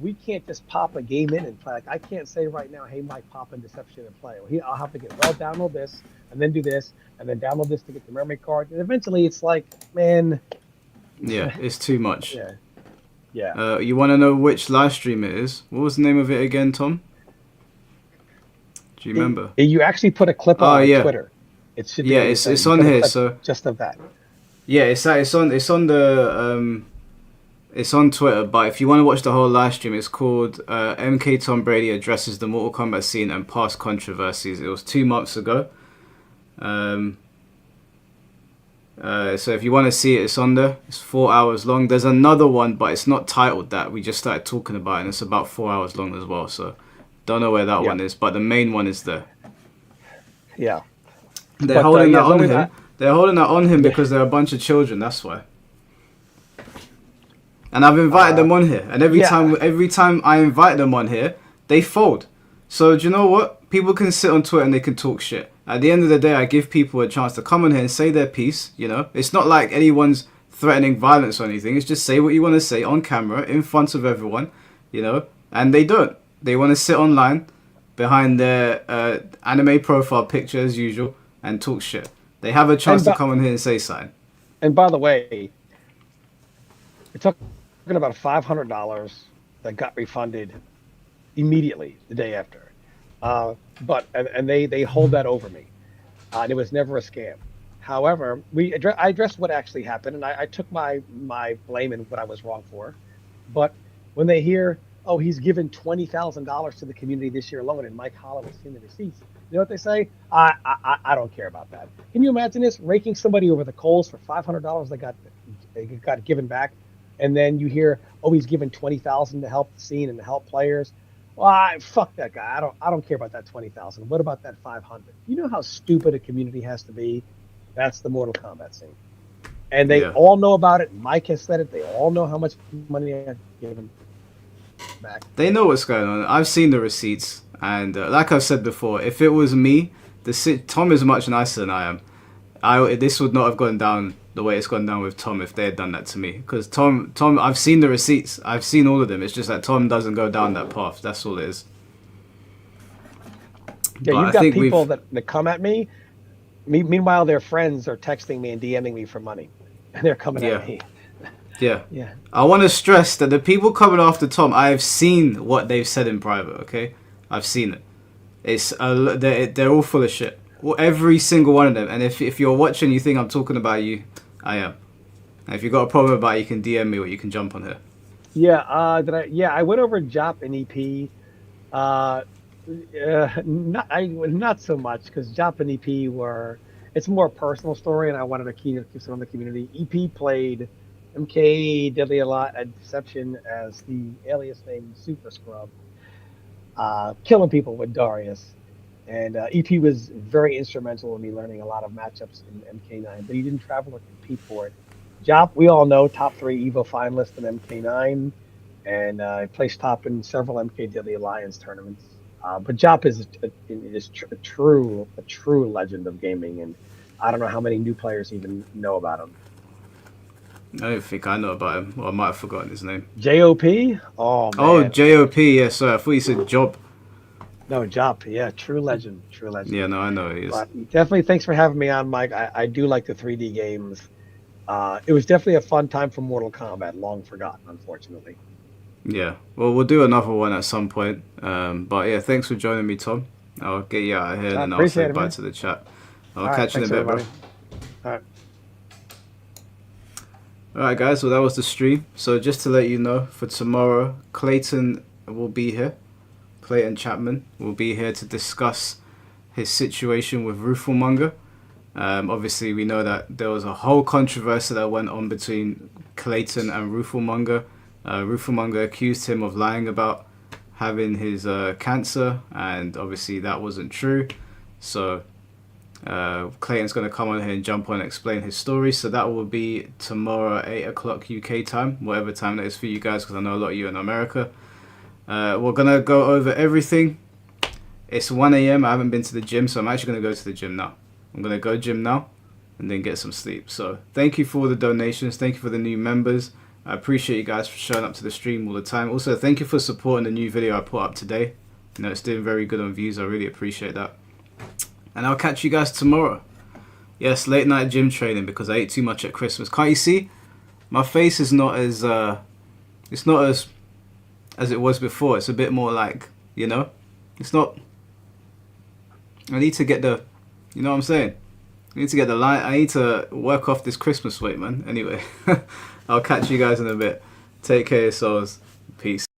We can't just pop a game in and play. Like, I can't say right now, hey, Mike, pop in Deception and play. I'll have to download this, and then do this, and then download this to get the memory card. And eventually it's like, man. Yeah, it's too much. Yeah. You want to know which live stream it is? What was the name of it again, Tom? Do you remember? You actually put a clip on Twitter. It should be. Yeah, it's on here. So just of that. Yeah, it's on the It's on Twitter, but if you want to watch the whole live stream, it's called MK Tom Brady addresses the Mortal Kombat scene and past controversies. It was 2 months ago. So if you want to see it, it's on there. It's 4 hours long. There's another one, but it's not titled that. We just started talking about it, and it's about 4 hours long as well. So don't know where that one is, but the main one is there. Yeah. They're holding that on him. They're holding that on him because they're a bunch of children. That's why. And I've invited them on here, and every time I invite them on here, they fold. So do you know what? People can sit on Twitter and they can talk shit. At the end of the day, I give people a chance to come on here and say their piece. You know, it's not like anyone's threatening violence or anything. It's just say what you want to say on camera in front of everyone. You know, and they don't. They want to sit online behind their anime profile picture as usual and talk shit. They have a chance to come on here and say something. And by the way, we're talking about $500 that got refunded immediately the day after. But they hold that over me. And it was never a scam. However, I addressed what actually happened, and I took my blame and what I was wrong for. But when they hear, oh, he's given $20,000 to the community this year alone, and Mike Holloway's seen the receipts, you know what they say? I don't care about that. Can you imagine this? Raking somebody over the coals for $500 they got given back, and then you hear, oh, he's given $20,000 to help the scene and to help players. Well, fuck that guy. I don't care about that $20,000. What about that $500? You know how stupid a community has to be? That's the Mortal Kombat scene. And they all know about it. Mike has said it. They all know how much money I've given back. They know what's going on. I've seen the receipts. And like I've said before, if it was me, Tom is much nicer than I am. This would not have gone down the way it's gone down with Tom if they had done that to me. Because Tom, I've seen the receipts. I've seen all of them. It's just that Tom doesn't go down that path. That's all it is. Yeah, you've got people that come at me. Meanwhile, their friends are texting me and DMing me for money. And they're coming at me. Yeah. Yeah. I want to stress that the people coming after Tom, I've seen what they've said in private, okay? I've seen it. It's they're all full of shit. Well, every single one of them. And if you're watching, you think I'm talking about you, I am. And if you've got a problem about it, you can DM me or you can jump on here. Yeah, I went over Jop and EP. Not so much because Jop and EP it's more a personal story, and I wanted to keep some of the community. EP played MK Deadly Deception as the alias name Super Scrub, killing people with Darius. And EP was very instrumental in me learning a lot of matchups in MK9, but he didn't travel or compete for it. Jop, we all know, top 3 EVO finalist in MK9, and placed top in several MK Deadly Alliance tournaments. But Jop is a true legend of gaming, and I don't know how many new players even know about him. I don't think I know about him. Or I might have forgotten his name. JOP? Oh, man. Oh, JOP, yeah, sorry. I thought you said Job. No, Jop, yeah, true legend. Yeah, no, I know he is. But definitely, thanks for having me on, Mike. I do like the 3D games. It was definitely a fun time for Mortal Kombat, long forgotten, unfortunately. Yeah, well, we'll do another one at some point. But yeah, thanks for joining me, Tom. I'll get you out of here and I'll say bye to the chat. I'll catch you in a bit, bro. All right. Alright, guys, well, that was the stream. So just to let you know, for tomorrow, Clayton will be here. Clayton Chapman will be here to discuss his situation with Rooflemonger. Obviously, we know that there was a whole controversy that went on between Clayton and Rooflemonger. Rooflemonger accused him of lying about having his cancer, and obviously that wasn't true. So Clayton's going to come on here and jump on and explain his story. So that will be tomorrow at 8 o'clock UK time, whatever time that is for you guys, because I know a lot of you are in America. We're going to go over everything. It's 1 a.m. I haven't been to the gym, so I'm actually going to go to the gym now. I'm going to go gym now and then get some sleep. So thank you for all the donations. Thank you for the new members. I appreciate you guys for showing up to the stream all the time. Also, thank you for supporting the new video I put up today. You know, it's doing very good on views. I really appreciate that. And I'll catch you guys tomorrow. Yes, late night gym training because I ate too much at Christmas. Can't you see? My face is not as it's not as it was before. It's a bit more like, you know, it's not. I need to get the, you know what I'm saying? I need to get the line. I need to work off this Christmas weight, man. Anyway, I'll catch you guys in a bit. Take care of yourselves. Peace.